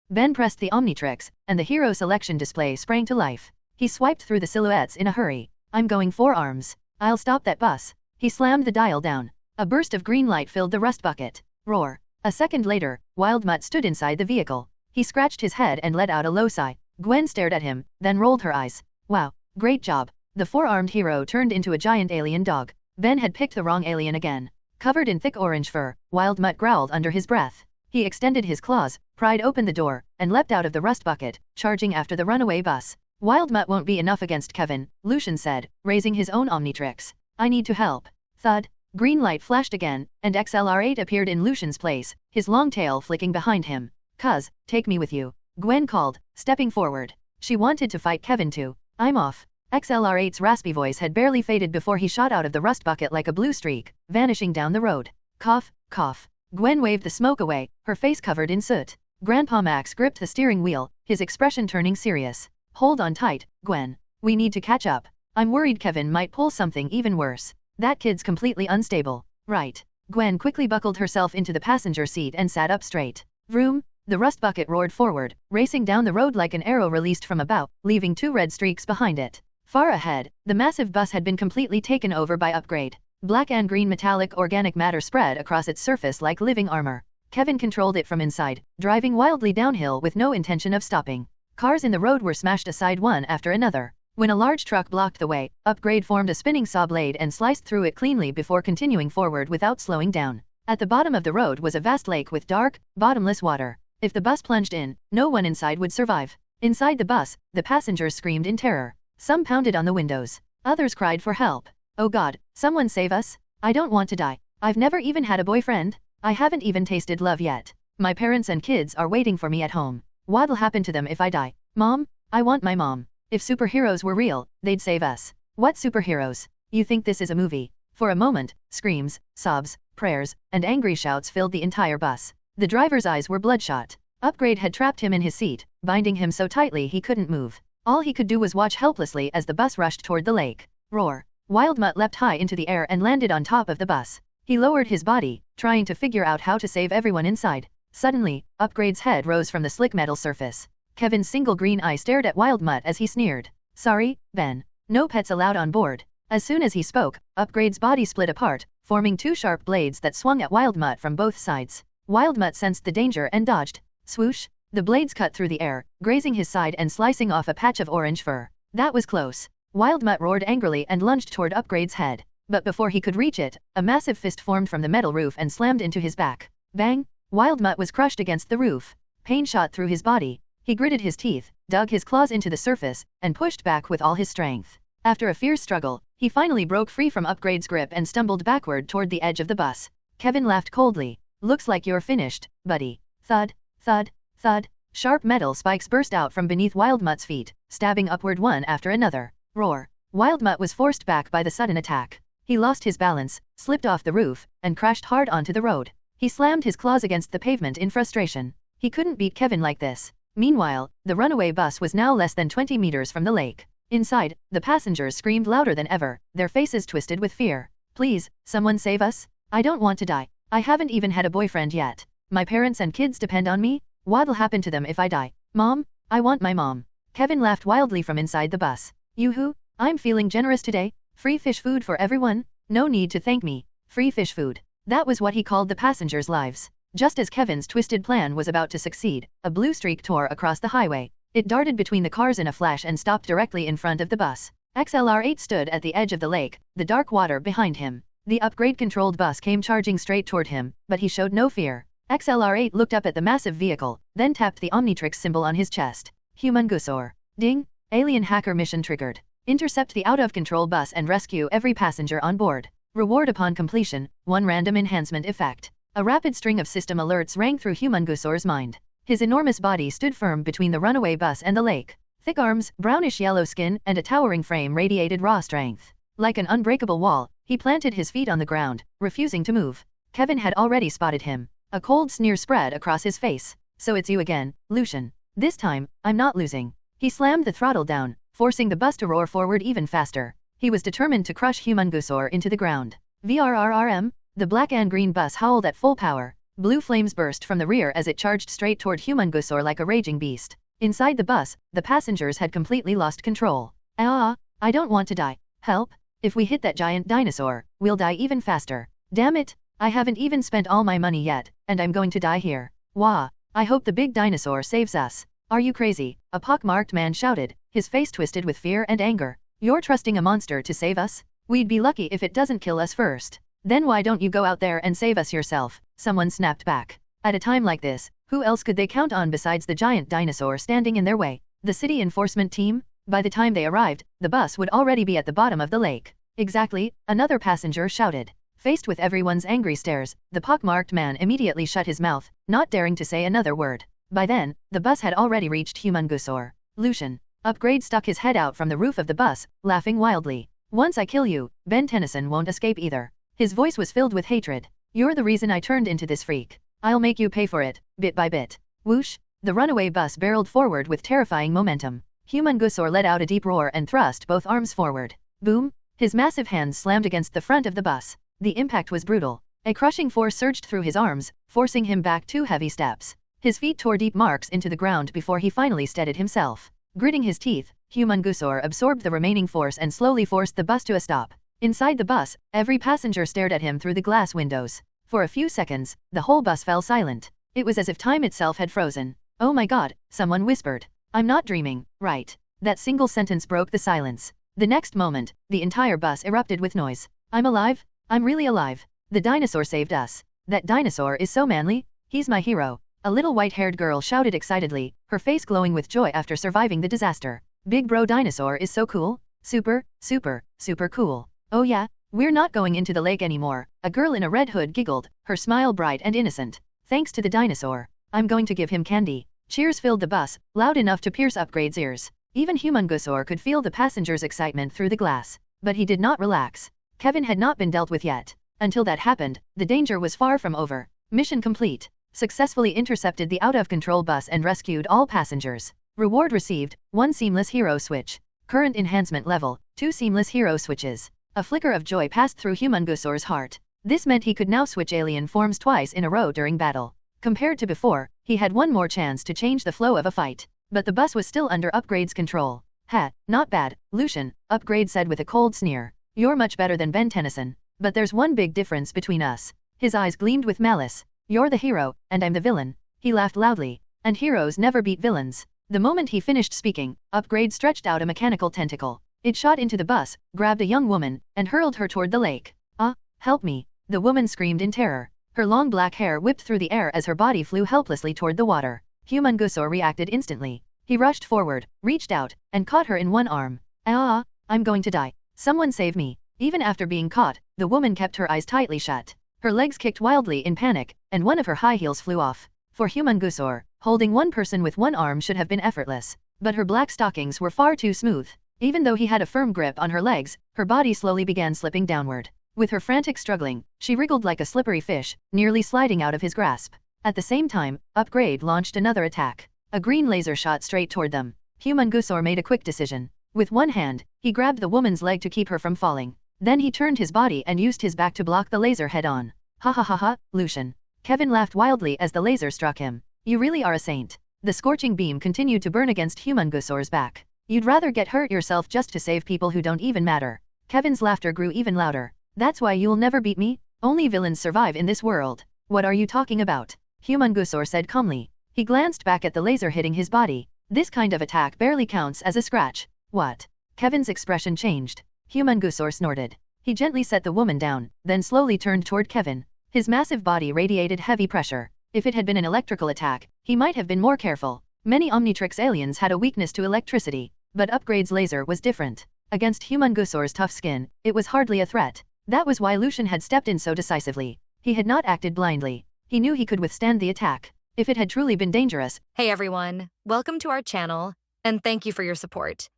Ben pressed the Omnitrix, and the hero selection display sprang to life. He swiped through the silhouettes in a hurry. I'm going 4 arms. I'll stop that bus. He slammed the dial down. A burst of green light filled the rust bucket. Roar. A second later, Wildmutt stood inside the vehicle. He scratched his head and let out a low sigh. Gwen stared at him, then rolled her eyes. Wow, great job. The 4-armed hero turned into a giant alien dog. Ben had picked the wrong alien again. Covered in thick orange fur, Wildmutt growled under his breath. He extended his claws, pried open the door, and leapt out of the rust bucket, charging after the runaway bus. Wildmutt won't be enough against Kevin, Lucian said, raising his own Omnitrix. I need to help. Thud. Green light flashed again, and XLR8 appeared in Lucian's place, his long tail flicking behind him. Cuz, take me with you, Gwen called, stepping forward. She wanted to fight Kevin too. I'm off. XLR8's raspy voice had barely faded before he shot out of the rust bucket like a blue streak, vanishing down the road. Cough, cough. Gwen waved the smoke away, her face covered in soot. Grandpa Max gripped the steering wheel, his expression turning serious. Hold on tight, Gwen. We need to catch up. I'm worried Kevin might pull something even worse. That kid's completely unstable. Right. Gwen quickly buckled herself into the passenger seat and sat up straight. Vroom. The rust bucket roared forward, racing down the road like an arrow released from a bow, leaving 2 red streaks behind it. Far ahead, the massive bus had been completely taken over by Upgrade. Black and green metallic organic matter spread across its surface like living armor. Kevin controlled it from inside, driving wildly downhill with no intention of stopping. Cars in the road were smashed aside one after another. When a large truck blocked the way, Upgrade formed a spinning saw blade and sliced through it cleanly before continuing forward without slowing down. At the bottom of the road was a vast lake with dark, bottomless water. If the bus plunged in, no one inside would survive. Inside the bus, the passengers screamed in terror. Some pounded on the windows. Others cried for help. Oh God, someone save us. I don't want to die. I've never even had a boyfriend. I haven't even tasted love yet. My parents and kids are waiting for me at home. What'll happen to them if I die? Mom? I want my mom. If superheroes were real, they'd save us. What superheroes? You think this is a movie? For a moment, screams, sobs, prayers, and angry shouts filled the entire bus. The driver's eyes were bloodshot. Upgrade had trapped him in his seat, binding him so tightly he couldn't move. All he could do was watch helplessly as the bus rushed toward the lake. Roar. Wildmutt leapt high into the air and landed on top of the bus. He lowered his body, trying to figure out how to save everyone inside. Suddenly, Upgrade's head rose from the slick metal surface. Kevin's single green eye stared at Wildmutt as he sneered. Sorry, Ben. No pets allowed on board. As soon as he spoke, Upgrade's body split apart, forming 2 sharp blades that swung at Wildmutt from both sides. Wildmutt sensed the danger and dodged. Swoosh. The blades cut through the air, grazing his side and slicing off a patch of orange fur. That was close. Wildmutt roared angrily and lunged toward Upgrade's head. But before he could reach it, a massive fist formed from the metal roof and slammed into his back. Bang! Wildmutt was crushed against the roof. Pain shot through his body. He gritted his teeth, dug his claws into the surface, and pushed back with all his strength. After a fierce struggle, he finally broke free from Upgrade's grip and stumbled backward toward the edge of the bus. Kevin laughed coldly. Looks like you're finished, buddy. Thud, thud, thud. Sharp metal spikes burst out from beneath Wildmutt's feet, stabbing upward one after another. Roar. Wildmutt was forced back by the sudden attack. He lost his balance, slipped off the roof, and crashed hard onto the road. He slammed his claws against the pavement in frustration. He couldn't beat Kevin like this. Meanwhile, the runaway bus was now less than 20 meters from the lake. Inside, the passengers screamed louder than ever, their faces twisted with fear. Please, someone save us. I don't want to die. I haven't even had a boyfriend yet. My parents and kids depend on me. What'll happen to them if I die? Mom? I want my mom. Kevin laughed wildly from inside the bus. Yoo-hoo, I'm feeling generous today. Free fish food for everyone? No need to thank me. Free fish food. That was what he called the passengers' lives. Just as Kevin's twisted plan was about to succeed, a blue streak tore across the highway. It darted between the cars in a flash and stopped directly in front of the bus. XLR8 stood at the edge of the lake, the dark water behind him. The upgrade-controlled bus came charging straight toward him, but he showed no fear. XLR8 looked up at the massive vehicle, then tapped the Omnitrix symbol on his chest. Humongousaur. Ding! Alien hacker mission triggered. Intercept the out-of-control bus and rescue every passenger on board. Reward upon completion, 1 random enhancement effect. A rapid string of system alerts rang through Humongousaur's mind. His enormous body stood firm between the runaway bus and the lake. Thick arms, brownish-yellow skin, and a towering frame radiated raw strength. Like an unbreakable wall, he planted his feet on the ground, refusing to move. Kevin had already spotted him. A cold sneer spread across his face. So it's you again, Lucian. This time, I'm not losing. He slammed the throttle down, forcing the bus to roar forward even faster. He was determined to crush Humongousaur into the ground. VRRRM? The black and green bus howled at full power. Blue flames burst from the rear as it charged straight toward Humongousaur like a raging beast. Inside the bus, the passengers had completely lost control. Ah, I don't want to die. Help! If we hit that giant dinosaur, we'll die even faster. Damn it! I haven't even spent all my money yet, and I'm going to die here. Wah! I hope the big dinosaur saves us. Are you crazy? A pock-marked man shouted, his face twisted with fear and anger. You're trusting a monster to save us? We'd be lucky if it doesn't kill us first. Then why don't you go out there and save us yourself? Someone snapped back. At a time like this, who else could they count on besides the giant dinosaur standing in their way? The city enforcement team? By the time they arrived, the bus would already be at the bottom of the lake. Exactly, another passenger shouted. Faced with everyone's angry stares, the pock-marked man immediately shut his mouth, not daring to say another word. By then, the bus had already reached Humongousaur. Lucian. Upgrade stuck his head out from the roof of the bus, laughing wildly. Once I kill you, Ben Tennyson won't escape either. His voice was filled with hatred. You're the reason I turned into this freak. I'll make you pay for it, bit by bit. Whoosh! The runaway bus barreled forward with terrifying momentum. Humongousaur let out a deep roar and thrust both arms forward. Boom! His massive hands slammed against the front of the bus. The impact was brutal. A crushing force surged through his arms, forcing him back 2 heavy steps. His feet tore deep marks into the ground before he finally steadied himself. Gritting his teeth, Humongousaur absorbed the remaining force and slowly forced the bus to a stop. Inside the bus, every passenger stared at him through the glass windows. For a few seconds, the whole bus fell silent. It was as if time itself had frozen. Oh my god, someone whispered. I'm not dreaming, right? That single sentence broke the silence. The next moment, the entire bus erupted with noise. I'm alive? I'm really alive. The dinosaur saved us. That dinosaur is so manly. He's my hero. A little white-haired girl shouted excitedly, her face glowing with joy after surviving the disaster. Big bro dinosaur is so cool. Super, super, super cool. Oh yeah? We're not going into the lake anymore. A girl in a red hood giggled, her smile bright and innocent. Thanks to the dinosaur. I'm going to give him candy. Cheers filled the bus, loud enough to pierce Upgrade's ears. Even Humongousaur could feel the passengers' excitement through the glass. But he did not relax. Kevin had not been dealt with yet. Until that happened, the danger was far from over. Mission complete. Successfully intercepted the out-of-control bus and rescued all passengers. Reward received, 1 seamless hero switch. Current enhancement level, 2 seamless hero switches. A flicker of joy passed through Humongousaur's heart. This meant he could now switch alien forms twice in a row during battle. Compared to before, he had one more chance to change the flow of a fight. But the bus was still under Upgrade's control. Ha, not bad, Lucian, Upgrade said with a cold sneer. You're much better than Ben Tennyson. But there's one big difference between us. His eyes gleamed with malice. You're the hero, and I'm the villain. He laughed loudly. And heroes never beat villains. The moment he finished speaking, Upgrade stretched out a mechanical tentacle. It shot into the bus, grabbed a young woman, and hurled her toward the lake. Ah, help me. The woman screamed in terror. Her long black hair whipped through the air as her body flew helplessly toward the water. Humongousaur reacted instantly. He rushed forward, reached out, and caught her in one arm. Ah, I'm going to die. Someone save me. Even after being caught, the woman kept her eyes tightly shut. Her legs kicked wildly in panic, and one of her high heels flew off. For Humongousaur, holding one person with one arm should have been effortless. But her black stockings were far too smooth. Even though he had a firm grip on her legs, her body slowly began slipping downward. With her frantic struggling, she wriggled like a slippery fish, nearly sliding out of his grasp. At the same time, Upgrade launched another attack. A green laser shot straight toward them. Humongousaur made a quick decision. With one hand, he grabbed the woman's leg to keep her from falling. Then he turned his body and used his back to block the laser head-on. Ha ha ha ha, Lucian. Kevin laughed wildly as the laser struck him. You really are a saint. The scorching beam continued to burn against Humongousaur's back. You'd rather get hurt yourself just to save people who don't even matter. Kevin's laughter grew even louder. That's why you'll never beat me? Only villains survive in this world. What are you talking about? Humongousaur said calmly. He glanced back at the laser hitting his body. This kind of attack barely counts as a scratch. What? Kevin's expression changed. Humongousaur snorted. He gently set the woman down, then slowly turned toward Kevin. His massive body radiated heavy pressure. If it had been an electrical attack, he might have been more careful. Many Omnitrix aliens had a weakness to electricity, but Upgrade's laser was different. Against Humongousaur's tough skin, it was hardly a threat. That was why Lucian had stepped in so decisively. He had not acted blindly. He knew he could withstand the attack. If it had truly been dangerous. Hey everyone, welcome to our channel, and thank you for your support.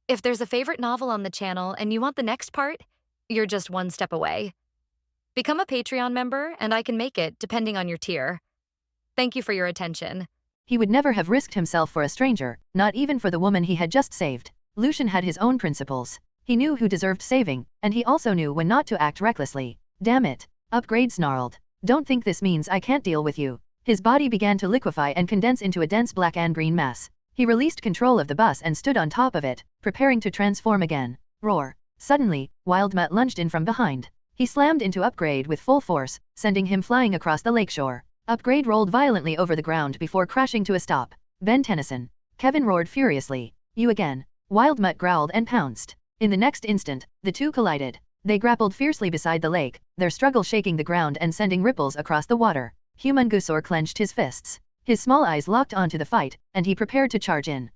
If there's a favorite novel on the channel and you want the next part, you're just one step away. Become a Patreon member and I can make it depending on your tier. Thank you for your attention. He would never have risked himself for a stranger, not even for the woman he had just saved. Lucian had his own principles. He knew who deserved saving, and he also knew when not to act recklessly. Damn it. Upgrade snarled. Don't think this means I can't deal with you. His body began to liquefy and condense into a dense black and green mass. He released control of the bus and stood on top of it, preparing to transform again. Roar. Suddenly, Wildmutt lunged in from behind. He slammed into Upgrade with full force, sending him flying across the lakeshore. Upgrade rolled violently over the ground before crashing to a stop. Ben Tennyson. Kevin roared furiously. You again. Wildmutt growled and pounced. In the next instant, the two collided. They grappled fiercely beside the lake, their struggle shaking the ground and sending ripples across the water. Humungusaur clenched his fists. His small eyes locked onto the fight, and he prepared to charge in.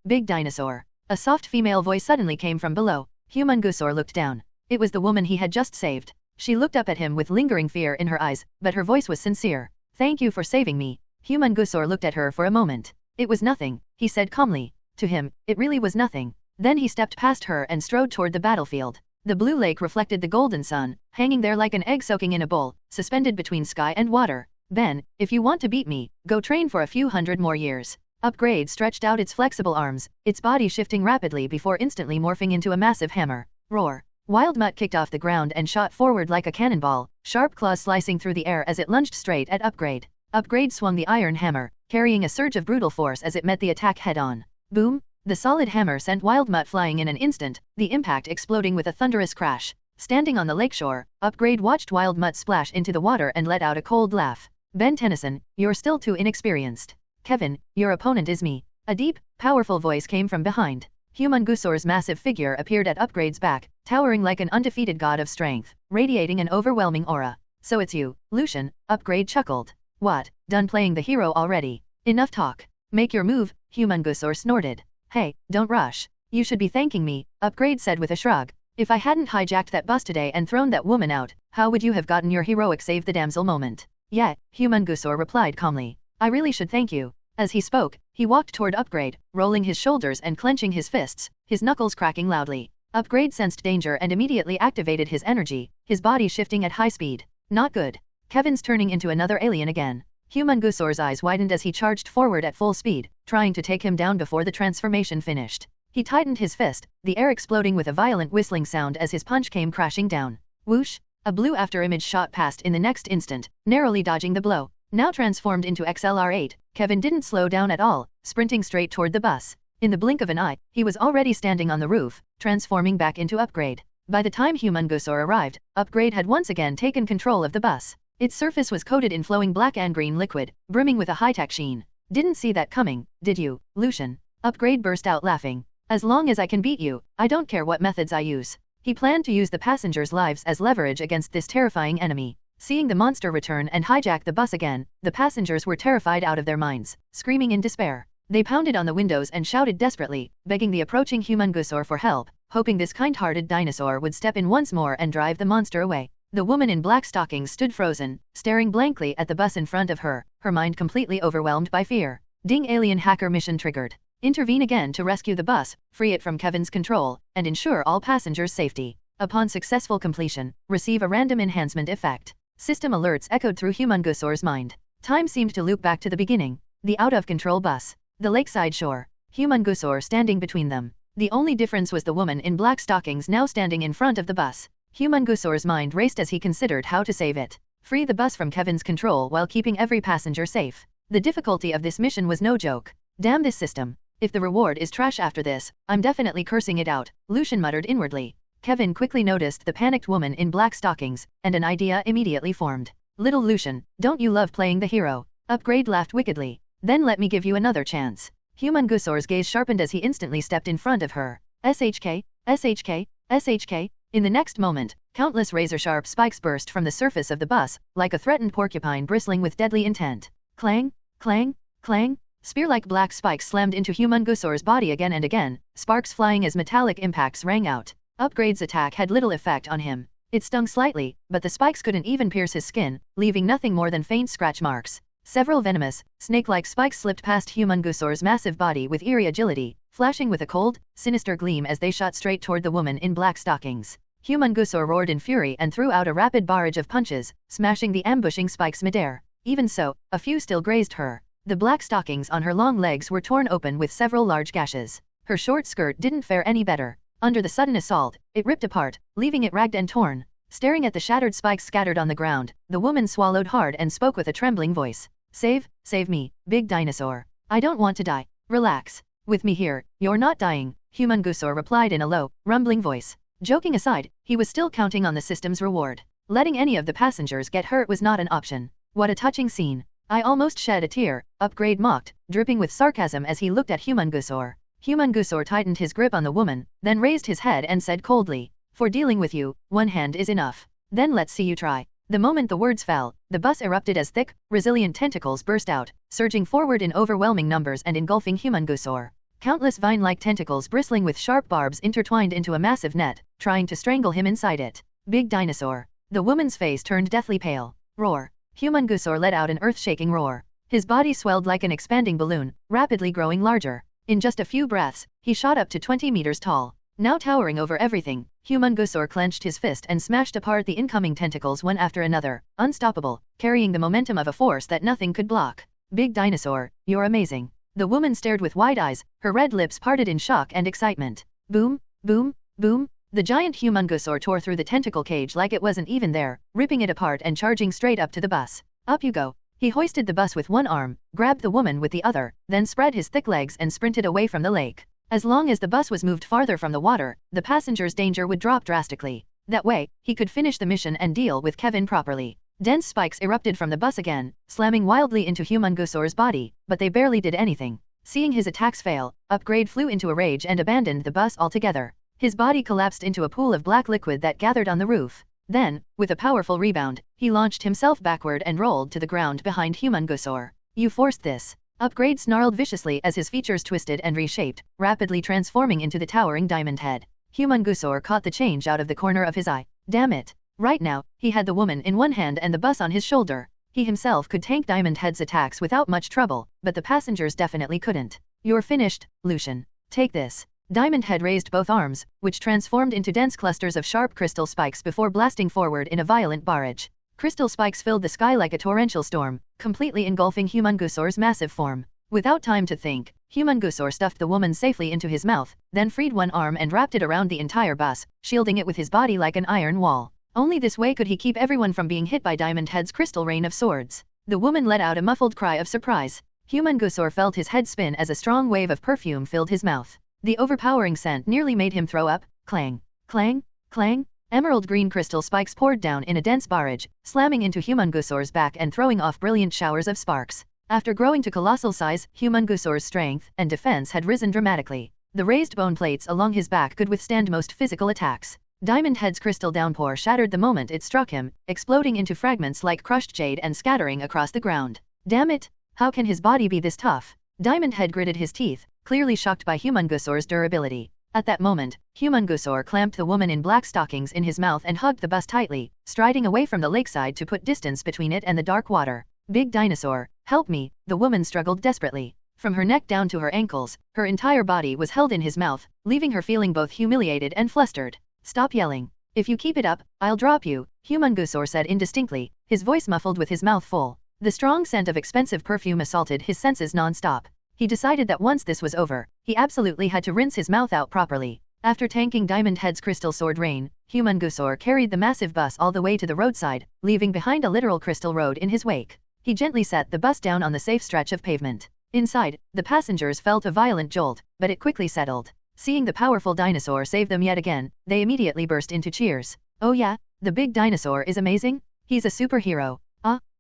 Big dinosaur. A soft female voice suddenly came from below. Humungusaur looked down. It was the woman he had just saved. She looked up at him with lingering fear in her eyes, but her voice was sincere. Thank you for saving me. Humungusaur looked at her for a moment. It was nothing, he said calmly. To him, it really was nothing. Then he stepped past her and strode toward the battlefield. The blue lake reflected the golden sun, hanging there like an egg soaking in a bowl, suspended between sky and water. Ben, if you want to beat me, go train for a few hundred more years. Upgrade stretched out its flexible arms, its body shifting rapidly before instantly morphing into a massive hammer. Roar. Wildmutt kicked off the ground and shot forward like a cannonball, sharp claws slicing through the air as it lunged straight at Upgrade. Upgrade swung the iron hammer, carrying a surge of brutal force as it met the attack head-on. Boom! The solid hammer sent Wildmutt flying in an instant, the impact exploding with a thunderous crash. Standing on the lakeshore, Upgrade watched Wildmutt splash into the water and let out a cold laugh. Ben Tennyson, you're still too inexperienced. Kevin, your opponent is me. A deep, powerful voice came from behind. Humungusaur's massive figure appeared at Upgrade's back, towering like an undefeated god of strength, radiating an overwhelming aura. So it's you, Lucian, Upgrade chuckled. What, done playing the hero already? Enough talk. Make your move, Humungusaur snorted. Hey, don't rush. You should be thanking me, Upgrade said with a shrug. If I hadn't hijacked that bus today and thrown that woman out, how would you have gotten your heroic save the damsel moment? Yeah, Humungusaur replied calmly. I really should thank you. As he spoke, he walked toward Upgrade, rolling his shoulders and clenching his fists, his knuckles cracking loudly. Upgrade sensed danger and immediately activated his energy, his body shifting at high speed. Not good. Kevin's turning into another alien again. Humungusaur's eyes widened as he charged forward at full speed, trying to take him down before the transformation finished. He tightened his fist, the air exploding with a violent whistling sound as his punch came crashing down. Whoosh! A blue afterimage shot past in the next instant, narrowly dodging the blow. Now transformed into XLR8, Kevin didn't slow down at all, sprinting straight toward the bus. In the blink of an eye, he was already standing on the roof, transforming back into Upgrade. By the time Humungusaur arrived, Upgrade had once again taken control of the bus. Its surface was coated in flowing black and green liquid, brimming with a high-tech sheen. Didn't see that coming, did you, Lucian? Upgrade burst out laughing. As long as I can beat you, I don't care what methods I use. He planned to use the passengers' lives as leverage against this terrifying enemy. Seeing the monster return and hijack the bus again, the passengers were terrified out of their minds, screaming in despair. They pounded on the windows and shouted desperately, begging the approaching Humungusaur for help, hoping this kind-hearted dinosaur would step in once more and drive the monster away. The woman in black stockings stood frozen, staring blankly at the bus in front of her, her mind completely overwhelmed by fear. Ding! Alien hacker mission triggered. Intervene again to rescue the bus, free it from Kevin's control, and ensure all passengers' safety. Upon successful completion, receive a random enhancement effect. System alerts echoed through Humungusaur's mind. Time seemed to loop back to the beginning. The out-of-control bus. The lakeside shore. Humungusaur standing between them. The only difference was the woman in black stockings now standing in front of the bus. Humungusaur's mind raced as he considered how to save it. Free the bus from Kevin's control while keeping every passenger safe. The difficulty of this mission was no joke. Damn this system. If the reward is trash after this, I'm definitely cursing it out, Lucian muttered inwardly. Kevin quickly noticed the panicked woman in black stockings, and an idea immediately formed. Little Lucian, don't you love playing the hero? Upgrade laughed wickedly. Then let me give you another chance. Humungusaur's gaze sharpened as he instantly stepped in front of her. SHK, SHK, SHK. In the next moment, countless razor-sharp spikes burst from the surface of the bus, like a threatened porcupine bristling with deadly intent. Clang, clang, clang. Spear-like black spikes slammed into Humungusaur's body again and again, sparks flying as metallic impacts rang out. Upgrade's attack had little effect on him. It stung slightly, but the spikes couldn't even pierce his skin, leaving nothing more than faint scratch marks. Several venomous, snake-like spikes slipped past Humungusaur's massive body with eerie agility, flashing with a cold, sinister gleam as they shot straight toward the woman in black stockings. Humungusaur roared in fury and threw out a rapid barrage of punches, smashing the ambushing spikes midair. Even so, a few still grazed her. The black stockings on her long legs were torn open with several large gashes. Her short skirt didn't fare any better. Under the sudden assault, it ripped apart, leaving it ragged and torn. Staring at the shattered spikes scattered on the ground, the woman swallowed hard and spoke with a trembling voice. Save me, big dinosaur. I don't want to die. Relax. With me here, you're not dying, Humungusaur replied in a low, rumbling voice. Joking aside, he was still counting on the system's reward. Letting any of the passengers get hurt was not an option. What a touching scene. I almost shed a tear, Upgrade mocked, dripping with sarcasm as he looked at Humungusaur. Humungusaur tightened his grip on the woman, then raised his head and said coldly, for dealing with you, one hand is enough. Then let's see you try. The moment the words fell, the bus erupted as thick, resilient tentacles burst out, surging forward in overwhelming numbers and engulfing Humungusaur. Countless vine-like tentacles bristling with sharp barbs intertwined into a massive net, trying to strangle him inside it. Big dinosaur. The woman's face turned deathly pale. Roar. Humungusaur let out an earth-shaking roar. His body swelled like an expanding balloon, rapidly growing larger. In just a few breaths, he shot up to 20 meters tall. Now towering over everything, Humungusaur clenched his fist and smashed apart the incoming tentacles one after another, unstoppable, carrying the momentum of a force that nothing could block. Big dinosaur, you're amazing. The woman stared with wide eyes, her red lips parted in shock and excitement. Boom, boom, boom. The giant Humungusaur tore through the tentacle cage like it wasn't even there, ripping it apart and charging straight up to the bus. Up you go. He hoisted the bus with one arm, grabbed the woman with the other, then spread his thick legs and sprinted away from the lake. As long as the bus was moved farther from the water, the passengers' danger would drop drastically. That way, he could finish the mission and deal with Kevin properly. Dense spikes erupted from the bus again, slamming wildly into Humungusaur's body, but they barely did anything. Seeing his attacks fail, Upgrade flew into a rage and abandoned the bus altogether. His body collapsed into a pool of black liquid that gathered on the roof. Then, with a powerful rebound, he launched himself backward and rolled to the ground behind Humungusaur. You forced this. Upgrade snarled viciously as his features twisted and reshaped, rapidly transforming into the towering Diamond Head. Humungusaur caught the change out of the corner of his eye. Damn it. Right now, he had the woman in one hand and the bus on his shoulder. He himself could tank Diamond Head's attacks without much trouble, but the passengers definitely couldn't. You're finished, Lucian. Take this. Diamond Head raised both arms, which transformed into dense clusters of sharp crystal spikes before blasting forward in a violent barrage. Crystal spikes filled the sky like a torrential storm, completely engulfing Humungusaur's massive form. Without time to think, Humungusaur stuffed the woman safely into his mouth, then freed one arm and wrapped it around the entire bus, shielding it with his body like an iron wall. Only this way could he keep everyone from being hit by Diamond Head's crystal rain of swords. The woman let out a muffled cry of surprise. Humungusaur felt his head spin as a strong wave of perfume filled his mouth. The overpowering scent nearly made him throw up. Clang, clang, clang. Emerald green crystal spikes poured down in a dense barrage, slamming into Humungusaur's back and throwing off brilliant showers of sparks. After growing to colossal size, Humungusaur's strength and defense had risen dramatically. The raised bone plates along his back could withstand most physical attacks. Diamond Head's crystal downpour shattered the moment it struck him, exploding into fragments like crushed jade and scattering across the ground. Damn it! How can his body be this tough? Diamond Head gritted his teeth, clearly shocked by Humungusaur's durability. At that moment, Humungusaur clamped the woman in black stockings in his mouth and hugged the bus tightly, striding away from the lakeside to put distance between it and the dark water. Big dinosaur, help me, the woman struggled desperately. From her neck down to her ankles, her entire body was held in his mouth, leaving her feeling both humiliated and flustered. Stop yelling. If you keep it up, I'll drop you, Humungusaur said indistinctly, his voice muffled with his mouth full. The strong scent of expensive perfume assaulted his senses non-stop. He decided that once this was over, he absolutely had to rinse his mouth out properly. After tanking Diamond Head's crystal sword rain, Humungusaur carried the massive bus all the way to the roadside, leaving behind a literal crystal road in his wake. He gently set the bus down on the safe stretch of pavement. Inside, the passengers felt a violent jolt, but it quickly settled. Seeing the powerful dinosaur save them yet again, they immediately burst into cheers. Oh yeah, the big dinosaur is amazing? He's a superhero.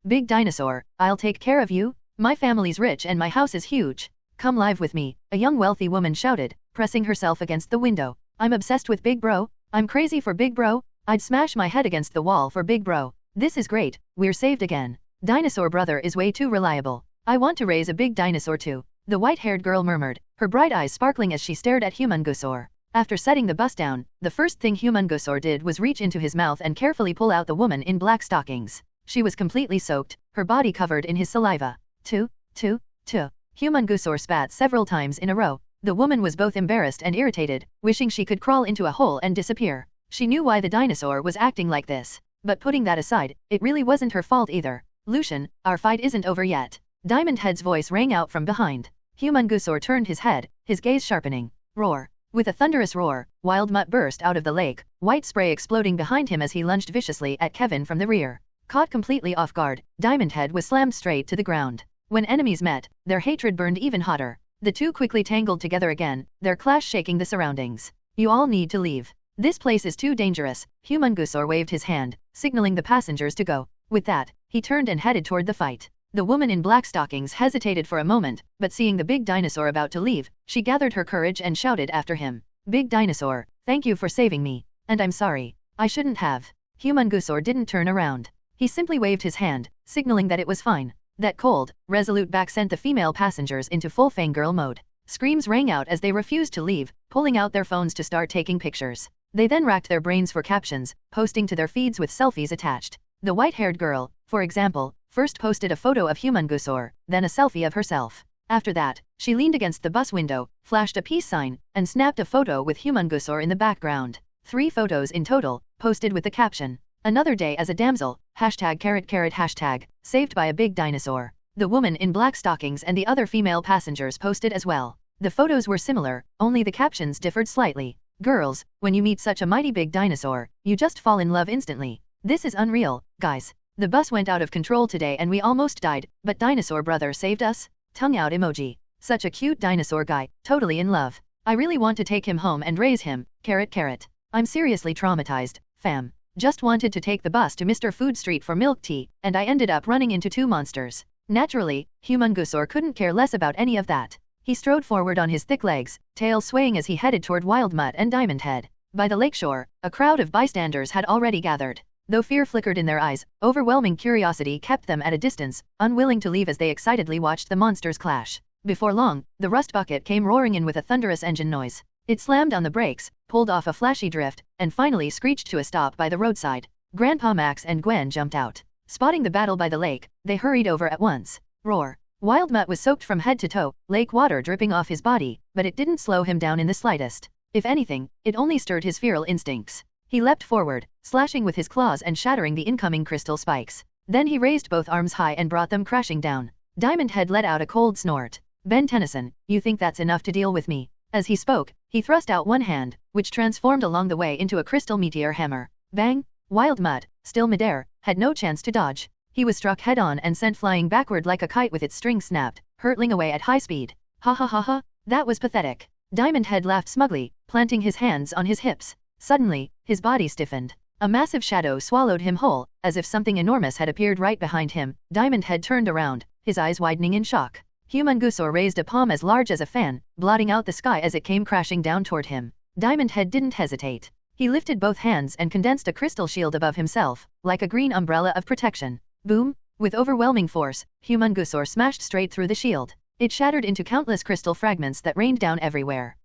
Big dinosaur, I'll take care of you. My family's rich and my house is huge. Come live with me, a young wealthy woman shouted, pressing herself against the window. I'm obsessed with Big Bro. I'm crazy for Big Bro. I'd smash my head against the wall for Big Bro. This is great, we're saved again. Dinosaur brother is way too reliable. I want to raise a big dinosaur too. The white-haired girl murmured, her bright eyes sparkling as she stared at Humungusaur. After setting the bus down, the first thing Humungusaur did was reach into his mouth and carefully pull out the woman in black stockings. She was completely soaked, her body covered in his saliva. Humungusaur spat several times in a row. The woman was both embarrassed and irritated, wishing she could crawl into a hole and disappear. She knew why the dinosaur was acting like this. But putting that aside, it really wasn't her fault either. Lucian, our fight isn't over yet. Diamond Head's voice rang out from behind. Humungusaur turned his head, his gaze sharpening. Roar. With a thunderous roar, Wild Mutt burst out of the lake, white spray exploding behind him as he lunged viciously at Kevin from the rear. Caught completely off guard, Diamond Head was slammed straight to the ground. When enemies met, their hatred burned even hotter. The two quickly tangled together again, their clash shaking the surroundings. You all need to leave. This place is too dangerous. Humongousaur waved his hand, signaling the passengers to go. With that, he turned and headed toward the fight. The woman in black stockings hesitated for a moment, but seeing the big dinosaur about to leave, she gathered her courage and shouted after him. Big dinosaur, thank you for saving me. And I'm sorry. I shouldn't have. Humongousaur didn't turn around. He simply waved his hand, signaling that it was fine. That cold, resolute back sent the female passengers into full fangirl mode. Screams rang out as they refused to leave, pulling out their phones to start taking pictures. They then racked their brains for captions, posting to their feeds with selfies attached. The white-haired girl, for example, first posted a photo of Humongousaur, then a selfie of herself. After that, she leaned against the bus window, flashed a peace sign, and snapped a photo with Humongousaur in the background. 3 photos in total, posted with the caption, "Another day as a damsel, ###, saved by a big dinosaur." The woman in black stockings and the other female passengers posted as well. The photos were similar, only the captions differed slightly. Girls, when you meet such a mighty big dinosaur, you just fall in love instantly. This is unreal, guys. The bus went out of control today and we almost died, but Dinosaur Brother saved us? Tongue out emoji. Such a cute dinosaur guy, totally in love. I really want to take him home and raise him, .. I'm seriously traumatized, fam. Just wanted to take the bus to Mr. Food Street for milk tea, and I ended up running into 2 monsters. Naturally, Humongousaur couldn't care less about any of that. He strode forward on his thick legs, tail swaying as he headed toward Wild Mutt and Diamond Head. By the lakeshore, a crowd of bystanders had already gathered. Though fear flickered in their eyes, overwhelming curiosity kept them at a distance, unwilling to leave as they excitedly watched the monsters clash. Before long, the rust bucket came roaring in with a thunderous engine noise. It slammed on the brakes, pulled off a flashy drift, and finally screeched to a stop by the roadside. Grandpa Max and Gwen jumped out. Spotting the battle by the lake, they hurried over at once. Roar. Wild Mutt was soaked from head to toe, lake water dripping off his body, but it didn't slow him down in the slightest. If anything, it only stirred his feral instincts. He leapt forward, slashing with his claws and shattering the incoming crystal spikes. Then he raised both arms high and brought them crashing down. Diamond Head let out a cold snort. Ben Tennyson, you think that's enough to deal with me? As he spoke, he thrust out one hand, which transformed along the way into a crystal meteor hammer. Bang! Wild Mutt, still midair, had no chance to dodge. He was struck head-on and sent flying backward like a kite with its string snapped, hurtling away at high speed. Ha ha ha ha, that was pathetic. Diamond Head laughed smugly, planting his hands on his hips. Suddenly, his body stiffened. A massive shadow swallowed him whole, as if something enormous had appeared right behind him. Diamond Head turned around, his eyes widening in shock. Humongousaur raised a palm as large as a fan, blotting out the sky as it came crashing down toward him. Diamond Head didn't hesitate. He lifted both hands and condensed a crystal shield above himself, like a green umbrella of protection. Boom! With overwhelming force, Humongousaur smashed straight through the shield. It shattered into countless crystal fragments that rained down everywhere.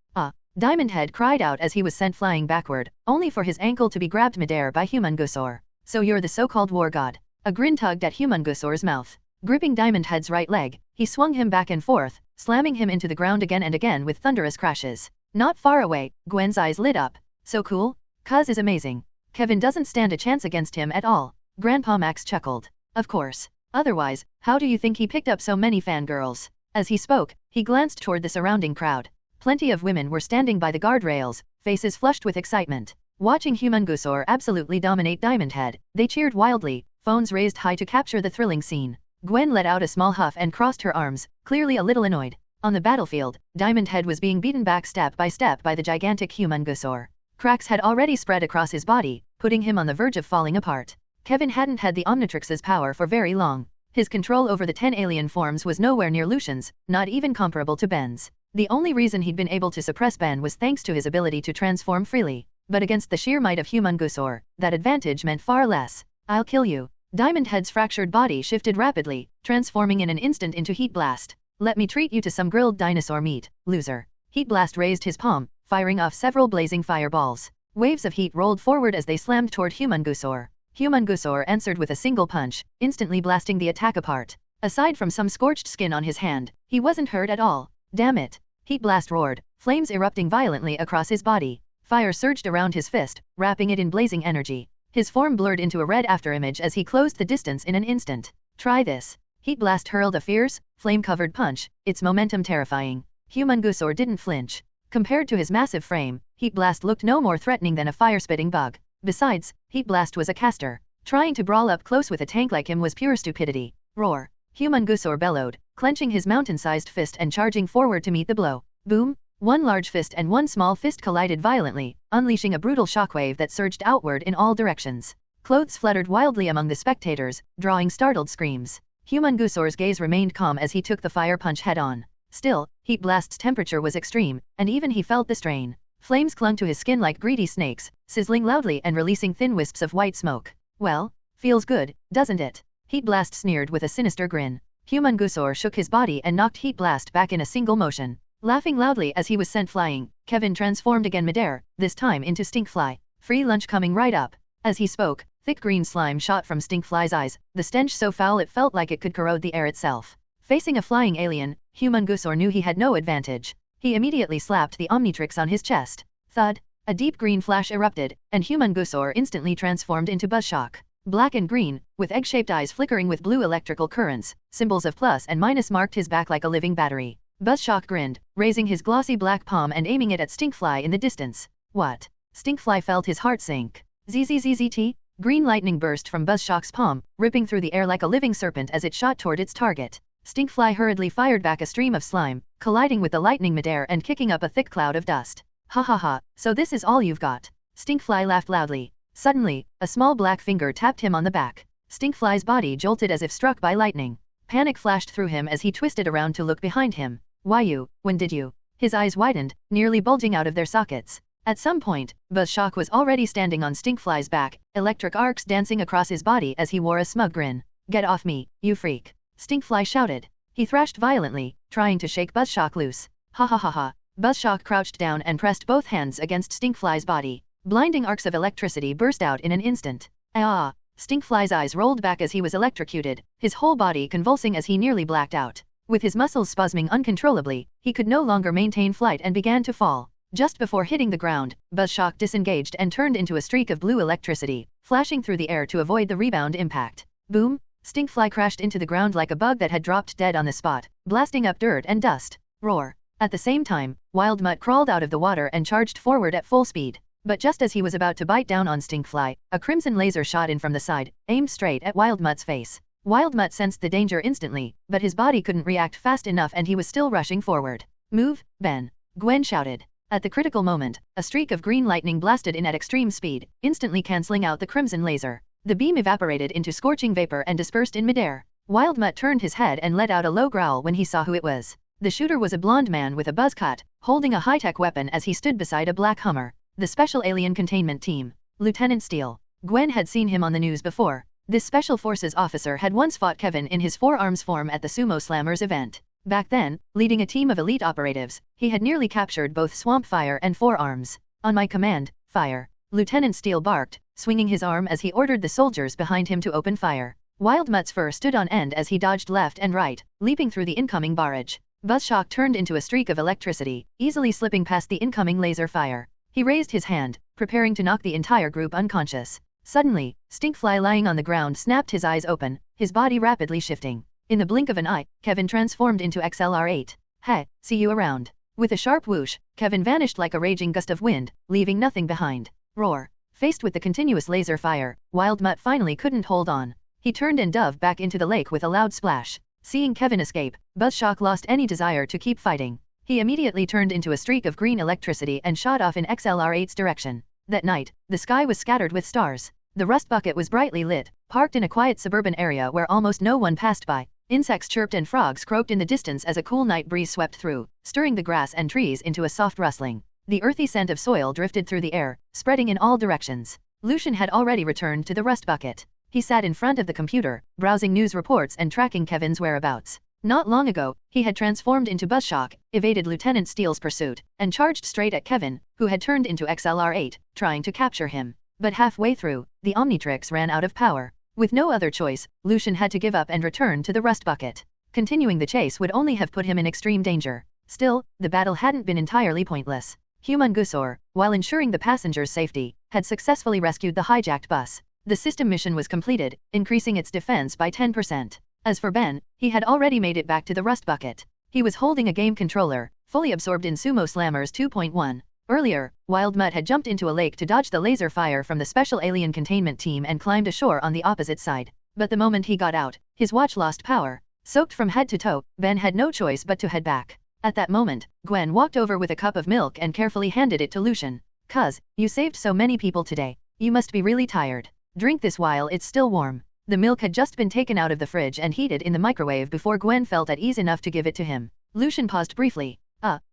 Diamond Head cried out as he was sent flying backward, only for his ankle to be grabbed midair by Humongousaur. So you're the so-called war god. A grin tugged at Humongousaur's mouth. Gripping Diamond Head's right leg, he swung him back and forth, slamming him into the ground again and again with thunderous crashes. Not far away, Gwen's eyes lit up. So cool? Cuz is amazing. Kevin doesn't stand a chance against him at all. Grandpa Max chuckled. Of course. Otherwise, how do you think he picked up so many fangirls? As he spoke, he glanced toward the surrounding crowd. Plenty of women were standing by the guardrails, faces flushed with excitement. Watching Humongousaur absolutely dominate Diamond Head, they cheered wildly, phones raised high to capture the thrilling scene. Gwen let out a small huff and crossed her arms, clearly a little annoyed. On the battlefield, Diamond Head was being beaten back step by the gigantic Humongousaur. Cracks had already spread across his body, putting him on the verge of falling apart. Kevin hadn't had the Omnitrix's power for very long. His control over the 10 alien forms was nowhere near Lucian's, not even comparable to Ben's. The only reason he'd been able to suppress Ben was thanks to his ability to transform freely. But against the sheer might of Humongousaur, that advantage meant far less. I'll kill you. Diamond Head's fractured body shifted rapidly, transforming in an instant into Heat Blast. Let me treat you to some grilled dinosaur meat, loser. Heat Blast raised his palm, firing off several blazing fireballs. Waves of heat rolled forward as they slammed toward Humongousaur. Humongousaur answered with a single punch, instantly blasting the attack apart. Aside from some scorched skin on his hand, he wasn't hurt at all. Damn it! Heat Blast roared, flames erupting violently across his body. Fire surged around his fist, wrapping it in blazing energy. His form blurred into a red afterimage as he closed the distance in an instant. Try this. Heat Blast hurled a fierce, flame-covered punch, its momentum terrifying. Humongousaur didn't flinch. Compared to his massive frame, Heat Blast looked no more threatening than a fire-spitting bug. Besides, Heat Blast was a caster. Trying to brawl up close with a tank like him was pure stupidity. Roar! Humongousaur bellowed, clenching his mountain-sized fist and charging forward to meet the blow. Boom! One large fist and one small fist collided violently, unleashing a brutal shockwave that surged outward in all directions. Clothes fluttered wildly among the spectators, drawing startled screams. Humongousaur's gaze remained calm as he took the fire punch head-on. Still, Heat Blast's temperature was extreme, and even he felt the strain. Flames clung to his skin like greedy snakes, sizzling loudly and releasing thin wisps of white smoke. Well, feels good, doesn't it? Heat Blast sneered with a sinister grin. Humongousaur shook his body and knocked Heat Blast back in a single motion. Laughing loudly as he was sent flying, Kevin transformed again midair, this time into Stinkfly. Free lunch coming right up. As he spoke, thick green slime shot from Stinkfly's eyes, the stench so foul it felt like it could corrode the air itself. Facing a flying alien, Humongousaur knew he had no advantage. He immediately slapped the Omnitrix on his chest. Thud! A deep green flash erupted, and Humongousaur instantly transformed into Buzzshock. Black and green, with egg-shaped eyes flickering with blue electrical currents, symbols of plus and minus marked his back like a living battery. Buzzshock grinned, raising his glossy black palm and aiming it at Stinkfly in the distance. What? Stinkfly felt his heart sink. ZZZZT? Green lightning burst from Buzzshock's palm, ripping through the air like a living serpent as it shot toward its target. Stinkfly hurriedly fired back a stream of slime, colliding with the lightning midair and kicking up a thick cloud of dust. Ha ha ha, so this is all you've got. Stinkfly laughed loudly. Suddenly, a small black finger tapped him on the back. Stinkfly's body jolted as if struck by lightning. Panic flashed through him as he twisted around to look behind him. Why you? When did you? His eyes widened, nearly bulging out of their sockets. At some point, Buzzshock was already standing on Stinkfly's back, electric arcs dancing across his body as he wore a smug grin. Get off me, you freak! Stinkfly shouted. He thrashed violently, trying to shake Buzzshock loose. Ha ha ha ha! Buzzshock crouched down and pressed both hands against Stinkfly's body. Blinding arcs of electricity burst out in an instant. Ah! Stinkfly's eyes rolled back as he was electrocuted, his whole body convulsing as he nearly blacked out. With his muscles spasming uncontrollably, he could no longer maintain flight and began to fall. Just before hitting the ground, Buzzshock disengaged and turned into a streak of blue electricity, flashing through the air to avoid the rebound impact. Boom! Stinkfly crashed into the ground like a bug that had dropped dead on the spot, blasting up dirt and dust. Roar! At the same time, Wild Mutt crawled out of the water and charged forward at full speed. But just as he was about to bite down on Stinkfly, a crimson laser shot in from the side, aimed straight at Wild Mutt's face. Wild Mutt sensed the danger instantly, but his body couldn't react fast enough and he was still rushing forward. Move, Ben! Gwen shouted. At the critical moment, a streak of green lightning blasted in at extreme speed, instantly cancelling out the crimson laser. The beam evaporated into scorching vapor and dispersed in midair. Wild Mutt turned his head and let out a low growl when he saw who it was. The shooter was a blonde man with a buzz cut, holding a high-tech weapon as he stood beside a black Hummer. The Special Alien Containment Team. Lieutenant Steele. Gwen had seen him on the news before. This Special Forces officer had once fought Kevin in his four-arms form at the Sumo Slammers event. Back then, leading a team of elite operatives, he had nearly captured both Swamp Fire and Four Arms. On my command, fire! Lieutenant Steele barked, swinging his arm as he ordered the soldiers behind him to open fire. Wild Mutt's fur stood on end as he dodged left and right, leaping through the incoming barrage. Buzzshock turned into a streak of electricity, easily slipping past the incoming laser fire. He raised his hand, preparing to knock the entire group unconscious. Suddenly, Stinkfly lying on the ground snapped his eyes open, his body rapidly shifting. In the blink of an eye, Kevin transformed into XLR8. Hey, see you around. With a sharp whoosh, Kevin vanished like a raging gust of wind, leaving nothing behind. Roar! Faced with the continuous laser fire, Wild Mutt finally couldn't hold on. He turned and dove back into the lake with a loud splash. Seeing Kevin escape, Buzzshock lost any desire to keep fighting. He immediately turned into a streak of green electricity and shot off in XLR8's direction. That night, the sky was scattered with stars. The rust bucket was brightly lit, parked in a quiet suburban area where almost no one passed by. Insects chirped and frogs croaked in the distance as a cool night breeze swept through, stirring the grass and trees into a soft rustling. The earthy scent of soil drifted through the air, spreading in all directions. Lucian had already returned to the rust bucket. He sat in front of the computer, browsing news reports and tracking Kevin's whereabouts. Not long ago, he had transformed into Buzzshock, evaded Lieutenant Steele's pursuit, and charged straight at Kevin, who had turned into XLR8, trying to capture him. But halfway through, the Omnitrix ran out of power. With no other choice, Lucian had to give up and return to the rust bucket. Continuing the chase would only have put him in extreme danger. Still, the battle hadn't been entirely pointless. Humongousaur, while ensuring the passengers' safety, had successfully rescued the hijacked bus. The system mission was completed, increasing its defense by 10%. As for Ben, he had already made it back to the rust bucket. He was holding a game controller, fully absorbed in Sumo Slammers 2.1. Earlier, Wild Mutt had jumped into a lake to dodge the laser fire from the special alien containment team and climbed ashore on the opposite side. But the moment he got out, his watch lost power. Soaked from head to toe, Ben had no choice but to head back. At that moment, Gwen walked over with a cup of milk and carefully handed it to Lucian. "Cuz, you saved so many people today. You must be really tired. Drink this while it's still warm." The milk had just been taken out of the fridge and heated in the microwave before Gwen felt at ease enough to give it to him. Lucian paused briefly.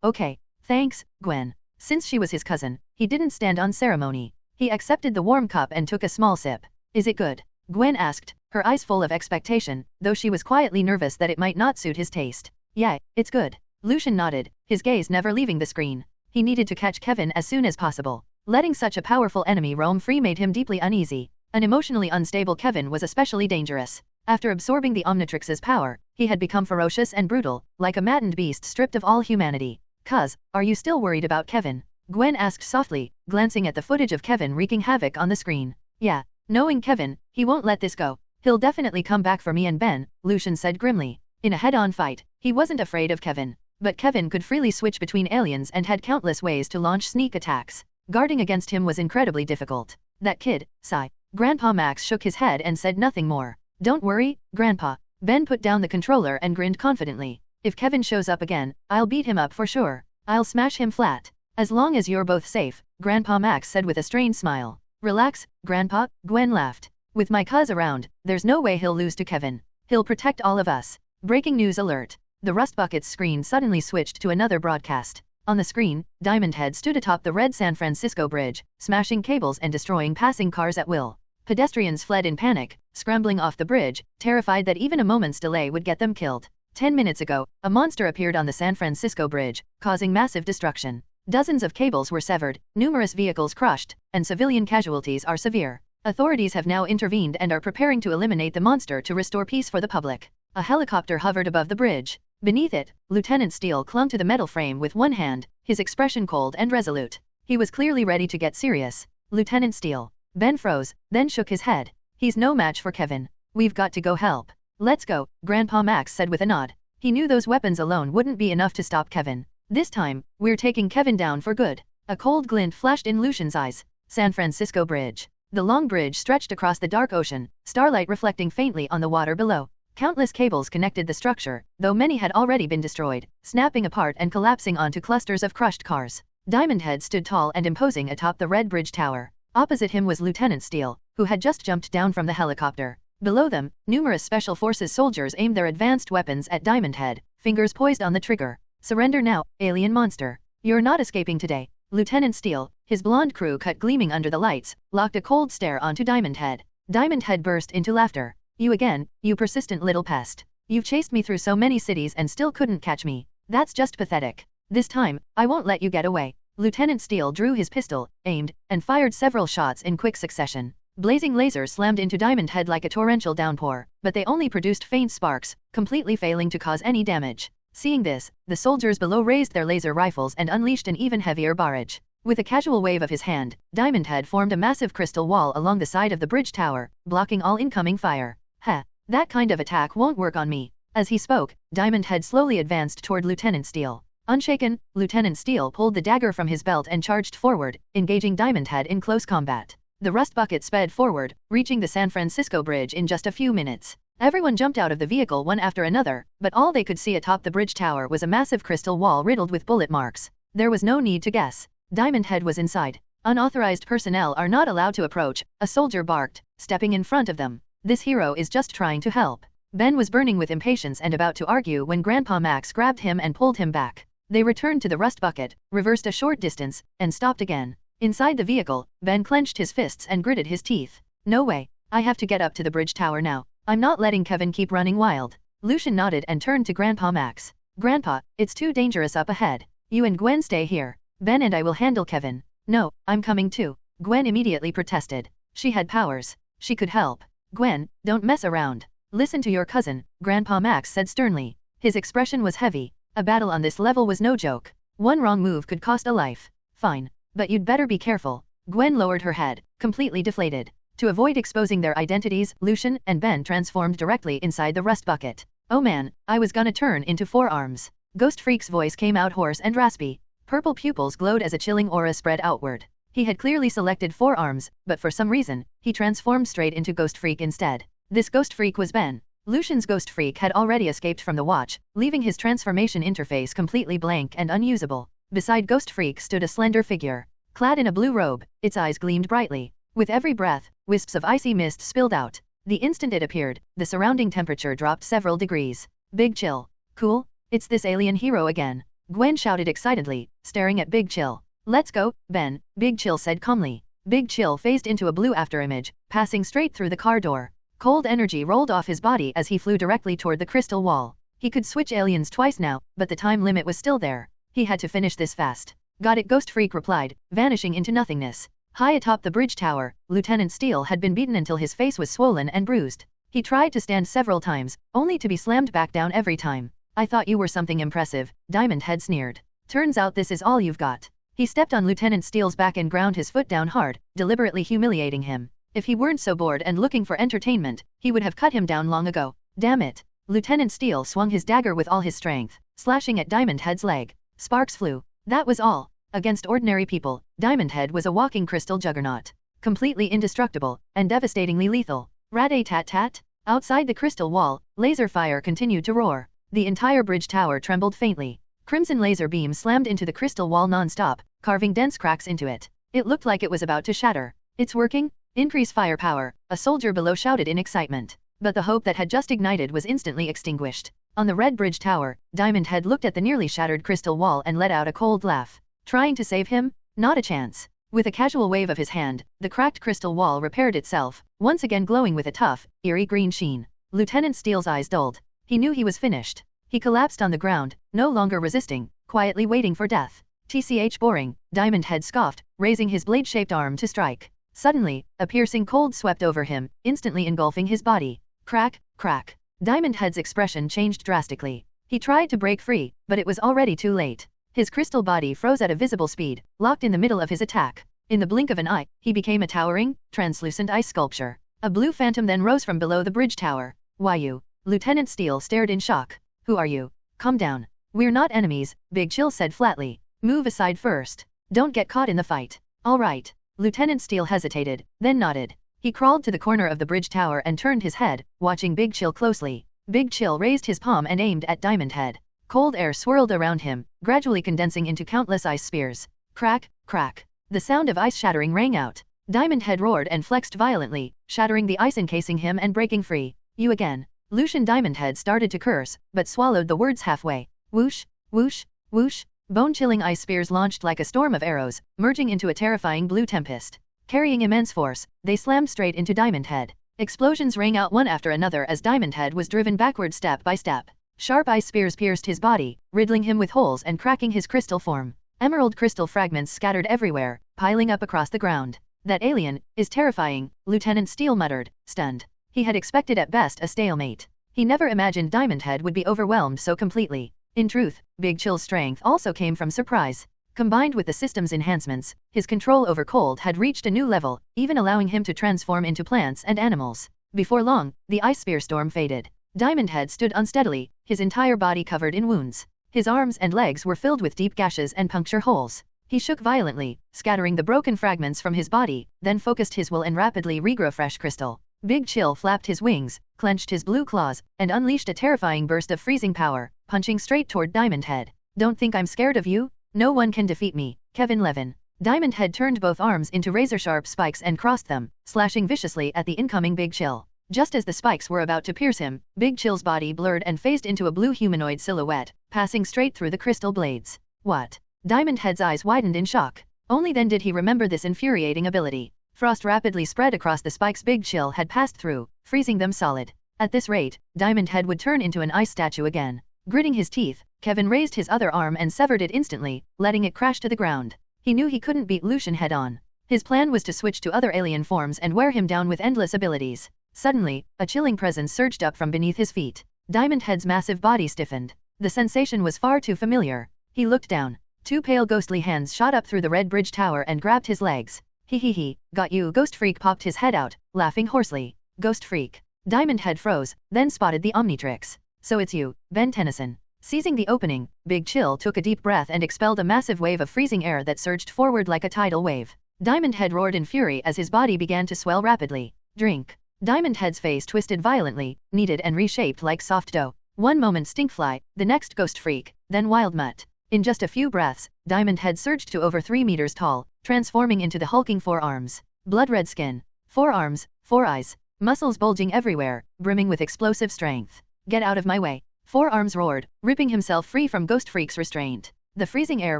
Okay. Thanks, Gwen." Since she was his cousin, he didn't stand on ceremony. He accepted the warm cup and took a small sip. "Is it good?" Gwen asked, her eyes full of expectation, though she was quietly nervous that it might not suit his taste. "Yeah, it's good." Lucian nodded, his gaze never leaving the screen. He needed to catch Kevin as soon as possible. Letting such a powerful enemy roam free made him deeply uneasy. An emotionally unstable Kevin was especially dangerous. After absorbing the Omnitrix's power, he had become ferocious and brutal, like a maddened beast stripped of all humanity. "Cuz, are you still worried about Kevin?" Gwen asked softly, glancing at the footage of Kevin wreaking havoc on the screen. "Yeah. Knowing Kevin, he won't let this go. He'll definitely come back for me and Ben," Lucian said grimly. In a head-on fight, he wasn't afraid of Kevin. But Kevin could freely switch between aliens and had countless ways to launch sneak attacks. Guarding against him was incredibly difficult. "That kid, sigh." Grandpa Max shook his head and said nothing more. "Don't worry, Grandpa." Ben put down the controller and grinned confidently. "If Kevin shows up again, I'll beat him up for sure. I'll smash him flat. As long as you're both safe," Grandpa Max said with a strained smile. "Relax, Grandpa," Gwen laughed. "With my cuz around, there's no way he'll lose to Kevin. He'll protect all of us." Breaking news alert. The Rust Bucket's screen suddenly switched to another broadcast. On the screen, Diamond Head stood atop the red San Francisco bridge, smashing cables and destroying passing cars at will. Pedestrians fled in panic, scrambling off the bridge, terrified that even a moment's delay would get them killed. 10 minutes ago, a monster appeared on the San Francisco bridge, causing massive destruction. Dozens of cables were severed, numerous vehicles crushed, and civilian casualties are severe. Authorities have now intervened and are preparing to eliminate the monster to restore peace for the public. A helicopter hovered above the bridge. Beneath it, Lieutenant Steele clung to the metal frame with one hand, his expression cold and resolute. He was clearly ready to get serious. "Lieutenant Steele." Ben froze, then shook his head. "He's no match for Kevin. We've got to go help." "Let's go," Grandpa Max said with a nod. He knew those weapons alone wouldn't be enough to stop Kevin. "This time, we're taking Kevin down for good." A cold glint flashed in Lucian's eyes. San Francisco Bridge. The long bridge stretched across the dark ocean, starlight reflecting faintly on the water below. Countless cables connected the structure, though many had already been destroyed, snapping apart and collapsing onto clusters of crushed cars. Diamond Head stood tall and imposing atop the red bridge tower. Opposite him was Lieutenant Steele, who had just jumped down from the helicopter. Below them, numerous Special Forces soldiers aimed their advanced weapons at Diamond Head, fingers poised on the trigger. "Surrender now, alien monster. You're not escaping today." Lieutenant Steele, his blonde crew cut gleaming under the lights, locked a cold stare onto Diamond Head. Diamond Head burst into laughter. "You again, you persistent little pest. You've chased me through so many cities and still couldn't catch me. That's just pathetic. This time, I won't let you get away." Lieutenant Steele drew his pistol, aimed, and fired several shots in quick succession. Blazing lasers slammed into Diamond Head like a torrential downpour, but they only produced faint sparks, completely failing to cause any damage. Seeing this, the soldiers below raised their laser rifles and unleashed an even heavier barrage. With a casual wave of his hand, Diamond Head formed a massive crystal wall along the side of the bridge tower, blocking all incoming fire. "Heh, that kind of attack won't work on me." As he spoke, Diamond Head slowly advanced toward Lieutenant Steele. Unshaken, Lieutenant Steele pulled the dagger from his belt and charged forward, engaging Diamond Head in close combat. The Rust Bucket sped forward, reaching the San Francisco Bridge in just a few minutes. Everyone jumped out of the vehicle one after another, but all they could see atop the bridge tower was a massive crystal wall riddled with bullet marks. There was no need to guess. Diamond Head was inside. "Unauthorized personnel are not allowed to approach," a soldier barked, stepping in front of them. "This hero is just trying to help." Ben was burning with impatience and about to argue when Grandpa Max grabbed him and pulled him back. They returned to the Rust Bucket, reversed a short distance, and stopped again. Inside the vehicle, Ben clenched his fists and gritted his teeth. "No way. I have to get up to the bridge tower now. I'm not letting Kevin keep running wild." Lucian nodded and turned to Grandpa Max. "Grandpa, it's too dangerous up ahead. You and Gwen stay here. Ben and I will handle Kevin." "No, I'm coming too." Gwen immediately protested. She had powers. She could help. "Gwen, don't mess around. Listen to your cousin," Grandpa Max said sternly. His expression was heavy. A battle on this level was no joke. One wrong move could cost a life. "Fine. But you'd better be careful." Gwen lowered her head, completely deflated. To avoid exposing their identities, Lucian and Ben transformed directly inside the Rust Bucket. "Oh man, I was gonna turn into 4 arms." Ghost Freak's voice came out hoarse and raspy. Purple pupils glowed as a chilling aura spread outward. He had clearly selected 4 arms, but for some reason, he transformed straight into Ghost Freak instead. This Ghost Freak was Ben. Lucian's Ghost Freak had already escaped from the watch, leaving his transformation interface completely blank and unusable. Beside Ghost Freak stood a slender figure. Clad in a blue robe, its eyes gleamed brightly. With every breath, wisps of icy mist spilled out. The instant it appeared, the surrounding temperature dropped several degrees. Big Chill. Cool? It's this alien hero again. Gwen shouted excitedly, staring at Big Chill. Let's go, Ben, Big Chill said calmly. Big Chill phased into a blue afterimage, passing straight through the car door. Cold energy rolled off his body as he flew directly toward the crystal wall. He could switch aliens twice now, but the time limit was still there. He had to finish this fast. Got it, Ghost Freak replied, vanishing into nothingness. High atop the bridge tower, Lieutenant Steele had been beaten until his face was swollen and bruised. He tried to stand several times, only to be slammed back down every time. I thought you were something impressive, Diamond Head sneered. Turns out this is all you've got. He stepped on Lieutenant Steele's back and ground his foot down hard, deliberately humiliating him. If he weren't so bored and looking for entertainment, he would have cut him down long ago. Damn it. Lieutenant Steele swung his dagger with all his strength, slashing at Diamond Head's leg. Sparks flew. That was all. Against ordinary people, Diamond Head was a walking crystal juggernaut. Completely indestructible, and devastatingly lethal. Rat-a-tat-tat. Outside the crystal wall, laser fire continued to roar. The entire bridge tower trembled faintly. Crimson laser beams slammed into the crystal wall non-stop, carving dense cracks into it. It looked like it was about to shatter. It's working? Increase firepower, a soldier below shouted in excitement. But the hope that had just ignited was instantly extinguished. On the red bridge tower, Diamond Head looked at the nearly shattered crystal wall and let out a cold laugh. Trying to save him? Not a chance. With a casual wave of his hand, the cracked crystal wall repaired itself, once again glowing with a tough, eerie green sheen. Lieutenant Steele's eyes dulled. He knew he was finished. He collapsed on the ground, no longer resisting, quietly waiting for death. TCH boring, Diamond Head scoffed, raising his blade-shaped arm to strike. Suddenly, a piercing cold swept over him, instantly engulfing his body. Crack, crack. Diamond Head's expression changed drastically. He tried to break free, but it was already too late. His crystal body froze at a visible speed, locked in the middle of his attack. In the blink of an eye, he became a towering, translucent ice sculpture. A blue phantom then rose from below the bridge tower. Why you? Lieutenant Steele stared in shock. Who are you? Calm down. We're not enemies, Big Chill said flatly. Move aside first. Don't get caught in the fight. All right. Lieutenant Steele hesitated, then nodded. He crawled to the corner of the bridge tower and turned his head, watching Big Chill closely. Big Chill raised his palm and aimed at Diamond Head. Cold air swirled around him, gradually condensing into countless ice spears. Crack, crack. The sound of ice shattering rang out. Diamond Head roared and flexed violently, shattering the ice encasing him and breaking free. You again. Lucian Diamond Head started to curse, but swallowed the words halfway. Whoosh, whoosh, whoosh. Bone-chilling ice spears launched like a storm of arrows, merging into a terrifying blue tempest. Carrying immense force, they slammed straight into Diamond Head. Explosions rang out one after another as Diamond Head was driven backward step by step. Sharp ice spears pierced his body, riddling him with holes and cracking his crystal form. Emerald crystal fragments scattered everywhere, piling up across the ground. That alien is terrifying, Lieutenant Steele muttered, stunned. He had expected at best a stalemate. He never imagined Diamond Head would be overwhelmed so completely. In truth, Big Chill's strength also came from surprise. Combined with the system's enhancements, his control over cold had reached a new level, even allowing him to transform into plants and animals. Before long, the ice spear storm faded. Diamond Head stood unsteadily, his entire body covered in wounds. His arms and legs were filled with deep gashes and puncture holes. He shook violently, scattering the broken fragments from his body, then focused his will and rapidly regrow fresh crystal. Big Chill flapped his wings, clenched his blue claws, and unleashed a terrifying burst of freezing power, punching straight toward Diamond Head. Don't think I'm scared of you? No one can defeat me, Kevin Levin. Diamond Head turned both arms into razor-sharp spikes and crossed them, slashing viciously at the incoming Big Chill. Just as the spikes were about to pierce him, Big Chill's body blurred and phased into a blue humanoid silhouette, passing straight through the crystal blades. What? Diamond Head's eyes widened in shock. Only then did he remember this infuriating ability. Frost rapidly spread across the spikes Big Chill had passed through, freezing them solid. At this rate, Diamond Head would turn into an ice statue again. Gritting his teeth, Kevin raised his other arm and severed it instantly, letting it crash to the ground. He knew he couldn't beat Lucian head-on. His plan was to switch to other alien forms and wear him down with endless abilities. Suddenly, a chilling presence surged up from beneath his feet. Diamond Head's massive body stiffened. The sensation was far too familiar. He looked down. Two pale ghostly hands shot up through the red bridge tower and grabbed his legs. He, got you. Ghost Freak popped his head out, laughing hoarsely. Ghost Freak. Diamond Head froze, then spotted the Omnitrix. So it's you, Ben Tennyson. Seizing the opening, Big Chill took a deep breath and expelled a massive wave of freezing air that surged forward like a tidal wave. Diamond Head roared in fury as his body began to swell rapidly. Drink. Diamond Head's face twisted violently, kneaded and reshaped like soft dough. One moment Stinkfly, the next Ghost Freak, then Wild Mutt. In just a few breaths, Diamond Head surged to over 3 meters tall, transforming into the hulking 4 arms. Blood-red skin. 4 arms, 4 eyes. Muscles bulging everywhere, brimming with explosive strength. Get out of my way. 4 arms roared, ripping himself free from Ghost Freak's restraint. The freezing air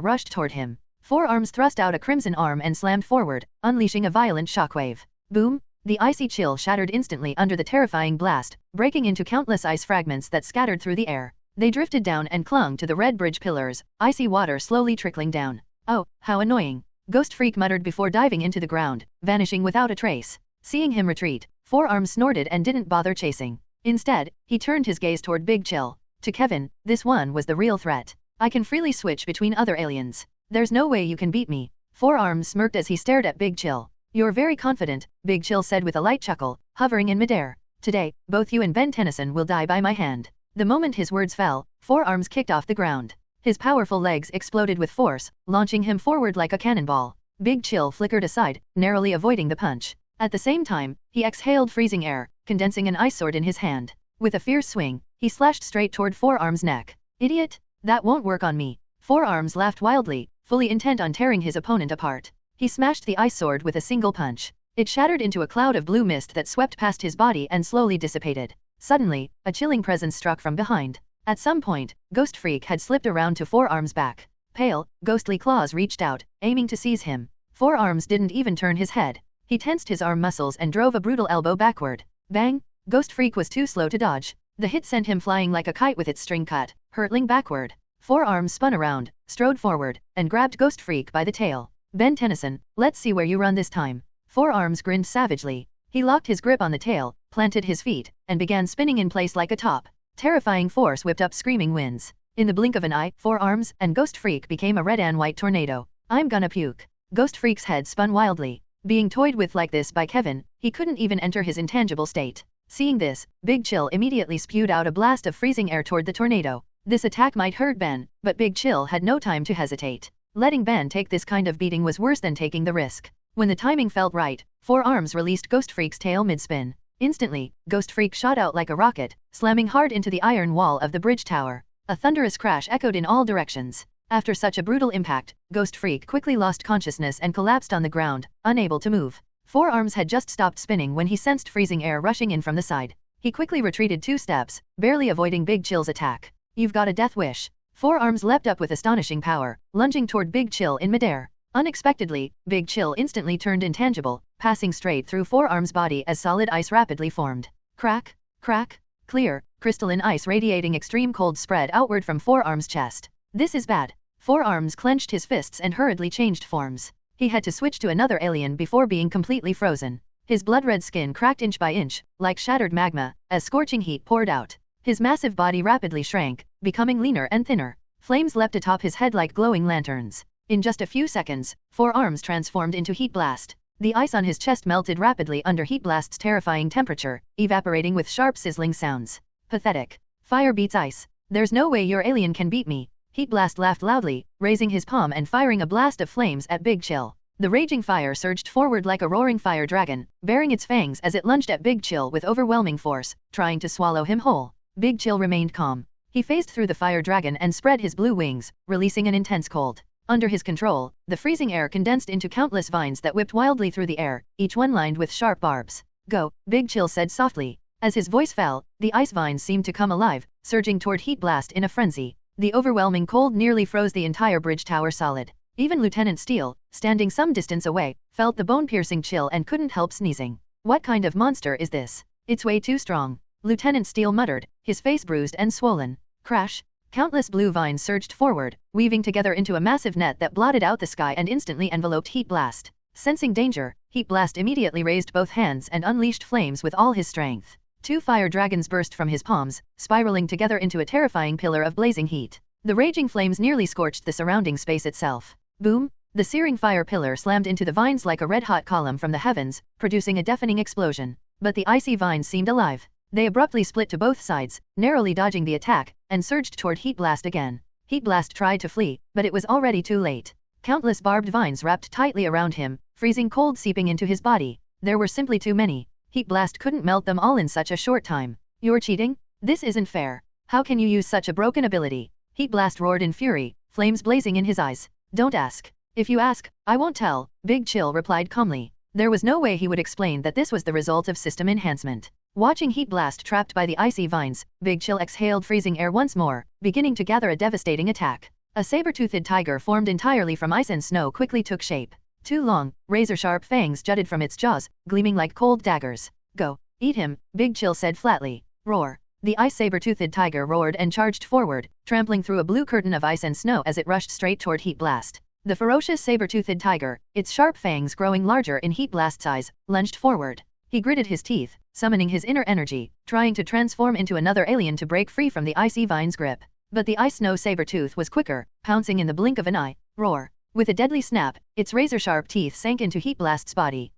rushed toward him. 4 arms thrust out a crimson arm and slammed forward, unleashing a violent shockwave. Boom! The icy chill shattered instantly under the terrifying blast, breaking into countless ice fragments that scattered through the air. They drifted down and clung to the red bridge pillars, icy water slowly trickling down. Oh, how annoying! Ghost Freak muttered before diving into the ground, vanishing without a trace. Seeing him retreat, 4 arms snorted and didn't bother chasing. Instead, he turned his gaze toward Big Chill. To Kevin, this one was the real threat. I can freely switch between other aliens. There's no way you can beat me. 4 arms smirked as he stared at Big Chill. You're very confident, Big Chill said with a light chuckle, hovering in midair. Today, both you and Ben Tennyson will die by my hand. The moment his words fell, 4 arms kicked off the ground. His powerful legs exploded with force, launching him forward like a cannonball. Big Chill flickered aside, narrowly avoiding the punch. At the same time, he exhaled freezing air, condensing an ice sword in his hand. With a fierce swing, he slashed straight toward 4 arms' neck. Idiot! That won't work on me. 4 arms laughed wildly, fully intent on tearing his opponent apart. He smashed the ice sword with a single punch. It shattered into a cloud of blue mist that swept past his body and slowly dissipated. Suddenly, a chilling presence struck from behind. At some point, Ghost Freak had slipped around to 4 arms' back. Pale, ghostly claws reached out, aiming to seize him. 4 arms didn't even turn his head. He tensed his arm muscles and drove a brutal elbow backward. Bang! Ghost Freak was too slow to dodge. The hit sent him flying like a kite with its string cut, hurtling backward. 4 arms spun around, strode forward, and grabbed Ghost Freak by the tail. Ben Tennyson, let's see where you run this time. 4 arms grinned savagely. He locked his grip on the tail, planted his feet, and began spinning in place like a top. Terrifying force whipped up screaming winds. In the blink of an eye, 4 arms and Ghost Freak became a red and white tornado. I'm gonna puke. Ghost Freak's head spun wildly. Being toyed with like this by Kevin, he couldn't even enter his intangible state. Seeing this, Big Chill immediately spewed out a blast of freezing air toward the tornado. This attack might hurt Ben, but Big Chill had no time to hesitate. Letting Ben take this kind of beating was worse than taking the risk. When the timing felt right, 4 arms released Ghost Freak's tail mid-spin. Instantly, Ghost Freak shot out like a rocket, slamming hard into the iron wall of the bridge tower. A thunderous crash echoed in all directions. After such a brutal impact, Ghost Freak quickly lost consciousness and collapsed on the ground, unable to move. 4 arms had just stopped spinning when he sensed freezing air rushing in from the side. He quickly retreated 2 steps, barely avoiding Big Chill's attack. You've got a death wish. 4 arms leapt up with astonishing power, lunging toward Big Chill in midair. Unexpectedly, Big Chill instantly turned intangible, passing straight through 4 arms' body as solid ice rapidly formed. Crack, crack, clear, crystalline ice radiating extreme cold spread outward from 4 arms' chest. This is bad. 4 arms clenched his fists and hurriedly changed forms. He had to switch to another alien before being completely frozen. His blood-red skin cracked inch by inch, like shattered magma, as scorching heat poured out. His massive body rapidly shrank, becoming leaner and thinner. Flames leapt atop his head like glowing lanterns. In just a few seconds, 4 arms transformed into Heat Blast. The ice on his chest melted rapidly under Heat Blast's terrifying temperature, evaporating with sharp sizzling sounds. Pathetic. Fire beats ice. There's no way your alien can beat me. Heat Blast laughed loudly, raising his palm and firing a blast of flames at Big Chill. The raging fire surged forward like a roaring fire dragon, baring its fangs as it lunged at Big Chill with overwhelming force, trying to swallow him whole. Big Chill remained calm. He phased through the fire dragon and spread his blue wings, releasing an intense cold. Under his control, the freezing air condensed into countless vines that whipped wildly through the air, each one lined with sharp barbs. Go, Big Chill said softly. As his voice fell, the ice vines seemed to come alive, surging toward Heat Blast in a frenzy. The overwhelming cold nearly froze the entire bridge tower solid. Even Lieutenant Steele, standing some distance away, felt the bone-piercing chill and couldn't help sneezing. What kind of monster is this? It's way too strong. Lieutenant Steele muttered, his face bruised and swollen. Crash! Countless blue vines surged forward, weaving together into a massive net that blotted out the sky and instantly enveloped Heat Blast. Sensing danger, Heat Blast immediately raised both hands and unleashed flames with all his strength. 2 fire dragons burst from his palms, spiraling together into a terrifying pillar of blazing heat. The raging flames nearly scorched the surrounding space itself. Boom! The searing fire pillar slammed into the vines like a red-hot column from the heavens, producing a deafening explosion. But the icy vines seemed alive. They abruptly split to both sides, narrowly dodging the attack, and surged toward Heat Blast again. Heat Blast tried to flee, but it was already too late. Countless barbed vines wrapped tightly around him, freezing cold seeping into his body. There were simply too many. Heat Blast couldn't melt them all in such a short time. You're cheating? This isn't fair. How can you use such a broken ability? Heat Blast roared in fury, flames blazing in his eyes. Don't ask. If you ask, I won't tell, Big Chill replied calmly. There was no way he would explain that this was the result of system enhancement. Watching Heat Blast trapped by the icy vines, Big Chill exhaled freezing air once more, beginning to gather a devastating attack. A saber-toothed tiger formed entirely from ice and snow quickly took shape. Two long, razor-sharp fangs jutted from its jaws, gleaming like cold daggers. Go, eat him, Big Chill said flatly. Roar. The ice saber-toothed tiger roared and charged forward, trampling through a blue curtain of ice and snow as it rushed straight toward Heat Blast. The ferocious saber-toothed tiger, its sharp fangs growing larger in Heat Blast's eyes, lunged forward. He gritted his teeth, summoning his inner energy, trying to transform into another alien to break free from the icy vine's grip. But the ice-snow saber-tooth was quicker, pouncing in the blink of an eye. Roar. With a deadly snap, its razor-sharp teeth sank into Heat Blast's body.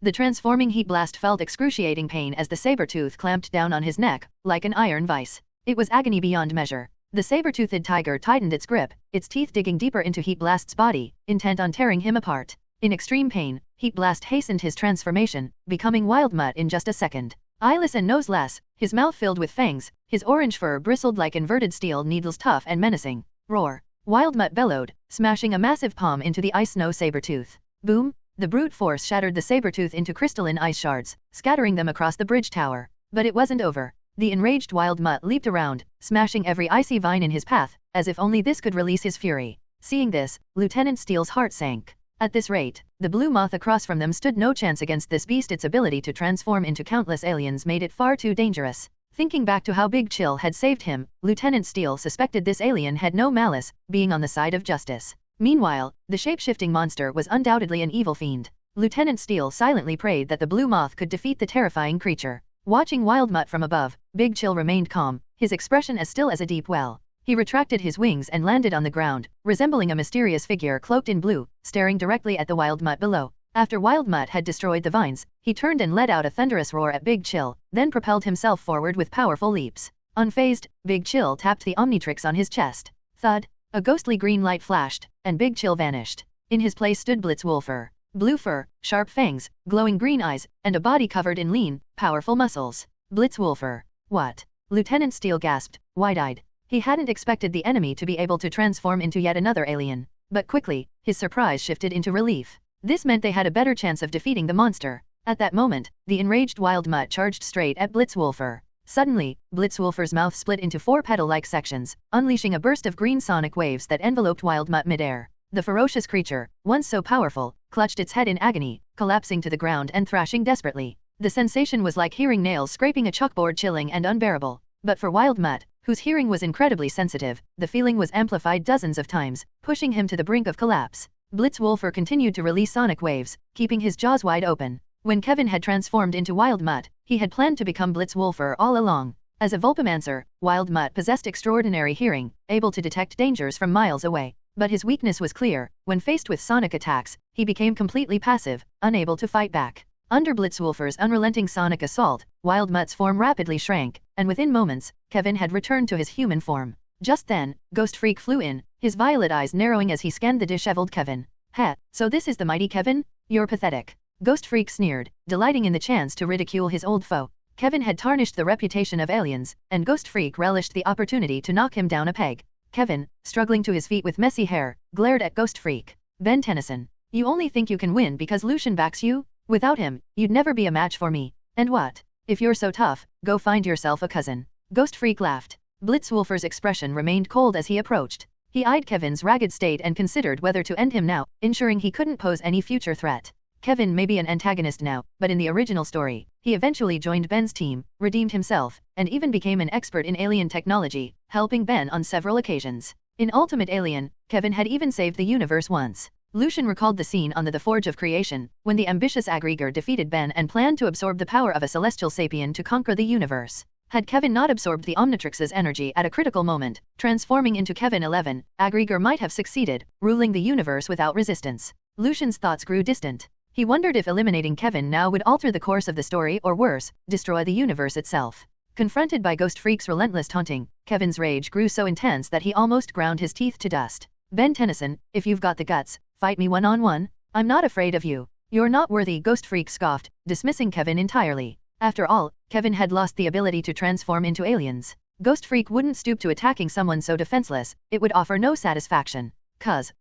The transforming Heat Blast felt excruciating pain as the saber-tooth clamped down on his neck, like an iron vice. It was agony beyond measure. The saber-toothed tiger tightened its grip, its teeth digging deeper into Heat Blast's body, intent on tearing him apart. In extreme pain, Heat Blast hastened his transformation, becoming Wild Mutt in just a second. Eyeless and noseless, his mouth filled with fangs, his orange fur bristled like inverted steel needles, tough and menacing. Roar. Wild Mutt bellowed, smashing a massive palm into the ice-snow saber-tooth. Boom! The brute force shattered the saber-tooth into crystalline ice shards, scattering them across the bridge tower. But it wasn't over. The enraged Wild Mutt leaped around, smashing every icy vine in his path, as if only this could release his fury. Seeing this, Lieutenant Steele's heart sank. At this rate, the blue moth across from them stood no chance against this beast. Its ability to transform into countless aliens made it far too dangerous. Thinking back to how Big Chill had saved him, Lieutenant Steele suspected this alien had no malice, being on the side of justice. Meanwhile, the shape-shifting monster was undoubtedly an evil fiend. Lieutenant Steele silently prayed that the blue moth could defeat the terrifying creature. Watching Wild Mutt from above, Big Chill remained calm, his expression as still as a deep well. He retracted his wings and landed on the ground, resembling a mysterious figure cloaked in blue, staring directly at the Wild Mutt below. After Wild Mutt had destroyed the vines, he turned and let out a thunderous roar at Big Chill, then propelled himself forward with powerful leaps. Unfazed, Big Chill tapped the Omnitrix on his chest. Thud! A ghostly green light flashed, and Big Chill vanished. In his place stood Blitzwolfer. Blue fur, sharp fangs, glowing green eyes, and a body covered in lean, powerful muscles. Blitzwolfer. What? Lieutenant Steele gasped, wide-eyed. He hadn't expected the enemy to be able to transform into yet another alien. But quickly, his surprise shifted into relief. This meant they had a better chance of defeating the monster. At that moment, the enraged Wild Mutt charged straight at Blitzwolfer. Suddenly, Blitzwolfer's mouth split into 4 petal-like sections, unleashing a burst of green sonic waves that enveloped Wild Mutt midair. The ferocious creature, once so powerful, clutched its head in agony, collapsing to the ground and thrashing desperately. The sensation was like hearing nails scraping a chalkboard, chilling and unbearable. But for Wild Mutt, whose hearing was incredibly sensitive, the feeling was amplified dozens of times, pushing him to the brink of collapse. Blitzwolfer continued to release sonic waves, keeping his jaws wide open. When Kevin had transformed into Wild Mutt, he had planned to become Blitzwolfer all along. As a Vulpamancer, Wild Mutt possessed extraordinary hearing, able to detect dangers from miles away. But his weakness was clear. When faced with sonic attacks, he became completely passive, unable to fight back. Under Blitzwolfer's unrelenting sonic assault, Wild Mutt's form rapidly shrank, and within moments, Kevin had returned to his human form. Just then, Ghost Freak flew in, his violet eyes narrowing as he scanned the disheveled Kevin. Heh, so this is the mighty Kevin? You're pathetic. Ghost Freak sneered, delighting in the chance to ridicule his old foe. Kevin had tarnished the reputation of aliens, and Ghost Freak relished the opportunity to knock him down a peg. Kevin, struggling to his feet with messy hair, glared at Ghost Freak. Ben Tennyson, you only think you can win because Lucian backs you? Without him, you'd never be a match for me. And what? If you're so tough, go find yourself a cousin. Ghost Freak laughed. Blitzwolfer's expression remained cold as he approached. He eyed Kevin's ragged state and considered whether to end him now, ensuring he couldn't pose any future threat. Kevin may be an antagonist now, but in the original story, he eventually joined Ben's team, redeemed himself, and even became an expert in alien technology, helping Ben on several occasions. In Ultimate Alien, Kevin had even saved the universe once. Lucian recalled the scene on the Forge of Creation, when the ambitious Aggregar defeated Ben and planned to absorb the power of a celestial sapien to conquer the universe. Had Kevin not absorbed the Omnitrix's energy at a critical moment, transforming into Kevin 11, Aggregar might have succeeded, ruling the universe without resistance. Lucian's thoughts grew distant. He wondered if eliminating Kevin now would alter the course of the story or worse, destroy the universe itself. Confronted by Ghost Freak's relentless taunting, Kevin's rage grew so intense that he almost ground his teeth to dust. Ben Tennyson, if you've got the guts, fight me one-on-one. I'm not afraid of you. You're not worthy, Ghost Freak scoffed, dismissing Kevin entirely. After all, Kevin had lost the ability to transform into aliens. Ghost Freak wouldn't stoop to attacking someone so defenseless, it would offer no satisfaction.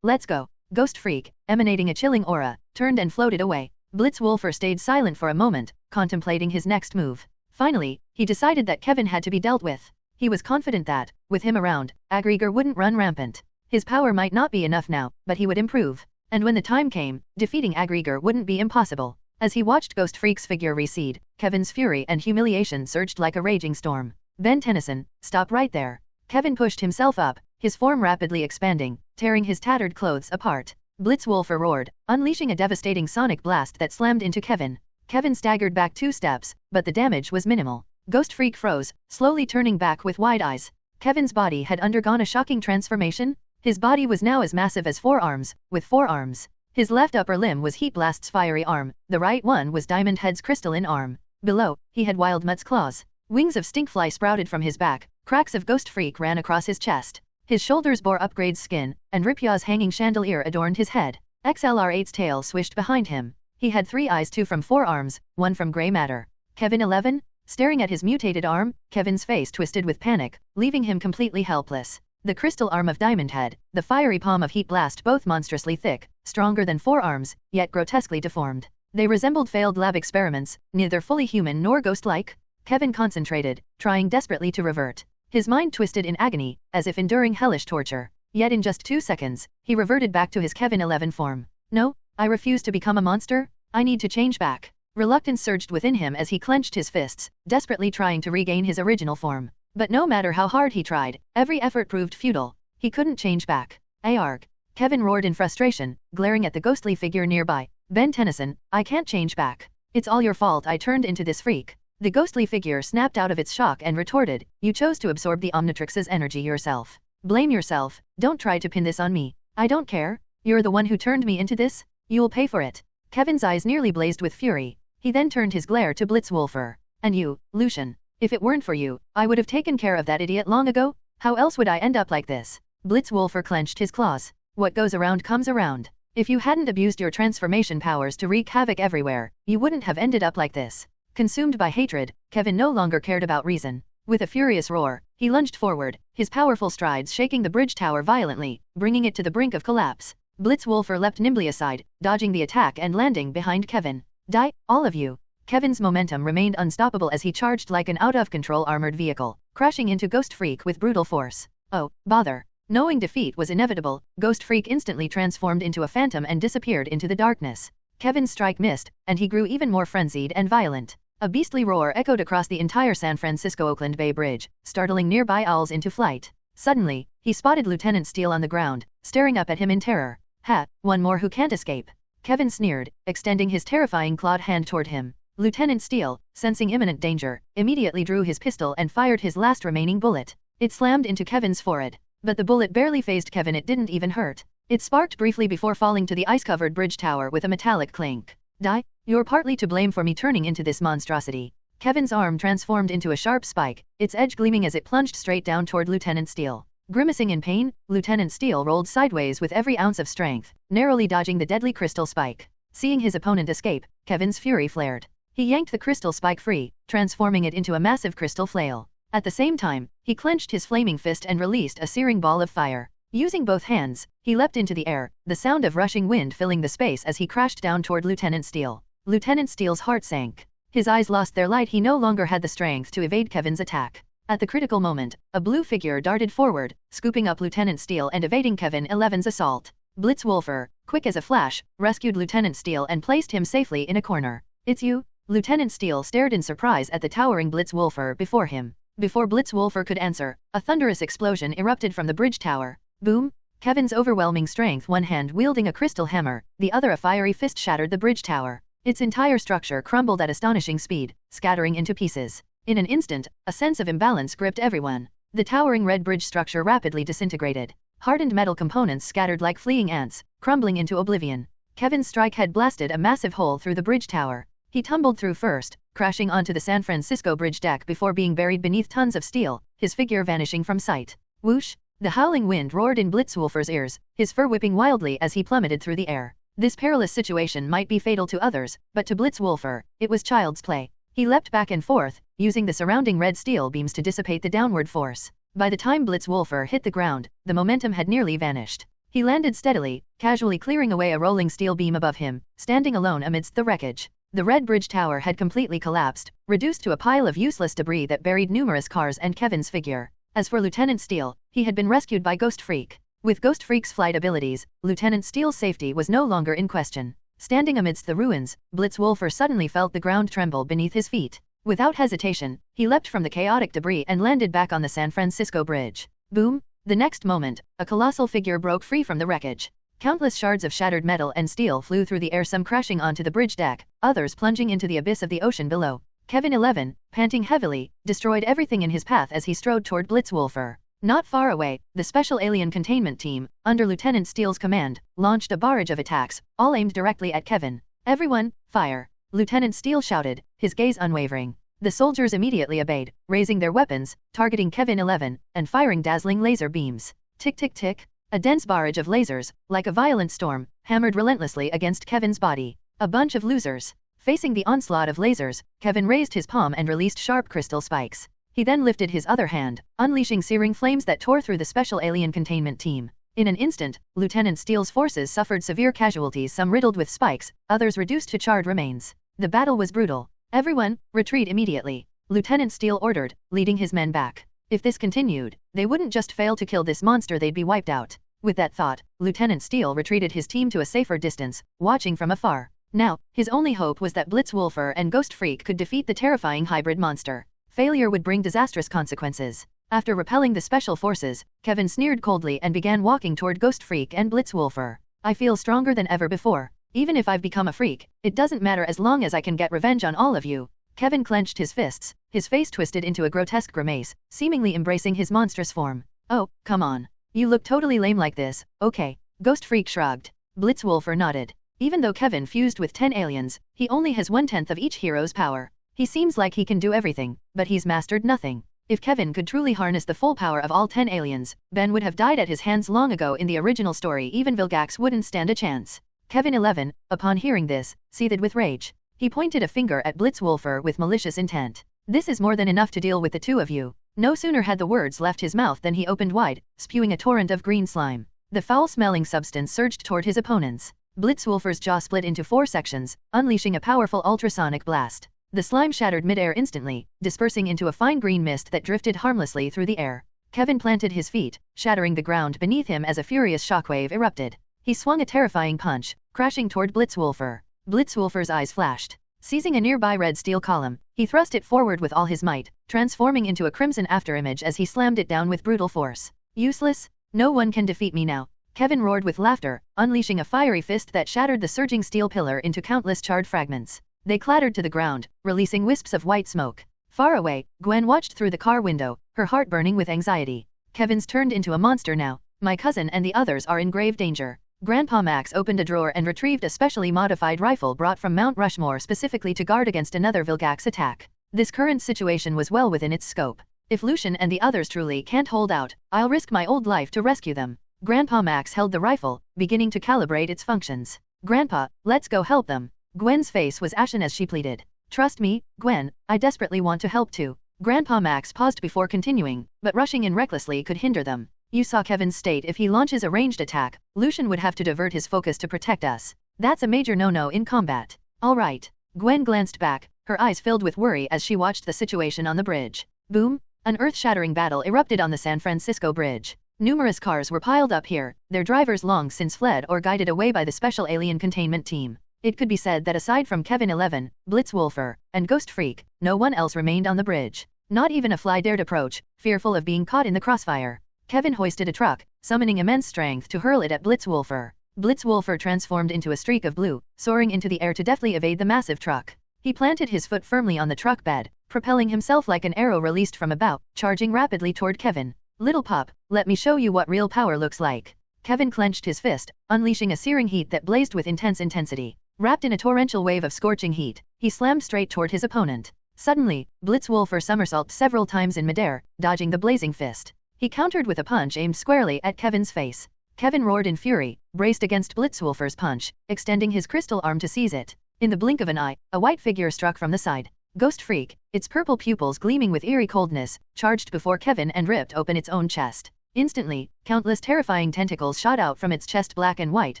Let's go. Ghost Freak, emanating a chilling aura, turned and floated away. Blitzwolfer stayed silent for a moment, contemplating his next move. Finally, he decided that Kevin had to be dealt with. He was confident that, with him around, Aggregar wouldn't run rampant. His power might not be enough now, but he would improve. And when the time came, defeating Aggregar wouldn't be impossible. As he watched Ghost Freak's figure recede, Kevin's fury and humiliation surged like a raging storm. Ben Tennyson, stop right there. Kevin pushed himself up, his form rapidly expanding, tearing his tattered clothes apart. Blitzwolfer roared, unleashing a devastating sonic blast that slammed into Kevin. Kevin staggered back 2 steps, but the damage was minimal. Ghost Freak froze, slowly turning back with wide eyes. Kevin's body had undergone a shocking transformation. His body was now as massive as 4 arms, with 4 arms. His left upper limb was Heat Blast's fiery arm, the right one was Diamond Head's crystalline arm. Below, he had Wild Mutt's claws. Wings of Stinkfly sprouted from his back, cracks of Ghost Freak ran across his chest. His shoulders bore Upgrade's skin, and Ripya's hanging chandelier adorned his head. XLR8's tail swished behind him. He had 3 eyes, 2 from 4 arms, 1 from grey matter. Kevin 11? Staring at his mutated arm, Kevin's face twisted with panic, leaving him completely helpless. The crystal arm of Diamond Head, the fiery palm of Heat Blast, both monstrously thick, stronger than 4 arms, yet grotesquely deformed. They resembled failed lab experiments, neither fully human nor ghost-like. Kevin concentrated, trying desperately to revert. His mind twisted in agony, as if enduring hellish torture. Yet in just 2 seconds, he reverted back to his Kevin 11 form. No, I refuse to become a monster. I need to change back. Reluctance surged within him as he clenched his fists, desperately trying to regain his original form. But no matter how hard he tried, every effort proved futile. He couldn't change back. Arg! Kevin roared in frustration, glaring at the ghostly figure nearby. Ben Tennyson, I can't change back. It's all your fault I turned into this freak. The ghostly figure snapped out of its shock and retorted, you chose to absorb the Omnitrix's energy yourself. Blame yourself, don't try to pin this on me. I don't care. You're the one who turned me into this. You'll pay for it. Kevin's eyes nearly blazed with fury. He then turned his glare to Blitzwolfer. And you, Lucian. If it weren't for you, I would have taken care of that idiot long ago. How else would I end up like this? Blitzwolfer clenched his claws. What goes around comes around. If you hadn't abused your transformation powers to wreak havoc everywhere, you wouldn't have ended up like this. Consumed by hatred, Kevin no longer cared about reason. With a furious roar, he lunged forward, his powerful strides shaking the bridge tower violently, bringing it to the brink of collapse. Blitzwolfer leapt nimbly aside, dodging the attack and landing behind Kevin. Die, all of you. Kevin's momentum remained unstoppable as he charged like an out-of-control armored vehicle, crashing into Ghost Freak with brutal force. Oh, bother. Knowing defeat was inevitable, Ghost Freak instantly transformed into a phantom and disappeared into the darkness. Kevin's strike missed, and he grew even more frenzied and violent. A beastly roar echoed across the entire San Francisco-Oakland Bay Bridge, startling nearby owls into flight. Suddenly, he spotted Lieutenant Steele on the ground, staring up at him in terror. Ha, one more who can't escape. Kevin sneered, extending his terrifying clawed hand toward him. Lieutenant Steele, sensing imminent danger, immediately drew his pistol and fired his last remaining bullet. It slammed into Kevin's forehead. But the bullet barely phased Kevin, it didn't even hurt. It sparked briefly before falling to the ice-covered bridge tower with a metallic clink. Die? You're partly to blame for me turning into this monstrosity. Kevin's arm transformed into a sharp spike, its edge gleaming as it plunged straight down toward Lieutenant Steele. Grimacing in pain, Lieutenant Steele rolled sideways with every ounce of strength, narrowly dodging the deadly crystal spike. Seeing his opponent escape, Kevin's fury flared. He yanked the crystal spike free, transforming it into a massive crystal flail. At the same time, he clenched his flaming fist and released a searing ball of fire. Using both hands, he leapt into the air, the sound of rushing wind filling the space as he crashed down toward Lieutenant Steele. Lieutenant Steele's heart sank. His eyes lost their light, he no longer had the strength to evade Kevin's attack. At the critical moment, a blue figure darted forward, scooping up Lieutenant Steele and evading Kevin 11's assault. Blitzwolfer, quick as a flash, rescued Lieutenant Steele and placed him safely in a corner. It's you? Lieutenant Steele stared in surprise at the towering Blitzwolfer before him. Before Blitzwolfer could answer, a thunderous explosion erupted from the bridge tower. Boom! Kevin's overwhelming strength, one hand wielding a crystal hammer, the other a fiery fist, shattered the bridge tower. Its entire structure crumbled at astonishing speed, scattering into pieces. In an instant, a sense of imbalance gripped everyone. The towering red bridge structure rapidly disintegrated. Hardened metal components scattered like fleeing ants, crumbling into oblivion. Kevin's strike had blasted a massive hole through the bridge tower. He tumbled through first, crashing onto the San Francisco bridge deck before being buried beneath tons of steel, his figure vanishing from sight. Whoosh! The howling wind roared in Blitzwolfer's ears, his fur whipping wildly as he plummeted through the air. This perilous situation might be fatal to others, but to Blitzwolfer, it was child's play. He leapt back and forth, using the surrounding red steel beams to dissipate the downward force. By the time Blitzwolfer hit the ground, the momentum had nearly vanished. He landed steadily, casually clearing away a rolling steel beam above him, standing alone amidst the wreckage. The red bridge tower had completely collapsed, reduced to a pile of useless debris that buried numerous cars and Kevin's figure. As for Lieutenant Steele, he had been rescued by Ghost Freak. With Ghost Freak's flight abilities, Lieutenant Steele's safety was no longer in question. Standing amidst the ruins, Blitzwolfer suddenly felt the ground tremble beneath his feet. Without hesitation, he leapt from the chaotic debris and landed back on the San Francisco bridge. Boom! The next moment, a colossal figure broke free from the wreckage. Countless shards of shattered metal and steel flew through the air, some crashing onto the bridge deck, others plunging into the abyss of the ocean below. Kevin 11, panting heavily, destroyed everything in his path as he strode toward Blitzwolfer. Not far away, the Special Alien Containment Team, under Lieutenant Steele's command, launched a barrage of attacks, all aimed directly at Kevin. "Everyone, fire!" Lieutenant Steele shouted, his gaze unwavering. The soldiers immediately obeyed, raising their weapons, targeting Kevin 11, and firing dazzling laser beams. Tick tick tick. A dense barrage of lasers, like a violent storm, hammered relentlessly against Kevin's body. A bunch of losers. Facing the onslaught of lasers, Kevin raised his palm and released sharp crystal spikes. He then lifted his other hand, unleashing searing flames that tore through the Special Alien Containment Team. In an instant, Lieutenant Steele's forces suffered severe casualties, some riddled with spikes, others reduced to charred remains. The battle was brutal. "Everyone, retreat immediately," Lieutenant Steele ordered, leading his men back. If this continued, they wouldn't just fail to kill this monster, they'd be wiped out. With that thought, Lieutenant Steele retreated his team to a safer distance, watching from afar. Now, his only hope was that Blitzwolfer and Ghost Freak could defeat the terrifying hybrid monster. Failure would bring disastrous consequences. After repelling the special forces, Kevin sneered coldly and began walking toward Ghost Freak and Blitzwolfer. "I feel stronger than ever before. Even if I've become a freak, it doesn't matter as long as I can get revenge on all of you." Kevin clenched his fists, his face twisted into a grotesque grimace, seemingly embracing his monstrous form. "Oh, come on. You look totally lame like this, okay." Ghost Freak shrugged. Blitzwolfer nodded. Even though Kevin fused with 10 aliens, he only has 1/10 of each hero's power. He seems like he can do everything, but he's mastered nothing. If Kevin could truly harness the full power of all 10 aliens, Ben would have died at his hands long ago. In the original story, even Vilgax wouldn't stand a chance. Kevin 11, upon hearing this, seethed with rage. He pointed a finger at Blitzwolfer with malicious intent. "This is more than enough to deal with the two of you." No sooner had the words left his mouth than he opened wide, spewing a torrent of green slime. The foul-smelling substance surged toward his opponents. Blitzwolfer's jaw split into 4 sections, unleashing a powerful ultrasonic blast. The slime shattered mid-air instantly, dispersing into a fine green mist that drifted harmlessly through the air. Kevin planted his feet, shattering the ground beneath him as a furious shockwave erupted. He swung a terrifying punch, crashing toward Blitzwolfer. Blitzwolfer's eyes flashed. Seizing a nearby red steel column, he thrust it forward with all his might, transforming into a crimson afterimage as he slammed it down with brutal force. "Useless? No one can defeat me now," Kevin roared with laughter, unleashing a fiery fist that shattered the surging steel pillar into countless charred fragments. They clattered to the ground, releasing wisps of white smoke. Far away, Gwen watched through the car window, her heart burning with anxiety. "Kevin's turned into a monster now. My cousin and the others are in grave danger." Grandpa Max opened a drawer and retrieved a specially modified rifle brought from Mount Rushmore specifically to guard against another Vilgax attack. This current situation was well within its scope. "If Lucian and the others truly can't hold out, I'll risk my old life to rescue them." Grandpa Max held the rifle, beginning to calibrate its functions. "Grandpa, let's go help them." Gwen's face was ashen as she pleaded. "Trust me, Gwen, I desperately want to help too." Grandpa Max paused before continuing, but rushing in recklessly could hinder them. "You saw Kevin's state. If he launches a ranged attack, Lucian would have to divert his focus to protect us. That's a major no-no in combat." "All right." Gwen glanced back, her eyes filled with worry as she watched the situation on the bridge. Boom! An earth-shattering battle erupted on the San Francisco bridge. Numerous cars were piled up here, their drivers long since fled or guided away by the Special Alien Containment Team. It could be said that aside from Kevin 11, Blitzwolfer, and Ghost Freak, no one else remained on the bridge. Not even a fly dared approach, fearful of being caught in the crossfire. Kevin hoisted a truck, summoning immense strength to hurl it at Blitzwolfer. Blitzwolfer transformed into a streak of blue, soaring into the air to deftly evade the massive truck. He planted his foot firmly on the truck bed, propelling himself like an arrow released from a bow, charging rapidly toward Kevin. "Little pup, let me show you what real power looks like." Kevin clenched his fist, unleashing a searing heat that blazed with intense intensity. Wrapped in a torrential wave of scorching heat, he slammed straight toward his opponent. Suddenly, Blitzwolfer somersaulted several times in midair, dodging the blazing fist. He countered with a punch aimed squarely at Kevin's face. Kevin roared in fury, braced against Blitzwolfer's punch, extending his crystal arm to seize it. In the blink of an eye, a white figure struck from the side. Ghost Freak, its purple pupils gleaming with eerie coldness, charged before Kevin and ripped open its own chest. Instantly, countless terrifying tentacles shot out from its chest, black and white,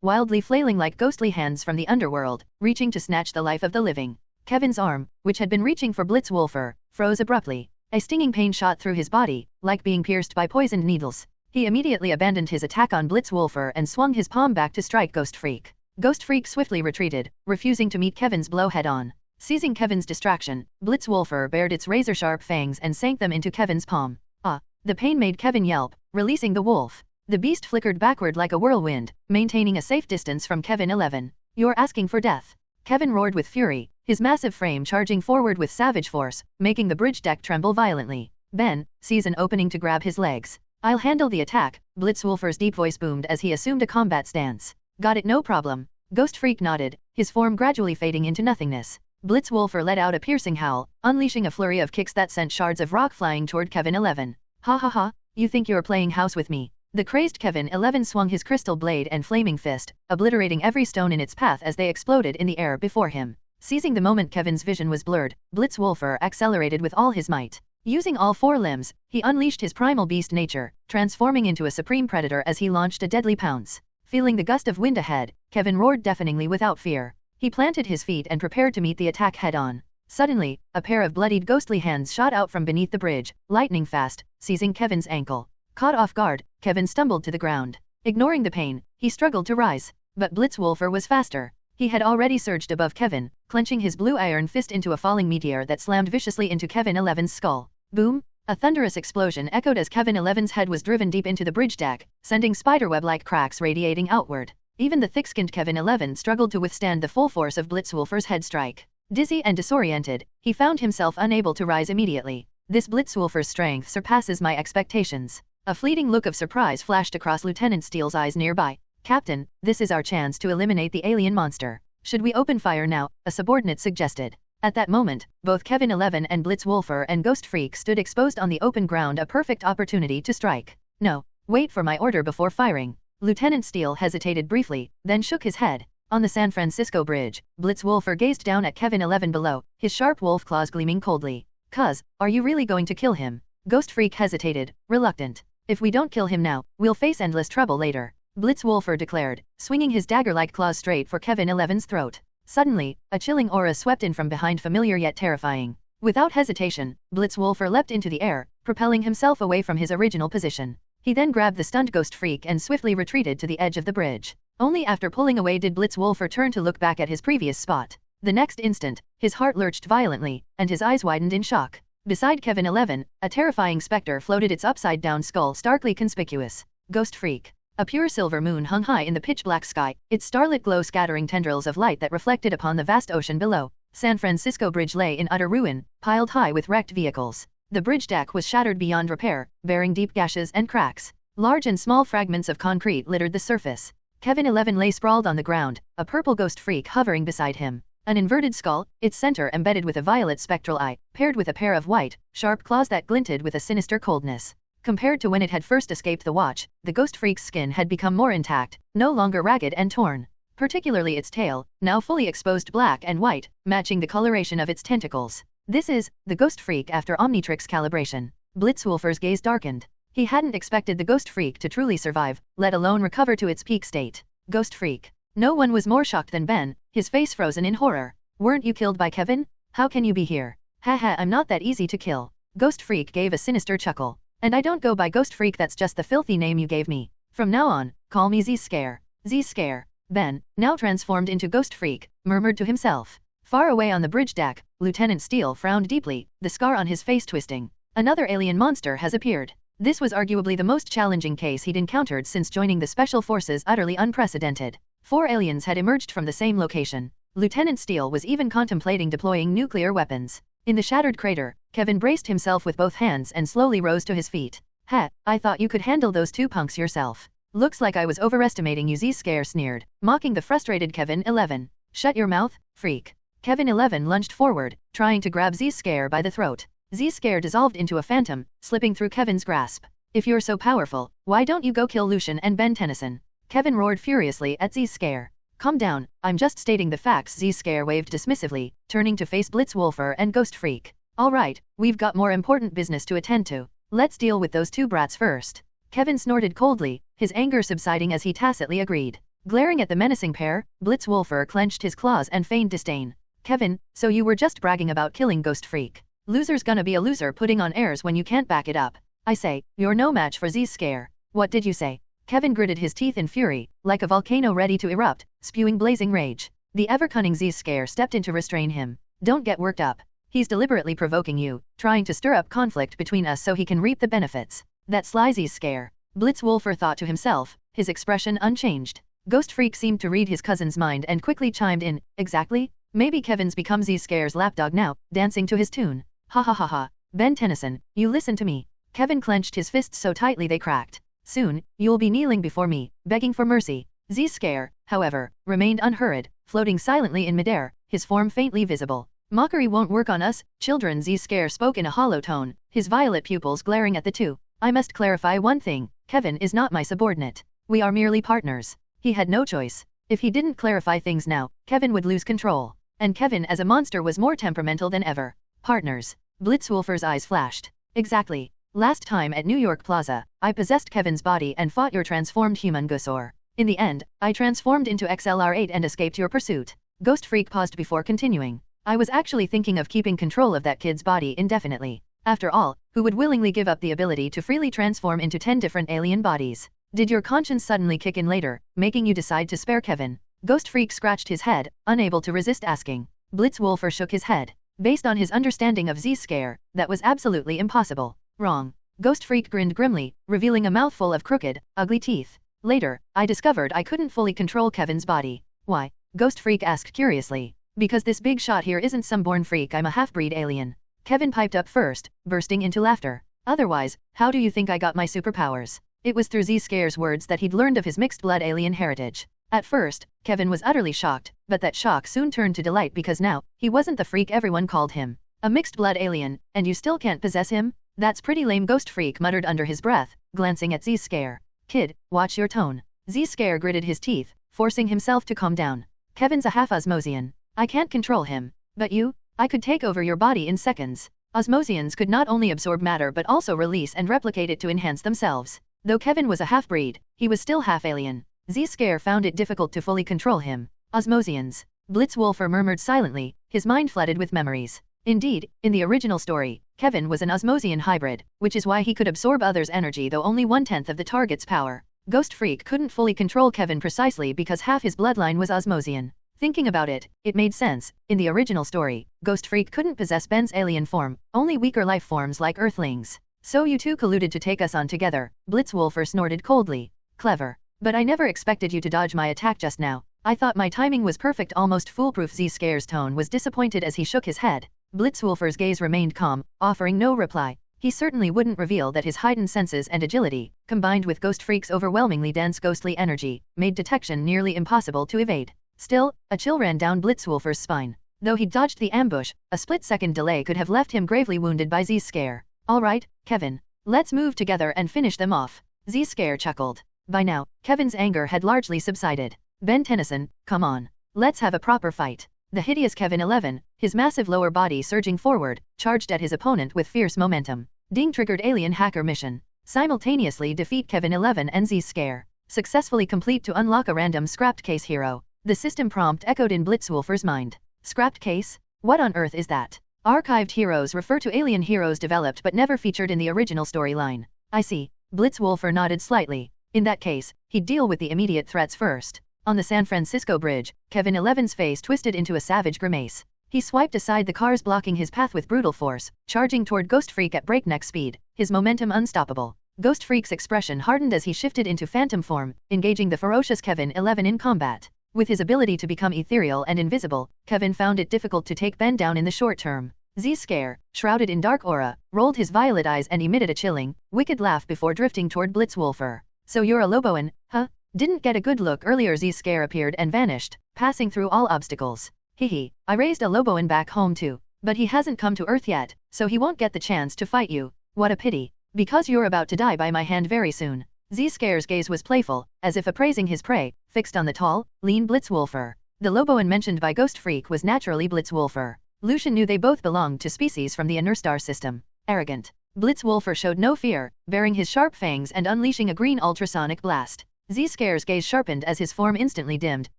wildly flailing like ghostly hands from the underworld, reaching to snatch the life of the living. Kevin's arm, which had been reaching for Blitzwolfer, froze abruptly. A stinging pain shot through his body, like being pierced by poisoned needles. He immediately abandoned his attack on Blitzwolfer and swung his palm back to strike Ghost Freak. Ghost Freak swiftly retreated, refusing to meet Kevin's blow head-on. Seizing Kevin's distraction, Blitzwolfer bared its razor-sharp fangs and sank them into Kevin's palm. Ah! The pain made Kevin yelp, releasing the wolf. The beast flickered backward like a whirlwind, maintaining a safe distance from Kevin 11. You're asking for death. Kevin roared with fury, his massive frame charging forward with savage force, making the bridge deck tremble violently. Ben sees an opening to grab his legs. I'll handle the attack, Blitzwolfer's deep voice boomed as he assumed a combat stance. Got it, no problem. Ghost Freak nodded, his form gradually fading into nothingness. Blitzwolfer let out a piercing howl, unleashing a flurry of kicks that sent shards of rock flying toward Kevin 11. Ha ha ha, you think you're playing house with me? The crazed Kevin 11 swung his crystal blade and flaming fist, obliterating every stone in its path as they exploded in the air before him. Seizing the moment Kevin's vision was blurred, Blitzwolfer accelerated with all his might. Using all four limbs, he unleashed his primal beast nature, transforming into a supreme predator as he launched a deadly pounce. Feeling the gust of wind ahead, Kevin roared deafeningly without fear. He planted his feet and prepared to meet the attack head-on. Suddenly, a pair of bloodied ghostly hands shot out from beneath the bridge, lightning fast, seizing Kevin's ankle. Caught off guard, Kevin stumbled to the ground. Ignoring the pain, he struggled to rise. But Blitzwolfer was faster. He had already surged above Kevin, clenching his blue iron fist into a falling meteor that slammed viciously into Kevin 11's skull. Boom! A thunderous explosion echoed as Kevin 11's head was driven deep into the bridge deck, sending spiderweb-like cracks radiating outward. Even the thick-skinned Kevin 11 struggled to withstand the full force of Blitzwolfer's head strike. Dizzy and disoriented, he found himself unable to rise immediately. This Blitzwolfer's strength surpasses my expectations. A fleeting look of surprise flashed across Lieutenant Steele's eyes nearby. Captain, this is our chance to eliminate the alien monster. Should we open fire now? A subordinate suggested. At that moment, both Kevin 11 and Blitzwolfer and Ghost Freak stood exposed on the open ground, a perfect opportunity to strike. No, wait for my order before firing. Lieutenant Steele hesitated briefly, then shook his head. On the San Francisco bridge, Blitzwolfer gazed down at Kevin 11 below, his sharp wolf claws gleaming coldly. Cuz, are you really going to kill him? Ghost Freak hesitated, reluctant. If we don't kill him now, we'll face endless trouble later, Blitzwolfer declared, swinging his dagger-like claws straight for Kevin 11's throat. Suddenly, a chilling aura swept in from behind, familiar yet terrifying. Without hesitation, Blitzwolfer leapt into the air, propelling himself away from his original position. He then grabbed the stunned Ghost Freak and swiftly retreated to the edge of the bridge. Only after pulling away did Blitzwolfer turn to look back at his previous spot. The next instant, his heart lurched violently, and his eyes widened in shock. Beside Kevin 11, a terrifying specter floated, its upside-down skull starkly conspicuous. Ghost Freak. A pure silver moon hung high in the pitch-black sky, its starlit glow scattering tendrils of light that reflected upon the vast ocean below. San Francisco Bridge lay in utter ruin, piled high with wrecked vehicles. The bridge deck was shattered beyond repair, bearing deep gashes and cracks. Large and small fragments of concrete littered the surface. Kevin 11 lay sprawled on the ground, a purple Ghost Freak hovering beside him. An inverted skull, its center embedded with a violet spectral eye, paired with a pair of white, sharp claws that glinted with a sinister coldness. Compared to when it had first escaped the watch, the Ghost Freak's skin had become more intact, no longer ragged and torn. Particularly its tail, now fully exposed black and white, matching the coloration of its tentacles. This is the Ghost Freak after Omnitrix calibration. Blitzwolfer's gaze darkened. He hadn't expected the Ghost Freak to truly survive, let alone recover to its peak state. Ghost Freak. No one was more shocked than Ben, his face frozen in horror. Weren't you killed by Kevin? How can you be here? Haha, I'm not that easy to kill. Ghost Freak gave a sinister chuckle. And I don't go by Ghost Freak, that's just the filthy name you gave me. From now on, call me Z-Scare. Z-Scare. Ben, now transformed into Ghost Freak, murmured to himself. Far away on the bridge deck, Lieutenant Steele frowned deeply, the scar on his face twisting. Another alien monster has appeared. This was arguably the most challenging case he'd encountered since joining the Special Forces, utterly unprecedented. 4 aliens had emerged from the same location. Lieutenant Steele was even contemplating deploying nuclear weapons. In the shattered crater, Kevin braced himself with both hands and slowly rose to his feet. "Ha, I thought you could handle those 2 punks yourself. Looks like I was overestimating you," Z-Scare sneered, mocking the frustrated Kevin 11. Shut your mouth, freak. Kevin 11 lunged forward, trying to grab Z-Scare by the throat. Z-Scare dissolved into a phantom, slipping through Kevin's grasp. If you're so powerful, why don't you go kill Lucian and Ben Tennyson? Kevin roared furiously at Z-Scare. Calm down, I'm just stating the facts. Z-Scare waved dismissively, turning to face Blitzwolfer and Ghost Freak. Alright, we've got more important business to attend to. Let's deal with those two brats first. Kevin snorted coldly, his anger subsiding as he tacitly agreed. Glaring at the menacing pair, Blitzwolfer clenched his claws and feigned disdain. Kevin, so you were just bragging about killing Ghost Freak. Loser's gonna be a loser putting on airs when you can't back it up. I say, you're no match for Z-Scare. What did you say? Kevin gritted his teeth in fury, like a volcano ready to erupt, spewing blazing rage. The ever-cunning Z-Scare stepped in to restrain him. Don't get worked up. He's deliberately provoking you, trying to stir up conflict between us so he can reap the benefits. That sly Z-Scare. Blitzwolfer thought to himself, his expression unchanged. Ghost Freak seemed to read his cousin's mind and quickly chimed in, exactly? Maybe Kevin's become Z-Scare's lapdog now, dancing to his tune. Ha ha ha ha. Ben Tennyson, you listen to me. Kevin clenched his fists so tightly they cracked. Soon, you'll be kneeling before me, begging for mercy. Z-Scare, however, remained unhurried, floating silently in midair, his form faintly visible. Mockery won't work on us, children. Z-Scare spoke in a hollow tone, his violet pupils glaring at the two. I must clarify one thing, Kevin is not my subordinate. We are merely partners. He had no choice. If he didn't clarify things now, Kevin would lose control. And Kevin as a monster was more temperamental than ever. Partners. Blitzwolfer's eyes flashed. Exactly. Last time at New York Plaza, I possessed Kevin's body and fought your transformed human Gusor. In the end, I transformed into XLR8 and escaped your pursuit. Ghost Freak paused before continuing. I was actually thinking of keeping control of that kid's body indefinitely. After all, who would willingly give up the ability to freely transform into 10 different alien bodies? Did your conscience suddenly kick in later, making you decide to spare Kevin? Ghost Freak scratched his head, unable to resist asking. Blitzwolfer shook his head. Based on his understanding of Z-Scare, that was absolutely impossible. Wrong. Ghost Freak grinned grimly, revealing a mouthful of crooked, ugly teeth. Later, I discovered I couldn't fully control Kevin's body. Why? Ghost Freak asked curiously. Because this big shot here isn't some born freak, I'm a half-breed alien. Kevin piped up first, bursting into laughter. Otherwise, how do you think I got my superpowers? It was through Z-Scare's words that he'd learned of his mixed-blood alien heritage. At first, Kevin was utterly shocked, but that shock soon turned to delight because now, he wasn't the freak everyone called him. A mixed-blood alien, and you still can't possess him? That's pretty lame. Ghost Freak muttered under his breath, glancing at Z-Scare. Kid, watch your tone. Z-Scare gritted his teeth, forcing himself to calm down. Kevin's a half-Osmosian. I can't control him. But you? I could take over your body in seconds. Osmosians could not only absorb matter but also release and replicate it to enhance themselves. Though Kevin was a half-breed, he was still half-alien. Z-Scare found it difficult to fully control him. Osmosians. Blitzwolfer murmured silently, his mind flooded with memories. Indeed, in the original story, Kevin was an Osmosian hybrid, which is why he could absorb others' energy though only 1/10 of the target's power. Ghost Freak couldn't fully control Kevin precisely because half his bloodline was Osmosian. Thinking about it, it made sense. In the original story, Ghost Freak couldn't possess Ben's alien form, only weaker life forms like Earthlings. So you two colluded to take us on together, Blitzwolfer snorted coldly. Clever. But I never expected you to dodge my attack just now. I thought my timing was perfect, almost foolproof. Z-Scare's tone was disappointed as he shook his head. Blitzwolfer's gaze remained calm, offering no reply. He certainly wouldn't reveal that his heightened senses and agility, combined with Ghost Freak's overwhelmingly dense ghostly energy, made detection nearly impossible to evade. Still, a chill ran down Blitzwolfer's spine. Though he'd dodged the ambush, a split-second delay could have left him gravely wounded by Z-Scare. All right, Kevin. Let's move together and finish them off. Z-Scare chuckled. By now, Kevin's anger had largely subsided. Ben Tennyson, come on. Let's have a proper fight. The hideous Kevin 11, his massive lower body surging forward, charged at his opponent with fierce momentum. Ding triggered alien hacker mission. Simultaneously defeat Kevin 11 and Z-Scare. Successfully complete to unlock a random scrapped case hero. The system prompt echoed in Blitzwolfer's mind. Scrapped case? What on earth is that? Archived heroes refer to alien heroes developed but never featured in the original storyline. I see. Blitzwolfer nodded slightly. In that case, he'd deal with the immediate threats first. On the San Francisco bridge, Kevin 11's face twisted into a savage grimace. He swiped aside the cars blocking his path with brutal force, charging toward Ghost Freak at breakneck speed, his momentum unstoppable. Ghost Freak's expression hardened as he shifted into phantom form, engaging the ferocious Kevin 11 in combat. With his ability to become ethereal and invisible, Kevin found it difficult to take Ben down in the short term. Z-Scare, shrouded in dark aura, rolled his violet eyes and emitted a chilling, wicked laugh before drifting toward Blitzwolfer. So you're a Loboan, huh? Didn't get a good look earlier. Z-Scare appeared and vanished, passing through all obstacles. Hehe, I raised a Loboan back home too, but he hasn't come to Earth yet, so he won't get the chance to fight you. What a pity. Because you're about to die by my hand very soon. Z-Scare's gaze was playful, as if appraising his prey, fixed on the tall, lean Blitzwolfer. The Loboan mentioned by Ghost Freak was naturally Blitzwolfer. Lucian knew they both belonged to species from the inner star system. Arrogant. Blitzwolfer showed no fear, baring his sharp fangs and unleashing a green ultrasonic blast. Z-Scare's gaze sharpened as his form instantly dimmed,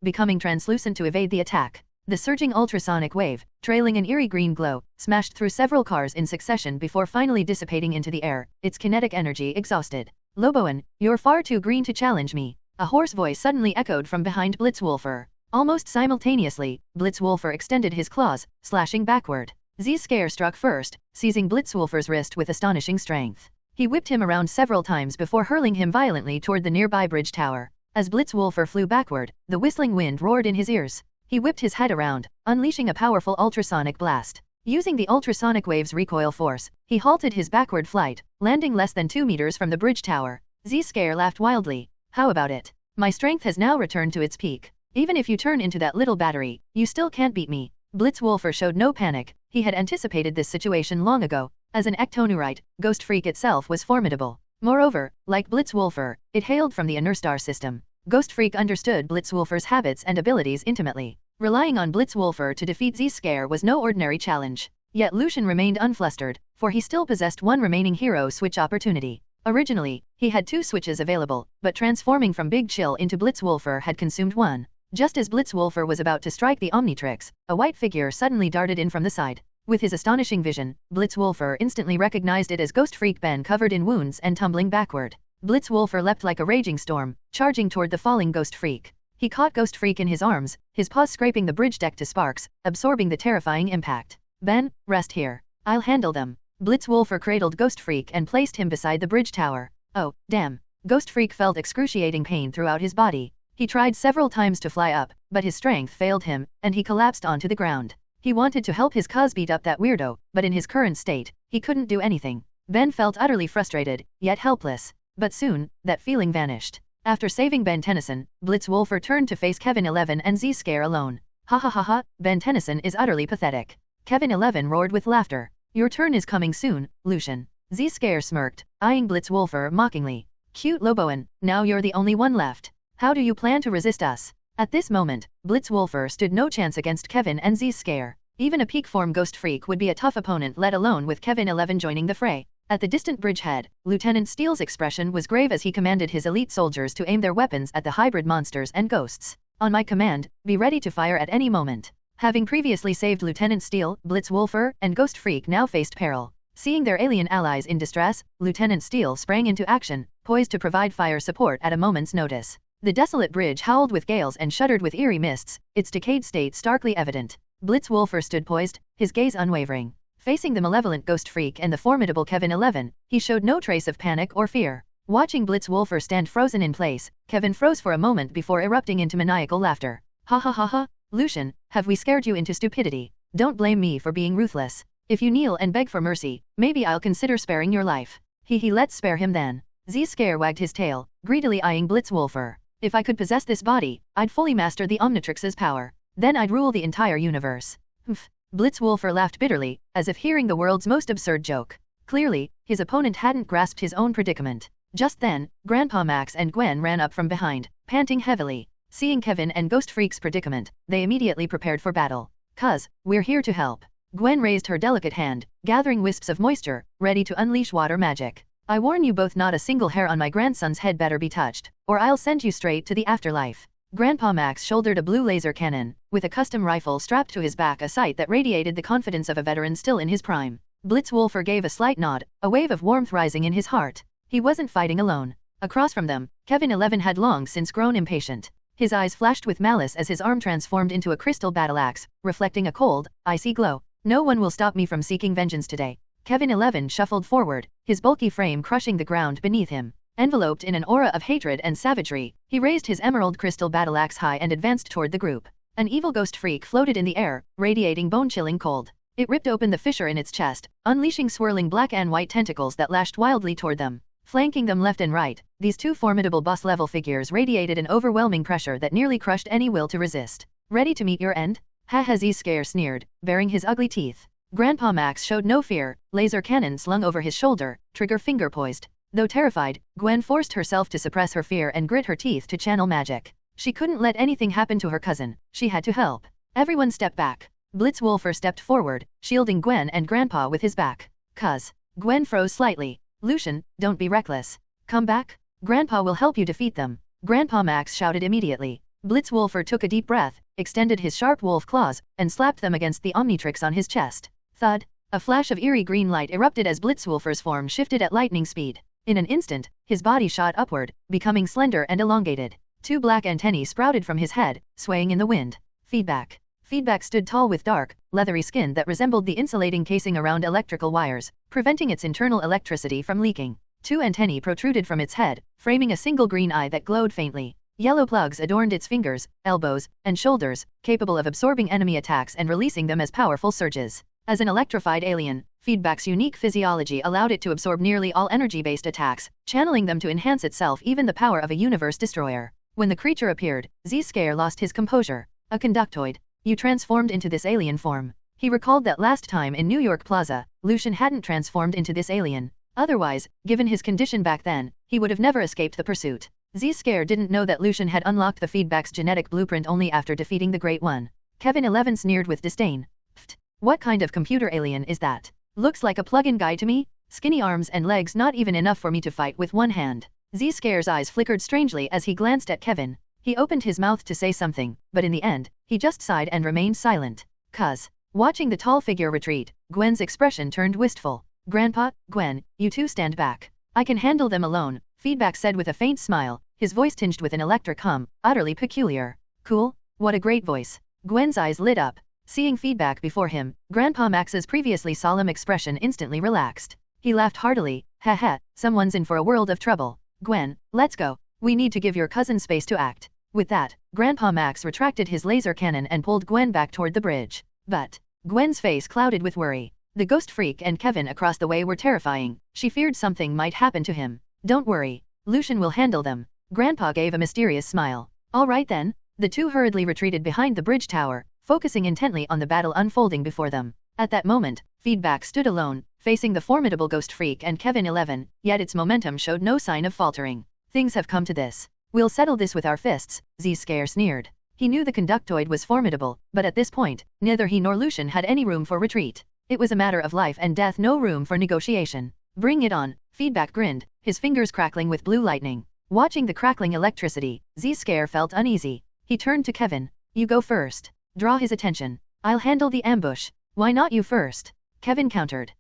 becoming translucent to evade the attack. The surging ultrasonic wave, trailing an eerie green glow, smashed through several cars in succession before finally dissipating into the air, its kinetic energy exhausted. Loboan, you're far too green to challenge me. A hoarse voice suddenly echoed from behind Blitzwolfer. Almost simultaneously, Blitzwolfer extended his claws, slashing backward. Z-Scare struck first, seizing Blitzwolfer's wrist with astonishing strength. He whipped him around several times before hurling him violently toward the nearby bridge tower. As Blitzwolfer flew backward, the whistling wind roared in his ears. He whipped his head around, unleashing a powerful ultrasonic blast. Using the ultrasonic wave's recoil force, he halted his backward flight, landing less than 2 meters from the bridge tower. Z-Scare laughed wildly. How about it? My strength has now returned to its peak. Even if you turn into that little battery, you still can't beat me. Blitzwolfer showed no panic. He had anticipated this situation long ago. As an ectonurite, Ghost Freak itself was formidable. Moreover, like Blitzwolfer, it hailed from the inner star system. Ghost Freak understood Blitzwolfer's habits and abilities intimately. Relying on Blitzwolfer to defeat Z-Scare was no ordinary challenge. Yet Lucian remained unflustered, for he still possessed one remaining hero switch opportunity. Originally, he had 2 switches available, but transforming from Big Chill into Blitzwolfer had consumed one. Just as Blitzwolfer was about to strike the Omnitrix, a white figure suddenly darted in from the side. With his astonishing vision, Blitzwolfer instantly recognized it as Ghost Freak Ben, covered in wounds and tumbling backward. Blitzwolfer leapt like a raging storm, charging toward the falling Ghost Freak. He caught Ghost Freak in his arms, his paws scraping the bridge deck to sparks, absorbing the terrifying impact. Ben, rest here. I'll handle them. Blitzwolfer cradled Ghost Freak and placed him beside the bridge tower. Oh, damn. Ghost Freak felt excruciating pain throughout his body. He tried several times to fly up, but his strength failed him, and he collapsed onto the ground. He wanted to help his cuz beat up that weirdo, but in his current state, he couldn't do anything. Ben felt utterly frustrated, yet helpless. But soon, that feeling vanished. After saving Ben Tennyson, Blitzwolfer turned to face Kevin 11 and Z-Scare alone. Ha ha ha ha, Ben Tennyson is utterly pathetic. Kevin 11 roared with laughter. Your turn is coming soon, Lucian. Z-Scare smirked, eyeing Blitzwolfer mockingly. Cute Loboan, now you're the only one left. How do you plan to resist us? At this moment, Blitzwolfer stood no chance against Kevin and Z-Scare. Even a peak form Ghost Freak would be a tough opponent, let alone with Kevin 11 joining the fray. At the distant bridgehead, Lieutenant Steele's expression was grave as he commanded his elite soldiers to aim their weapons at the hybrid monsters and ghosts. On my command, be ready to fire at any moment. Having previously saved Lieutenant Steele, Blitzwolfer, and Ghost Freak now faced peril. Seeing their alien allies in distress, Lieutenant Steele sprang into action, poised to provide fire support at a moment's notice. The desolate bridge howled with gales and shuddered with eerie mists, its decayed state starkly evident. Blitzwolfer stood poised, his gaze unwavering. Facing the malevolent Ghost Freak and the formidable Kevin 11, he showed no trace of panic or fear. Watching Blitzwolfer stand frozen in place, Kevin froze for a moment before erupting into maniacal laughter. Ha ha ha ha, Lucian, have we scared you into stupidity? Don't blame me for being ruthless. If you kneel and beg for mercy, maybe I'll consider sparing your life. Let's spare him then. Z-Scare wagged his tail, greedily eyeing Blitzwolfer. If I could possess this body, I'd fully master the Omnitrix's power. Then I'd rule the entire universe. Humph. Blitzwolfer laughed bitterly, as if hearing the world's most absurd joke. Clearly, his opponent hadn't grasped his own predicament. Just then, Grandpa Max and Gwen ran up from behind, panting heavily. Seeing Kevin and Ghost Freak's predicament, they immediately prepared for battle. Cuz, we're here to help. Gwen raised her delicate hand, gathering wisps of moisture, ready to unleash water magic. I warn you both, not a single hair on my grandson's head better be touched, or I'll send you straight to the afterlife. Grandpa Max shouldered a blue laser cannon, with a custom rifle strapped to his back, a sight that radiated the confidence of a veteran still in his prime. Blitzwolfer gave a slight nod, a wave of warmth rising in his heart. He wasn't fighting alone. Across from them, Kevin 11 had long since grown impatient. His eyes flashed with malice as his arm transformed into a crystal battle axe, reflecting a cold, icy glow. No one will stop me from seeking vengeance today. Kevin 11 shuffled forward, his bulky frame crushing the ground beneath him. Enveloped in an aura of hatred and savagery, he raised his emerald crystal battle axe high and advanced toward the group. An evil Ghost Freak floated in the air, radiating bone-chilling cold. It ripped open the fissure in its chest, unleashing swirling black and white tentacles that lashed wildly toward them. Flanking them left and right, these two formidable boss-level figures radiated an overwhelming pressure that nearly crushed any will to resist. Ready to meet your end? Ha ha, Z-Scare sneered, baring his ugly teeth. Grandpa Max showed no fear, laser cannon slung over his shoulder, trigger finger poised. Though terrified, Gwen forced herself to suppress her fear and grit her teeth to channel magic. She couldn't let anything happen to her cousin, she had to help. Everyone stepped back. Blitzwolfer stepped forward, shielding Gwen and Grandpa with his back. "Cuz." Gwen froze slightly. "Lucian, don't be reckless. Come back? Grandpa will help you defeat them." Grandpa Max shouted immediately. Blitzwolfer took a deep breath, extended his sharp wolf claws, and slapped them against the Omnitrix on his chest. Thud! A flash of eerie green light erupted as Blitzwolfer's form shifted at lightning speed. In an instant, his body shot upward, becoming slender and elongated. Two black antennae sprouted from his head, swaying in the wind. Feedback. Feedback stood tall with dark, leathery skin that resembled the insulating casing around electrical wires, preventing its internal electricity from leaking. Two antennae protruded from its head, framing a single green eye that glowed faintly. Yellow plugs adorned its fingers, elbows, and shoulders, capable of absorbing enemy attacks and releasing them as powerful surges. As an electrified alien, Feedback's unique physiology allowed it to absorb nearly all energy-based attacks, channeling them to enhance itself even the power of a universe destroyer. When the creature appeared, Z-Scare lost his composure. "A conductoid. You transformed into this alien form." He recalled that last time in New York Plaza, Lucian hadn't transformed into this alien. Otherwise, given his condition back then, he would have never escaped the pursuit. Z-Scare didn't know that Lucian had unlocked the Feedback's genetic blueprint only after defeating the Great One. Kevin 11 sneered with disdain. "Pfft. What kind of computer alien is that? Looks like a plug-in guy to me? Skinny arms and legs not even enough for me to fight with one hand." Z-Scare's eyes flickered strangely as he glanced at Kevin. He opened his mouth to say something, but in the end, he just sighed and remained silent. "Cuz." Watching the tall figure retreat, Gwen's expression turned wistful. "Grandpa, Gwen, you two stand back. I can handle them alone," Feedback said with a faint smile, his voice tinged with an electric hum, utterly peculiar. "Cool? What a great voice." Gwen's eyes lit up. Seeing Feedback before him, Grandpa Max's previously solemn expression instantly relaxed. He laughed heartily. "Ha ha, someone's in for a world of trouble. Gwen, let's go. We need to give your cousin space to act." With that, Grandpa Max retracted his laser cannon and pulled Gwen back toward the bridge. But Gwen's face clouded with worry. The ghost freak and Kevin across the way were terrifying. She feared something might happen to him. "Don't worry. Lucian will handle them." Grandpa gave a mysterious smile. "All right then." The two hurriedly retreated behind the bridge tower, focusing intently on the battle unfolding before them. At that moment, Feedback stood alone, facing the formidable ghost freak and Kevin 11, yet its momentum showed no sign of faltering. "Things have come to this. We'll settle this with our fists," Z-Scare sneered. He knew the conductoid was formidable, but at this point, neither he nor Lucian had any room for retreat. It was a matter of life and death, no room for negotiation. "Bring it on," Feedback grinned, his fingers crackling with blue lightning. Watching the crackling electricity, Z-Scare felt uneasy. He turned to Kevin. "You go first. Draw his attention. I'll handle the ambush." "Why not you first?" Kevin countered.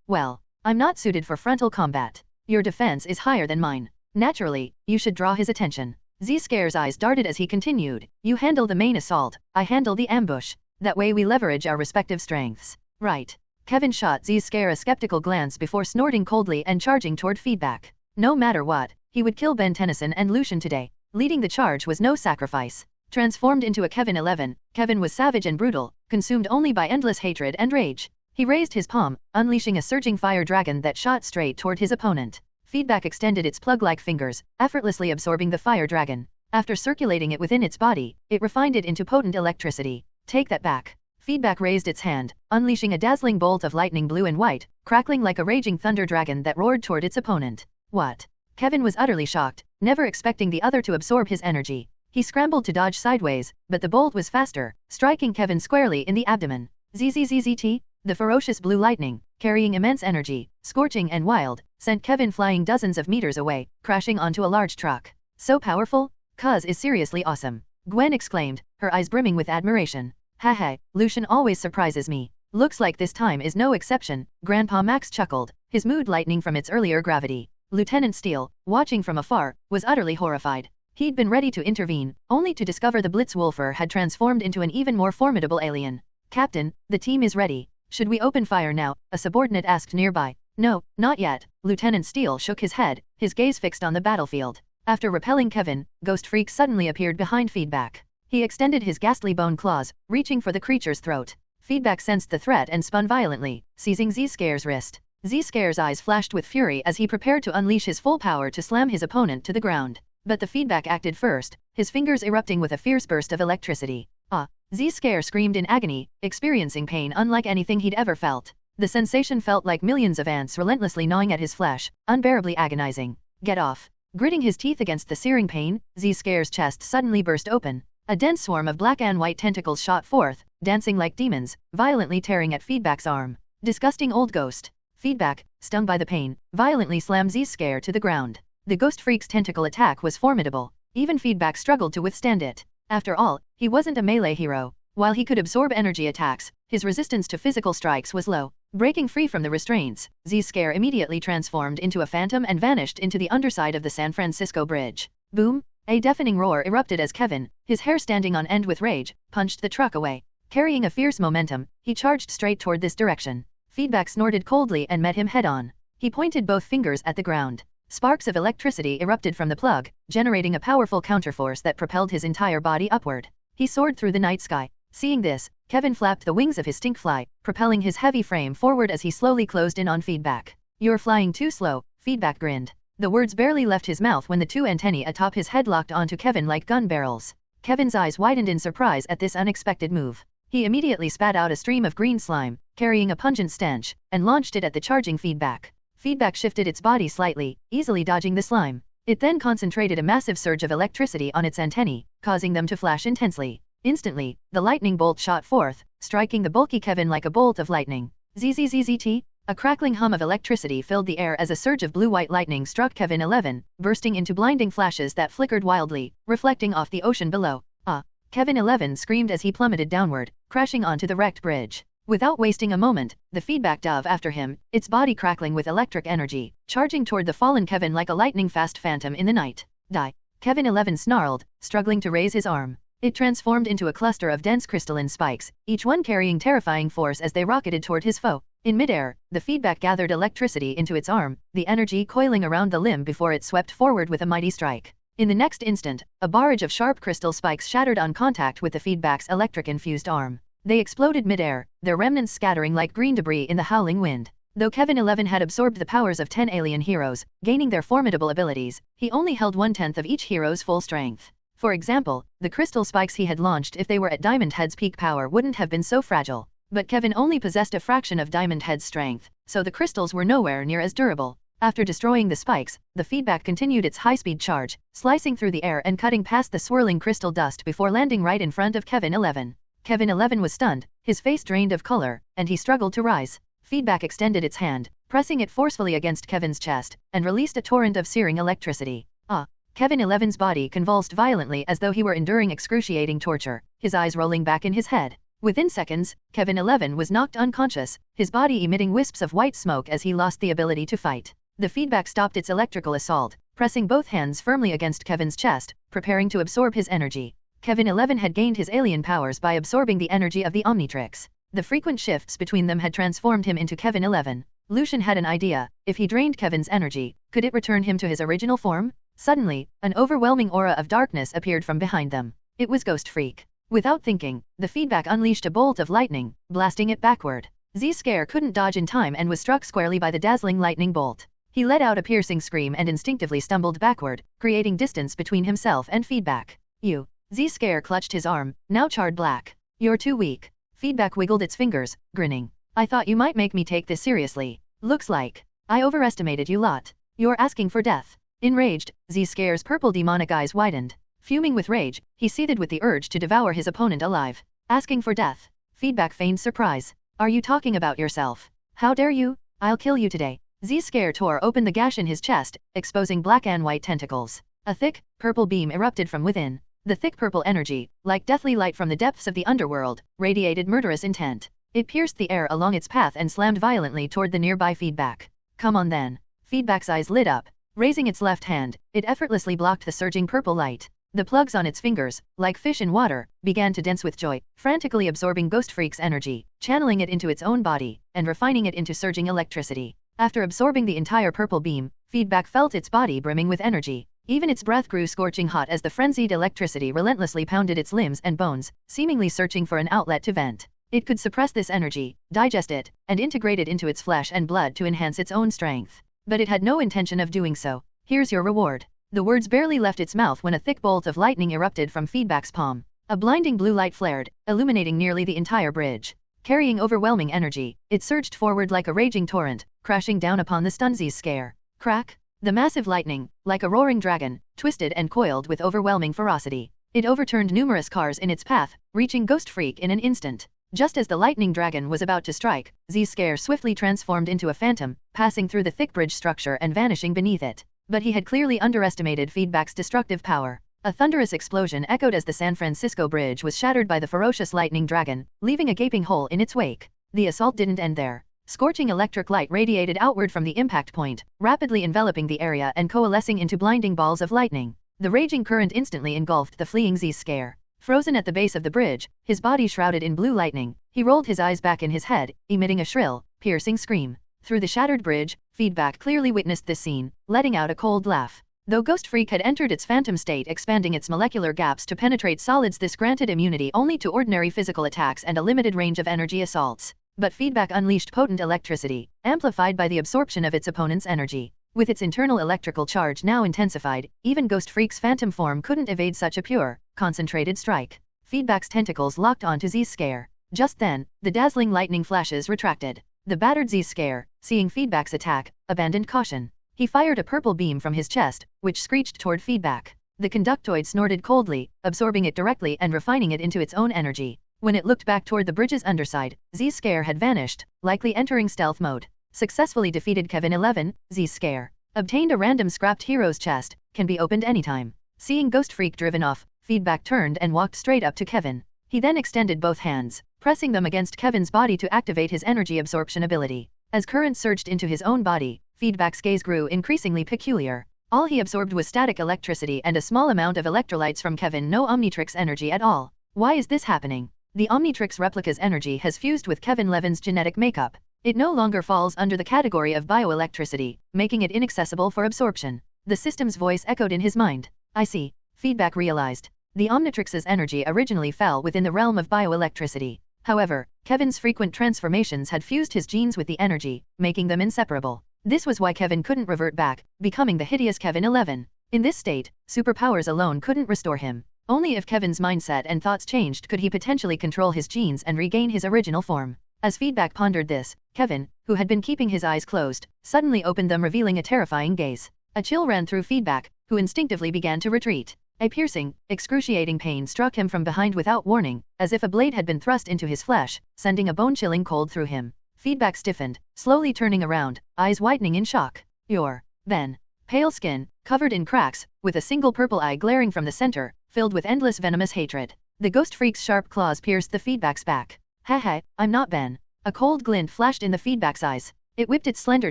Well, I'm not suited for frontal combat. Your defense is higher than mine. Naturally, you should draw his attention." Z-Scare's eyes darted as he continued. "You handle the main assault, I handle the ambush. That way we leverage our respective strengths." "Right." Kevin shot Z-Scare a skeptical glance before snorting coldly and charging toward Feedback. No matter what, he would kill Ben Tennyson and Lucian today. Leading the charge was no sacrifice. Transformed into a Kevin 11, Kevin was savage and brutal, consumed only by endless hatred and rage. He raised his palm, unleashing a surging fire dragon that shot straight toward his opponent. Feedback extended its plug-like fingers, effortlessly absorbing the fire dragon. After circulating it within its body, it refined it into potent electricity. "Take that back." Feedback raised its hand, unleashing a dazzling bolt of lightning blue and white, crackling like a raging thunder dragon that roared toward its opponent. "What?" Kevin was utterly shocked, never expecting the other to absorb his energy. He scrambled to dodge sideways, but the bolt was faster, striking Kevin squarely in the abdomen. ZZZZT, the ferocious blue lightning, carrying immense energy, scorching and wild, sent Kevin flying dozens of meters away, crashing onto a large truck. "So powerful? Cuz is seriously awesome," Gwen exclaimed, her eyes brimming with admiration. "Haha, Lucian always surprises me. Looks like this time is no exception," Grandpa Max chuckled, his mood lightening from its earlier gravity. Lieutenant Steele, watching from afar, was utterly horrified. He'd been ready to intervene, only to discover the Blitzwolfer had transformed into an even more formidable alien. "Captain, the team is ready. Should we open fire now?" a subordinate asked nearby. "No, not yet." Lieutenant Steele shook his head, his gaze fixed on the battlefield. After repelling Kevin, Ghost Freak suddenly appeared behind Feedback. He extended his ghastly bone claws, reaching for the creature's throat. Feedback sensed the threat and spun violently, seizing Z-Scare's wrist. Z-Scare's eyes flashed with fury as he prepared to unleash his full power to slam his opponent to the ground. But the feedback acted first, his fingers erupting with a fierce burst of electricity. Ah! Z-Scare screamed in agony, experiencing pain unlike anything he'd ever felt. The sensation felt like millions of ants relentlessly gnawing at his flesh, unbearably agonizing. Get off! Gritting his teeth against the searing pain, Z-Scare's chest suddenly burst open. A dense swarm of black and white tentacles shot forth, dancing like demons, violently tearing at Feedback's arm. Disgusting old ghost. Feedback, stung by the pain, violently slammed Z-Scare to the ground. The ghost freak's tentacle attack was formidable. Even Feedback struggled to withstand it. After all, he wasn't a melee hero. While he could absorb energy attacks, his resistance to physical strikes was low. Breaking free from the restraints, Z-Scare immediately transformed into a phantom and vanished into the underside of the San Francisco Bridge. Boom! A deafening roar erupted as Kevin, his hair standing on end with rage, punched the truck away. Carrying a fierce momentum, he charged straight toward this direction. Feedback snorted coldly and met him head-on. He pointed both fingers at the ground. Sparks of electricity erupted from the plug, generating a powerful counterforce that propelled his entire body upward. He soared through the night sky. Seeing this, Kevin flapped the wings of his stinkfly, propelling his heavy frame forward as he slowly closed in on Feedback. "You're flying too slow," Feedback grinned. The words barely left his mouth when the two antennae atop his head locked onto Kevin like gun barrels. Kevin's eyes widened in surprise at this unexpected move. He immediately spat out a stream of green slime, carrying a pungent stench, and launched it at the charging Feedback. Feedback shifted its body slightly, easily dodging the slime. It then concentrated a massive surge of electricity on its antennae, causing them to flash intensely. Instantly, the lightning bolt shot forth, striking the bulky Kevin like a bolt of lightning. ZZZZT? A crackling hum of electricity filled the air as a surge of blue-white lightning struck Kevin 11, bursting into blinding flashes that flickered wildly, reflecting off the ocean below. Ah! Kevin 11 screamed as he plummeted downward, crashing onto the wrecked bridge. Without wasting a moment, the Feedback dove after him, its body crackling with electric energy, charging toward the fallen Kevin like a lightning-fast phantom in the night. Die! Kevin 11 snarled, struggling to raise his arm. It transformed into a cluster of dense crystalline spikes, each one carrying terrifying force as they rocketed toward his foe. In midair, the Feedback gathered electricity into its arm, the energy coiling around the limb before it swept forward with a mighty strike. In the next instant, a barrage of sharp crystal spikes shattered on contact with the Feedback's electric-infused arm. They exploded midair, their remnants scattering like green debris in the howling wind. Though Kevin 11 had absorbed the powers of 10 alien heroes, gaining their formidable abilities, he only held 1/10 of each hero's full strength. For example, the crystal spikes he had launched if they were at Diamond Head's peak power wouldn't have been so fragile. But Kevin only possessed a fraction of Diamond Head's strength, so the crystals were nowhere near as durable. After destroying the spikes, the Feedback continued its high-speed charge, slicing through the air and cutting past the swirling crystal dust before landing right in front of Kevin 11. Kevin 11 was stunned, his face drained of color, and he struggled to rise. Feedback extended its hand, pressing it forcefully against Kevin's chest, and released a torrent of searing electricity. Ah! Kevin 11's body convulsed violently as though he were enduring excruciating torture, his eyes rolling back in his head. Within seconds, Kevin 11 was knocked unconscious, his body emitting wisps of white smoke as he lost the ability to fight. The Feedback stopped its electrical assault, pressing both hands firmly against Kevin's chest, preparing to absorb his energy. Kevin 11 had gained his alien powers by absorbing the energy of the Omnitrix. The frequent shifts between them had transformed him into Kevin 11. Lucian had an idea: if he drained Kevin's energy, could it return him to his original form? Suddenly, an overwhelming aura of darkness appeared from behind them. It was Ghost Freak. Without thinking, the Feedback unleashed a bolt of lightning, blasting it backward. Z-Scare couldn't dodge in time and was struck squarely by the dazzling lightning bolt. He let out a piercing scream and instinctively stumbled backward, creating distance between himself and Feedback. "You." Z-Scare clutched his arm, now charred black. "You're too weak." Feedback wiggled its fingers, grinning. "I thought you might make me take this seriously. Looks like I overestimated you lot. You're asking for death." Enraged, Z-Scare's purple demonic eyes widened. Fuming with rage, he seethed with the urge to devour his opponent alive. "Asking for death?" Feedback feigned surprise. "Are you talking about yourself? How dare you? I'll kill you today." Z-Scare tore open the gash in his chest, exposing black and white tentacles. A thick, purple beam erupted from within. The thick purple energy, like deathly light from the depths of the underworld, radiated murderous intent. It pierced the air along its path and slammed violently toward the nearby Feedback. "Come on then." Feedback's eyes lit up. Raising its left hand, it effortlessly blocked the surging purple light. The plugs on its fingers, like fish in water, began to dance with joy, frantically absorbing Ghost Freak's energy, channeling it into its own body, and refining it into surging electricity. After absorbing the entire purple beam, Feedback felt its body brimming with energy. Even its breath grew scorching hot as the frenzied electricity relentlessly pounded its limbs and bones, seemingly searching for an outlet to vent. It could suppress this energy, digest it, and integrate it into its flesh and blood to enhance its own strength. But it had no intention of doing so. Here's your reward. The words barely left its mouth when a thick bolt of lightning erupted from Feedback's palm. A blinding blue light flared, illuminating nearly the entire bridge. Carrying overwhelming energy, it surged forward like a raging torrent, crashing down upon the stunned Z's scare. Crack! The massive lightning, like a roaring dragon, twisted and coiled with overwhelming ferocity. It overturned numerous cars in its path, reaching Ghost Freak in an instant. Just as the lightning dragon was about to strike, Z's scare swiftly transformed into a phantom, passing through the thick bridge structure and vanishing beneath it. But he had clearly underestimated Feedback's destructive power. A thunderous explosion echoed as the San Francisco bridge was shattered by the ferocious lightning dragon, leaving a gaping hole in its wake. The assault didn't end there. Scorching electric light radiated outward from the impact point, rapidly enveloping the area and coalescing into blinding balls of lightning. The raging current instantly engulfed the fleeing Z's scare. Frozen at the base of the bridge, his body shrouded in blue lightning, he rolled his eyes back in his head, emitting a shrill, piercing scream. Through the shattered bridge, Feedback clearly witnessed this scene, letting out a cold laugh. Though Ghost Freak had entered its phantom state, expanding its molecular gaps to penetrate solids, this granted immunity only to ordinary physical attacks and a limited range of energy assaults. But Feedback unleashed potent electricity, amplified by the absorption of its opponent's energy. With its internal electrical charge now intensified, even Ghost Freak's phantom form couldn't evade such a pure, concentrated strike. Feedback's tentacles locked onto Z's scare. Just then, the dazzling lightning flashes retracted. The battered Z's scare, seeing Feedback's attack, abandoned caution. He fired a purple beam from his chest, which screeched toward Feedback. The conductoid snorted coldly, absorbing it directly and refining it into its own energy. When it looked back toward the bridge's underside, Z's scare had vanished, likely entering stealth mode. Successfully defeated Kevin 11, Z's scare. Obtained a random scrapped hero's chest, can be opened anytime. Seeing Ghost Freak driven off, Feedback turned and walked straight up to Kevin. He then extended both hands, pressing them against Kevin's body to activate his energy absorption ability. As current surged into his own body, Feedback's gaze grew increasingly peculiar. All he absorbed was static electricity and a small amount of electrolytes from Kevin, no Omnitrix energy at all. Why is this happening? The Omnitrix replica's energy has fused with Kevin Levin's genetic makeup. It no longer falls under the category of bioelectricity, making it inaccessible for absorption. The system's voice echoed in his mind. I see. Feedback realized. The Omnitrix's energy originally fell within the realm of bioelectricity. However, Kevin's frequent transformations had fused his genes with the energy, making them inseparable. This was why Kevin couldn't revert back, becoming the hideous Kevin 11. In this state, superpowers alone couldn't restore him. Only if Kevin's mindset and thoughts changed could he potentially control his genes and regain his original form. As Feedback pondered this, Kevin, who had been keeping his eyes closed, suddenly opened them, revealing a terrifying gaze. A chill ran through Feedback, who instinctively began to retreat. A piercing, excruciating pain struck him from behind without warning, as if a blade had been thrust into his flesh, sending a bone-chilling cold through him. Feedback stiffened, slowly turning around, eyes widening in shock. You're Ben. Pale skin, covered in cracks, with a single purple eye glaring from the center, filled with endless venomous hatred. The Ghost Freak's sharp claws pierced the Feedback's back. Haha, I'm not Ben. A cold glint flashed in the Feedback's eyes. It whipped its slender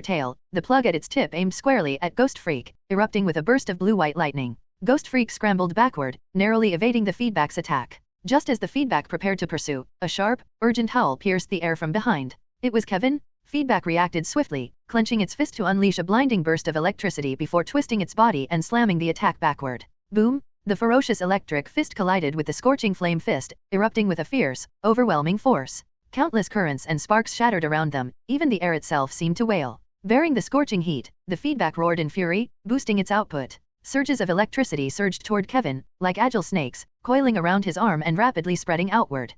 tail, the plug at its tip aimed squarely at Ghost Freak, erupting with a burst of blue-white lightning. Ghost Freak scrambled backward, narrowly evading the Feedback's attack. Just as the Feedback prepared to pursue, a sharp, urgent howl pierced the air from behind. It was Kevin? Feedback reacted swiftly, clenching its fist to unleash a blinding burst of electricity before twisting its body and slamming the attack backward. Boom! The ferocious electric fist collided with the scorching flame fist, erupting with a fierce, overwhelming force. Countless currents and sparks shattered around them, even the air itself seemed to wail. Bearing the scorching heat, the Feedback roared in fury, boosting its output. Surges of electricity surged toward Kevin, like agile snakes, coiling around his arm and rapidly spreading outward.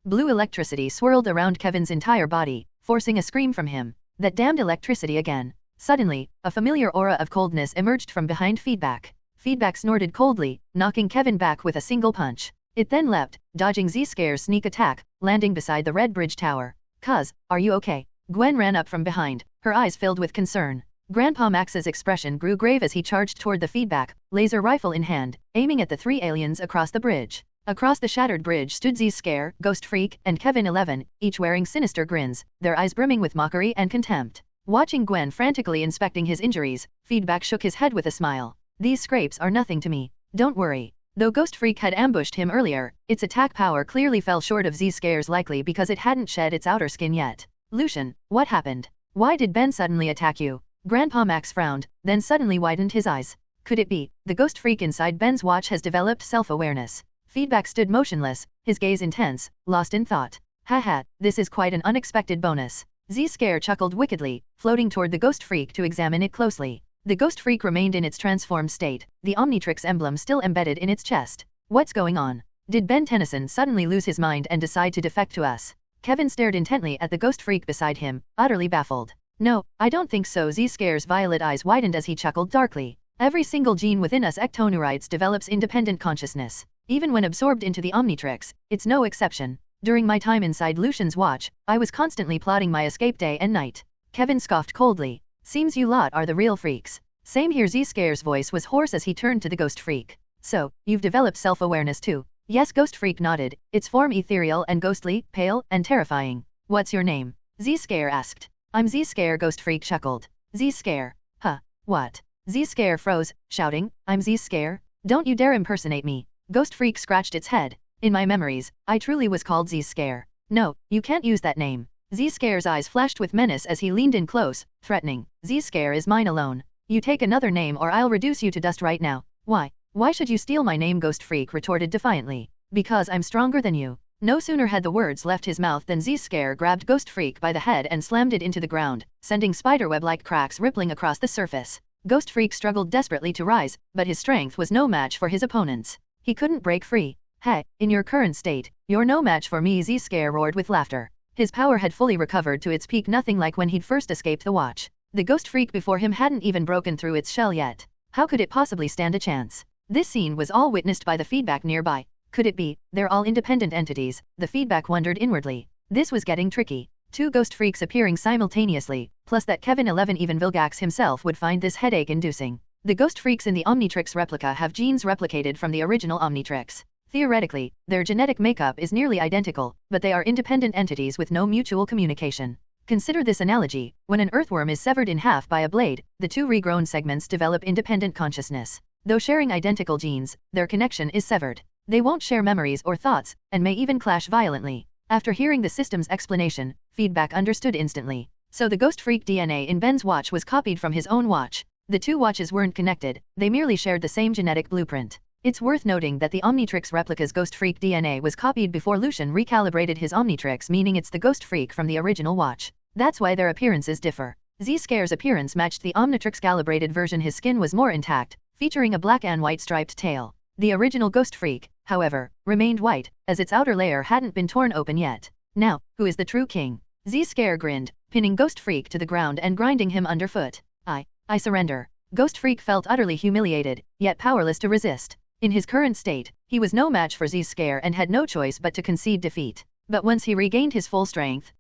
Blue electricity swirled around Kevin's entire body, forcing a scream from him. That damned electricity again. Suddenly, a familiar aura of coldness emerged from behind Feedback. Feedback snorted coldly, knocking Kevin back with a single punch. It then leapt, dodging Z-Scare's sneak attack, landing beside the red bridge tower. Cuz, are you okay? Gwen ran up from behind, her eyes filled with concern. Grandpa Max's expression grew grave as he charged toward the Feedback, laser rifle in hand, aiming at the three aliens across the bridge. Across the shattered bridge stood Z-Scare, Ghost Freak, and Kevin 11, each wearing sinister grins, their eyes brimming with mockery and contempt. Watching Gwen frantically inspecting his injuries, Feedback shook his head with a smile. These scrapes are nothing to me. Don't worry. Though Ghost Freak had ambushed him earlier, its attack power clearly fell short of Z-Scare's, likely because it hadn't shed its outer skin yet. Lucian, what happened? Why did Ben suddenly attack you? Grandpa Max frowned, then suddenly widened his eyes. Could it be, the Ghost Freak inside Ben's watch has developed self-awareness? Feedback stood motionless, his gaze intense, lost in thought. Haha, this is quite an unexpected bonus. Z-Scare chuckled wickedly, floating toward the Ghost Freak to examine it closely. The Ghost Freak remained in its transformed state, the Omnitrix emblem still embedded in its chest. What's going on? Did Ben Tennyson suddenly lose his mind and decide to defect to us? Kevin stared intently at the Ghost Freak beside him, utterly baffled. No, I don't think so. Z-Scare's violet eyes widened as he chuckled darkly. Every single gene within us ectonurites develops independent consciousness. Even when absorbed into the Omnitrix, it's no exception. During my time inside Lucian's watch, I was constantly plotting my escape day and night. Kevin scoffed coldly. Seems you lot are the real freaks. Same here. Z-Scare's voice was hoarse as he turned to the Ghost Freak. So, you've developed self-awareness too? Yes, Ghost Freak nodded, its form ethereal and ghostly, pale, and terrifying. What's your name? Z-Scare asked. I'm Z-Scare. Ghost Freak chuckled. Z-Scare. Huh, what? Z-Scare froze, shouting, I'm Z-Scare? Don't you dare impersonate me. Ghost Freak scratched its head. In my memories, I truly was called Z-Scare. No, you can't use that name. Z-Scare's eyes flashed with menace as he leaned in close, threatening. Z-Scare is mine alone. You take another name or I'll reduce you to dust right now. Why? Why should you steal my name? Ghost Freak retorted defiantly. Because I'm stronger than you. No sooner had the words left his mouth than Z-Scare grabbed Ghost Freak by the head and slammed it into the ground, sending spiderweb-like cracks rippling across the surface. Ghost Freak struggled desperately to rise, but his strength was no match for his opponent's. He couldn't break free. Hey, in your current state, you're no match for me. Z-Scare roared with laughter. His power had fully recovered to its peak, nothing like when he'd first escaped the watch. The Ghost Freak before him hadn't even broken through its shell yet. How could it possibly stand a chance? This scene was all witnessed by the feedback nearby. Could it be, they're all independent entities? The feedback wondered inwardly. This was getting tricky. Two Ghost Freaks appearing simultaneously, plus that Kevin 11 even Vilgax himself would find this headache-inducing. The Ghost Freaks in the Omnitrix replica have genes replicated from the original Omnitrix. Theoretically, their genetic makeup is nearly identical, but they are independent entities with no mutual communication. Consider this analogy: when an earthworm is severed in half by a blade, the two regrown segments develop independent consciousness. Though sharing identical genes, their connection is severed. They won't share memories or thoughts, and may even clash violently. After hearing the system's explanation, feedback understood instantly. So the Ghost Freak DNA in Ben's watch was copied from his own watch. The two watches weren't connected, they merely shared the same genetic blueprint. It's worth noting that the Omnitrix replica's Ghost Freak DNA was copied before Lucian recalibrated his Omnitrix, meaning it's the Ghost Freak from the original watch. That's why their appearances differ. Z-Scare's appearance matched the Omnitrix calibrated version. His skin was more intact, featuring a black and white striped tail. The original Ghost Freak, however, remained white, as its outer layer hadn't been torn open yet. Now, who is the true king? Z-Scare grinned, pinning Ghost Freak to the ground and grinding him underfoot. I surrender. Ghost Freak felt utterly humiliated, yet powerless to resist. In his current state, he was no match for Z-Scare and had no choice but to concede defeat. But once he regained his full strength,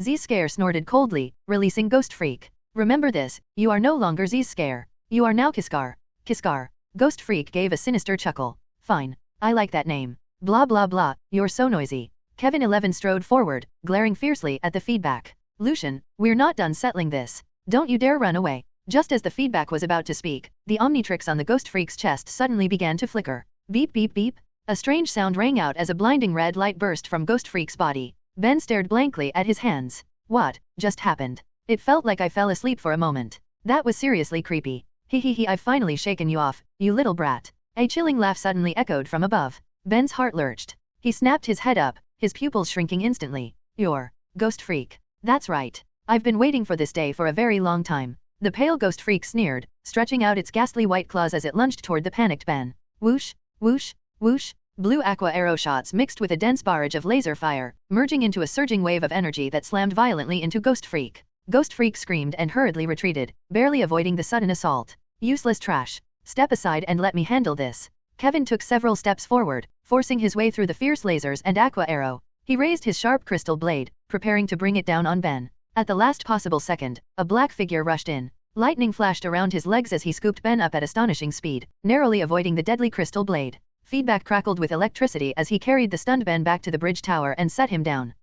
Z-Scare snorted coldly, releasing Ghost Freak. Remember this, you are no longer Z-Scare. You are now Kiskar. Kiskar. Ghost Freak gave a sinister chuckle. Fine. I like that name. Blah blah blah, you're so noisy. Kevin 11 strode forward, glaring fiercely at the feedback. Lucian, we're not done settling this. Don't you dare run away. Just as the feedback was about to speak, the Omnitrix on the Ghost Freak's chest suddenly began to flicker. Beep beep beep. A strange sound rang out as a blinding red light burst from Ghost Freak's body. Ben stared blankly at his hands. What just happened? It felt like I fell asleep for a moment. That was seriously creepy. Hehehe, I've finally shaken you off, you little brat. A chilling laugh suddenly echoed from above. Ben's heart lurched. He snapped his head up, his pupils shrinking instantly. You're Ghost Freak. That's right. I've been waiting for this day for a very long time. The pale Ghost Freak sneered, stretching out its ghastly white claws as it lunged toward the panicked Ben. Whoosh, whoosh, whoosh. Blue aqua arrow shots mixed with a dense barrage of laser fire, merging into a surging wave of energy that slammed violently into Ghost Freak. Ghost Freak screamed and hurriedly retreated, barely avoiding the sudden assault. Useless trash. Step aside and let me handle this. Kevin took several steps forward, forcing his way through the fierce lasers and aqua arrow. He raised his sharp crystal blade, preparing to bring it down on Ben. At the last possible second, a black figure rushed in. Lightning flashed around his legs as he scooped Ben up at astonishing speed, narrowly avoiding the deadly crystal blade. Feedback crackled with electricity as he carried the stunned Ben back to the bridge tower and set him down.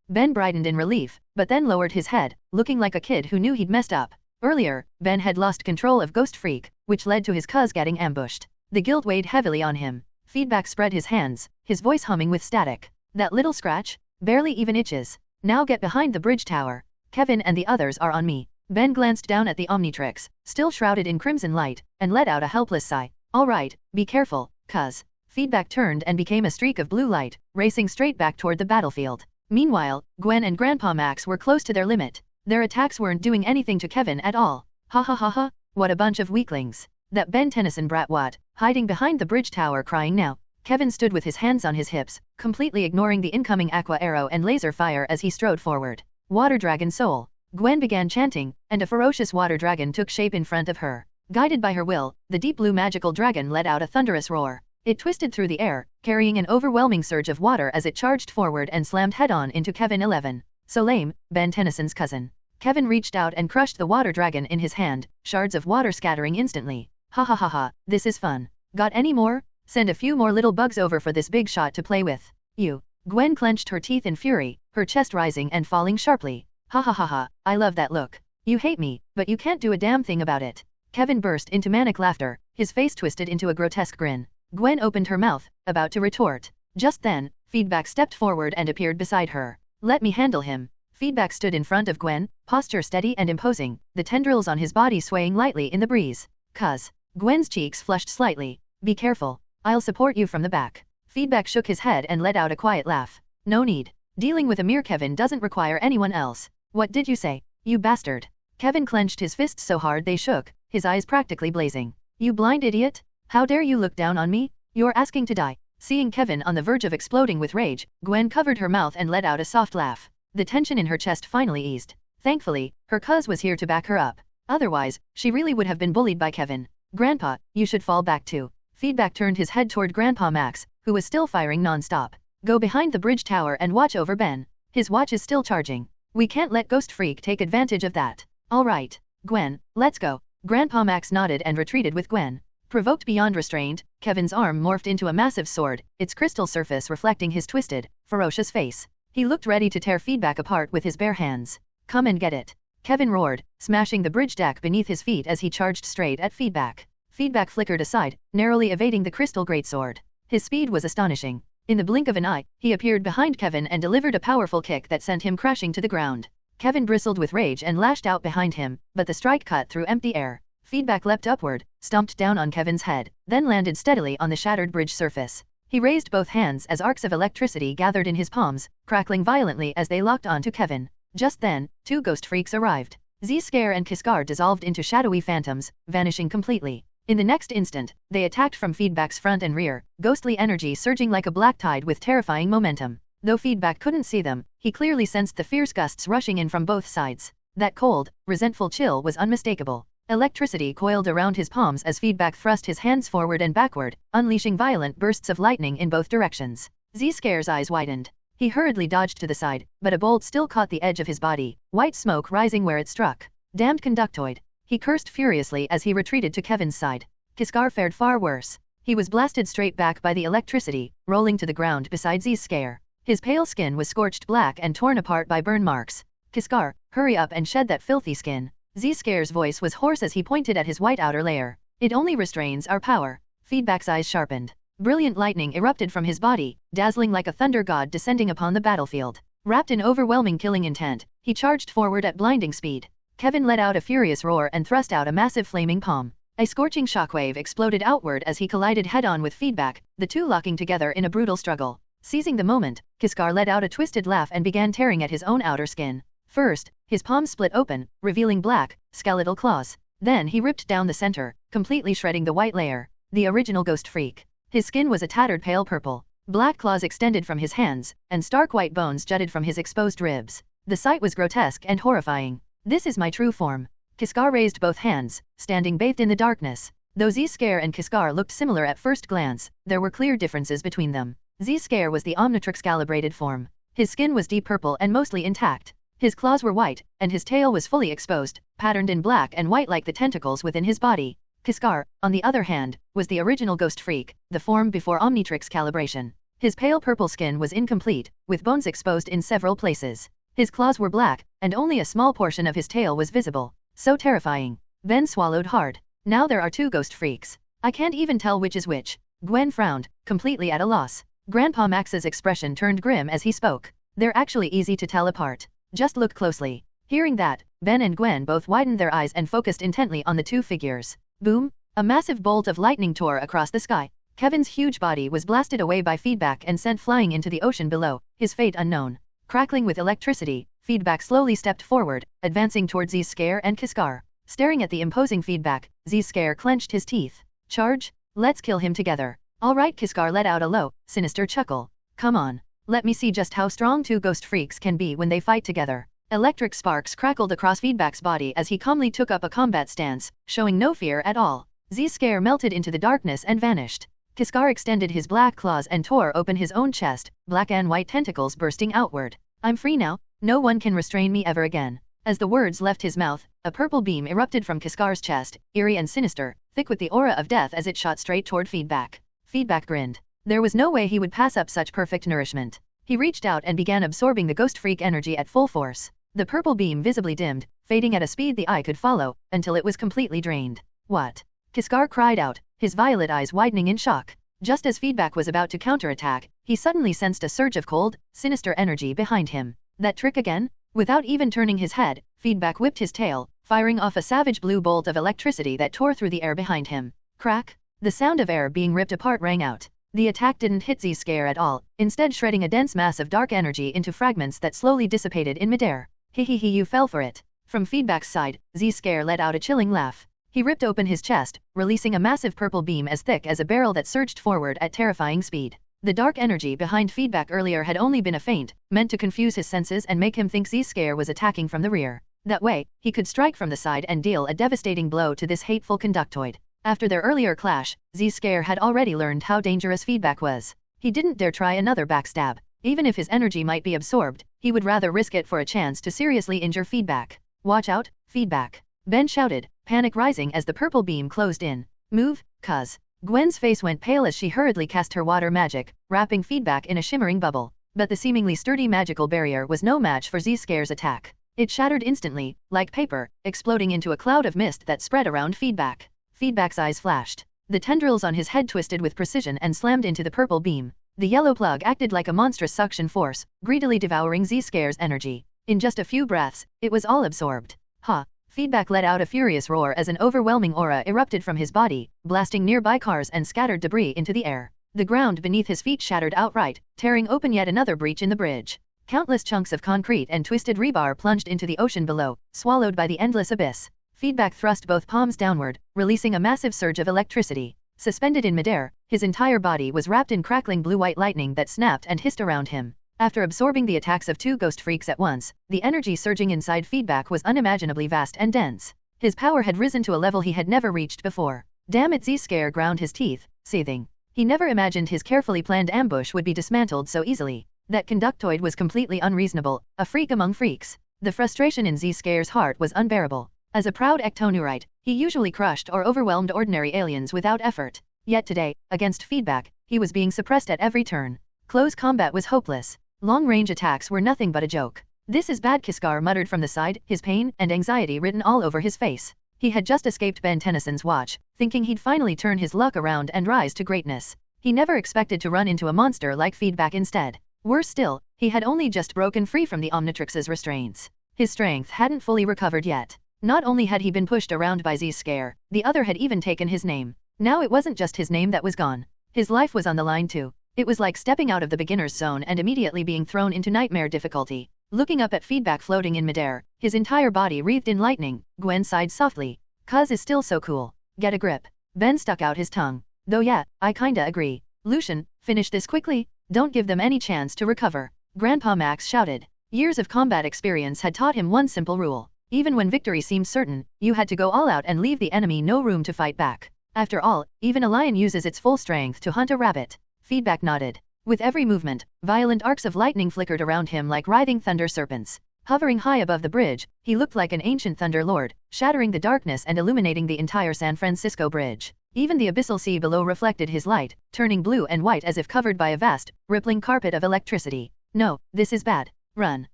Ben brightened in relief, but then lowered his head, looking like a kid who knew he'd messed up. Earlier, Ben had lost control of Ghost Freak, which led to his cuz getting ambushed. The guilt weighed heavily on him. Feedback spread his hands, his voice humming with static. That little scratch? Barely even itches. Now get behind the bridge tower. Kevin and the others are on me. Ben glanced down at the Omnitrix, still shrouded in crimson light, and let out a helpless sigh. All right, be careful, cuz. Feedback turned and became a streak of blue light, racing straight back toward the battlefield. Meanwhile, Gwen and Grandpa Max were close to their limit. Their attacks weren't doing anything to Kevin at all. Ha ha ha ha, what a bunch of weaklings. That Ben Tennyson brat what, hiding behind the bridge tower crying now. Kevin stood with his hands on his hips, completely ignoring the incoming aqua arrow and laser fire as he strode forward. Water Dragon Soul. Gwen began chanting, and a ferocious water dragon took shape in front of her. Guided by her will, the deep blue magical dragon let out a thunderous roar. It twisted through the air, carrying an overwhelming surge of water as it charged forward and slammed head-on into Kevin 11. So lame, Ben Tennyson's cousin. Kevin reached out and crushed the water dragon in his hand, shards of water scattering instantly. Ha ha ha ha, this is fun. Got any more? Send a few more little bugs over for this big shot to play with. You. Gwen clenched her teeth in fury, her chest rising and falling sharply. Ha ha ha ha, I love that look. You hate me, but you can't do a damn thing about it. Kevin burst into manic laughter, his face twisted into a grotesque grin. Gwen opened her mouth, about to retort. Just then, Feedback stepped forward and appeared beside her. Let me handle him. Feedback stood in front of Gwen, posture steady and imposing, the tendrils on his body swaying lightly in the breeze. Cuz. Gwen's cheeks flushed slightly. Be careful. I'll support you from the back. Feedback shook his head and let out a quiet laugh. No need. Dealing with a mere Kevin doesn't require anyone else. What did you say? You bastard. Kevin clenched his fists so hard they shook, his eyes practically blazing. You blind idiot? How dare you look down on me? You're asking to die. Seeing Kevin on the verge of exploding with rage, Gwen covered her mouth and let out a soft laugh. The tension in her chest finally eased. Thankfully, her cuz was here to back her up. Otherwise, she really would have been bullied by Kevin. Grandpa, you should fall back too. Feedback turned his head toward Grandpa Max, who was still firing non-stop. Go behind the bridge tower and watch over Ben. His watch is still charging. We can't let Ghost Freak take advantage of that. All right, Gwen, let's go. Grandpa Max nodded and retreated with Gwen. Provoked beyond restraint, Kevin's arm morphed into a massive sword, its crystal surface reflecting his twisted, ferocious face. He looked ready to tear Feedback apart with his bare hands. Come and get it. Kevin roared, smashing the bridge deck beneath his feet as he charged straight at Feedback. Feedback flickered aside, narrowly evading the crystal greatsword. His speed was astonishing. In the blink of an eye, he appeared behind Kevin and delivered a powerful kick that sent him crashing to the ground. Kevin bristled with rage and lashed out behind him, but the strike cut through empty air. Feedback leapt upward, stomped down on Kevin's head, then landed steadily on the shattered bridge surface. He raised both hands as arcs of electricity gathered in his palms, crackling violently as they locked onto Kevin. Just then, two ghost freaks arrived. Z-Scare and Kiskar dissolved into shadowy phantoms, vanishing completely. In the next instant, they attacked from Feedback's front and rear, ghostly energy surging like a black tide with terrifying momentum. Though Feedback couldn't see them, he clearly sensed the fierce gusts rushing in from both sides. That cold, resentful chill was unmistakable. Electricity coiled around his palms as Feedback thrust his hands forward and backward, unleashing violent bursts of lightning in both directions. Z-Scare's eyes widened. He hurriedly dodged to the side, but a bolt still caught the edge of his body, white smoke rising where it struck. Damned conductoid. He cursed furiously as he retreated to Kevin's side. Kiskar fared far worse. He was blasted straight back by the electricity, rolling to the ground beside Z-Scare. His pale skin was scorched black and torn apart by burn marks. Kiskar, hurry up and shed that filthy skin. Z-Scare's voice was hoarse as he pointed at his white outer layer. It only restrains our power. Feedback's eyes sharpened. Brilliant lightning erupted from his body, dazzling like a thunder god descending upon the battlefield. Wrapped in overwhelming killing intent, he charged forward at blinding speed. Kevin let out a furious roar and thrust out a massive flaming palm. A scorching shockwave exploded outward as he collided head-on with Feedback, the two locking together in a brutal struggle. Seizing the moment, Kiskar let out a twisted laugh and began tearing at his own outer skin. First, his palm split open, revealing black, skeletal claws. Then he ripped down the center, completely shredding the white layer. The original Ghost Freak. His skin was a tattered pale purple. Black claws extended from his hands, and stark white bones jutted from his exposed ribs. The sight was grotesque and horrifying. This is my true form. Kiskar raised both hands, standing bathed in the darkness. Though Z-Scare and Kiskar looked similar at first glance, there were clear differences between them. Z-Scare was the Omnitrix calibrated form. His skin was deep purple and mostly intact. His claws were white, and his tail was fully exposed, patterned in black and white like the tentacles within his body. Kiskar, on the other hand, was the original Ghost Freak, the form before Omnitrix calibration. His pale purple skin was incomplete, with bones exposed in several places. His claws were black, and only a small portion of his tail was visible. So terrifying. Ben swallowed hard. Now there are two Ghost Freaks. I can't even tell which is which. Gwen frowned, completely at a loss. Grandpa Max's expression turned grim as he spoke. They're actually easy to tell apart. Just look closely. Hearing that, Ben and Gwen both widened their eyes and focused intently on the two figures. Boom! A massive bolt of lightning tore across the sky. Kevin's huge body was blasted away by feedback and sent flying into the ocean below, his fate unknown. Crackling with electricity, feedback slowly stepped forward, advancing towards Z-Scare and Kiskar. Staring at the imposing feedback, Z-Scare clenched his teeth. Charge? Let's kill him together. Alright, Kiskar let out a low, sinister chuckle. Come on. Let me see just how strong two ghost freaks can be when they fight together. Electric sparks crackled across feedback's body as he calmly took up a combat stance, showing no fear at all. Z-Scare melted into the darkness and vanished. Kiskar extended his black claws and tore open his own chest, black and white tentacles bursting outward. I'm free now, no one can restrain me ever again. As the words left his mouth, a purple beam erupted from Kiskar's chest, eerie and sinister, thick with the aura of death as it shot straight toward Feedback. Feedback grinned. There was no way he would pass up such perfect nourishment. He reached out and began absorbing the ghost freak energy at full force. The purple beam visibly dimmed, fading at a speed the eye could follow, until it was completely drained. What? Kiskar cried out, his violet eyes widening in shock. Just as Feedback was about to counterattack, he suddenly sensed a surge of cold, sinister energy behind him. That trick again? Without even turning his head, Feedback whipped his tail, firing off a savage blue bolt of electricity that tore through the air behind him. Crack! The sound of air being ripped apart rang out. The attack didn't hit Z-Scare at all, instead shredding a dense mass of dark energy into fragments that slowly dissipated in midair. Hehehe, you fell for it. From Feedback's side, Z-Scare let out a chilling laugh. He ripped open his chest, releasing a massive purple beam as thick as a barrel that surged forward at terrifying speed. The dark energy behind Feedback earlier had only been a feint, meant to confuse his senses and make him think Z-Scare was attacking from the rear. That way, he could strike from the side and deal a devastating blow to this hateful conductoid. After their earlier clash, Z-Scare had already learned how dangerous Feedback was. He didn't dare try another backstab. Even if his energy might be absorbed, he would rather risk it for a chance to seriously injure Feedback. Watch out, Feedback. Ben shouted, panic rising as the purple beam closed in. Move, cuz. Gwen's face went pale as she hurriedly cast her water magic, wrapping Feedback in a shimmering bubble. But the seemingly sturdy magical barrier was no match for Z-Scare's attack. It shattered instantly, like paper, exploding into a cloud of mist that spread around Feedback. Feedback's eyes flashed. The tendrils on his head twisted with precision and slammed into the purple beam. The yellow plug acted like a monstrous suction force, greedily devouring Z-Scare's energy. In just a few breaths, it was all absorbed. Ha! Feedback let out a furious roar as an overwhelming aura erupted from his body, blasting nearby cars and scattered debris into the air. The ground beneath his feet shattered outright, tearing open yet another breach in the bridge. Countless chunks of concrete and twisted rebar plunged into the ocean below, swallowed by the endless abyss. Feedback thrust both palms downward, releasing a massive surge of electricity. Suspended in midair, his entire body was wrapped in crackling blue-white lightning that snapped and hissed around him. After absorbing the attacks of two ghost freaks at once, the energy surging inside Feedback was unimaginably vast and dense. His power had risen to a level he had never reached before. Damn it, Z-Scare ground his teeth, seething. He never imagined his carefully planned ambush would be dismantled so easily. That conductoid was completely unreasonable, a freak among freaks. The frustration in Z-Scare's heart was unbearable. As a proud ectonurite, he usually crushed or overwhelmed ordinary aliens without effort. Yet today, against Feedback, he was being suppressed at every turn. Close combat was hopeless. Long-range attacks were nothing but a joke. This is bad, Kiskar muttered from the side, his pain and anxiety written all over his face. He had just escaped Ben Tennyson's watch, thinking he'd finally turn his luck around and rise to greatness. He never expected to run into a monster like Feedback instead. Worse still, he had only just broken free from the Omnitrix's restraints. His strength hadn't fully recovered yet. Not only had he been pushed around by Z-Scare, the other had even taken his name. Now it wasn't just his name that was gone. His life was on the line too. It was like stepping out of the beginner's zone and immediately being thrown into nightmare difficulty. Looking up at Feedback floating in midair, his entire body wreathed in lightning, Gwen sighed softly. Cuz is still so cool. Get a grip. Ben stuck out his tongue. Though yeah, I kinda agree. Lucian, finish this quickly. Don't give them any chance to recover. Grandpa Max shouted. Years of combat experience had taught him one simple rule. Even when victory seemed certain, you had to go all out and leave the enemy no room to fight back. After all, even a lion uses its full strength to hunt a rabbit. Feedback nodded. With every movement, violent arcs of lightning flickered around him like writhing thunder serpents. Hovering high above the bridge, he looked like an ancient thunder lord, shattering the darkness and illuminating the entire San Francisco bridge. Even the abyssal sea below reflected his light, turning blue and white as if covered by a vast, rippling carpet of electricity. No, this is bad. Run.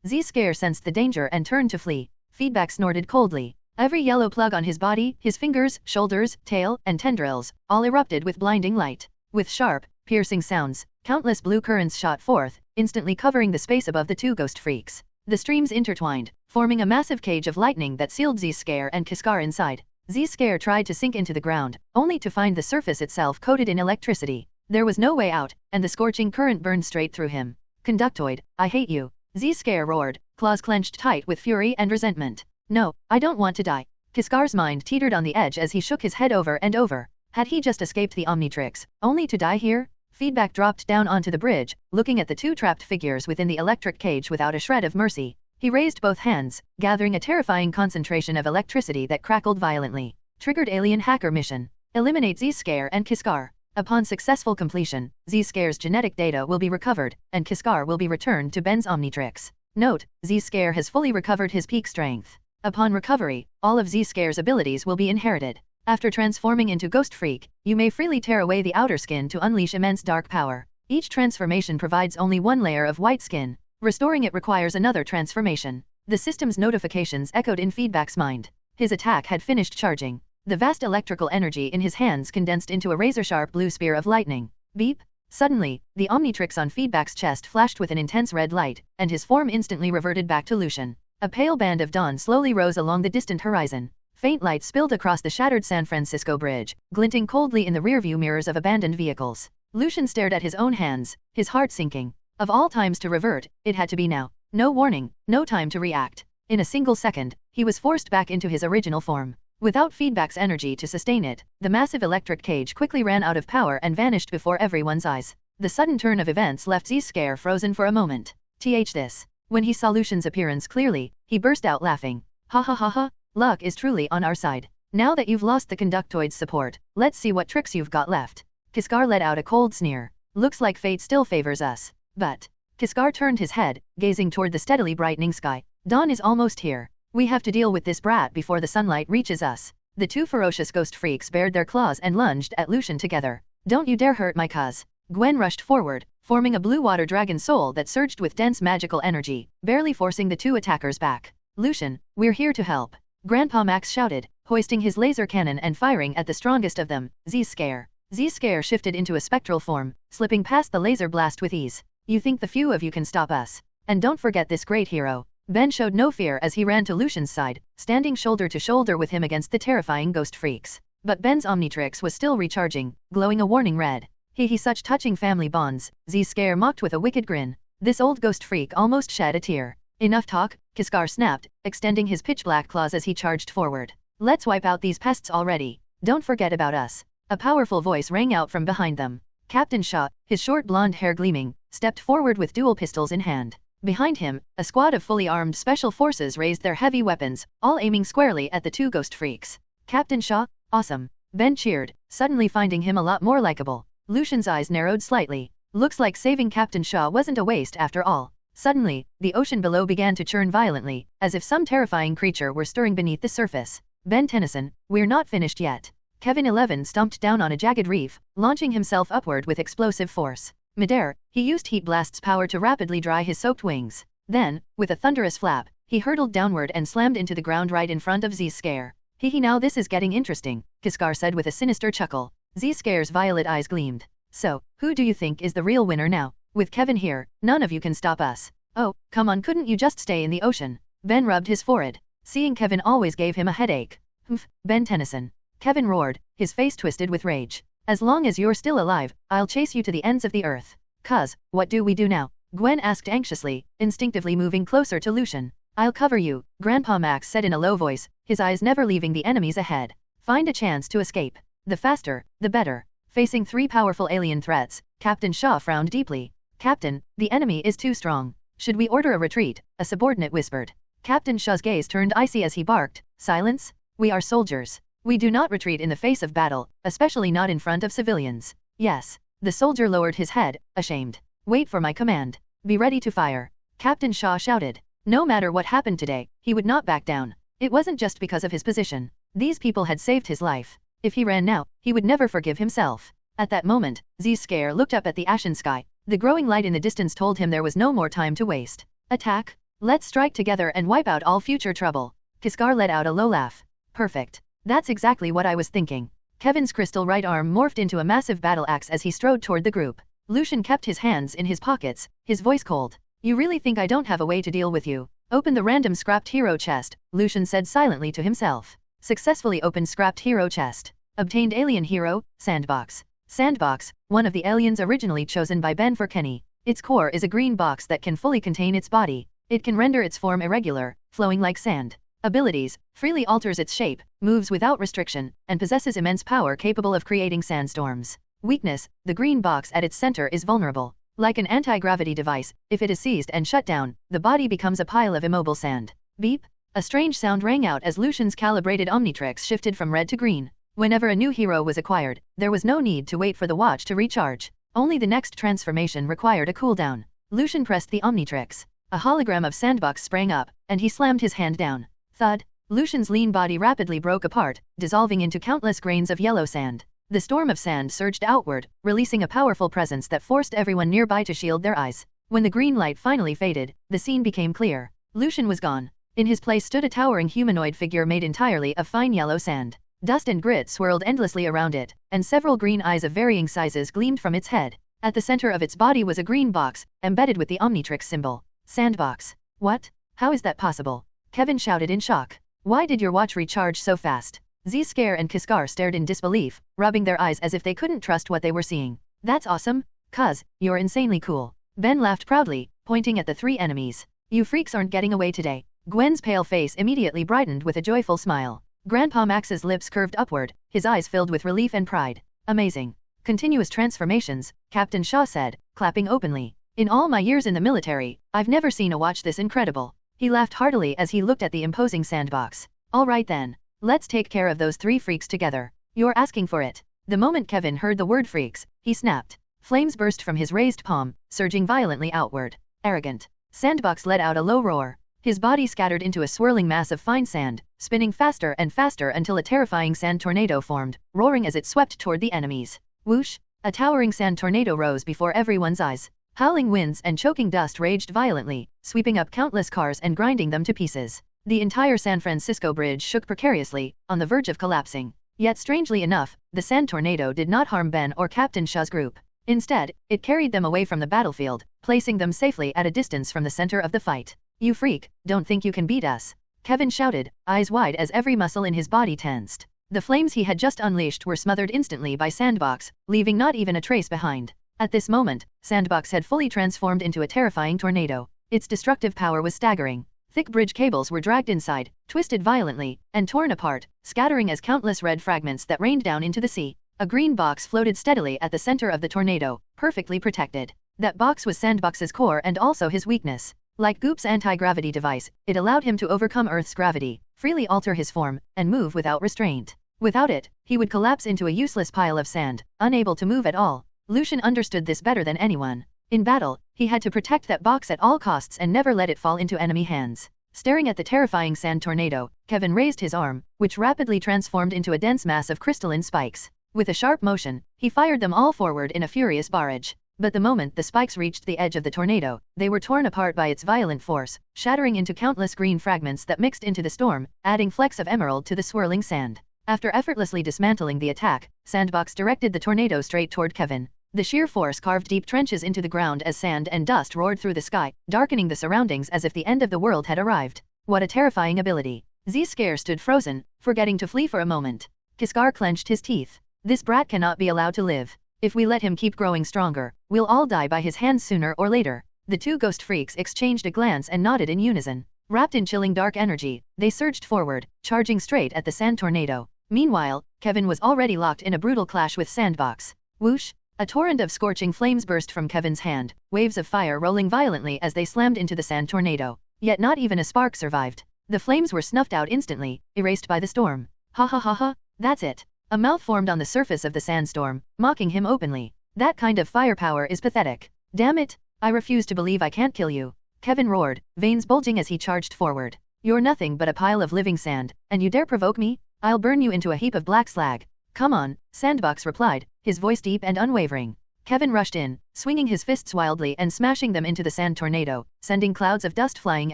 Z-Scare sensed the danger and turned to flee. Feedback snorted coldly. Every yellow plug on his body, his fingers, shoulders, tail, and tendrils, all erupted with blinding light. With sharp, piercing sounds, countless blue currents shot forth, instantly covering the space above the two ghost freaks. The streams intertwined, forming a massive cage of lightning that sealed Z-Scare and Kiskar inside. Z-Scare tried to sink into the ground, only to find the surface itself coated in electricity. There was no way out, and the scorching current burned straight through him. Conductoid, I hate you. Z-Scare roared, claws clenched tight with fury and resentment. No, I don't want to die. Kiskar's mind teetered on the edge as he shook his head over and over. Had he just escaped the Omnitrix, only to die here? Feedback dropped down onto the bridge, looking at the two trapped figures within the electric cage without a shred of mercy. He raised both hands, gathering a terrifying concentration of electricity that crackled violently. Triggered alien hacker mission. Eliminate Z-Scare and Kiskar. Upon successful completion, Z-Scare's genetic data will be recovered, and Kiskar will be returned to Ben's Omnitrix. Note, Z-Scare has fully recovered his peak strength. Upon recovery, all of Z-Scare's abilities will be inherited. After transforming into Ghost Freak, you may freely tear away the outer skin to unleash immense dark power. Each transformation provides only one layer of white skin. Restoring it requires another transformation. The system's notifications echoed in Feedback's mind. His attack had finished charging. The vast electrical energy in his hands condensed into a razor-sharp blue spear of lightning. Beep! Suddenly, the Omnitrix on Feedback's chest flashed with an intense red light, and his form instantly reverted back to Lucian. A pale band of dawn slowly rose along the distant horizon. Faint light spilled across the shattered San Francisco bridge, glinting coldly in the rearview mirrors of abandoned vehicles. Lucian stared at his own hands, his heart sinking. Of all times to revert, it had to be now. No warning, no time to react. In a single second, he was forced back into his original form. Without Feedback's energy to sustain it, the massive electric cage quickly ran out of power and vanished before everyone's eyes. The sudden turn of events left Z-Scare frozen for a moment. This. When he saw Lucian's appearance clearly, he burst out laughing. Ha ha ha ha, luck is truly on our side. Now that you've lost the Conductoid's support, let's see what tricks you've got left. Kiskar let out a cold sneer. Looks like fate still favors us. But. Kiskar turned his head, gazing toward the steadily brightening sky. Dawn is almost here. We have to deal with this brat before the sunlight reaches us. The two ferocious ghost freaks bared their claws and lunged at Lucian together. Don't you dare hurt my cuz. Gwen rushed forward, forming a blue water dragon soul that surged with dense magical energy, barely forcing the two attackers back. Lucian, we're here to help. Grandpa Max shouted, hoisting his laser cannon and firing at the strongest of them, Z-Scare. Z-Scare shifted into a spectral form, slipping past the laser blast with ease. You think the few of you can stop us? And don't forget this great hero. Ben showed no fear as he ran to Lucian's side, standing shoulder to shoulder with him against the terrifying ghost freaks. But Ben's Omnitrix was still recharging, glowing a warning red. He such touching family bonds, Z-Scare mocked with a wicked grin. This old ghost freak almost shed a tear. Enough talk, Kiskar snapped, extending his pitch-black claws as he charged forward. Let's wipe out these pests already. Don't forget about us. A powerful voice rang out from behind them. Captain Shaw, his short blonde hair gleaming, stepped forward with dual pistols in hand. Behind him, a squad of fully armed special forces raised their heavy weapons, all aiming squarely at the two ghost freaks. Captain Shaw, awesome. Ben cheered, suddenly finding him a lot more likable. Lucian's eyes narrowed slightly. Looks like saving Captain Shaw wasn't a waste after all. Suddenly, the ocean below began to churn violently, as if some terrifying creature were stirring beneath the surface. Ben Tennyson, we're not finished yet. Kevin 11 stomped down on a jagged reef, launching himself upward with explosive force. Midair, he used Heat Blast's power to rapidly dry his soaked wings. Then, with a thunderous flap, he hurtled downward and slammed into the ground right in front of Z-Scare. Now this is getting interesting, Kiskar said with a sinister chuckle. Z-Scare's violet eyes gleamed. So, who do you think is the real winner now? With Kevin here, none of you can stop us. Oh, come on, couldn't you just stay in the ocean? Ben rubbed his forehead. Seeing Kevin always gave him a headache. Humph, Ben Tennyson. Kevin roared, his face twisted with rage. As long as you're still alive, I'll chase you to the ends of the earth. Cuz, what do we do now? Gwen asked anxiously, instinctively moving closer to Lucian. I'll cover you, Grandpa Max said in a low voice, his eyes never leaving the enemies ahead. Find a chance to escape. The faster, the better. Facing three powerful alien threats, Captain Shaw frowned deeply. Captain, the enemy is too strong. Should we order a retreat? A subordinate whispered. Captain Shaw's gaze turned icy as he barked. Silence? We are soldiers. We do not retreat in the face of battle, especially not in front of civilians. Yes. The soldier lowered his head, ashamed. Wait for my command. Be ready to fire. Captain Shaw shouted. No matter what happened today, he would not back down. It wasn't just because of his position. These people had saved his life. If he ran now, he would never forgive himself. At that moment, Z-Scare looked up at the ashen sky. The growing light in the distance told him there was no more time to waste. Attack. Let's strike together and wipe out all future trouble. Kiskar let out a low laugh. Perfect. That's exactly what I was thinking. Kevin's crystal right arm morphed into a massive battle axe as he strode toward the group. Lucian kept his hands in his pockets, his voice cold. You really think I don't have a way to deal with you? Open the random scrapped hero chest, Lucian said silently to himself. Successfully opened scrapped hero chest. Obtained alien hero, sandbox. Sandbox, one of the aliens originally chosen by Ben for Kenny. Its core is a green box that can fully contain its body. It can render its form irregular, flowing like sand. Abilities, freely alters its shape, moves without restriction, and possesses immense power capable of creating sandstorms. Weakness, the green box at its center is vulnerable. Like an anti-gravity device, if it is seized and shut down, the body becomes a pile of immobile sand. Beep! A strange sound rang out as Lucian's calibrated Omnitrix shifted from red to green. Whenever a new hero was acquired, there was no need to wait for the watch to recharge. Only the next transformation required a cooldown. Lucian pressed the Omnitrix. A hologram of Sandbox sprang up, and he slammed his hand down. Thud! Lucian's lean body rapidly broke apart, dissolving into countless grains of yellow sand. The storm of sand surged outward, releasing a powerful presence that forced everyone nearby to shield their eyes. When the green light finally faded, the scene became clear. Lucian was gone. In his place stood a towering humanoid figure made entirely of fine yellow sand. Dust and grit swirled endlessly around it, and several green eyes of varying sizes gleamed from its head. At the center of its body was a green box, embedded with the Omnitrix symbol. Sandbox. What? How is that possible? Kevin shouted in shock. Why did your watch recharge so fast? Z-Scare and Kiskar stared in disbelief, rubbing their eyes as if they couldn't trust what they were seeing. That's awesome, cuz, you're insanely cool. Ben laughed proudly, pointing at the three enemies. You freaks aren't getting away today. Gwen's pale face immediately brightened with a joyful smile. Grandpa Max's lips curved upward, his eyes filled with relief and pride. Amazing. Continuous transformations, Captain Shaw said, clapping openly. In all my years in the military, I've never seen a watch this incredible. He laughed heartily as he looked at the imposing sandbox. All right then. Let's take care of those three freaks together. You're asking for it. The moment Kevin heard the word freaks, he snapped. Flames burst from his raised palm, surging violently outward. Arrogant. Sandbox let out a low roar. His body scattered into a swirling mass of fine sand, spinning faster and faster until a terrifying sand tornado formed, roaring as it swept toward the enemies. Whoosh! A towering sand tornado rose before everyone's eyes. Howling winds and choking dust raged violently, sweeping up countless cars and grinding them to pieces. The entire San Francisco bridge shook precariously, on the verge of collapsing. Yet strangely enough, the sand tornado did not harm Ben or Captain Shaw's group. Instead, it carried them away from the battlefield, placing them safely at a distance from the center of the fight. You freak, don't think you can beat us. Kevin shouted, eyes wide as every muscle in his body tensed. The flames he had just unleashed were smothered instantly by Sandbox, leaving not even a trace behind. At this moment, Sandbox had fully transformed into a terrifying tornado. Its destructive power was staggering. Thick bridge cables were dragged inside, twisted violently, and torn apart, scattering as countless red fragments that rained down into the sea. A green box floated steadily at the center of the tornado, perfectly protected. That box was Sandbox's core and also his weakness. Like Goop's anti-gravity device, it allowed him to overcome Earth's gravity, freely alter his form, and move without restraint. Without it, he would collapse into a useless pile of sand, unable to move at all. Lucian understood this better than anyone. In battle, he had to protect that box at all costs and never let it fall into enemy hands. Staring at the terrifying sand tornado, Kevin raised his arm, which rapidly transformed into a dense mass of crystalline spikes. With a sharp motion, he fired them all forward in a furious barrage. But the moment the spikes reached the edge of the tornado, they were torn apart by its violent force, shattering into countless green fragments that mixed into the storm, adding flecks of emerald to the swirling sand. After effortlessly dismantling the attack, Sandbox directed the tornado straight toward Kevin. The sheer force carved deep trenches into the ground as sand and dust roared through the sky, darkening the surroundings as if the end of the world had arrived. What a terrifying ability. Z-Scare stood frozen, forgetting to flee for a moment. Kiskar clenched his teeth. This brat cannot be allowed to live. If we let him keep growing stronger, we'll all die by his hands sooner or later. The two ghost freaks exchanged a glance and nodded in unison. Wrapped in chilling dark energy, they surged forward, charging straight at the sand tornado. Meanwhile, Kevin was already locked in a brutal clash with Sandbox. Whoosh! A torrent of scorching flames burst from Kevin's hand, waves of fire rolling violently as they slammed into the sand tornado. Yet not even a spark survived. The flames were snuffed out instantly, erased by the storm. Ha ha ha ha, that's it. A mouth formed on the surface of the sandstorm, mocking him openly. That kind of firepower is pathetic. Damn it, I refuse to believe I can't kill you. Kevin roared, veins bulging as he charged forward. You're nothing but a pile of living sand, and you dare provoke me? I'll burn you into a heap of black slag. Come on, Sandbox replied, his voice deep and unwavering. Kevin rushed in, swinging his fists wildly and smashing them into the sand tornado, sending clouds of dust flying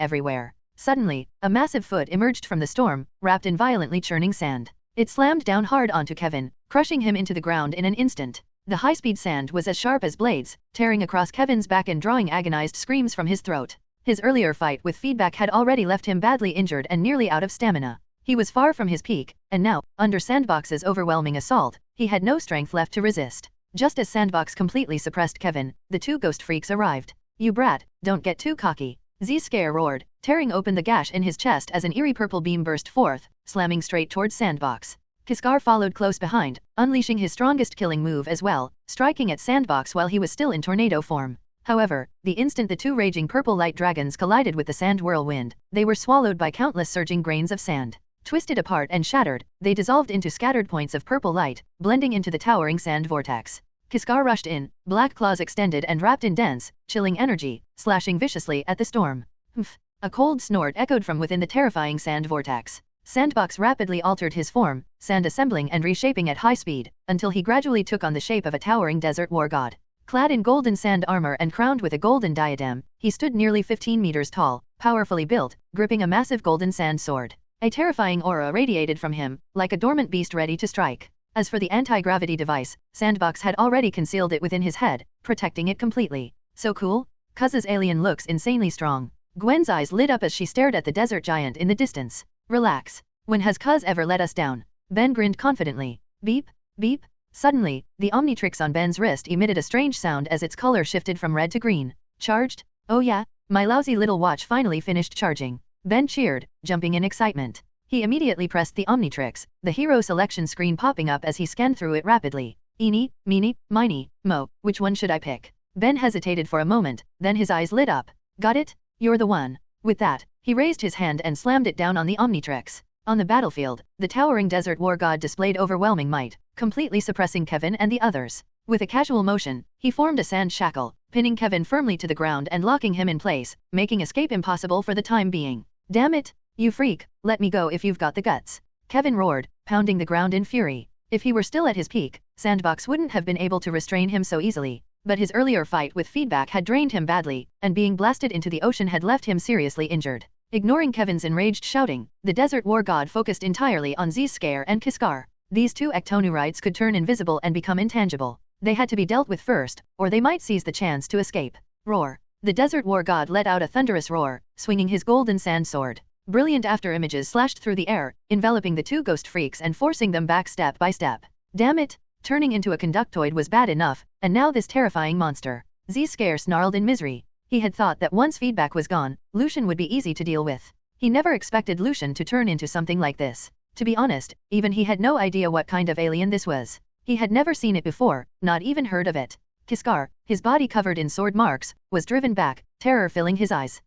everywhere. Suddenly, a massive foot emerged from the storm, wrapped in violently churning sand. It slammed down hard onto Kevin, crushing him into the ground in an instant. The high-speed sand was as sharp as blades, tearing across Kevin's back and drawing agonized screams from his throat. His earlier fight with feedback had already left him badly injured and nearly out of stamina. He was far from his peak, and now, under Sandbox's overwhelming assault, he had no strength left to resist. Just as Sandbox completely suppressed Kevin, the two ghost freaks arrived. "You brat, don't get too cocky," Z-Scare roared, tearing open the gash in his chest as an eerie purple beam burst forth, slamming straight towards Sandbox. Kiskar followed close behind, unleashing his strongest killing move as well, striking at Sandbox while he was still in tornado form. However, the instant the two raging purple light dragons collided with the sand whirlwind, they were swallowed by countless surging grains of sand. Twisted apart and shattered, they dissolved into scattered points of purple light, blending into the towering sand vortex. Kiskar rushed in, black claws extended and wrapped in dense, chilling energy, slashing viciously at the storm. Humph! A cold snort echoed from within the terrifying sand vortex. Sandbox rapidly altered his form, sand assembling and reshaping at high speed, until he gradually took on the shape of a towering desert war god. Clad in golden sand armor and crowned with a golden diadem, he stood nearly 15 meters tall, powerfully built, gripping a massive golden sand sword. A terrifying aura radiated from him, like a dormant beast ready to strike. As for the anti-gravity device, Sandbox had already concealed it within his head, protecting it completely. So cool? Cuz's alien looks insanely strong. Gwen's eyes lit up as she stared at the desert giant in the distance. Relax. When has Cuz ever let us down? Ben grinned confidently. Beep, beep. Suddenly, the Omnitrix on Ben's wrist emitted a strange sound as its color shifted from red to green. Charged? Oh yeah, my lousy little watch finally finished charging. Ben cheered, jumping in excitement. He immediately pressed the Omnitrix, the hero selection screen popping up as he scanned through it rapidly. Eeny, meeny, miny, mo, which one should I pick? Ben hesitated for a moment, then his eyes lit up. Got it? You're the one. With that, he raised his hand and slammed it down on the Omnitrix. On the battlefield, the towering desert war god displayed overwhelming might, completely suppressing Kevin and the others. With a casual motion, he formed a sand shackle, pinning Kevin firmly to the ground and locking him in place, making escape impossible for the time being. Damn it, you freak, let me go if you've got the guts. Kevin roared, pounding the ground in fury. If he were still at his peak, Sandbox wouldn't have been able to restrain him so easily. But his earlier fight with feedback had drained him badly, and being blasted into the ocean had left him seriously injured. Ignoring Kevin's enraged shouting, the desert war god focused entirely on Z-Scare and Kiskar. These two ectonurites could turn invisible and become intangible. They had to be dealt with first, or they might seize the chance to escape. Roar. The desert war god let out a thunderous roar, swinging his golden sand sword. Brilliant after-images slashed through the air, enveloping the two ghost freaks and forcing them back step by step. Damn it! Turning into a conductoid was bad enough, and now this terrifying monster. Z-Scare snarled in misery. He had thought that once feedback was gone, Lucian would be easy to deal with. He never expected Lucian to turn into something like this. To be honest, even he had no idea what kind of alien this was. He had never seen it before, not even heard of it. Kiskar, his body covered in sword marks, was driven back, terror filling his eyes.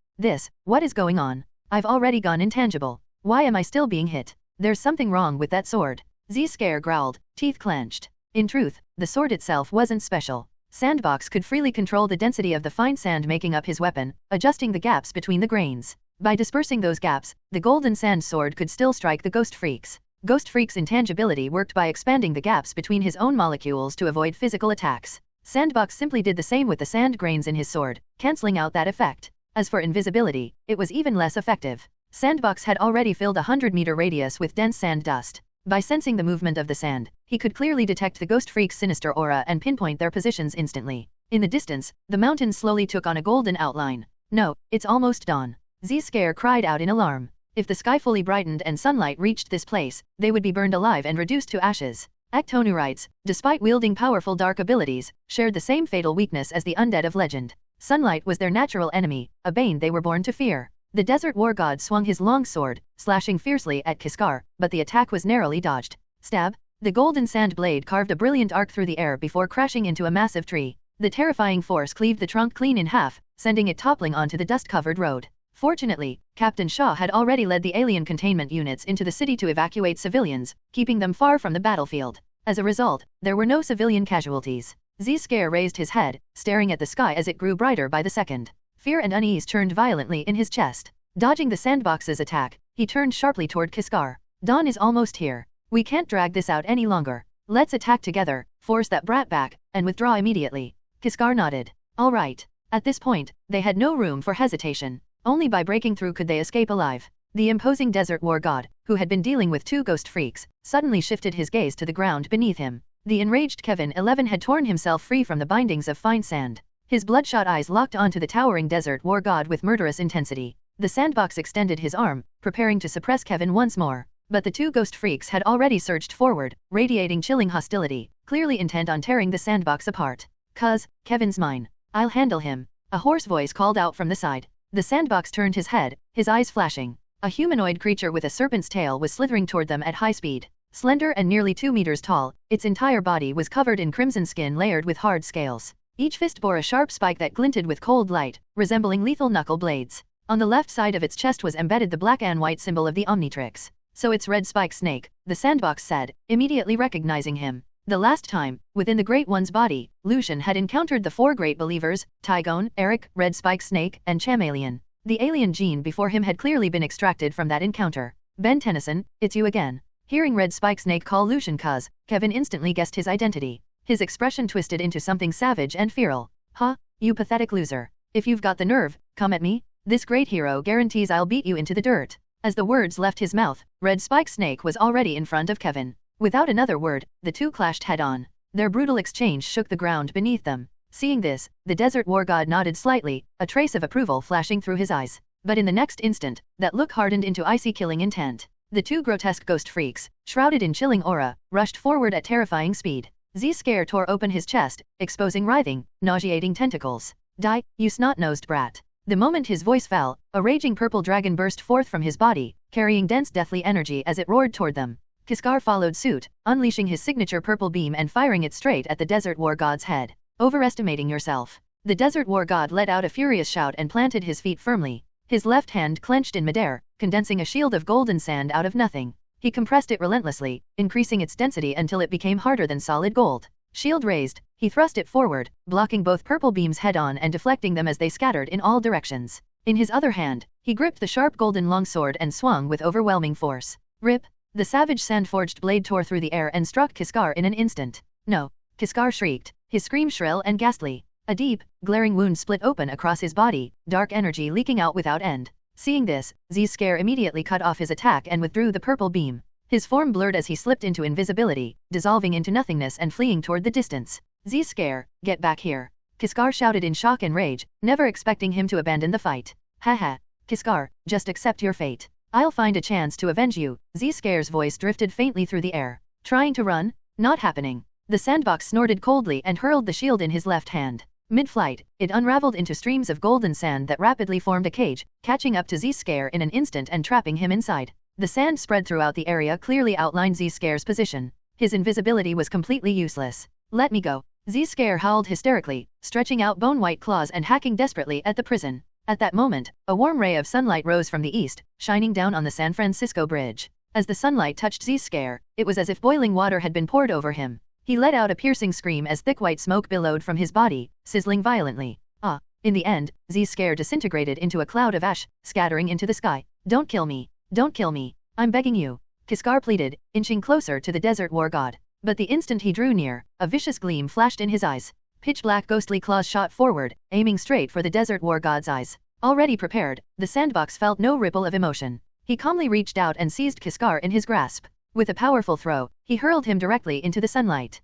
What is going on? I've already gone intangible. Why am I still being hit? There's something wrong with that sword. Z-Scare growled, teeth clenched. In truth, the sword itself wasn't special. Sandbox could freely control the density of the fine sand making up his weapon, adjusting the gaps between the grains. By dispersing those gaps, the golden sand sword could still strike the ghost freaks. Ghost freaks' intangibility worked by expanding the gaps between his own molecules to avoid physical attacks. Sandbox simply did the same with the sand grains in his sword, cancelling out that effect. As for invisibility, it was even less effective. Sandbox had already filled a 100-meter radius with dense sand dust. By sensing the movement of the sand, he could clearly detect the ghost freaks' sinister aura and pinpoint their positions instantly. In the distance, the mountains slowly took on a golden outline. No, it's almost dawn. Z-Scare cried out in alarm. If the sky fully brightened and sunlight reached this place, they would be burned alive and reduced to ashes. Ectonurites, despite wielding powerful dark abilities, shared the same fatal weakness as the undead of legend. Sunlight was their natural enemy, a bane they were born to fear. The desert war god swung his long sword, slashing fiercely at Kiskar, but the attack was narrowly dodged. Stab! The golden sand blade carved a brilliant arc through the air before crashing into a massive tree. The terrifying force cleaved the trunk clean in half, sending it toppling onto the dust-covered road. Fortunately, Captain Shaw had already led the alien containment units into the city to evacuate civilians, keeping them far from the battlefield. As a result, there were no civilian casualties. Z-Scare raised his head, staring at the sky as it grew brighter by the second. Fear and unease churned violently in his chest. Dodging the sandbox's attack, he turned sharply toward Kiskar. Dawn is almost here. We can't drag this out any longer. Let's attack together, force that brat back, and withdraw immediately. Kiskar nodded. All right. At this point, they had no room for hesitation. Only by breaking through could they escape alive. The imposing desert war god, who had been dealing with two ghost freaks, suddenly shifted his gaze to the ground beneath him. The enraged Kevin 11 had torn himself free from the bindings of fine sand. His bloodshot eyes locked onto the towering desert war god with murderous intensity. The sandbox extended his arm, preparing to suppress Kevin once more. But the two ghost freaks had already surged forward, radiating chilling hostility, clearly intent on tearing the sandbox apart. "Cuz, Kevin's mine. I'll handle him," a hoarse voice called out from the side. The sandbox turned his head, his eyes flashing. A humanoid creature with a serpent's tail was slithering toward them at high speed. Slender and nearly 2 meters tall, its entire body was covered in crimson skin layered with hard scales. Each fist bore a sharp spike that glinted with cold light, resembling lethal knuckle blades. On the left side of its chest was embedded the black and white symbol of the Omnitrix. "So it's Red Spike Snake," the sandbox said, immediately recognizing him. The last time, within the Great One's body, Lucian had encountered the 4 Great Believers, Tygone, Eric, Red Spike Snake, and Chameleon. The alien gene before him had clearly been extracted from that encounter. "Ben Tennyson, it's you again." Hearing Red Spike Snake call Lucian cuz, Kevin instantly guessed his identity. His expression twisted into something savage and feral. "Huh? You pathetic loser. If you've got the nerve, come at me. This great hero guarantees I'll beat you into the dirt." As the words left his mouth, Red Spike Snake was already in front of Kevin. Without another word, the two clashed head-on. Their brutal exchange shook the ground beneath them. Seeing this, the desert war god nodded slightly, a trace of approval flashing through his eyes. But in the next instant, that look hardened into icy killing intent. The two grotesque ghost freaks, shrouded in chilling aura, rushed forward at terrifying speed. Z-Scare tore open his chest, exposing writhing, nauseating tentacles. "Die, you snot-nosed brat." The moment his voice fell, a raging purple dragon burst forth from his body, carrying dense deathly energy as it roared toward them. Kiskar followed suit, unleashing his signature purple beam and firing it straight at the desert war god's head. "Overestimating yourself." The desert war god let out a furious shout and planted his feet firmly. His left hand clenched in midair, condensing a shield of golden sand out of nothing. He compressed it relentlessly, increasing its density until it became harder than solid gold. Shield raised, he thrust it forward, blocking both purple beams head-on and deflecting them as they scattered in all directions. In his other hand, he gripped the sharp golden longsword and swung with overwhelming force. Rip! The savage sand-forged blade tore through the air and struck Kiskar in an instant. "No!" Kiskar shrieked, his scream shrill and ghastly. A deep, glaring wound split open across his body, dark energy leaking out without end. Seeing this, Z-Scare immediately cut off his attack and withdrew the purple beam. His form blurred as he slipped into invisibility, dissolving into nothingness and fleeing toward the distance. "Z-Scare, get back here!" Kiskar shouted in shock and rage, never expecting him to abandon the fight. "Haha, Kiskar, just accept your fate. I'll find a chance to avenge you." Z-Scare's voice drifted faintly through the air. "Trying to run? Not happening." The sandbox snorted coldly and hurled the shield in his left hand. Mid-flight, it unraveled into streams of golden sand that rapidly formed a cage, catching up to Z-Scare in an instant and trapping him inside. The sand spread throughout the area clearly outlined Z-Scare's position. His invisibility was completely useless. "Let me go." Z-Scare howled hysterically, stretching out bone-white claws and hacking desperately at the prison. At that moment, a warm ray of sunlight rose from the east, shining down on the San Francisco Bridge. As the sunlight touched Z-Scare, it was as if boiling water had been poured over him. He let out a piercing scream as thick white smoke billowed from his body, sizzling violently. Ah! In the end, Z-Scare disintegrated into a cloud of ash, scattering into the sky. "Don't kill me! Don't kill me! I'm begging you!" Kiskar pleaded, inching closer to the desert war god. But the instant he drew near, a vicious gleam flashed in his eyes. Pitch-black ghostly claws shot forward, aiming straight for the desert war god's eyes. Already prepared, the sandbox felt no ripple of emotion. He calmly reached out and seized Kiskar in his grasp. With a powerful throw, he hurled him directly into the sunlight.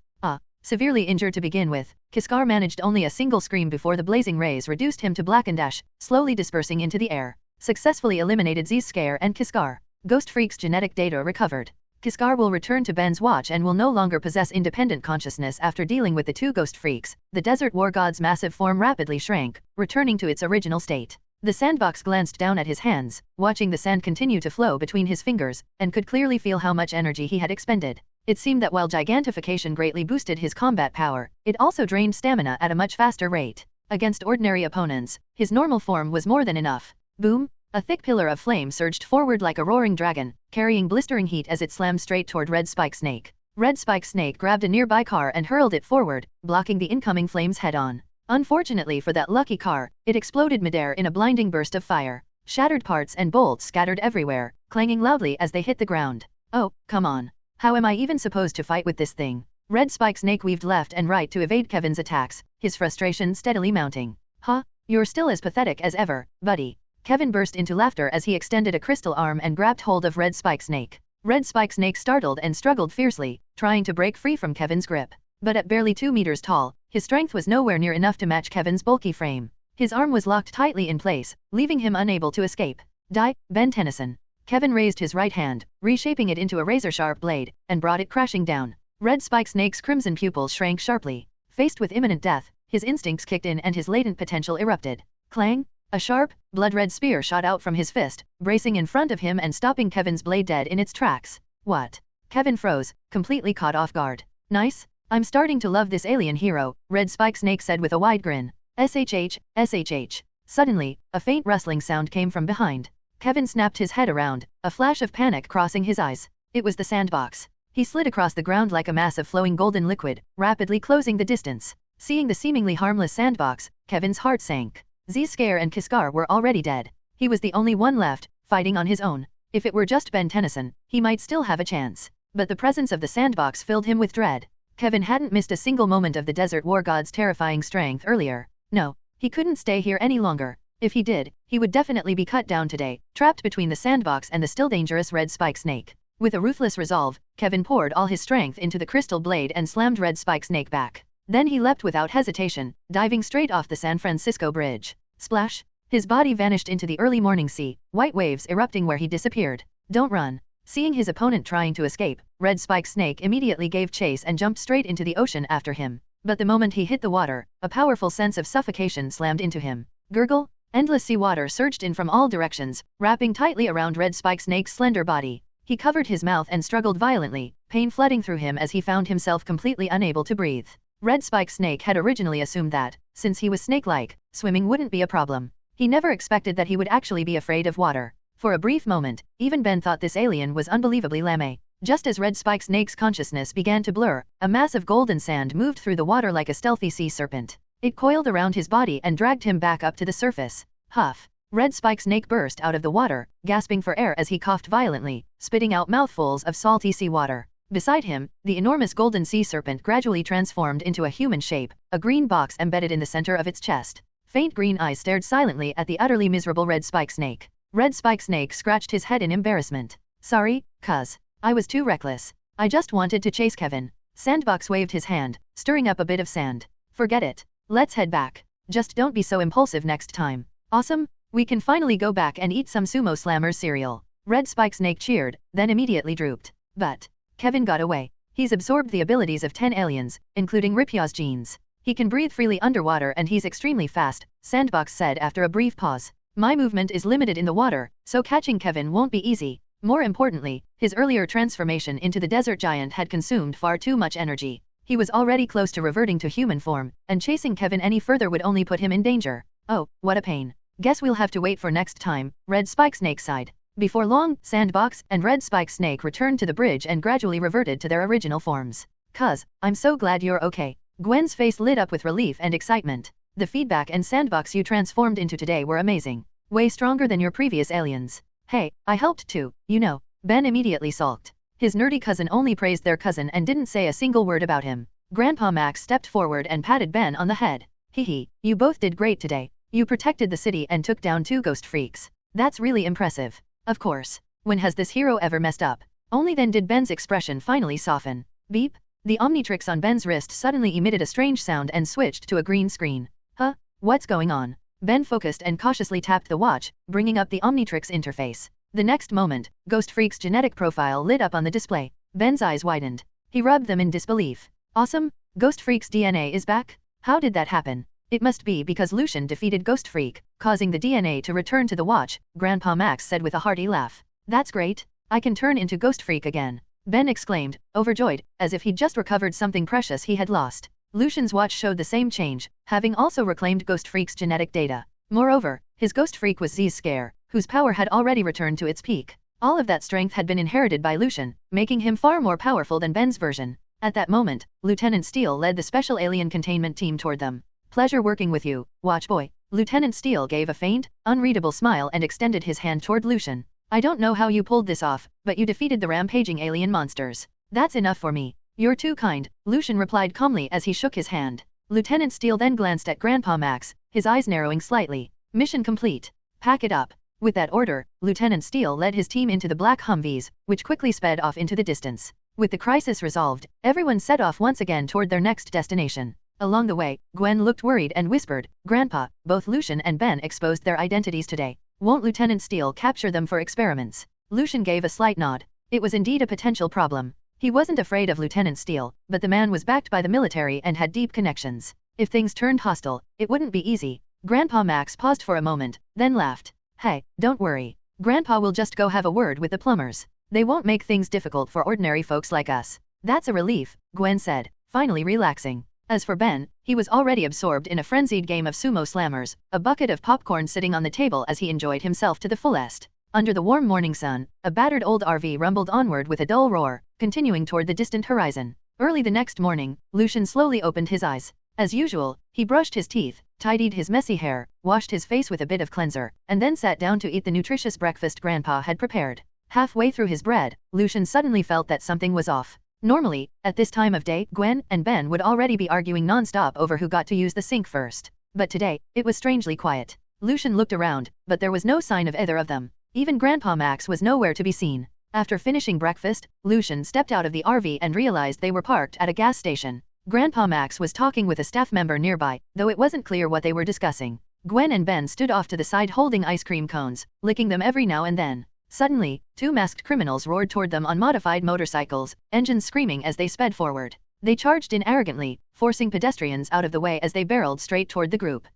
Severely injured to begin with, Kiskar managed only a single scream before the blazing rays reduced him to blackened ash, slowly dispersing into the air. Successfully eliminated Z-Scare and Kiskar. Ghost Freak's genetic data recovered. Kiskar will return to Ben's watch and will no longer possess independent consciousness after dealing with the two Ghost Freaks. The desert war god's massive form rapidly shrank, returning to its original state. The sandbox glanced down at his hands, watching the sand continue to flow between his fingers, and could clearly feel how much energy he had expended. It seemed that while gigantification greatly boosted his combat power, it also drained stamina at a much faster rate. Against ordinary opponents, his normal form was more than enough. Boom! A thick pillar of flame surged forward like a roaring dragon, carrying blistering heat as it slammed straight toward Red Spike Snake. Red Spike Snake grabbed a nearby car and hurled it forward, blocking the incoming flames head-on. Unfortunately for that lucky car, it exploded midair in a blinding burst of fire. Shattered parts and bolts scattered everywhere, clanging loudly as they hit the ground. "Oh, come on. How am I even supposed to fight with this thing?" Red Spike Snake weaved left and right to evade Kevin's attacks, his frustration steadily mounting. "Huh? You're still as pathetic as ever, buddy." Kevin burst into laughter as he extended a crystal arm and grabbed hold of Red Spike Snake. Red Spike Snake startled and struggled fiercely, trying to break free from Kevin's grip. But at barely 2 meters tall, his strength was nowhere near enough to match Kevin's bulky frame. His arm was locked tightly in place, leaving him unable to escape. "Die, Ben Tennyson." Kevin raised his right hand, reshaping it into a razor-sharp blade, and brought it crashing down. Red Spike Snake's crimson pupils shrank sharply. Faced with imminent death, his instincts kicked in and his latent potential erupted. Clang! A sharp, blood-red spear shot out from his fist, bracing in front of him and stopping Kevin's blade dead in its tracks. What? Kevin froze, completely caught off guard. Nice? I'm starting to love this alien hero, Red Spike Snake said with a wide grin. SHH, SHH. Suddenly, a faint rustling sound came from behind. Kevin snapped his head around, a flash of panic crossing his eyes. It was the sandbox. He slid across the ground like a mass of flowing golden liquid, rapidly closing the distance. Seeing the seemingly harmless sandbox, Kevin's heart sank. Z-Scare and Kiskar were already dead. He was the only one left, fighting on his own. If it were just Ben Tennyson, he might still have a chance. But the presence of the sandbox filled him with dread. Kevin hadn't missed a single moment of the Desert War God's terrifying strength earlier. No, he couldn't stay here any longer. If he did, he would definitely be cut down today, trapped between the sandbox and the still dangerous Red Spike Snake. With a ruthless resolve, Kevin poured all his strength into the crystal blade and slammed Red Spike Snake back. Then he leapt without hesitation, diving straight off the San Francisco Bridge. Splash! His body vanished into the early morning sea, white waves erupting where he disappeared. Don't run. Seeing his opponent trying to escape, Red Spike Snake immediately gave chase and jumped straight into the ocean after him. But the moment he hit the water, a powerful sense of suffocation slammed into him. Gurgle! Endless seawater surged in from all directions, wrapping tightly around Red Spike Snake's slender body. He covered his mouth and struggled violently, pain flooding through him as he found himself completely unable to breathe. Red Spike Snake had originally assumed that, since he was snake-like, swimming wouldn't be a problem. He never expected that he would actually be afraid of water. For a brief moment, even Ben thought this alien was unbelievably lame. Just as Red Spike Snake's consciousness began to blur, a mass of golden sand moved through the water like a stealthy sea serpent. It coiled around his body and dragged him back up to the surface. Huff! Red Spike Snake burst out of the water, gasping for air as he coughed violently, spitting out mouthfuls of salty seawater. Beside him, the enormous golden sea serpent gradually transformed into a human shape, a green box embedded in the center of its chest. Faint green eyes stared silently at the utterly miserable Red Spike Snake. Red Spike Snake scratched his head in embarrassment. Sorry, cuz. I was too reckless. I just wanted to chase Kevin. Sandbox waved his hand, stirring up a bit of sand. Forget it. Let's head back. Just don't be so impulsive next time. Awesome? We can finally go back and eat some Sumo Slammers cereal. Red Spike Snake cheered, then immediately drooped. But Kevin got away. He's absorbed the abilities of 10 aliens, including Ripya's genes. He can breathe freely underwater and he's extremely fast, Sandbox said after a brief pause. My movement is limited in the water, so catching Kevin won't be easy. More importantly, his earlier transformation into the desert giant had consumed far too much energy. He was already close to reverting to human form, and chasing Kevin any further would only put him in danger. Oh, what a pain. Guess we'll have to wait for next time, Red Spike Snake sighed. Before long, Sandbox and Red Spike Snake returned to the bridge and gradually reverted to their original forms. Cuz, I'm so glad you're okay. Gwen's face lit up with relief and excitement. The feedback and Sandbox you transformed into today were amazing. Way stronger than your previous aliens. Hey, I helped too, you know. Ben immediately sulked. His nerdy cousin only praised their cousin and didn't say a single word about him. Grandpa Max stepped forward and patted Ben on the head. Hee, you both did great today. You protected the city and took down 2 ghost freaks. That's really impressive. Of course. When has this hero ever messed up? Only then did Ben's expression finally soften. Beep. The Omnitrix on Ben's wrist suddenly emitted a strange sound and switched to a green screen. Huh? What's going on? Ben focused and cautiously tapped the watch, bringing up the Omnitrix interface. The next moment, Ghost Freak's genetic profile lit up on the display. Ben's eyes widened. He rubbed them in disbelief. Awesome? Ghost Freak's DNA is back? How did that happen? It must be because Lucian defeated Ghost Freak, causing the DNA to return to the watch, Grandpa Max said with a hearty laugh. That's great. I can turn into Ghost Freak again. Ben exclaimed, overjoyed, as if he'd just recovered something precious he had lost. Lucian's watch showed the same change, having also reclaimed Ghost Freak's genetic data. Moreover, his Ghost Freak was Z-Scare, whose power had already returned to its peak. All of that strength had been inherited by Lucian, making him far more powerful than Ben's version. At that moment, Lieutenant Steele led the special alien containment team toward them. Pleasure working with you, Watch Boy. Lieutenant Steele gave a faint, unreadable smile and extended his hand toward Lucian. I don't know how you pulled this off, but you defeated the rampaging alien monsters. That's enough for me. You're too kind, Lucian replied calmly as he shook his hand. Lieutenant Steele then glanced at Grandpa Max, his eyes narrowing slightly. Mission complete. Pack it up. With that order, Lieutenant Steele led his team into the black Humvees, which quickly sped off into the distance. With the crisis resolved, everyone set off once again toward their next destination. Along the way, Gwen looked worried and whispered, Grandpa, both Lucian and Ben exposed their identities today. Won't Lieutenant Steele capture them for experiments? Lucian gave a slight nod. It was indeed a potential problem. He wasn't afraid of Lieutenant Steele, but the man was backed by the military and had deep connections. If things turned hostile, it wouldn't be easy. Grandpa Max paused for a moment, then laughed. Hey, don't worry. Grandpa will just go have a word with the plumbers. They won't make things difficult for ordinary folks like us. That's a relief, Gwen said, finally relaxing. As for Ben, he was already absorbed in a frenzied game of sumo slammers, a bucket of popcorn sitting on the table as he enjoyed himself to the fullest. Under the warm morning sun, a battered old RV rumbled onward with a dull roar, continuing toward the distant horizon. Early the next morning, Lucian slowly opened his eyes. As usual, he brushed his teeth, tidied his messy hair, washed his face with a bit of cleanser, and then sat down to eat the nutritious breakfast Grandpa had prepared. Halfway through his bread, Lucian suddenly felt that something was off. Normally, at this time of day, Gwen and Ben would already be arguing non-stop over who got to use the sink first. But today, it was strangely quiet. Lucian looked around, but there was no sign of either of them. Even Grandpa Max was nowhere to be seen. After finishing breakfast, Lucian stepped out of the RV and realized they were parked at a gas station. Grandpa Max was talking with a staff member nearby, though it wasn't clear what they were discussing. Gwen and Ben stood off to the side holding ice cream cones, licking them every now and then. Suddenly, two masked criminals roared toward them on modified motorcycles, engines screaming as they sped forward. They charged in arrogantly, forcing pedestrians out of the way as they barreled straight toward the group.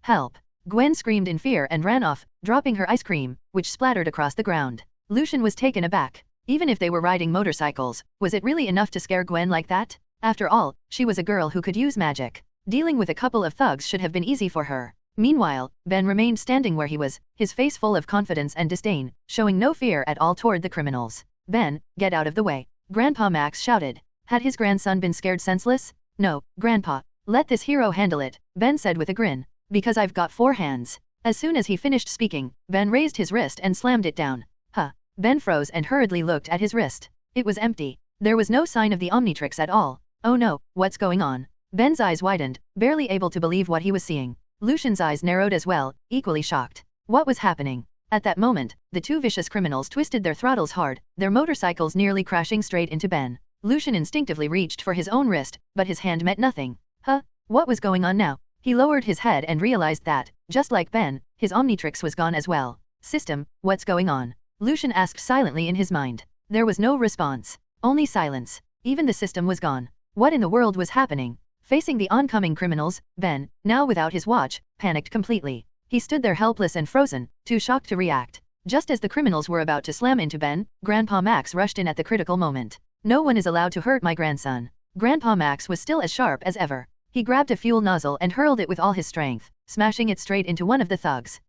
Help! Gwen screamed in fear and ran off, dropping her ice cream, which splattered across the ground. Lucian was taken aback. Even if they were riding motorcycles, was it really enough to scare Gwen like that? After all, she was a girl who could use magic. Dealing with a couple of thugs should have been easy for her. Meanwhile, Ben remained standing where he was, his face full of confidence and disdain, showing no fear at all toward the criminals. Ben, get out of the way. Grandpa Max shouted. Had his grandson been scared senseless? No, Grandpa. Let this hero handle it, Ben said with a grin. Because I've got 4 hands. As soon as he finished speaking, Ben raised his wrist and slammed it down. Ben froze and hurriedly looked at his wrist. It was empty. There was no sign of the Omnitrix at all. Oh no, what's going on? Ben's eyes widened, barely able to believe what he was seeing. Lucian's eyes narrowed as well, equally shocked. What was happening? At that moment, the two vicious criminals twisted their throttles hard, their motorcycles nearly crashing straight into Ben. Lucian instinctively reached for his own wrist, but his hand met nothing. What was going on now? He lowered his head and realized that, just like Ben, his Omnitrix was gone as well. System, what's going on? Lucian asked silently in his mind. There was no response. Only silence. Even the system was gone. What in the world was happening? Facing the oncoming criminals, Ben, now without his watch, panicked completely. He stood there helpless and frozen, too shocked to react. Just as the criminals were about to slam into Ben, Grandpa Max rushed in at the critical moment. No one is allowed to hurt my grandson. Grandpa Max was still as sharp as ever. He grabbed a fuel nozzle and hurled it with all his strength, smashing it straight into one of the thugs.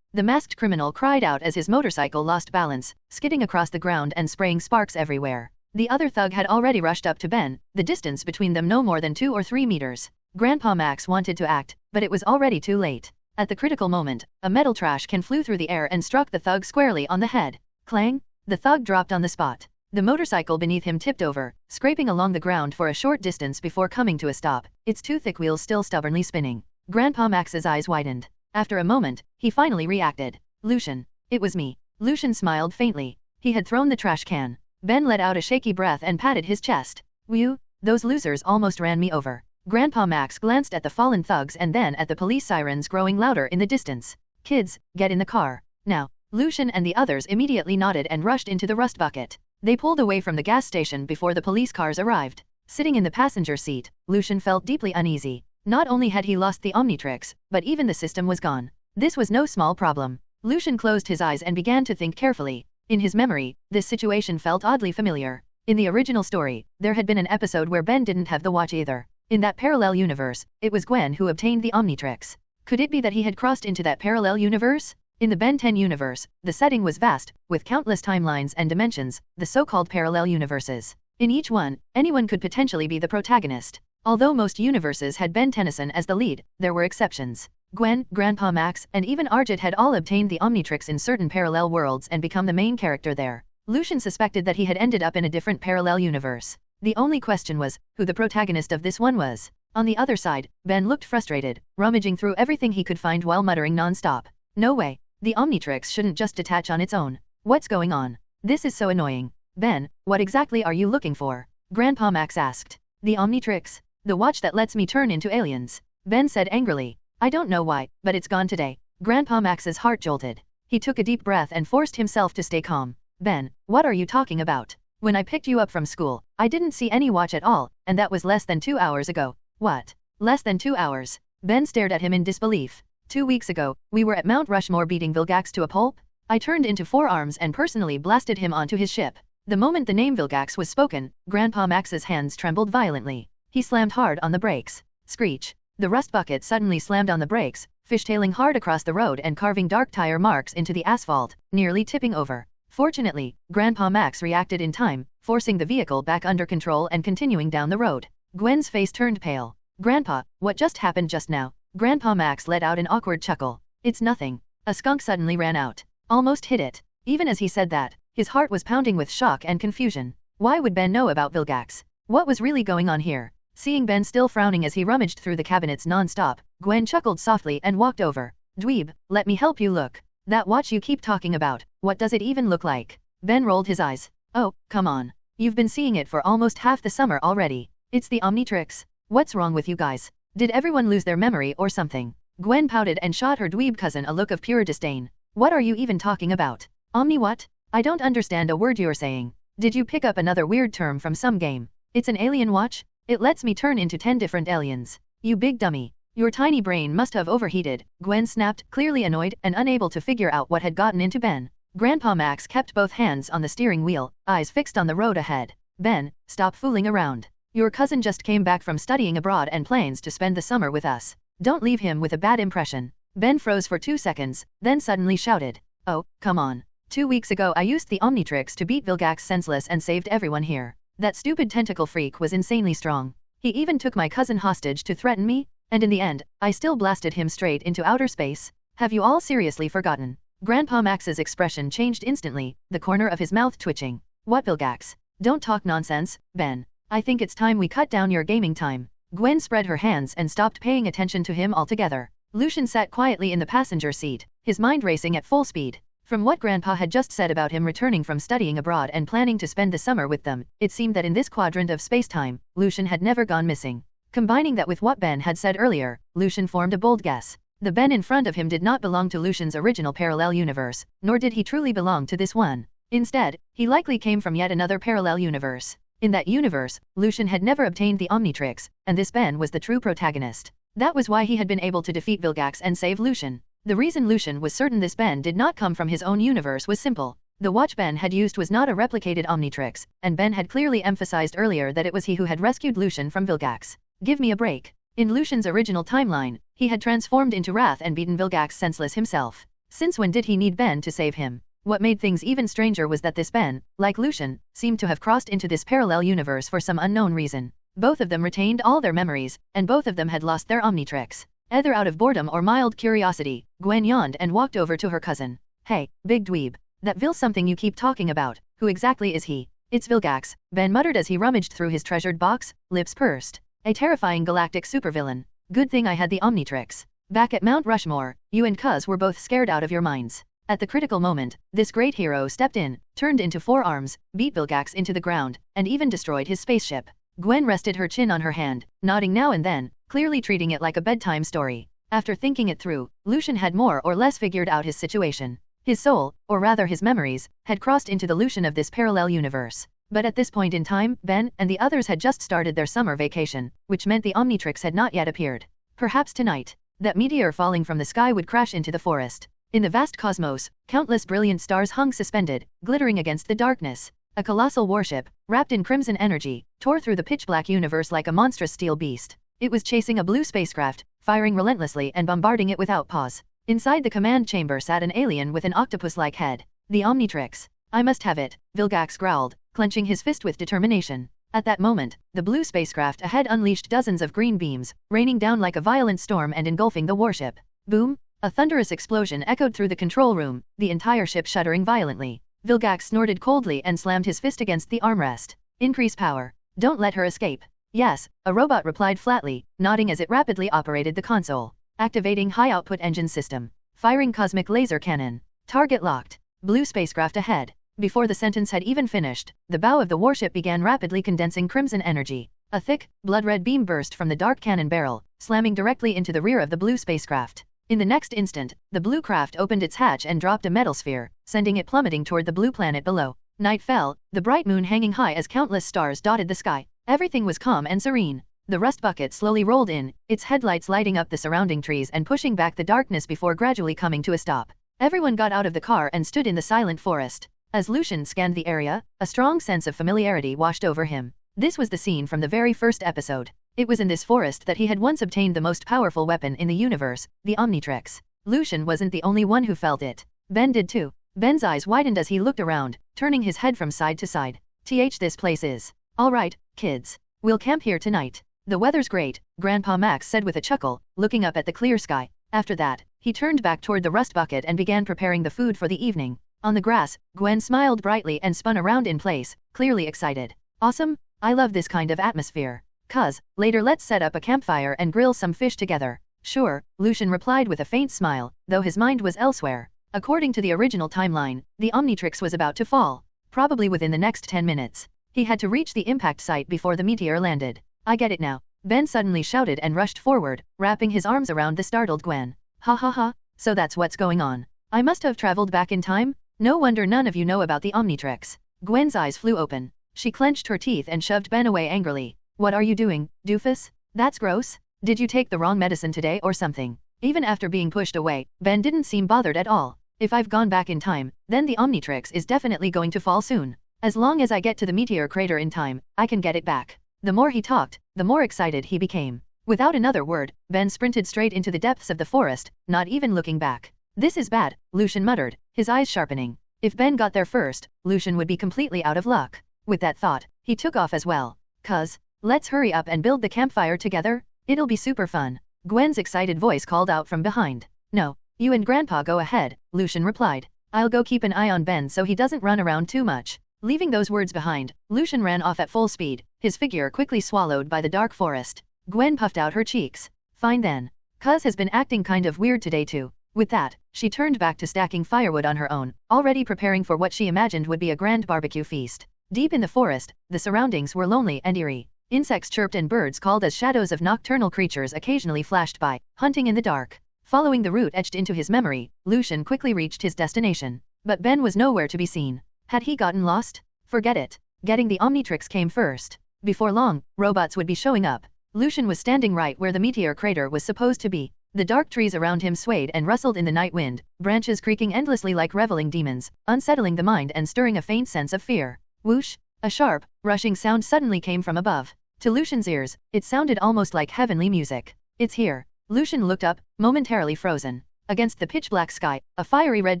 The masked criminal cried out as his motorcycle lost balance, skidding across the ground and spraying sparks everywhere. The other thug had already rushed up to Ben, the distance between them no more than 2 or 3 meters. Grandpa Max wanted to act, but it was already too late. At the critical moment, a metal trash can flew through the air and struck the thug squarely on the head. Clang! The thug dropped on the spot. The motorcycle beneath him tipped over, scraping along the ground for a short distance before coming to a stop, its 2 thick wheels still stubbornly spinning. Grandpa Max's eyes widened. After a moment, he finally reacted. Lucian. It was me. Lucian smiled faintly. He had thrown the trash can. Ben let out a shaky breath and patted his chest. Whew, those losers almost ran me over. Grandpa Max glanced at the fallen thugs and then at the police sirens growing louder in the distance. Kids, get in the car. Now. Lucian and the others immediately nodded and rushed into the rust bucket. They pulled away from the gas station before the police cars arrived. Sitting in the passenger seat, Lucian felt deeply uneasy. Not only had he lost the Omnitrix, but even the system was gone. This was no small problem. Lucian closed his eyes and began to think carefully. In his memory, this situation felt oddly familiar. In the original story, there had been an episode where Ben didn't have the watch either. In that parallel universe, it was Gwen who obtained the Omnitrix. Could it be that he had crossed into that parallel universe? In the Ben 10 universe, the setting was vast, with countless timelines and dimensions, the so-called parallel universes. In each one, anyone could potentially be the protagonist. Although most universes had Ben Tennyson as the lead, there were exceptions. Gwen, Grandpa Max, and even Arjit had all obtained the Omnitrix in certain parallel worlds and become the main character there. Lucian suspected that he had ended up in a different parallel universe. The only question was, who the protagonist of this one was. On the other side, Ben looked frustrated, rummaging through everything he could find while muttering non-stop. No way. The Omnitrix shouldn't just detach on its own. What's going on? This is so annoying. Ben, what exactly are you looking for? Grandpa Max asked. The Omnitrix? The watch that lets me turn into aliens. Ben said angrily. I don't know why, but it's gone today. Grandpa Max's heart jolted. He took a deep breath and forced himself to stay calm. Ben, what are you talking about? When I picked you up from school, I didn't see any watch at all, and that was less than 2 hours ago. What? Less than 2 hours? Ben stared at him in disbelief. 2 weeks ago, we were at Mount Rushmore beating Vilgax to a pulp. I turned into 4 arms and personally blasted him onto his ship. The moment the name Vilgax was spoken, Grandpa Max's hands trembled violently. He slammed hard on the brakes. Screech. The rust bucket suddenly slammed on the brakes, fishtailing hard across the road and carving dark tire marks into the asphalt, nearly tipping over. Fortunately, Grandpa Max reacted in time, forcing the vehicle back under control and continuing down the road. Gwen's face turned pale. Grandpa, what just happened just now? Grandpa Max let out an awkward chuckle. It's nothing. A skunk suddenly ran out. Almost hit it. Even as he said that, his heart was pounding with shock and confusion. Why would Ben know about Vilgax? What was really going on here? Seeing Ben still frowning as he rummaged through the cabinets non-stop, Gwen chuckled softly and walked over. Dweeb, let me help you look. That watch you keep talking about, what does it even look like? Ben rolled his eyes. Oh, come on. You've been seeing it for almost half the summer already. It's the Omnitrix. What's wrong with you guys? Did everyone lose their memory or something? Gwen pouted and shot her dweeb cousin a look of pure disdain. What are you even talking about? Omni what? I don't understand a word you're saying. Did you pick up another weird term from some game? It's an alien watch? It lets me turn into 10 different aliens. You big dummy. Your tiny brain must have overheated, Gwen snapped, clearly annoyed and unable to figure out what had gotten into Ben. Grandpa Max kept both hands on the steering wheel, eyes fixed on the road ahead. Ben, stop fooling around. Your cousin just came back from studying abroad and plans to spend the summer with us. Don't leave him with a bad impression. Ben froze for 2 seconds, then suddenly shouted. Oh, come on. 2 weeks ago I used the Omnitrix to beat Vilgax senseless and saved everyone here. That stupid tentacle freak was insanely strong. He even took my cousin hostage to threaten me, and in the end, I still blasted him straight into outer space. Have you all seriously forgotten? Grandpa Max's expression changed instantly, the corner of his mouth twitching. What Vilgax? Don't talk nonsense, Ben. I think it's time we cut down your gaming time. Gwen spread her hands and stopped paying attention to him altogether. Lucian sat quietly in the passenger seat, his mind racing at full speed. From what Grandpa had just said about him returning from studying abroad and planning to spend the summer with them, it seemed that in this quadrant of space-time, Lucian had never gone missing. Combining that with what Ben had said earlier, Lucian formed a bold guess. The Ben in front of him did not belong to Lucian's original parallel universe, nor did he truly belong to this one. Instead, he likely came from yet another parallel universe. In that universe, Lucian had never obtained the Omnitrix, and this Ben was the true protagonist. That was why he had been able to defeat Vilgax and save Lucian. The reason Lucian was certain this Ben did not come from his own universe was simple. The watch Ben had used was not a replicated Omnitrix, and Ben had clearly emphasized earlier that it was he who had rescued Lucian from Vilgax. Give me a break. In Lucian's original timeline, he had transformed into Wrath and beaten Vilgax senseless himself. Since when did he need Ben to save him? What made things even stranger was that this Ben, like Lucian, seemed to have crossed into this parallel universe for some unknown reason. Both of them retained all their memories, and both of them had lost their Omnitrix. Either out of boredom or mild curiosity, Gwen yawned and walked over to her cousin. Hey, big dweeb. That Vil something you keep talking about, who exactly is he? It's Vilgax, Ben muttered as he rummaged through his treasured box, lips pursed. A terrifying galactic supervillain. Good thing I had the Omnitrix. Back at Mount Rushmore, you and Cuz were both scared out of your minds. At the critical moment, this great hero stepped in, turned into 4 arms, beat Vilgax into the ground, and even destroyed his spaceship. Gwen rested her chin on her hand, nodding now and then, clearly treating it like a bedtime story. After thinking it through, Lucian had more or less figured out his situation. His soul, or rather his memories, had crossed into the Lucian of this parallel universe. But at this point in time, Ben and the others had just started their summer vacation, which meant the Omnitrix had not yet appeared. Perhaps tonight, that meteor falling from the sky would crash into the forest. In the vast cosmos, countless brilliant stars hung suspended, glittering against the darkness. A colossal warship, wrapped in crimson energy, tore through the pitch-black universe like a monstrous steel beast. It was chasing a blue spacecraft, firing relentlessly and bombarding it without pause. Inside the command chamber sat an alien with an octopus-like head. The Omnitrix. I must have it, Vilgax growled, clenching his fist with determination. At that moment, the blue spacecraft ahead unleashed dozens of green beams, raining down like a violent storm and engulfing the warship. Boom! A thunderous explosion echoed through the control room, the entire ship shuddering violently. Vilgax snorted coldly and slammed his fist against the armrest. Increase power. Don't let her escape. Yes, a robot replied flatly, nodding as it rapidly operated the console. Activating high-output engine system. Firing cosmic laser cannon. Target locked. Blue spacecraft ahead. Before the sentence had even finished, the bow of the warship began rapidly condensing crimson energy. A thick, blood-red beam burst from the dark cannon barrel, slamming directly into the rear of the blue spacecraft. In the next instant, the blue craft opened its hatch and dropped a metal sphere, sending it plummeting toward the blue planet below. Night fell, the bright moon hanging high as countless stars dotted the sky. Everything was calm and serene. The rust bucket slowly rolled in, its headlights lighting up the surrounding trees and pushing back the darkness before gradually coming to a stop. Everyone got out of the car and stood in the silent forest. As Lucian scanned the area, a strong sense of familiarity washed over him. This was the scene from the very first episode. It was in this forest that he had once obtained the most powerful weapon in the universe, the Omnitrix. Lucian wasn't the only one who felt it. Ben did too. Ben's eyes widened as he looked around, turning his head from side to side. This place is. Alright, kids. We'll camp here tonight. The weather's great, Grandpa Max said with a chuckle, looking up at the clear sky. After that, he turned back toward the rust bucket and began preparing the food for the evening. On the grass, Gwen smiled brightly and spun around in place, clearly excited. Awesome, I love this kind of atmosphere. Cuz, later let's set up a campfire and grill some fish together. Sure, Lucian replied with a faint smile, though his mind was elsewhere. According to the original timeline, the Omnitrix was about to fall. Probably within the next 10 minutes. He had to reach the impact site before the meteor landed. I get it now. Ben suddenly shouted and rushed forward, wrapping his arms around the startled Gwen. Ha ha ha, so that's what's going on. I must have traveled back in time? No wonder none of you know about the Omnitrix. Gwen's eyes flew open. She clenched her teeth and shoved Ben away angrily. What are you doing, doofus? That's gross. Did you take the wrong medicine today or something? Even after being pushed away, Ben didn't seem bothered at all. If I've gone back in time, then the Omnitrix is definitely going to fall soon. As long as I get to the meteor crater in time, I can get it back. The more he talked, the more excited he became. Without another word, Ben sprinted straight into the depths of the forest, not even looking back. This is bad, Lucian muttered, his eyes sharpening. If Ben got there first, Lucian would be completely out of luck. With that thought, he took off as well. Cuz, let's hurry up and build the campfire together, it'll be super fun. Gwen's excited voice called out from behind. No, you and Grandpa go ahead, Lucian replied. I'll go keep an eye on Ben so he doesn't run around too much. Leaving those words behind, Lucian ran off at full speed, his figure quickly swallowed by the dark forest. Gwen puffed out her cheeks. Fine then. Cuz has been acting kind of weird today too. With that, she turned back to stacking firewood on her own, already preparing for what she imagined would be a grand barbecue feast. Deep in the forest, the surroundings were lonely and eerie. Insects chirped and birds called as shadows of nocturnal creatures occasionally flashed by, hunting in the dark. Following the route etched into his memory, Lucian quickly reached his destination. But Ben was nowhere to be seen. Had he gotten lost? Forget it. Getting the Omnitrix came first. Before long, robots would be showing up. Lucian was standing right where the meteor crater was supposed to be. The dark trees around him swayed and rustled in the night wind, branches creaking endlessly like reveling demons, unsettling the mind and stirring a faint sense of fear. Whoosh! A sharp, rushing sound suddenly came from above. To Lucian's ears, it sounded almost like heavenly music. It's here. Lucian looked up, momentarily frozen. Against the pitch-black sky, a fiery red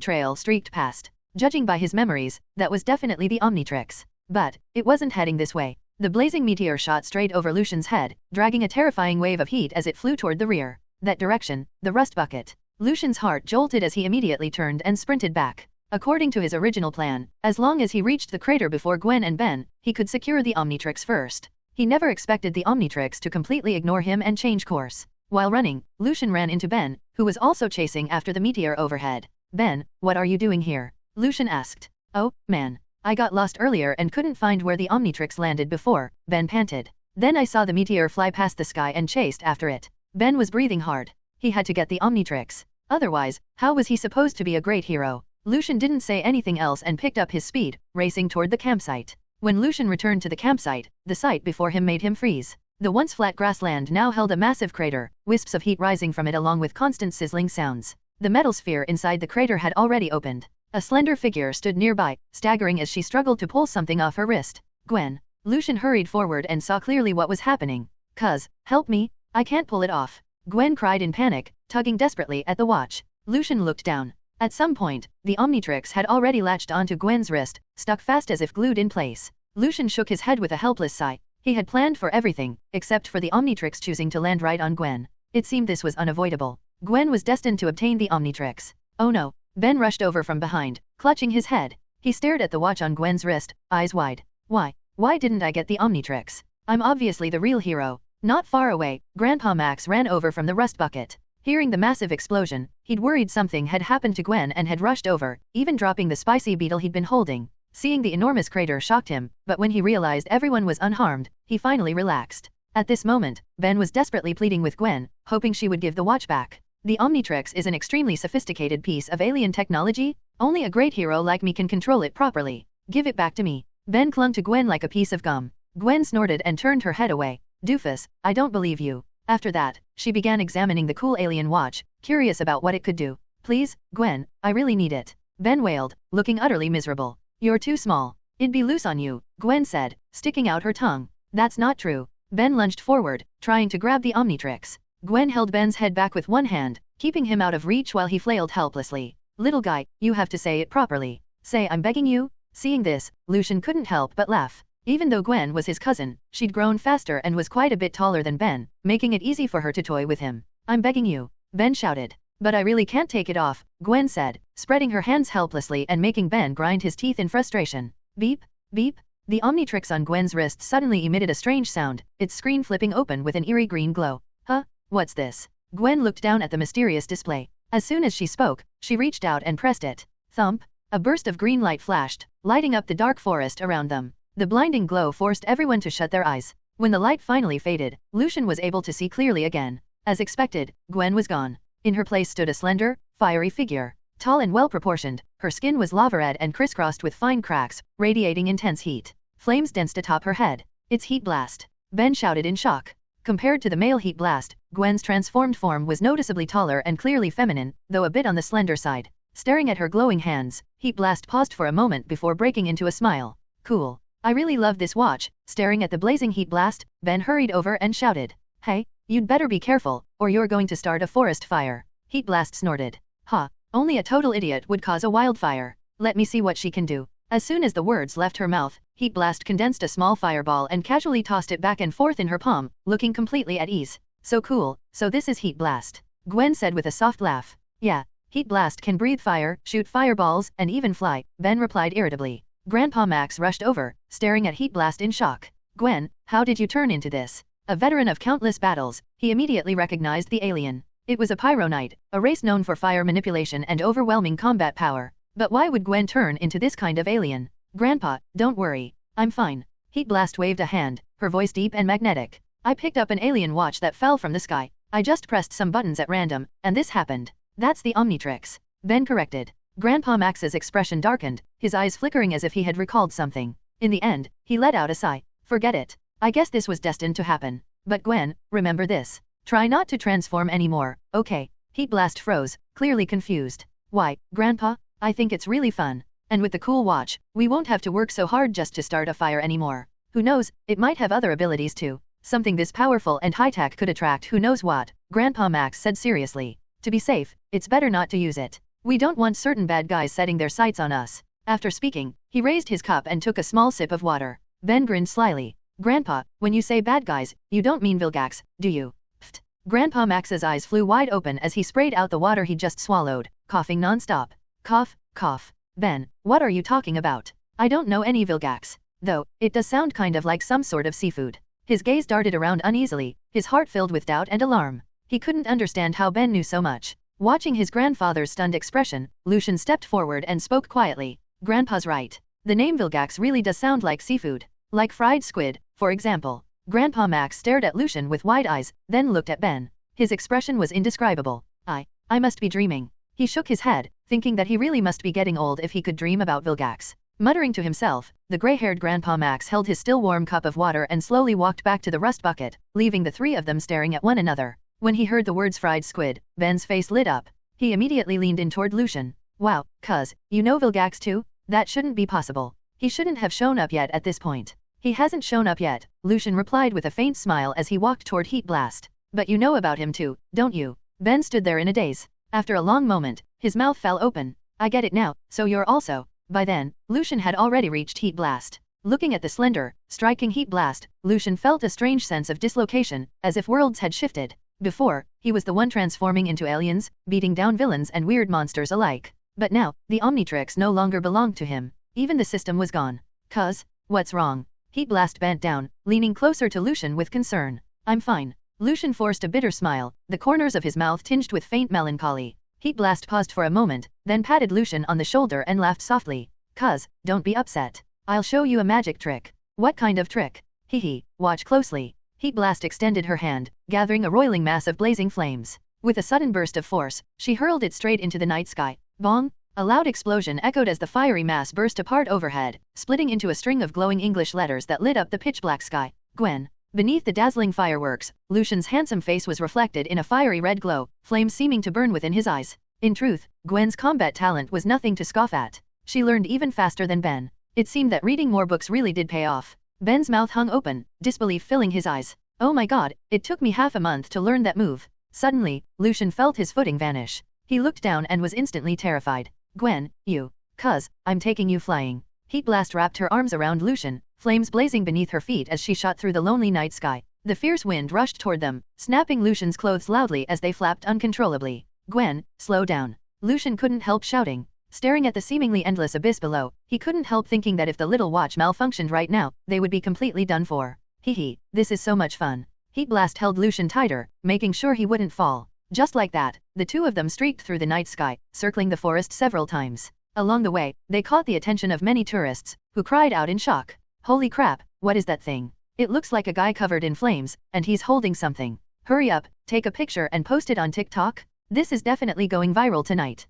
trail streaked past. Judging by his memories, that was definitely the Omnitrix. But, it wasn't heading this way. The blazing meteor shot straight over Lucian's head, dragging a terrifying wave of heat as it flew toward the rear. That direction, the rust bucket. Lucian's heart jolted as he immediately turned and sprinted back. According to his original plan, as long as he reached the crater before Gwen and Ben, he could secure the Omnitrix first. He never expected the Omnitrix to completely ignore him and change course. While running, Lucian ran into Ben, who was also chasing after the meteor overhead. Ben, what are you doing here? Lucian asked. Oh, man. I got lost earlier and couldn't find where the Omnitrix landed before, Ben panted. Then I saw the meteor fly past the sky and chased after it. Ben was breathing hard. He had to get the Omnitrix. Otherwise, how was he supposed to be a great hero? Lucian didn't say anything else and picked up his speed, racing toward the campsite. When Lucian returned to the campsite, the sight before him made him freeze. The once flat grassland now held a massive crater, wisps of heat rising from it along with constant sizzling sounds. The metal sphere inside the crater had already opened. A slender figure stood nearby, staggering as she struggled to pull something off her wrist. Gwen. Lucian hurried forward and saw clearly what was happening. Cuz, help me, I can't pull it off. Gwen cried in panic, tugging desperately at the watch. Lucian looked down. At some point, the Omnitrix had already latched onto Gwen's wrist, stuck fast as if glued in place. Lucian shook his head with a helpless sigh. He had planned for everything, except for the Omnitrix choosing to land right on Gwen. It seemed this was unavoidable. Gwen was destined to obtain the Omnitrix. Oh no. Ben rushed over from behind, clutching his head. He stared at the watch on Gwen's wrist, eyes wide. Why didn't I get the Omnitrix? I'm obviously the real hero. Not far away, Grandpa Max ran over from the rust bucket. Hearing the massive explosion, he'd worried something had happened to Gwen and had rushed over, even dropping the spicy beetle he'd been holding. Seeing the enormous crater shocked him, but when he realized everyone was unharmed, he finally relaxed. At this moment, Ben was desperately pleading with Gwen, hoping she would give the watch back. The Omnitrix is an extremely sophisticated piece of alien technology. Only a great hero like me can control it properly. Give it back to me. Ben clung to Gwen like a piece of gum. Gwen snorted and turned her head away. Doofus, I don't believe you. After that, she began examining the cool alien watch, curious about what it could do. Please, Gwen, I really need it. Ben wailed, looking utterly miserable. You're too small. It'd be loose on you, Gwen said, sticking out her tongue. That's not true. Ben lunged forward, trying to grab the Omnitrix. Gwen held Ben's head back with one hand, keeping him out of reach while he flailed helplessly. Little guy, you have to say it properly. Say I'm begging you. Seeing this, Lucian couldn't help but laugh. Even though Gwen was his cousin, she'd grown faster and was quite a bit taller than Ben, making it easy for her to toy with him. I'm begging you, Ben shouted. But I really can't take it off, Gwen said, spreading her hands helplessly and making Ben grind his teeth in frustration. Beep, beep. The Omnitrix on Gwen's wrist suddenly emitted a strange sound, its screen flipping open with an eerie green glow. Huh? What's this? Gwen looked down at the mysterious display. As soon as she spoke, she reached out and pressed it. Thump. A burst of green light flashed, lighting up the dark forest around them. The blinding glow forced everyone to shut their eyes. When the light finally faded, Lucian was able to see clearly again. As expected, Gwen was gone. In her place stood a slender, fiery figure. Tall and well-proportioned, her skin was lava-red and crisscrossed with fine cracks, radiating intense heat. Flames danced atop her head. It's Heat Blast. Ben shouted in shock. Compared to the male Heat Blast, Gwen's transformed form was noticeably taller and clearly feminine, though a bit on the slender side. Staring at her glowing hands, Heat Blast paused for a moment before breaking into a smile. Cool. I really love this watch. Staring at the blazing Heat Blast, Ben hurried over and shouted. Hey, you'd better be careful, or you're going to start a forest fire. Heat Blast snorted. Ha, only a total idiot would cause a wildfire. Let me see what she can do. As soon as the words left her mouth, Heat Blast condensed a small fireball and casually tossed it back and forth in her palm, looking completely at ease. So cool, so this is Heat Blast. Gwen said with a soft laugh. Yeah, Heat Blast can breathe fire, shoot fireballs, and even fly, Ben replied irritably. Grandpa Max rushed over, staring at Heat Blast in shock. Gwen, how did you turn into this? A veteran of countless battles, he immediately recognized the alien. It was a Pyro Knight, a race known for fire manipulation and overwhelming combat power. But why would Gwen turn into this kind of alien? Grandpa, don't worry. I'm fine. Heat Blast waved a hand, her voice deep and magnetic. I picked up an alien watch that fell from the sky. I just pressed some buttons at random, and this happened. That's the Omnitrix. Ben corrected. Grandpa Max's expression darkened, his eyes flickering as if he had recalled something. In the end, he let out a sigh. Forget it. I guess this was destined to happen. But Gwen, remember this. Try not to transform anymore, okay? Heat Blast froze, clearly confused. Why, Grandpa? I think it's really fun. And with the cool watch, we won't have to work so hard just to start a fire anymore. Who knows, it might have other abilities too. Something this powerful and high-tech could attract who knows what, Grandpa Max said seriously. To be safe, it's better not to use it. We don't want certain bad guys setting their sights on us. After speaking, he raised his cup and took a small sip of water. Ben grinned slyly. Grandpa, when you say bad guys, you don't mean Vilgax, do you? Pfft. Grandpa Max's eyes flew wide open as he sprayed out the water he just swallowed, coughing non-stop. Cough, cough. Ben, what are you talking about? I don't know any Vilgax. Though, it does sound kind of like some sort of seafood. His gaze darted around uneasily, his heart filled with doubt and alarm. He couldn't understand how Ben knew so much. Watching his grandfather's stunned expression, Lucian stepped forward and spoke quietly. Grandpa's right. The name Vilgax really does sound like seafood. Like fried squid, for example. Grandpa Max stared at Lucian with wide eyes, then looked at Ben. His expression was indescribable. I must be dreaming. He shook his head, thinking that he really must be getting old if he could dream about Vilgax. Muttering to himself, the gray-haired Grandpa Max held his still warm cup of water and slowly walked back to the rust bucket, leaving the three of them staring at one another. When he heard the words fried squid, Ben's face lit up. He immediately leaned in toward Lucian. Wow, cuz, you know Vilgax too? That shouldn't be possible. He shouldn't have shown up yet at this point. He hasn't shown up yet, Lucian replied with a faint smile as he walked toward Heat Blast. But you know about him too, don't you? Ben stood there in a daze. After a long moment, his mouth fell open. I get it now, so you're also. By then, Lucian had already reached Heat Blast. Looking at the slender, striking Heat Blast, Lucian felt a strange sense of dislocation, as if worlds had shifted. Before, he was the one transforming into aliens, beating down villains and weird monsters alike. But now, the Omnitrix no longer belonged to him. Even the system was gone. Cuz, what's wrong? Heat Blast bent down, leaning closer to Lucian with concern. I'm fine. Lucian forced a bitter smile, the corners of his mouth tinged with faint melancholy. Heat Blast paused for a moment, then patted Lucian on the shoulder and laughed softly. Cuz, don't be upset. I'll show you a magic trick. What kind of trick? Hee, watch closely. Heat Blast extended her hand, gathering a roiling mass of blazing flames. With a sudden burst of force, she hurled it straight into the night sky. Bong! A loud explosion echoed as the fiery mass burst apart overhead, splitting into a string of glowing English letters that lit up the pitch-black sky. Gwen. Beneath the dazzling fireworks, Lucian's handsome face was reflected in a fiery red glow, flames seeming to burn within his eyes. In truth, Gwen's combat talent was nothing to scoff at. She learned even faster than Ben. It seemed that reading more books really did pay off. Ben's mouth hung open, disbelief filling his eyes. Oh my god, it took me half a month to learn that move. Suddenly, Lucian felt his footing vanish. He looked down and was instantly terrified. Gwen, you. Cuz, I'm taking you flying. Heat blast wrapped her arms around Lucian, flames blazing beneath her feet as she shot through the lonely night sky. The fierce wind rushed toward them, snapping Lucian's clothes loudly as they flapped uncontrollably. Gwen, slow down. Lucian couldn't help shouting. Staring at the seemingly endless abyss below, he couldn't help thinking that if the little watch malfunctioned right now, they would be completely done for. Hee, this is so much fun. Heat blast held Lucian tighter, making sure he wouldn't fall. Just like that, the two of them streaked through the night sky, circling the forest several times. Along the way, they caught the attention of many tourists, who cried out in shock. Holy crap, what is that thing? It looks like a guy covered in flames, and he's holding something. Hurry up, take a picture and post it on TikTok. This is definitely going viral tonight.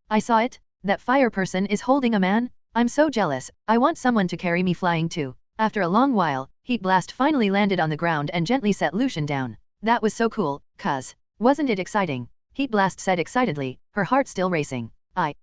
I saw it. That fire person is holding a man. I'm so jealous, I want someone to carry me flying too. After a long while, Heat Blast finally landed on the ground and gently set Lucian down. That was so cool, cuz. Wasn't it exciting? Heat Blast said excitedly, her heart still racing.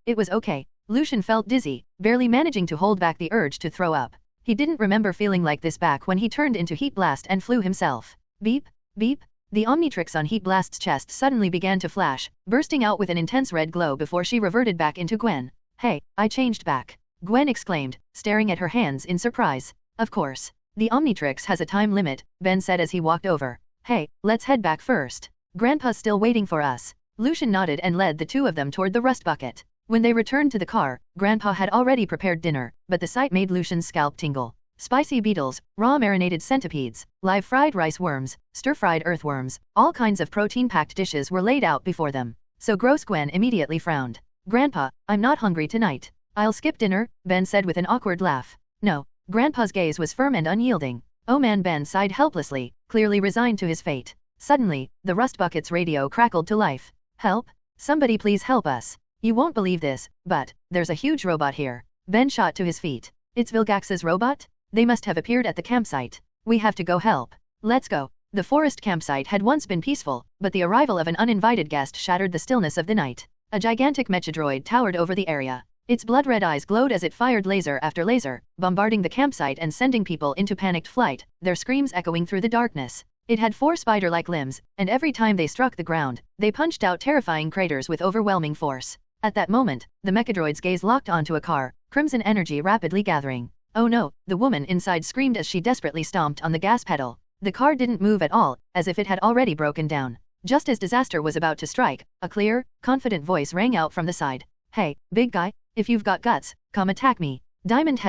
It was okay. Lucian felt dizzy, barely managing to hold back the urge to throw up. He didn't remember feeling like this back when he turned into Heat Blast and flew himself. Beep, beep. The Omnitrix on Heat Blast's chest suddenly began to flash, bursting out with an intense red glow before she reverted back into Gwen. Hey, I changed back. Gwen exclaimed, staring at her hands in surprise. Of course. The Omnitrix has a time limit, Ben said as he walked over. Hey, let's head back first. Grandpa's still waiting for us. Lucian nodded and led the two of them toward the rust bucket. When they returned to the car, Grandpa had already prepared dinner, but the sight made Lucian's scalp tingle. Spicy beetles, raw marinated centipedes, live fried rice worms, stir-fried earthworms, all kinds of protein-packed dishes were laid out before them. So gross. Gwen immediately frowned. Grandpa, I'm not hungry tonight. I'll skip dinner, Ben said with an awkward laugh. No. Grandpa's gaze was firm and unyielding. Oh man, Ben sighed helplessly, clearly resigned to his fate. Suddenly, the rust bucket's radio crackled to life. Help! Somebody please help us. You won't believe this, but there's a huge robot here. Ben shot to his feet. It's Vilgax's robot? They must have appeared at the campsite. We have to go help. Let's go. The forest campsite had once been peaceful, but the arrival of an uninvited guest shattered the stillness of the night. A gigantic mechadroid towered over the area. Its blood-red eyes glowed as it fired laser after laser, bombarding the campsite and sending people into panicked flight, their screams echoing through the darkness. It had 4 spider-like limbs, and every time they struck the ground, they punched out terrifying craters with overwhelming force. At that moment, the mechadroid's gaze locked onto a car, crimson energy rapidly gathering. Oh no, the woman inside screamed as she desperately stomped on the gas pedal. The car didn't move at all, as if it had already broken down. Just as disaster was about to strike, a clear, confident voice rang out from the side. Hey, big guy, if you've got guts, come attack me. Diamond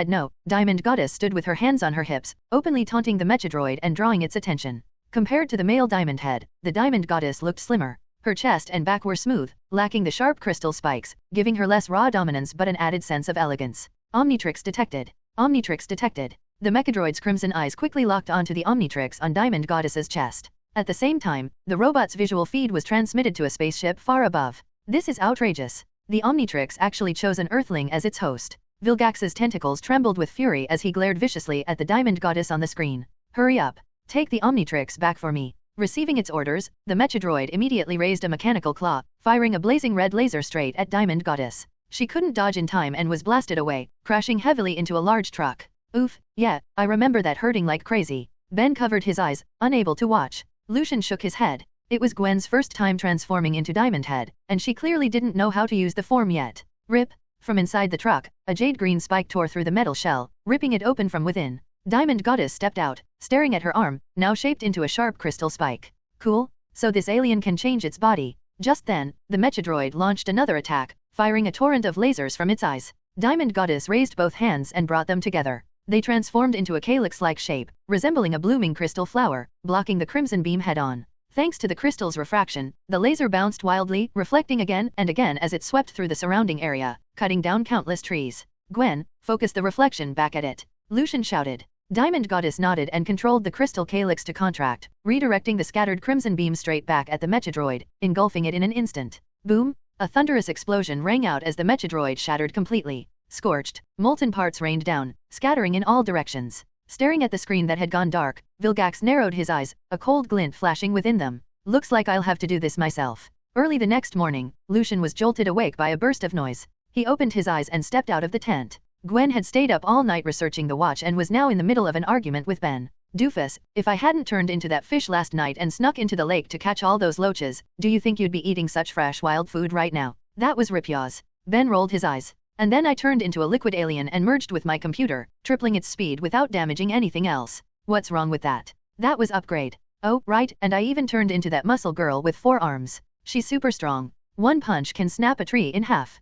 Goddess stood with her hands on her hips, openly taunting the mechadroid and drawing its attention. Compared to the male Diamond Head, the Diamond Goddess looked slimmer. Her chest and back were smooth, lacking the sharp crystal spikes, giving her less raw dominance but an added sense of elegance. Omnitrix detected. Omnitrix detected. The mechadroid's crimson eyes quickly locked onto the Omnitrix on Diamond Goddess's chest. At the same time, the robot's visual feed was transmitted to a spaceship far above. This is outrageous. The Omnitrix actually chose an Earthling as its host. Vilgax's tentacles trembled with fury as he glared viciously at the Diamond Goddess on the screen. Hurry up. Take the Omnitrix back for me. Receiving its orders, the mechadroid immediately raised a mechanical claw, firing a blazing red laser straight at Diamond Goddess. She couldn't dodge in time and was blasted away, crashing heavily into a large truck. Oof, yeah, I remember that hurting like crazy. Ben covered his eyes, unable to watch. Lucian shook his head. It was Gwen's first time transforming into Diamond Head, and she clearly didn't know how to use the form yet. Rip! From inside the truck, a jade-green spike tore through the metal shell, ripping it open from within. Diamond Goddess stepped out, staring at her arm, now shaped into a sharp crystal spike. Cool, so this alien can change its body. Just then, the mechadroid launched another attack, firing a torrent of lasers from its eyes. Diamond Goddess raised both hands and brought them together. They transformed into a calyx-like shape, resembling a blooming crystal flower, blocking the crimson beam head-on. Thanks to the crystal's refraction, the laser bounced wildly, reflecting again and again as it swept through the surrounding area, cutting down countless trees. Gwen, focus the reflection back at it. Lucian shouted. Diamond Goddess nodded and controlled the crystal calyx to contract, redirecting the scattered crimson beam straight back at the mechadroid, engulfing it in an instant. Boom! A thunderous explosion rang out as the mechadroid shattered completely. Scorched, molten parts rained down, scattering in all directions. Staring at the screen that had gone dark, Vilgax narrowed his eyes, a cold glint flashing within them. Looks like I'll have to do this myself. Early the next morning, Lucian was jolted awake by a burst of noise. He opened his eyes and stepped out of the tent. Gwen had stayed up all night researching the watch and was now in the middle of an argument with Ben. Doofus, if I hadn't turned into that fish last night and snuck into the lake to catch all those loaches, do you think you'd be eating such fresh wild food right now? That was Ripyaws. Ben rolled his eyes. And then I turned into a liquid alien and merged with my computer, tripling its speed without damaging anything else. What's wrong with that? That was upgrade. Oh, right, and I even turned into that muscle girl with 4 arms. She's super strong. One punch can snap a tree in half.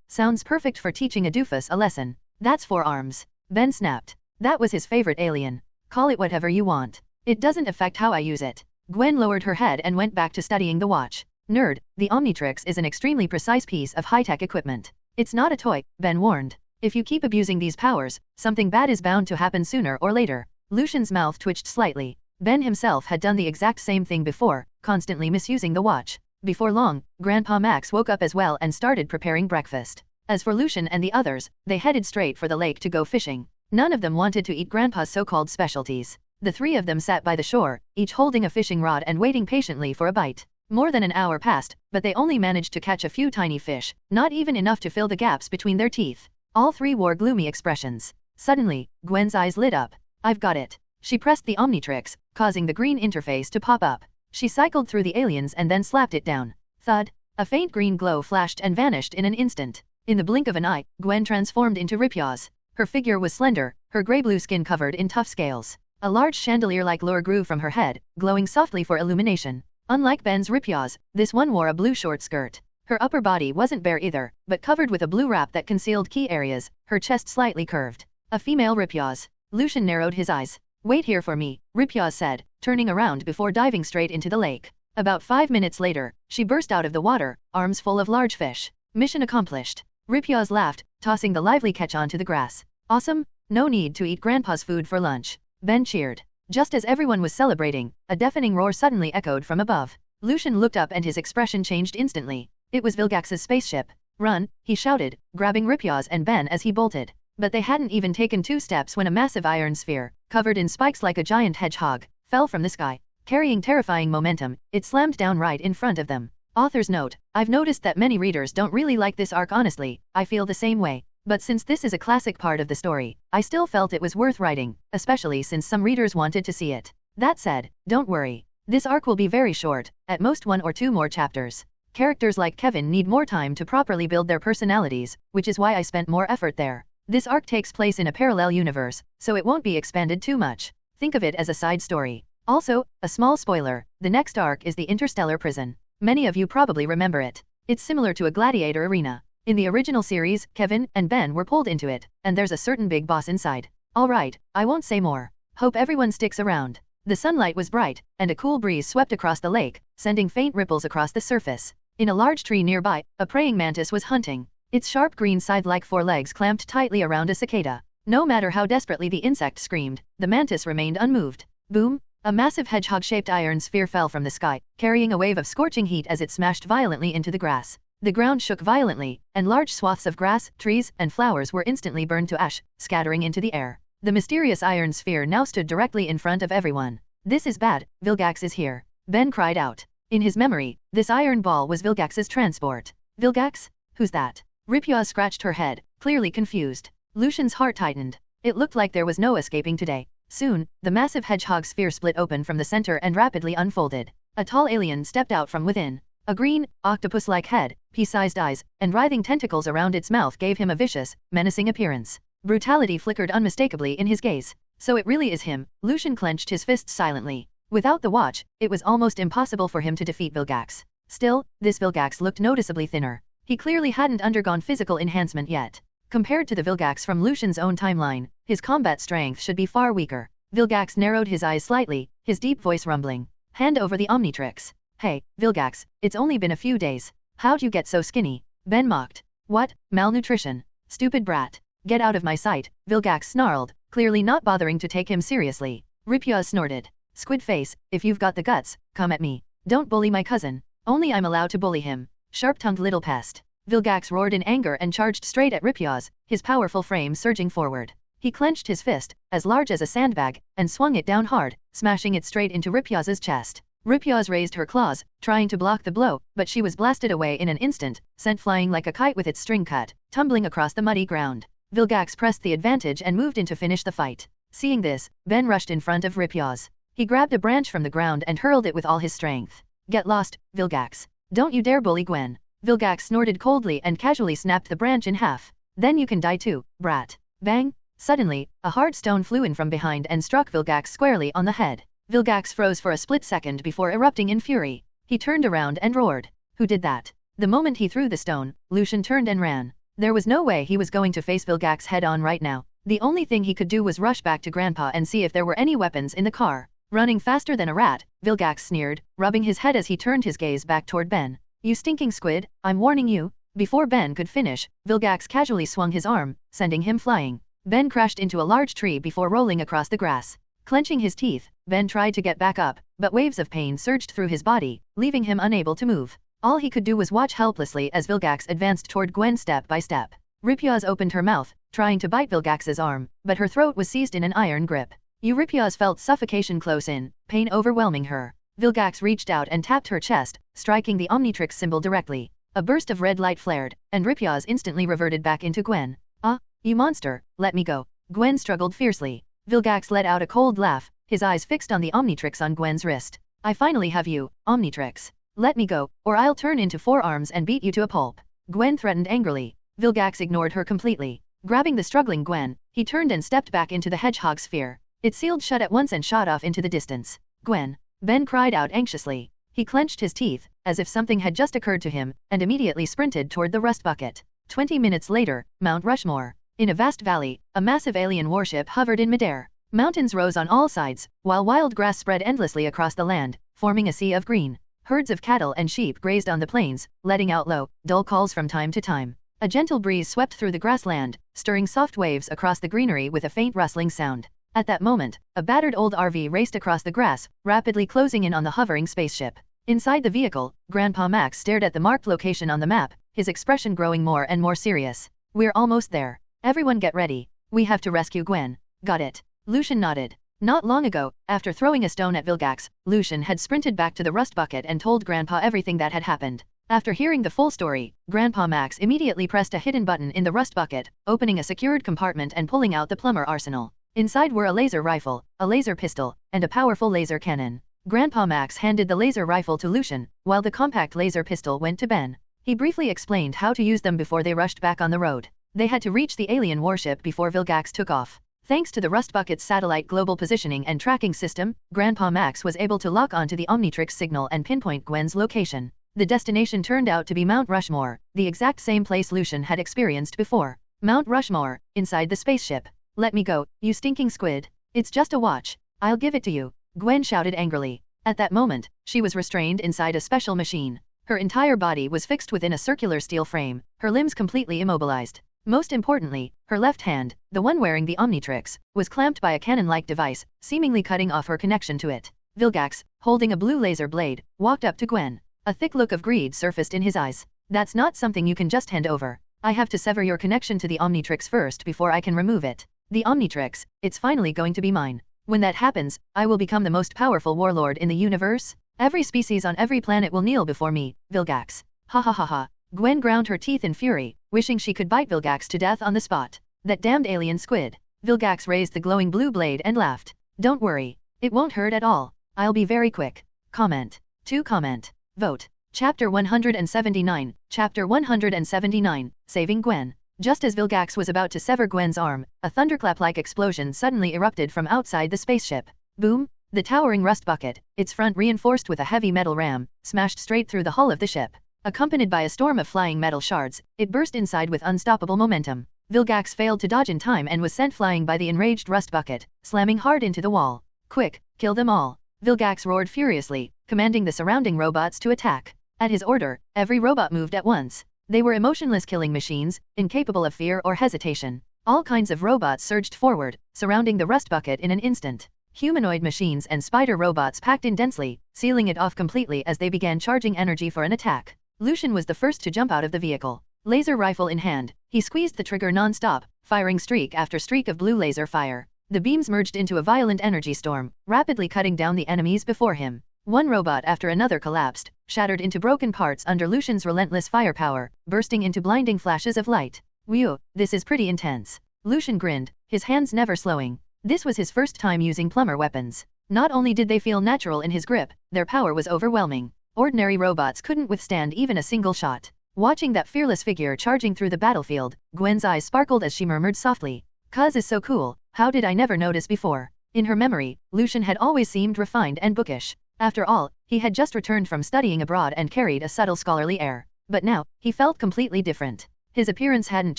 Sounds perfect for teaching a doofus a lesson. That's 4 arms. Ben snapped. That was his favorite alien. Call it whatever you want. It doesn't affect how I use it. Gwen lowered her head and went back to studying the watch. Nerd, the Omnitrix is an extremely precise piece of high-tech equipment. It's not a toy, Ben warned. If you keep abusing these powers, something bad is bound to happen sooner or later. Lucian's mouth twitched slightly. Ben himself had done the exact same thing before, constantly misusing the watch. Before long, Grandpa Max woke up as well and started preparing breakfast. As for Lucian and the others, they headed straight for the lake to go fishing. None of them wanted to eat Grandpa's so-called specialties. The 3 of them sat by the shore, each holding a fishing rod and waiting patiently for a bite. More than an hour passed, but they only managed to catch a few tiny fish, not even enough to fill the gaps between their teeth. All 3 wore gloomy expressions. Suddenly, Gwen's eyes lit up. I've got it. She pressed the Omnitrix, causing the green interface to pop up. She cycled through the aliens and then slapped it down. Thud! A faint green glow flashed and vanished in an instant. In the blink of an eye, Gwen transformed into Ripyaws. Her figure was slender, her grey-blue skin covered in tough scales. A large chandelier-like lure grew from her head, glowing softly for illumination. Unlike Ben's Ripyaws, this one wore a blue short skirt. Her upper body wasn't bare either, but covered with a blue wrap that concealed key areas, her chest slightly curved. A female Ripyaws. Lucian narrowed his eyes. Wait here for me, Ripyaws said, turning around before diving straight into the lake. About 5 minutes later, she burst out of the water, arms full of large fish. Mission accomplished. Ripyaws laughed, tossing the lively catch onto the grass. Awesome, no need to eat Grandpa's food for lunch. Ben cheered. Just as everyone was celebrating, a deafening roar suddenly echoed from above. Lucian looked up and his expression changed instantly. It was Vilgax's spaceship. Run, he shouted, grabbing Ripyaws and Ben as he bolted. But they hadn't even taken 2 steps when a massive iron sphere, covered in spikes like a giant hedgehog, fell from the sky. Carrying terrifying momentum, it slammed down right in front of them. Author's note, I've noticed that many readers don't really like this arc honestly, I feel the same way. But since this is a classic part of the story, I still felt it was worth writing, especially since some readers wanted to see it. That said, don't worry. This arc will be very short, at most 1 or 2 more chapters. Characters like Kevin need more time to properly build their personalities, which is why I spent more effort there. This arc takes place in a parallel universe, so it won't be expanded too much. Think of it as a side story. Also, a small spoiler, the next arc is the Interstellar Prison. Many of you probably remember it. It's similar to a gladiator arena. In the original series, Kevin and Ben were pulled into it, and there's a certain big boss inside. Alright, I won't say more. Hope everyone sticks around. The sunlight was bright, and a cool breeze swept across the lake, sending faint ripples across the surface. In a large tree nearby, a praying mantis was hunting. Its sharp green scythe-like 4 legs clamped tightly around a cicada. No matter how desperately the insect screamed, the mantis remained unmoved. Boom! A massive hedgehog-shaped iron sphere fell from the sky, carrying a wave of scorching heat as it smashed violently into the grass. The ground shook violently, and large swaths of grass, trees, and flowers were instantly burned to ash, scattering into the air. The mysterious iron sphere now stood directly in front of everyone. This is bad, Vilgax is here. Ben cried out. In his memory, this iron ball was Vilgax's transport. Vilgax? Who's that? Ripyaws scratched her head, clearly confused. Lucian's heart tightened. It looked like there was no escaping today. Soon, the massive hedgehog sphere split open from the center and rapidly unfolded. A tall alien stepped out from within. A green, octopus-like head, pea-sized eyes, and writhing tentacles around its mouth gave him a vicious, menacing appearance. Brutality flickered unmistakably in his gaze. So it really is him. Lucian clenched his fists silently. Without the watch, it was almost impossible for him to defeat Vilgax. Still, this Vilgax looked noticeably thinner. He clearly hadn't undergone physical enhancement yet. Compared to the Vilgax from Lucian's own timeline, his combat strength should be far weaker. Vilgax narrowed his eyes slightly, his deep voice rumbling. Hand over the Omnitrix. Hey, Vilgax, it's only been a few days. How'd you get so skinny? Ben mocked. What? Malnutrition? Stupid brat. Get out of my sight, Vilgax snarled, clearly not bothering to take him seriously. Ripyaz snorted. Squid face, if you've got the guts, come at me. Don't bully my cousin. Only I'm allowed to bully him. Sharp-tongued little pest. Vilgax roared in anger and charged straight at Ripyaz, his powerful frame surging forward. He clenched his fist, as large as a sandbag, and swung it down hard, smashing it straight into Ripyaz's chest. Ripyaz raised her claws, trying to block the blow, but she was blasted away in an instant, sent flying like a kite with its string cut, tumbling across the muddy ground. Vilgax pressed the advantage and moved in to finish the fight. Seeing this, Ben rushed in front of Ripyaz. He grabbed a branch from the ground and hurled it with all his strength. Get lost, Vilgax. Don't you dare bully Gwen. Vilgax snorted coldly and casually snapped the branch in half. Then you can die too, brat. Bang! Suddenly, a hard stone flew in from behind and struck Vilgax squarely on the head. Vilgax froze for a split second before erupting in fury. He turned around and roared. Who did that? The moment he threw the stone, Lucian turned and ran. There was no way he was going to face Vilgax head-on right now. The only thing he could do was rush back to Grandpa and see if there were any weapons in the car. Running faster than a rat, Vilgax sneered, rubbing his head as he turned his gaze back toward Ben. You stinking squid, I'm warning you. Before Ben could finish, Vilgax casually swung his arm, sending him flying. Ben crashed into a large tree before rolling across the grass. Clenching his teeth, Ben tried to get back up, but waves of pain surged through his body, leaving him unable to move. All he could do was watch helplessly as Vilgax advanced toward Gwen step by step. Ripyaz opened her mouth, trying to bite Vilgax's arm, but her throat was seized in an iron grip. Ripyaz felt suffocation close in, pain overwhelming her. Vilgax reached out and tapped her chest, striking the Omnitrix symbol directly. A burst of red light flared, and Ripyaz instantly reverted back into Gwen. Ah, you monster, let me go. Gwen struggled fiercely. Vilgax let out a cold laugh, his eyes fixed on the Omnitrix on Gwen's wrist. I finally have you, Omnitrix. Let me go, or I'll turn into 4 arms and beat you to a pulp. Gwen threatened angrily. Vilgax ignored her completely. Grabbing the struggling Gwen, he turned and stepped back into the hedgehog sphere. It sealed shut at once and shot off into the distance. Gwen. Ben cried out anxiously. He clenched his teeth, as if something had just occurred to him, and immediately sprinted toward the rust bucket. 20 minutes later, Mount Rushmore. In a vast valley, a massive alien warship hovered in midair. Mountains rose on all sides, while wild grass spread endlessly across the land, forming a sea of green. Herds of cattle and sheep grazed on the plains, letting out low, dull calls from time to time. A gentle breeze swept through the grassland, stirring soft waves across the greenery with a faint rustling sound. At that moment, a battered old RV raced across the grass, rapidly closing in on the hovering spaceship. Inside the vehicle, Grandpa Max stared at the marked location on the map, his expression growing more and more serious. We're almost there. Everyone get ready. We have to rescue Gwen. Got it. Lucian nodded. Not long ago, after throwing a stone at Vilgax, Lucian had sprinted back to the rust bucket and told Grandpa everything that had happened. After hearing the full story, Grandpa Max immediately pressed a hidden button in the rust bucket, opening a secured compartment and pulling out the plumber arsenal. Inside were a laser rifle, a laser pistol, and a powerful laser cannon. Grandpa Max handed the laser rifle to Lucian, while the compact laser pistol went to Ben. He briefly explained how to use them before they rushed back on the road. They had to reach the alien warship before Vilgax took off. Thanks to the rust bucket's satellite global positioning and tracking system, Grandpa Max was able to lock onto the Omnitrix signal and pinpoint Gwen's location. The destination turned out to be Mount Rushmore, the exact same place Lucian had experienced before. Mount Rushmore, inside the spaceship. Let me go, you stinking squid. It's just a watch. I'll give it to you. Gwen shouted angrily. At that moment, she was restrained inside a special machine. Her entire body was fixed within a circular steel frame, her limbs completely immobilized. Most importantly, her left hand, the one wearing the Omnitrix, was clamped by a cannon-like device, seemingly cutting off her connection to it. Vilgax, holding a blue laser blade, walked up to Gwen. A thick look of greed surfaced in his eyes. That's not something you can just hand over. I have to sever your connection to the Omnitrix first before I can remove it. The Omnitrix, it's finally going to be mine. When that happens, I will become the most powerful warlord in the universe. Every species on every planet will kneel before me, Vilgax. Ha ha ha ha. Gwen ground her teeth in fury, wishing she could bite Vilgax to death on the spot. That damned alien squid. Vilgax raised the glowing blue blade and laughed. Don't worry. It won't hurt at all. I'll be very quick. Comment. To comment. Vote. Chapter 179. Chapter 179. Saving Gwen. Just as Vilgax was about to sever Gwen's arm, a thunderclap-like explosion suddenly erupted from outside the spaceship. Boom! The towering rust bucket, its front reinforced with a heavy metal ram, smashed straight through the hull of the ship. Accompanied by a storm of flying metal shards, it burst inside with unstoppable momentum. Vilgax failed to dodge in time and was sent flying by the enraged rust bucket, slamming hard into the wall. Quick, kill them all. Vilgax roared furiously, commanding the surrounding robots to attack. At his order, every robot moved at once. They were emotionless killing machines, incapable of fear or hesitation. All kinds of robots surged forward, surrounding the rust bucket in an instant. Humanoid machines and spider robots packed in densely, sealing it off completely as they began charging energy for an attack. Lucian was the first to jump out of the vehicle. Laser rifle in hand, he squeezed the trigger non-stop, firing streak after streak of blue laser fire. The beams merged into a violent energy storm, rapidly cutting down the enemies before him. One robot after another collapsed, shattered into broken parts under Lucian's relentless firepower, bursting into blinding flashes of light. Whew, this is pretty intense. Lucian grinned, his hands never slowing. This was his first time using plumber weapons. Not only did they feel natural in his grip, their power was overwhelming. Ordinary robots couldn't withstand even a single shot. Watching that fearless figure charging through the battlefield, Gwen's eyes sparkled as she murmured softly, "Cuz is so cool, how did I never notice before?" In her memory, Lucian had always seemed refined and bookish. After all, he had just returned from studying abroad and carried a subtle scholarly air. But now, he felt completely different. His appearance hadn't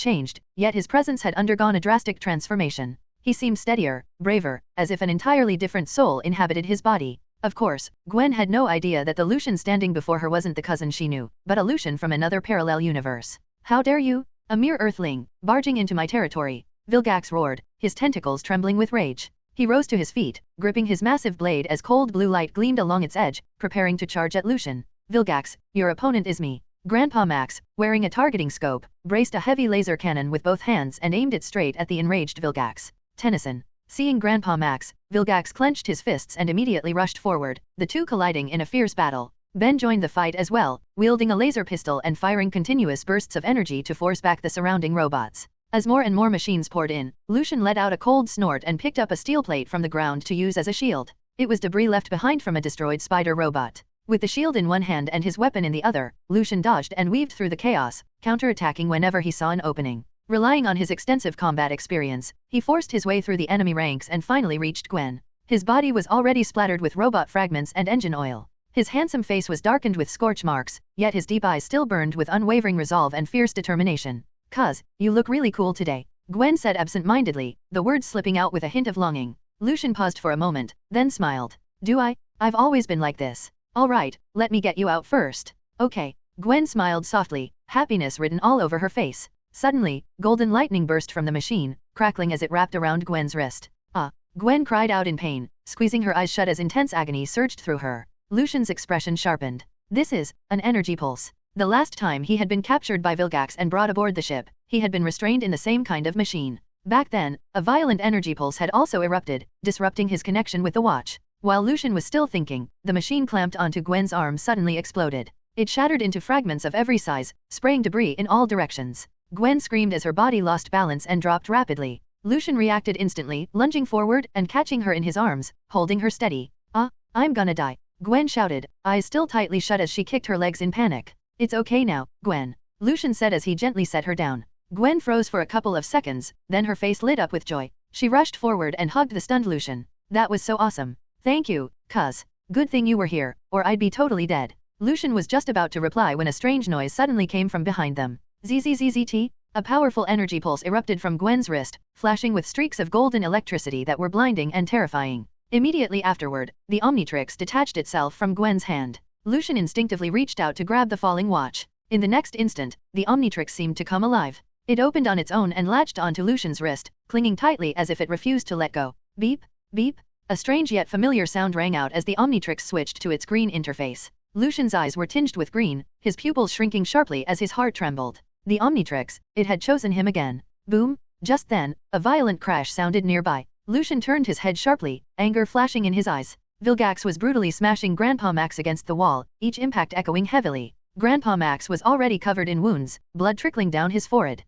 changed, yet his presence had undergone a drastic transformation. He seemed steadier, braver, as if an entirely different soul inhabited his body. Of course, Gwen had no idea that the Lucian standing before her wasn't the cousin she knew, but a Lucian from another parallel universe. "How dare you? A mere earthling, barging into my territory!" Vilgax roared, his tentacles trembling with rage. He rose to his feet, gripping his massive blade as cold blue light gleamed along its edge, preparing to charge at Lucian. "Vilgax, your opponent is me." Grandpa Max, wearing a targeting scope, braced a heavy laser cannon with both hands and aimed it straight at the enraged Vilgax. Tennyson. Seeing Grandpa Max, Vilgax clenched his fists and immediately rushed forward, the two colliding in a fierce battle. Ben joined the fight as well, wielding a laser pistol and firing continuous bursts of energy to force back the surrounding robots. As more and more machines poured in, Lucian let out a cold snort and picked up a steel plate from the ground to use as a shield. It was debris left behind from a destroyed spider robot. With the shield in one hand and his weapon in the other, Lucian dodged and weaved through the chaos, counterattacking whenever he saw an opening. Relying on his extensive combat experience, he forced his way through the enemy ranks and finally reached Gwen. His body was already splattered with robot fragments and engine oil. His handsome face was darkened with scorch marks, yet his deep eyes still burned with unwavering resolve and fierce determination. "Cuz, you look really cool today," Gwen said absent-mindedly, the words slipping out with a hint of longing. Lucian paused for a moment, then smiled. "Do I? I've always been like this." "All right, let me get you out first." "Okay." Gwen smiled softly, happiness written all over her face. Suddenly, golden lightning burst from the machine, crackling as it wrapped around Gwen's wrist. "Ah!" Gwen cried out in pain, squeezing her eyes shut as intense agony surged through her. Lucian's expression sharpened. This is an energy pulse. The last time he had been captured by Vilgax and brought aboard the ship, he had been restrained in the same kind of machine. Back then, a violent energy pulse had also erupted, disrupting his connection with the watch. While Lucian was still thinking, the machine clamped onto Gwen's arm suddenly exploded. It shattered into fragments of every size, spraying debris in all directions. Gwen screamed as her body lost balance and dropped rapidly. Lucian reacted instantly, lunging forward and catching her in his arms, holding her steady. "Ah, I'm gonna die," Gwen shouted, eyes still tightly shut as she kicked her legs in panic. "It's okay now, Gwen," Lucian said as he gently set her down. Gwen froze for a couple of seconds, then her face lit up with joy. She rushed forward and hugged the stunned Lucian. "That was so awesome. Thank you, cuz. Good thing you were here, or I'd be totally dead." Lucian was just about to reply when a strange noise suddenly came from behind them. ZZZZT? A powerful energy pulse erupted from Gwen's wrist, flashing with streaks of golden electricity that were blinding and terrifying. Immediately afterward, the Omnitrix detached itself from Gwen's hand. Lucian instinctively reached out to grab the falling watch. In the next instant, the Omnitrix seemed to come alive. It opened on its own and latched onto Lucian's wrist, clinging tightly as if it refused to let go. Beep, beep. A strange yet familiar sound rang out as the Omnitrix switched to its green interface. Lucian's eyes were tinged with green, his pupils shrinking sharply as his heart trembled. The Omnitrix, it had chosen him again. Boom! Just then, a violent crash sounded nearby. Lucian turned his head sharply, anger flashing in his eyes. Vilgax was brutally smashing Grandpa Max against the wall, each impact echoing heavily. Grandpa Max was already covered in wounds, blood trickling down his forehead.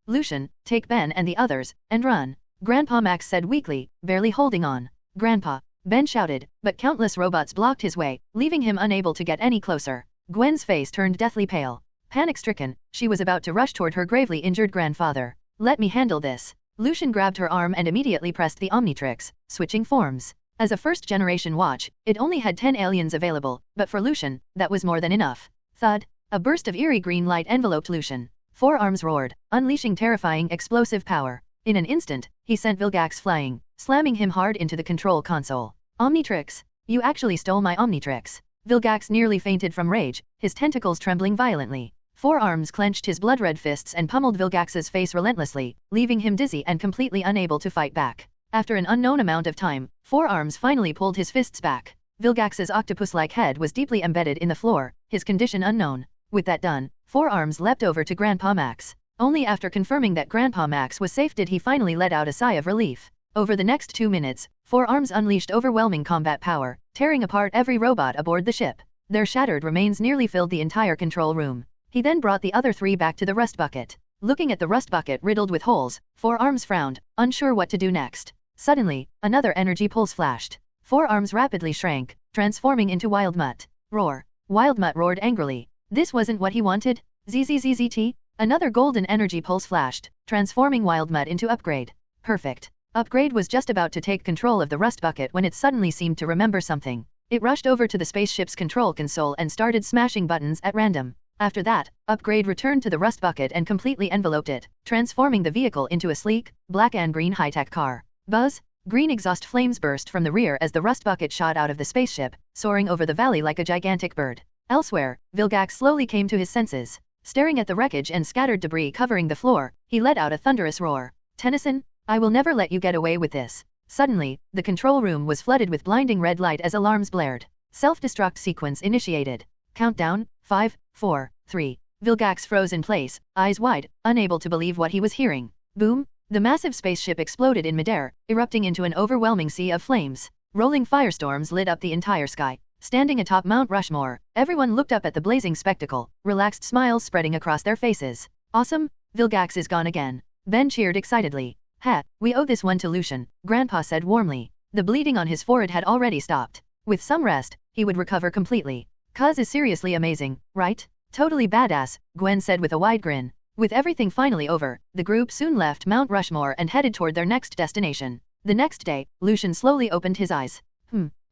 Lucian, take Ben and the others, and run," Grandpa Max said weakly, barely holding on. "Grandpa," Ben shouted, but countless robots blocked his way, leaving him unable to get any closer. Gwen's face turned deathly pale. Panic-stricken, she was about to rush toward her gravely injured grandfather. "Let me handle this." Lucian grabbed her arm and immediately pressed the Omnitrix, switching forms. As a first-generation watch, it only had 10 aliens available, but for Lucian, that was more than enough. Thud! A burst of eerie green light enveloped Lucian. Four arms roared, unleashing terrifying explosive power. In an instant, he sent Vilgax flying, slamming him hard into the control console. "Omnitrix! You actually stole my Omnitrix!" Vilgax nearly fainted from rage, his tentacles trembling violently. Four Arms clenched his blood-red fists and pummeled Vilgax's face relentlessly, leaving him dizzy and completely unable to fight back. After an unknown amount of time, Four Arms finally pulled his fists back. Vilgax's octopus-like head was deeply embedded in the floor, his condition unknown. With that done, Four Arms leapt over to Grandpa Max. Only after confirming that Grandpa Max was safe did he finally let out a sigh of relief. Over the next 2 minutes, Four Arms unleashed overwhelming combat power, tearing apart every robot aboard the ship. Their shattered remains nearly filled the entire control room. He then brought the other 3 back to the rust bucket. Looking at the rust bucket riddled with holes, Four Arms frowned, unsure what to do next. Suddenly, another energy pulse flashed. Four Arms rapidly shrank, transforming into Wild Mutt. Roar! Wild Mutt roared angrily. This wasn't what he wanted? ZZZZT? Another golden energy pulse flashed, transforming Wild Mutt into Upgrade. Perfect. Upgrade was just about to take control of the rust bucket when it suddenly seemed to remember something. It rushed over to the spaceship's control console and started smashing buttons at random. After that, Upgrade returned to the rust bucket and completely enveloped it, transforming the vehicle into a sleek, black and green high-tech car. Buzz! Green exhaust flames burst from the rear as the rust bucket shot out of the spaceship, soaring over the valley like a gigantic bird. Elsewhere, Vilgax slowly came to his senses. Staring at the wreckage and scattered debris covering the floor, he let out a thunderous roar. Tennyson, I will never let you get away with this. Suddenly, the control room was flooded with blinding red light as alarms blared. Self-destruct sequence initiated. Countdown, 5, 4, 3. Vilgax froze in place, eyes wide, unable to believe what he was hearing. Boom! The massive spaceship exploded in midair, erupting into an overwhelming sea of flames. Rolling firestorms lit up the entire sky. Standing atop Mount Rushmore, everyone looked up at the blazing spectacle, relaxed smiles spreading across their faces. Awesome! Vilgax is gone again. Ben cheered excitedly. Ha, we owe this one to Lucian, Grandpa said warmly. The bleeding on his forehead had already stopped. With some rest, he would recover completely. Cuz is seriously amazing, right? Totally badass, Gwen said with a wide grin. With everything finally over, the group soon left Mount Rushmore and headed toward their next destination. The next day, Lucian slowly opened his eyes.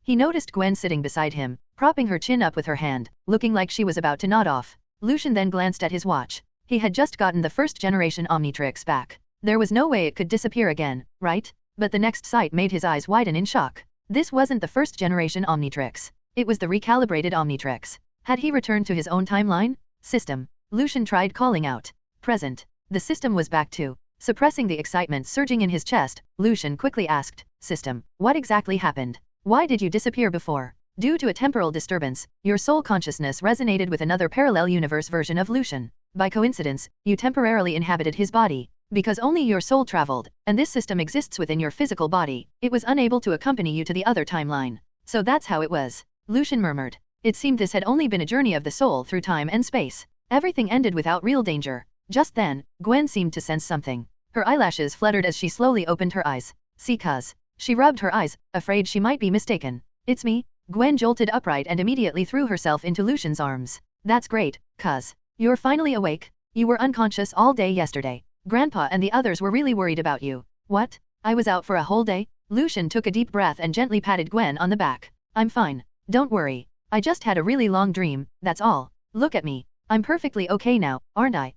He noticed Gwen sitting beside him, propping her chin up with her hand, looking like she was about to nod off. Lucian then glanced at his watch. He had just gotten the first-generation Omnitrix back. There was no way it could disappear again, right? But the next sight made his eyes widen in shock. This wasn't the first-generation Omnitrix. It was the recalibrated Omnitrix. Had he returned to his own timeline? System. Lucian tried calling out. Present. The system was back too. Suppressing the excitement surging in his chest, Lucian quickly asked, System, what exactly happened? Why did you disappear before? Due to a temporal disturbance, your soul consciousness resonated with another parallel universe version of Lucian. By coincidence, you temporarily inhabited his body. Because only your soul traveled, and this system exists within your physical body, it was unable to accompany you to the other timeline. So that's how it was. Lucian murmured. It seemed this had only been a journey of the soul through time and space. Everything ended without real danger. Just then, Gwen seemed to sense something. Her eyelashes fluttered as she slowly opened her eyes. See cuz. She rubbed her eyes, afraid she might be mistaken. It's me. Gwen jolted upright and immediately threw herself into Lucian's arms. That's great, cuz. You're finally awake. You were unconscious all day yesterday. Grandpa and the others were really worried about you. What? I was out for a whole day? Lucian took a deep breath and gently patted Gwen on the back. I'm fine. Don't worry. I just had a really long dream, that's all. Look at me. I'm perfectly okay now, aren't I?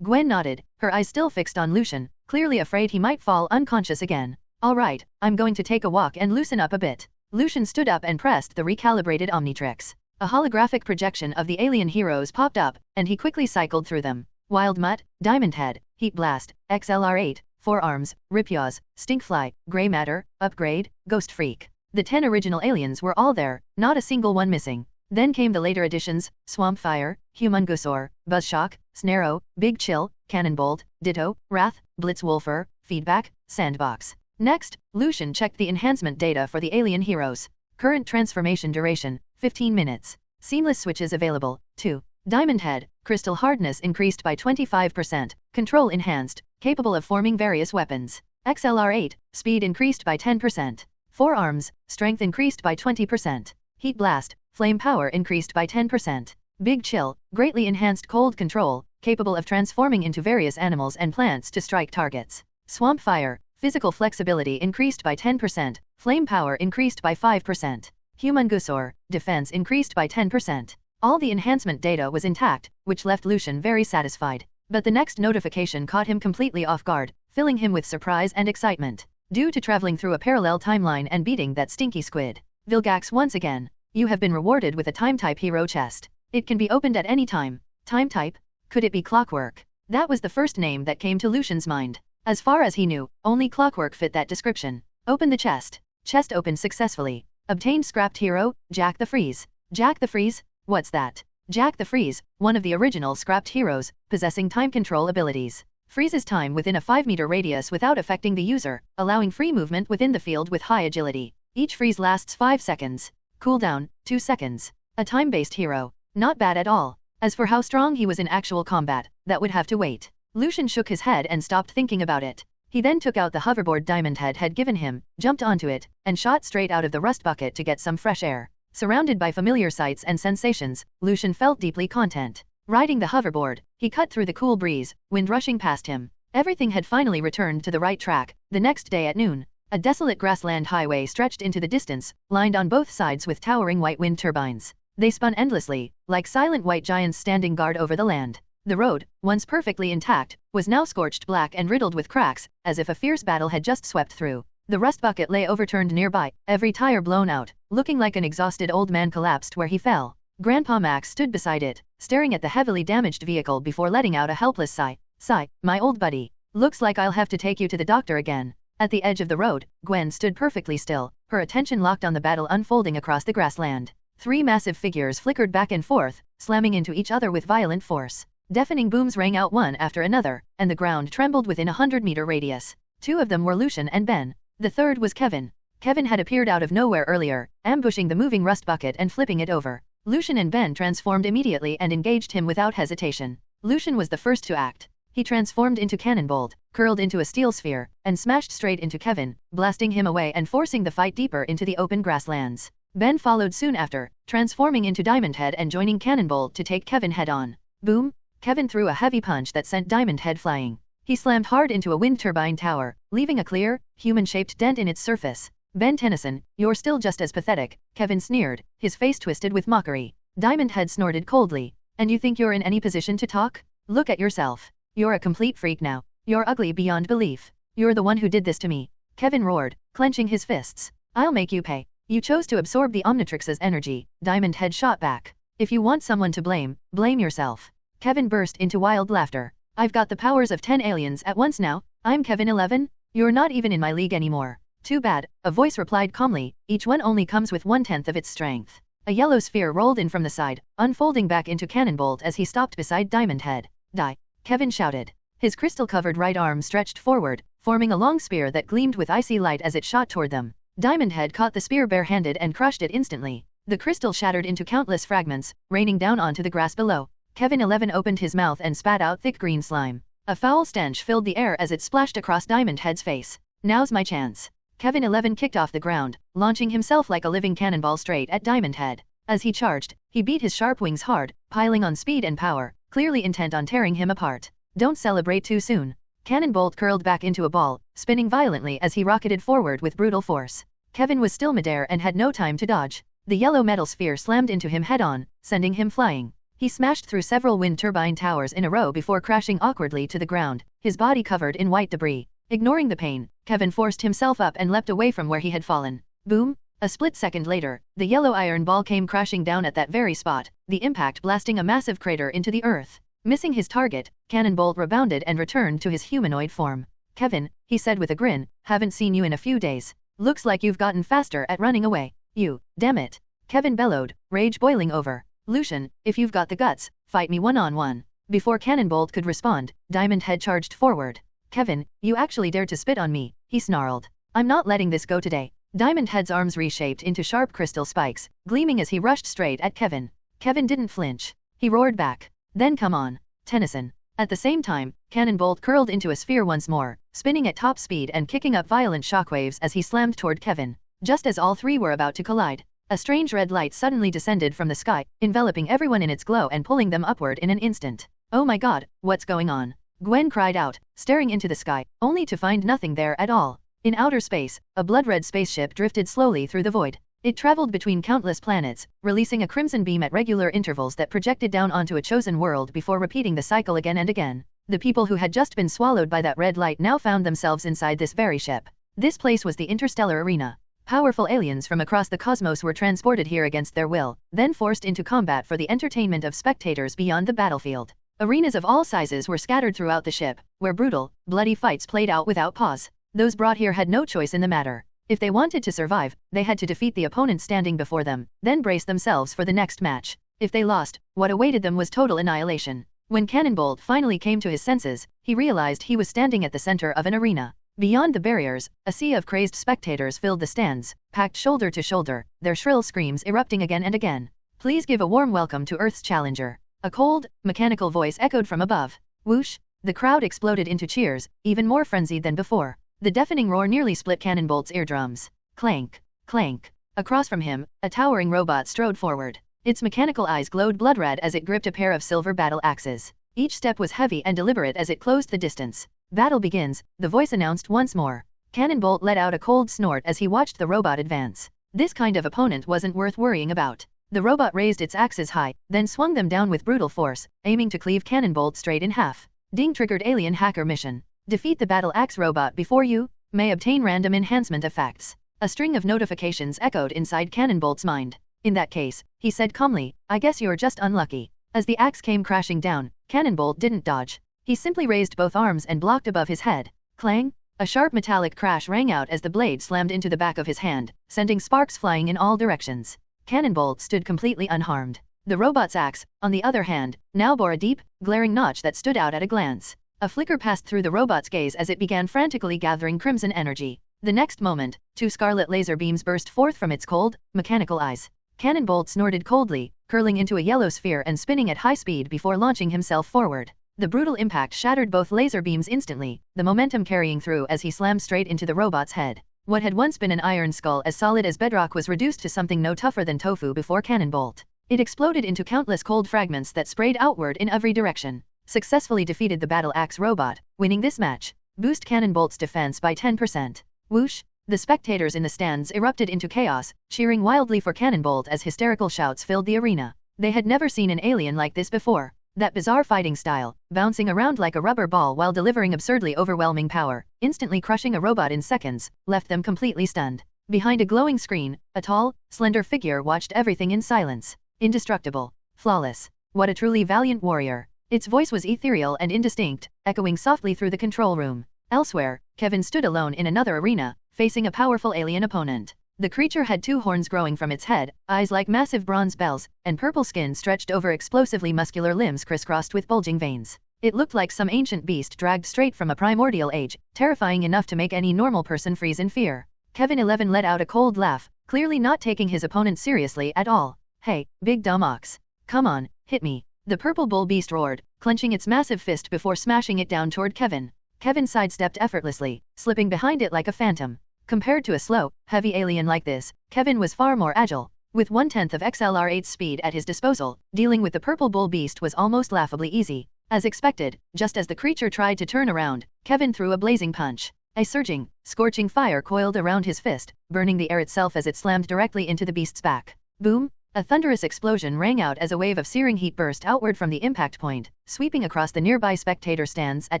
Gwen nodded, her eyes still fixed on Lucian, clearly afraid he might fall unconscious again. All right, I'm going to take a walk and loosen up a bit. Lucian stood up and pressed the recalibrated Omnitrix. A holographic projection of the alien heroes popped up, and he quickly cycled through them. Wild Mutt, Diamond Head, Heat Blast, XLR8, Four Arms, Ripyaws, Stinkfly, Grey Matter, Upgrade, Ghost Freak. The 10 original aliens were all there, not a single one missing. Then came the later additions, Swampfire, Humungusaur, Buzzshock, Snarrow, Big Chill, Cannonbolt, Ditto, Wrath, Blitzwolfer, Feedback, Sandbox. Next, Lucian checked the enhancement data for the alien heroes. Current transformation duration, 15 minutes. Seamless switches available, 2. Diamond Head, Crystal Hardness increased by 25%, Control enhanced, capable of forming various weapons. XLR8, Speed increased by 10%. Four Arms, Strength increased by 20%. Heat Blast, Flame Power increased by 10%. Big Chill, Greatly enhanced cold control, capable of transforming into various animals and plants to strike targets. Swampfire, Physical flexibility increased by 10%, Flame Power increased by 5%. Humungusaur, Defense increased by 10%. All the enhancement data was intact, which left Lucian very satisfied. But the next notification caught him completely off guard, filling him with surprise and excitement. Due to traveling through a parallel timeline and beating that stinky squid, Vilgax once again, you have been rewarded with a time-type hero chest. It can be opened at any time. Time type? Could it be clockwork? That was the first name that came to Lucian's mind. As far as he knew, only clockwork fit that description. Open the chest. Chest opened successfully. Obtained scrapped hero, Jack the Freeze. Jack the Freeze? What's that? Jack the Freeze, one of the original scrapped heroes, possessing time control abilities. Freezes time within a 5-meter radius without affecting the user, allowing free movement within the field with high agility. Each freeze lasts 5 seconds. Cooldown, 2 seconds. A time-based hero. Not bad at all. As for how strong he was in actual combat, that would have to wait. Lucian shook his head and stopped thinking about it. He then took out the hoverboard Diamondhead had given him, jumped onto it, and shot straight out of the rust bucket to get some fresh air. Surrounded by familiar sights and sensations, Lucian felt deeply content. Riding the hoverboard, he cut through the cool breeze, wind rushing past him. Everything had finally returned to the right track. The next day at noon, a desolate grassland highway stretched into the distance, lined on both sides with towering white wind turbines. They spun endlessly, like silent white giants standing guard over the land. The road, once perfectly intact, was now scorched black and riddled with cracks, as if a fierce battle had just swept through. The rust bucket lay overturned nearby, every tire blown out, looking like an exhausted old man collapsed where he fell. Grandpa Max stood beside it, staring at the heavily damaged vehicle before letting out a helpless sigh. Sigh, my old buddy. Looks like I'll have to take you to the doctor again. At the edge of the road, Gwen stood perfectly still, her attention locked on the battle unfolding across the grassland. 3 massive figures flickered back and forth, slamming into each other with violent force. Deafening booms rang out one after another, and the ground trembled within a 100-meter radius. 2 of them were Lucian and Ben. The third was Kevin. Kevin had appeared out of nowhere earlier, ambushing the moving rust bucket and flipping it over. Lucian and Ben transformed immediately and engaged him without hesitation. Lucian was the first to act. He transformed into Cannonbolt, curled into a steel sphere, and smashed straight into Kevin, blasting him away and forcing the fight deeper into the open grasslands. Ben followed soon after, transforming into Diamondhead and joining Cannonbolt to take Kevin head-on. Boom! Kevin threw a heavy punch that sent Diamondhead flying. He slammed hard into a wind turbine tower, leaving a clear, human-shaped dent in its surface. Ben Tennyson, you're still just as pathetic, Kevin sneered, his face twisted with mockery. Diamondhead snorted coldly. And you think you're in any position to talk? Look at yourself. You're a complete freak now. You're ugly beyond belief. You're the one who did this to me. Kevin roared, clenching his fists. I'll make you pay. You chose to absorb the Omnitrix's energy, Diamondhead shot back. If you want someone to blame, blame yourself. Kevin burst into wild laughter. I've got the powers of 10 aliens at once now. I'm Kevin 11. You're not even in my league anymore. Too bad, a voice replied calmly, each one only comes with 1/10 of its strength. A yellow sphere rolled in from the side, unfolding back into Cannonbolt as he stopped beside Diamondhead. Die! Kevin shouted. His crystal-covered right arm stretched forward, forming a long spear that gleamed with icy light as it shot toward them. Diamondhead caught the spear bare-handed and crushed it instantly. The crystal shattered into countless fragments, raining down onto the grass below. Kevin 11 opened his mouth and spat out thick green slime. A foul stench filled the air as it splashed across Diamondhead's face. Now's my chance. Kevin 11 kicked off the ground, launching himself like a living cannonball straight at Diamondhead. As he charged, he beat his sharp wings hard, piling on speed and power, clearly intent on tearing him apart. Don't celebrate too soon. Cannonbolt curled back into a ball, spinning violently as he rocketed forward with brutal force. Kevin was still midair and had no time to dodge. The yellow metal sphere slammed into him head-on, sending him flying. He smashed through several wind turbine towers in a row before crashing awkwardly to the ground, his body covered in white debris. Ignoring the pain, Kevin forced himself up and leapt away from where he had fallen. Boom! A split second later, the yellow iron ball came crashing down at that very spot, the impact blasting a massive crater into the earth. Missing his target, Cannonbolt rebounded and returned to his humanoid form. Kevin, he said with a grin, haven't seen you in a few days. Looks like you've gotten faster at running away. You, damn it! Kevin bellowed, rage boiling over. Lucian, if you've got the guts, fight me one-on-one. Before Cannonbolt could respond, Diamondhead charged forward. Kevin, you actually dared to spit on me, he snarled. I'm not letting this go today. Diamondhead's arms reshaped into sharp crystal spikes, gleaming as he rushed straight at Kevin. Kevin didn't flinch. He roared back. Then come on, Tennyson. At the same time, Cannonbolt curled into a sphere once more, spinning at top speed and kicking up violent shockwaves as he slammed toward Kevin. Just as all three were about to collide, a strange red light suddenly descended from the sky, enveloping everyone in its glow and pulling them upward in an instant. Oh my god, what's going on? Gwen cried out, staring into the sky, only to find nothing there at all. In outer space, a blood-red spaceship drifted slowly through the void. It traveled between countless planets, releasing a crimson beam at regular intervals that projected down onto a chosen world before repeating the cycle again and again. The people who had just been swallowed by that red light now found themselves inside this very ship. This place was the interstellar arena. Powerful aliens from across the cosmos were transported here against their will, then forced into combat for the entertainment of spectators beyond the battlefield. Arenas of all sizes were scattered throughout the ship, where brutal, bloody fights played out without pause. Those brought here had no choice in the matter. If they wanted to survive, they had to defeat the opponent standing before them, then brace themselves for the next match. If they lost, what awaited them was total annihilation. When Cannonbolt finally came to his senses, he realized he was standing at the center of an arena. Beyond the barriers, a sea of crazed spectators filled the stands, packed shoulder to shoulder, their shrill screams erupting again and again. Please give a warm welcome to Earth's challenger. A cold, mechanical voice echoed from above. Whoosh! The crowd exploded into cheers, even more frenzied than before. The deafening roar nearly split Cannonbolt's eardrums. Clank! Clank! Across from him, a towering robot strode forward. Its mechanical eyes glowed blood red as it gripped a pair of silver battle axes. Each step was heavy and deliberate as it closed the distance. Battle begins, the voice announced once more. Cannonbolt let out a cold snort as he watched the robot advance. This kind of opponent wasn't worth worrying about. The robot raised its axes high, then swung them down with brutal force, aiming to cleave Cannonbolt straight in half. Ding triggered alien hacker mission. Defeat the battle axe robot before you may obtain random enhancement effects. A string of notifications echoed inside Cannonbolt's mind. In that case, he said calmly, I guess you're just unlucky. As the axe came crashing down, Cannonbolt didn't dodge. He simply raised both arms and blocked above his head. Clang! A sharp metallic crash rang out as the blade slammed into the back of his hand, sending sparks flying in all directions. Cannonbolt stood completely unharmed. The robot's axe, on the other hand, now bore a deep, glaring notch that stood out at a glance. A flicker passed through the robot's gaze as it began frantically gathering crimson energy. The next moment, 2 scarlet laser beams burst forth from its cold, mechanical eyes. Cannonbolt snorted coldly, curling into a yellow sphere and spinning at high speed before launching himself forward. The brutal impact shattered both laser beams instantly, the momentum carrying through as he slammed straight into the robot's head. What had once been an iron skull as solid as bedrock was reduced to something no tougher than tofu before Cannonbolt. It exploded into countless cold fragments that sprayed outward in every direction. Successfully defeated the battle axe robot, winning this match. Boost Cannonbolt's defense by 10%. Whoosh! The spectators in the stands erupted into chaos, cheering wildly for Cannonbolt as hysterical shouts filled the arena. They had never seen an alien like this before. That bizarre fighting style, bouncing around like a rubber ball while delivering absurdly overwhelming power, instantly crushing a robot in seconds, left them completely stunned. Behind a glowing screen, a tall, slender figure watched everything in silence. Indestructible. Flawless. What a truly valiant warrior. Its voice was ethereal and indistinct, echoing softly through the control room. Elsewhere, Kevin stood alone in another arena, facing a powerful alien opponent. The creature had 2 horns growing from its head, eyes like massive bronze bells, and purple skin stretched over explosively muscular limbs crisscrossed with bulging veins. It looked like some ancient beast dragged straight from a primordial age, terrifying enough to make any normal person freeze in fear. Kevin 11 let out a cold laugh, clearly not taking his opponent seriously at all. Hey, big dumb ox. Come on, hit me. The purple bull beast roared, clenching its massive fist before smashing it down toward Kevin. Kevin sidestepped effortlessly, slipping behind it like a phantom. Compared to a slow, heavy alien like this, Kevin was far more agile. With 1/10 of XLR8's speed at his disposal, dealing with the purple bull beast was almost laughably easy. As expected, just as the creature tried to turn around, Kevin threw a blazing punch. A surging, scorching fire coiled around his fist, burning the air itself as it slammed directly into the beast's back. Boom! A thunderous explosion rang out as a wave of searing heat burst outward from the impact point, sweeping across the nearby spectator stands at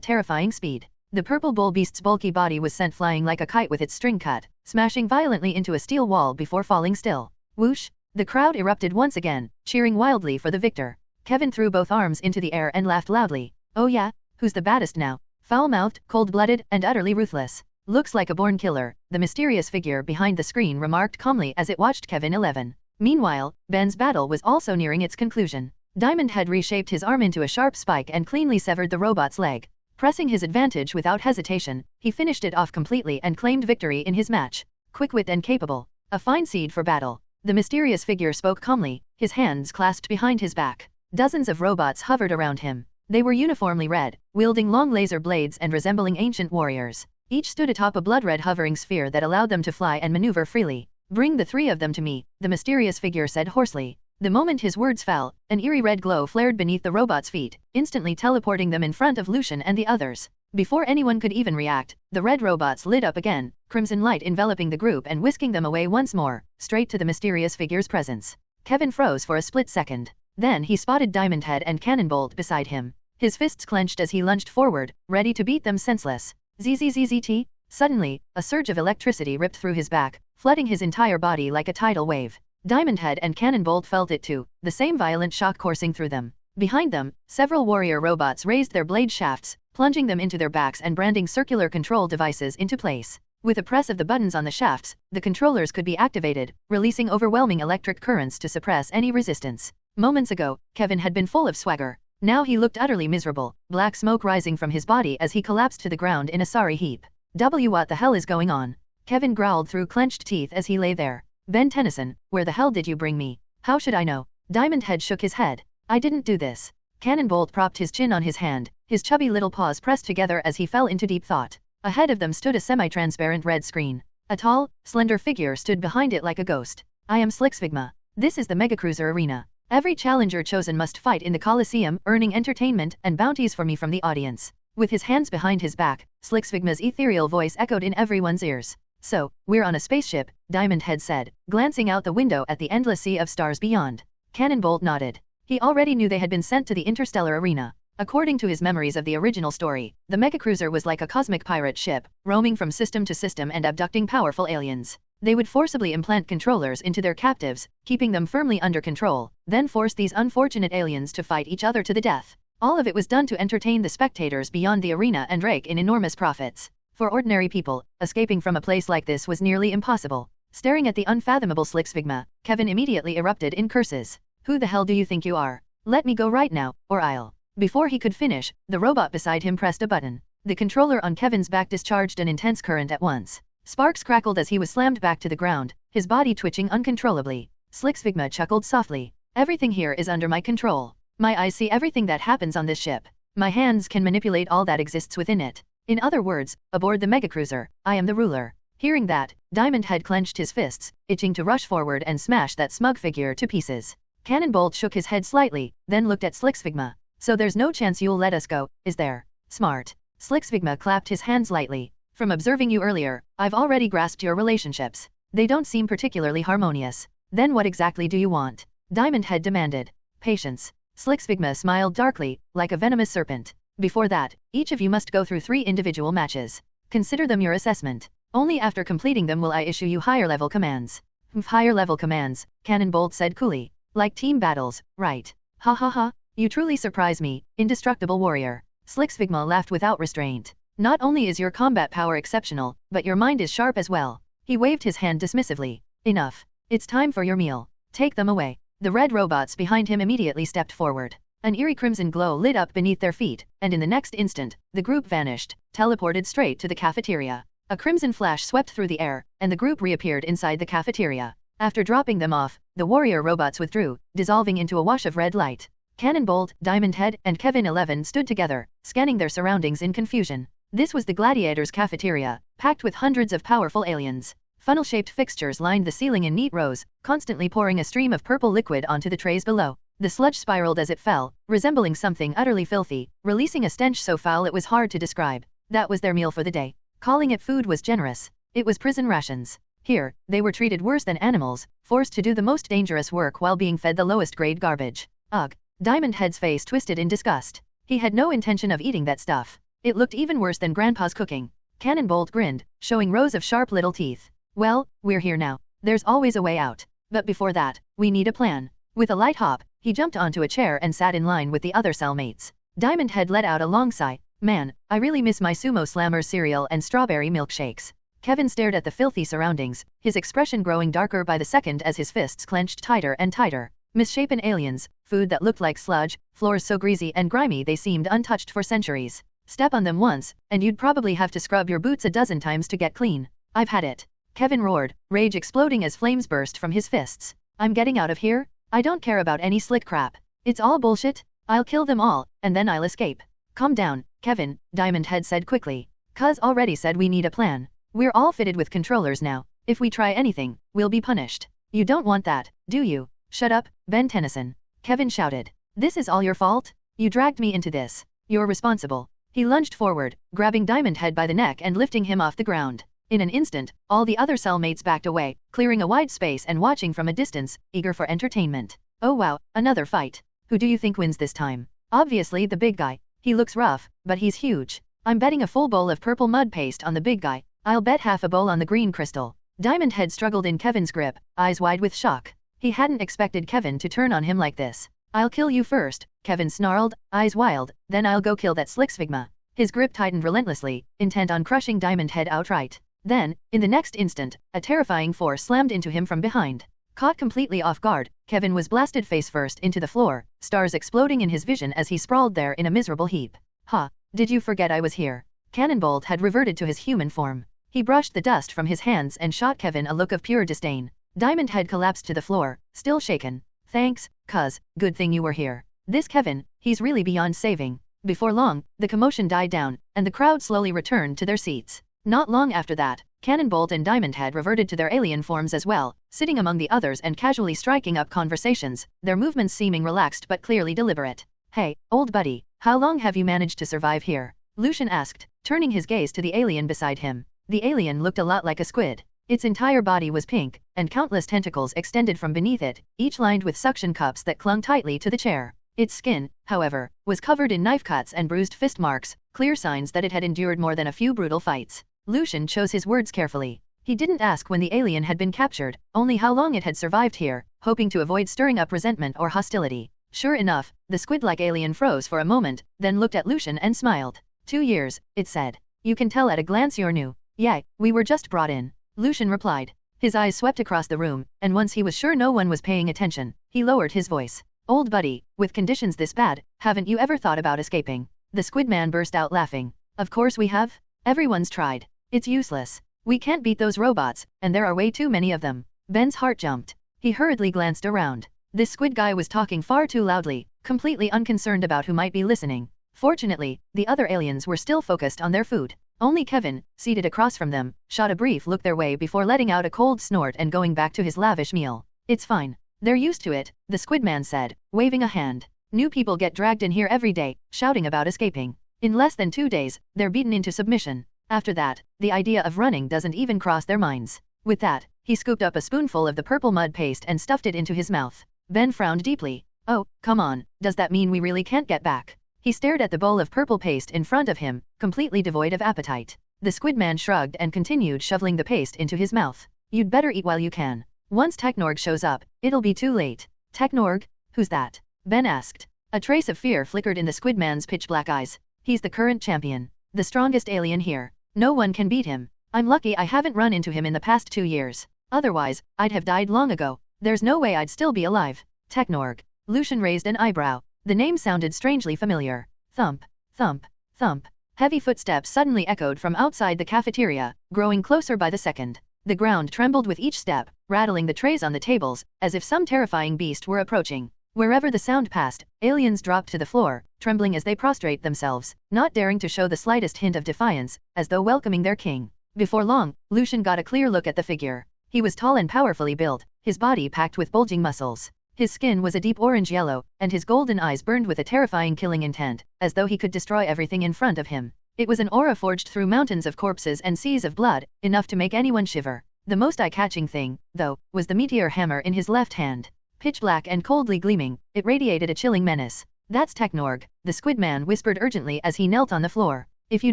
terrifying speed. The purple bull beast's bulky body was sent flying like a kite with its string cut, smashing violently into a steel wall before falling still. Whoosh! The crowd erupted once again, cheering wildly for the victor. Kevin threw both arms into the air and laughed loudly. Oh yeah? Who's the baddest now? Foul-mouthed, cold-blooded, and utterly ruthless. Looks like a born killer, the mysterious figure behind the screen remarked calmly as it watched Kevin 11. Meanwhile, Ben's battle was also nearing its conclusion. Diamond had reshaped his arm into a sharp spike and cleanly severed the robot's leg. Pressing his advantage without hesitation, he finished it off completely and claimed victory in his match. Quick-wit and capable. A fine seed for battle. The mysterious figure spoke calmly, his hands clasped behind his back. Dozens of robots hovered around him. They were uniformly red, wielding long laser blades and resembling ancient warriors. Each stood atop a blood-red hovering sphere that allowed them to fly and maneuver freely. Bring the 3 of them to me, the mysterious figure said hoarsely. The moment his words fell, an eerie red glow flared beneath the robot's feet, instantly teleporting them in front of Lucian and the others. Before anyone could even react, the red robots lit up again, crimson light enveloping the group and whisking them away once more, straight to the mysterious figure's presence. Kevin froze for a split second. Then he spotted Diamondhead and Cannonbolt beside him. His fists clenched as he lunged forward, ready to beat them senseless. ZZZZT? Suddenly, a surge of electricity ripped through his back, flooding his entire body like a tidal wave. Diamond Head and Cannonbolt felt it too, the same violent shock coursing through them. Behind them, several warrior robots raised their blade shafts, plunging them into their backs and branding circular control devices into place. With a press of the buttons on the shafts, the controllers could be activated, releasing overwhelming electric currents to suppress any resistance. Moments ago, Kevin had been full of swagger. Now he looked utterly miserable, black smoke rising from his body as he collapsed to the ground in a sorry heap. What the hell is going on? Kevin growled through clenched teeth as he lay there. Ben Tennyson, where the hell did you bring me? How should I know? Diamond Head shook his head. I didn't do this. Cannonbolt propped his chin on his hand, his chubby little paws pressed together as he fell into deep thought. Ahead of them stood a semi-transparent red screen. A tall, slender figure stood behind it like a ghost. I am Slixfigma. This is the Megacruiser Arena. Every challenger chosen must fight in the Coliseum, earning entertainment and bounties for me from the audience. With his hands behind his back, Slixfigma's ethereal voice echoed in everyone's ears. So, we're on a spaceship, Diamond Head said, glancing out the window at the endless sea of stars beyond. Cannonbolt nodded. He already knew they had been sent to the interstellar arena. According to his memories of the original story, the Megacruiser was like a cosmic pirate ship, roaming from system to system and abducting powerful aliens. They would forcibly implant controllers into their captives, keeping them firmly under control, then force these unfortunate aliens to fight each other to the death. All of it was done to entertain the spectators beyond the arena and rake in enormous profits. For ordinary people, escaping from a place like this was nearly impossible. Staring at the unfathomable Slixfigma, Kevin immediately erupted in curses. Who the hell do you think you are? Let me go right now, or I'll... Before he could finish, the robot beside him pressed a button. The controller on Kevin's back discharged an intense current at once. Sparks crackled as he was slammed back to the ground, his body twitching uncontrollably. Slixfigma chuckled softly. Everything here is under my control. My eyes see everything that happens on this ship. My hands can manipulate all that exists within it. In other words, aboard the Megacruiser, I am the ruler. Hearing that, Diamond Head clenched his fists, itching to rush forward and smash that smug figure to pieces. Cannonbolt shook his head slightly, then looked at Slixfigma. So there's no chance you'll let us go, is there? Smart. Slixfigma clapped his hands lightly. From observing you earlier, I've already grasped your relationships. They don't seem particularly harmonious. Then what exactly do you want? Diamond Head demanded. Patience. Slixfigma smiled darkly, like a venomous serpent. Before that, each of you must go through 3 individual matches. Consider them your assessment. Only after completing them will I issue you higher-level commands. Higher-level commands, Cannonbolt said coolly. Like team battles, right? Ha ha ha. You truly surprise me, indestructible warrior. Slixfigma laughed without restraint. Not only is your combat power exceptional, but your mind is sharp as well. He waved his hand dismissively. Enough. It's time for your meal. Take them away. The red robots behind him immediately stepped forward. An eerie crimson glow lit up beneath their feet, and in the next instant, the group vanished, teleported straight to the cafeteria. A crimson flash swept through the air, and the group reappeared inside the cafeteria. After dropping them off, the warrior robots withdrew, dissolving into a wash of red light. Cannonbolt, Diamond Head, and Kevin 11 stood together, scanning their surroundings in confusion. This was the Gladiator's cafeteria, packed with hundreds of powerful aliens. Funnel-shaped fixtures lined the ceiling in neat rows, constantly pouring a stream of purple liquid onto the trays below. The sludge spiraled as it fell, resembling something utterly filthy, releasing a stench so foul it was hard to describe. That was their meal for the day. Calling it food was generous. It was prison rations. Here, they were treated worse than animals, forced to do the most dangerous work while being fed the lowest grade garbage. Ugh. Diamond Head's face twisted in disgust. He had no intention of eating that stuff. It looked even worse than Grandpa's cooking. Cannonbolt grinned, showing rows of sharp little teeth. Well, we're here now. There's always a way out. But before that, we need a plan. With a light hop, he jumped onto a chair and sat in line with the other cellmates. Diamond Head let out a long sigh. Man, I really miss my Sumo Slammers cereal and strawberry milkshakes. Kevin stared at the filthy surroundings, his expression growing darker by the second as his fists clenched tighter and tighter. Misshapen aliens, food that looked like sludge, floors so greasy and grimy they seemed untouched for centuries. Step on them once, and you'd probably have to scrub your boots a dozen times to get clean. I've had it. Kevin roared, rage exploding as flames burst from his fists. I'm getting out of here? I don't care about any slick crap. It's all bullshit. I'll kill them all, and then I'll escape. Calm down, Kevin, Diamond Head said quickly. Cuz already said we need a plan. We're all fitted with controllers now. If we try anything, we'll be punished. You don't want that, do you? Shut up, Ben Tennyson. Kevin shouted. This is all your fault? You dragged me into this. You're responsible. He lunged forward, grabbing Diamond Head by the neck and lifting him off the ground. In an instant, all the other cellmates backed away, clearing a wide space and watching from a distance, eager for entertainment. Oh wow, another fight. Who do you think wins this time? Obviously the big guy. He looks rough, but he's huge. I'm betting a full bowl of purple mud paste on the big guy. I'll bet half a bowl on the green crystal. Diamond Head struggled in Kevin's grip, eyes wide with shock. He hadn't expected Kevin to turn on him like this. I'll kill you first, Kevin snarled, eyes wild, then I'll go kill that slick Sphigma. His grip tightened relentlessly, intent on crushing Diamond Head outright. Then, in the next instant, a terrifying force slammed into him from behind. Caught completely off guard, Kevin was blasted face first into the floor, stars exploding in his vision as he sprawled there in a miserable heap. Ha! Did you forget I was here? Cannonbolt had reverted to his human form. He brushed the dust from his hands and shot Kevin a look of pure disdain. Diamond Head collapsed to the floor, still shaken. Thanks, cuz, good thing you were here. This Kevin, he's really beyond saving. Before long, the commotion died down, and the crowd slowly returned to their seats. Not long after that, Cannonbolt and Diamond Head reverted to their alien forms as well, sitting among the others and casually striking up conversations, their movements seeming relaxed but clearly deliberate. Hey, old buddy, how long have you managed to survive here? Lucian asked, turning his gaze to the alien beside him. The alien looked a lot like a squid. Its entire body was pink, and countless tentacles extended from beneath it, each lined with suction cups that clung tightly to the chair. Its skin, however, was covered in knife cuts and bruised fist marks, clear signs that it had endured more than a few brutal fights. Lucian chose his words carefully. He didn't ask when the alien had been captured, only how long it had survived here, hoping to avoid stirring up resentment or hostility. Sure enough, the squid-like alien froze for a moment, then looked at Lucian and smiled. 2 years, it said. You can tell at a glance you're new. Yeah, we were just brought in. Lucian replied. His eyes swept across the room, and once he was sure no one was paying attention, he lowered his voice. Old buddy, with conditions this bad, haven't you ever thought about escaping? The squid man burst out laughing. Of course we have. Everyone's tried. It's useless. We can't beat those robots, and there are way too many of them. Ben's heart jumped. He hurriedly glanced around. This squid guy was talking far too loudly, completely unconcerned about who might be listening. Fortunately, the other aliens were still focused on their food. Only Kevin, seated across from them, shot a brief look their way before letting out a cold snort and going back to his lavish meal. It's fine. They're used to it, the squid man said, waving a hand. New people get dragged in here every day, shouting about escaping. In less than 2 days, they're beaten into submission. After that, the idea of running doesn't even cross their minds. With that, he scooped up a spoonful of the purple mud paste and stuffed it into his mouth. Ben frowned deeply. Oh, come on, does that mean we really can't get back? He stared at the bowl of purple paste in front of him, completely devoid of appetite. The squid man shrugged and continued shoveling the paste into his mouth. You'd better eat while you can. Once Technorg shows up, it'll be too late. Technorg? Who's that? Ben asked. A trace of fear flickered in the squid man's pitch-black eyes. He's the current champion. The strongest alien here. No one can beat him. I'm lucky I haven't run into him in the past 2 years. Otherwise, I'd have died long ago. There's no way I'd still be alive. Technorg. Lucian raised an eyebrow. The name sounded strangely familiar. Thump, thump, thump. Heavy footsteps suddenly echoed from outside the cafeteria, growing closer by the second. The ground trembled with each step, rattling the trays on the tables, as if some terrifying beast were approaching. Wherever the sound passed, aliens dropped to the floor, trembling as they prostrate themselves, not daring to show the slightest hint of defiance, as though welcoming their king. Before long, Lucian got a clear look at the figure. He was tall and powerfully built, his body packed with bulging muscles. His skin was a deep orange yellow, and his golden eyes burned with a terrifying killing intent, as though he could destroy everything in front of him. It was an aura forged through mountains of corpses and seas of blood, enough to make anyone shiver. The most eye-catching thing, though, was the meteor hammer in his left hand. Pitch black and coldly gleaming, it radiated a chilling menace. That's Technorg, the squid man whispered urgently as he knelt on the floor. If you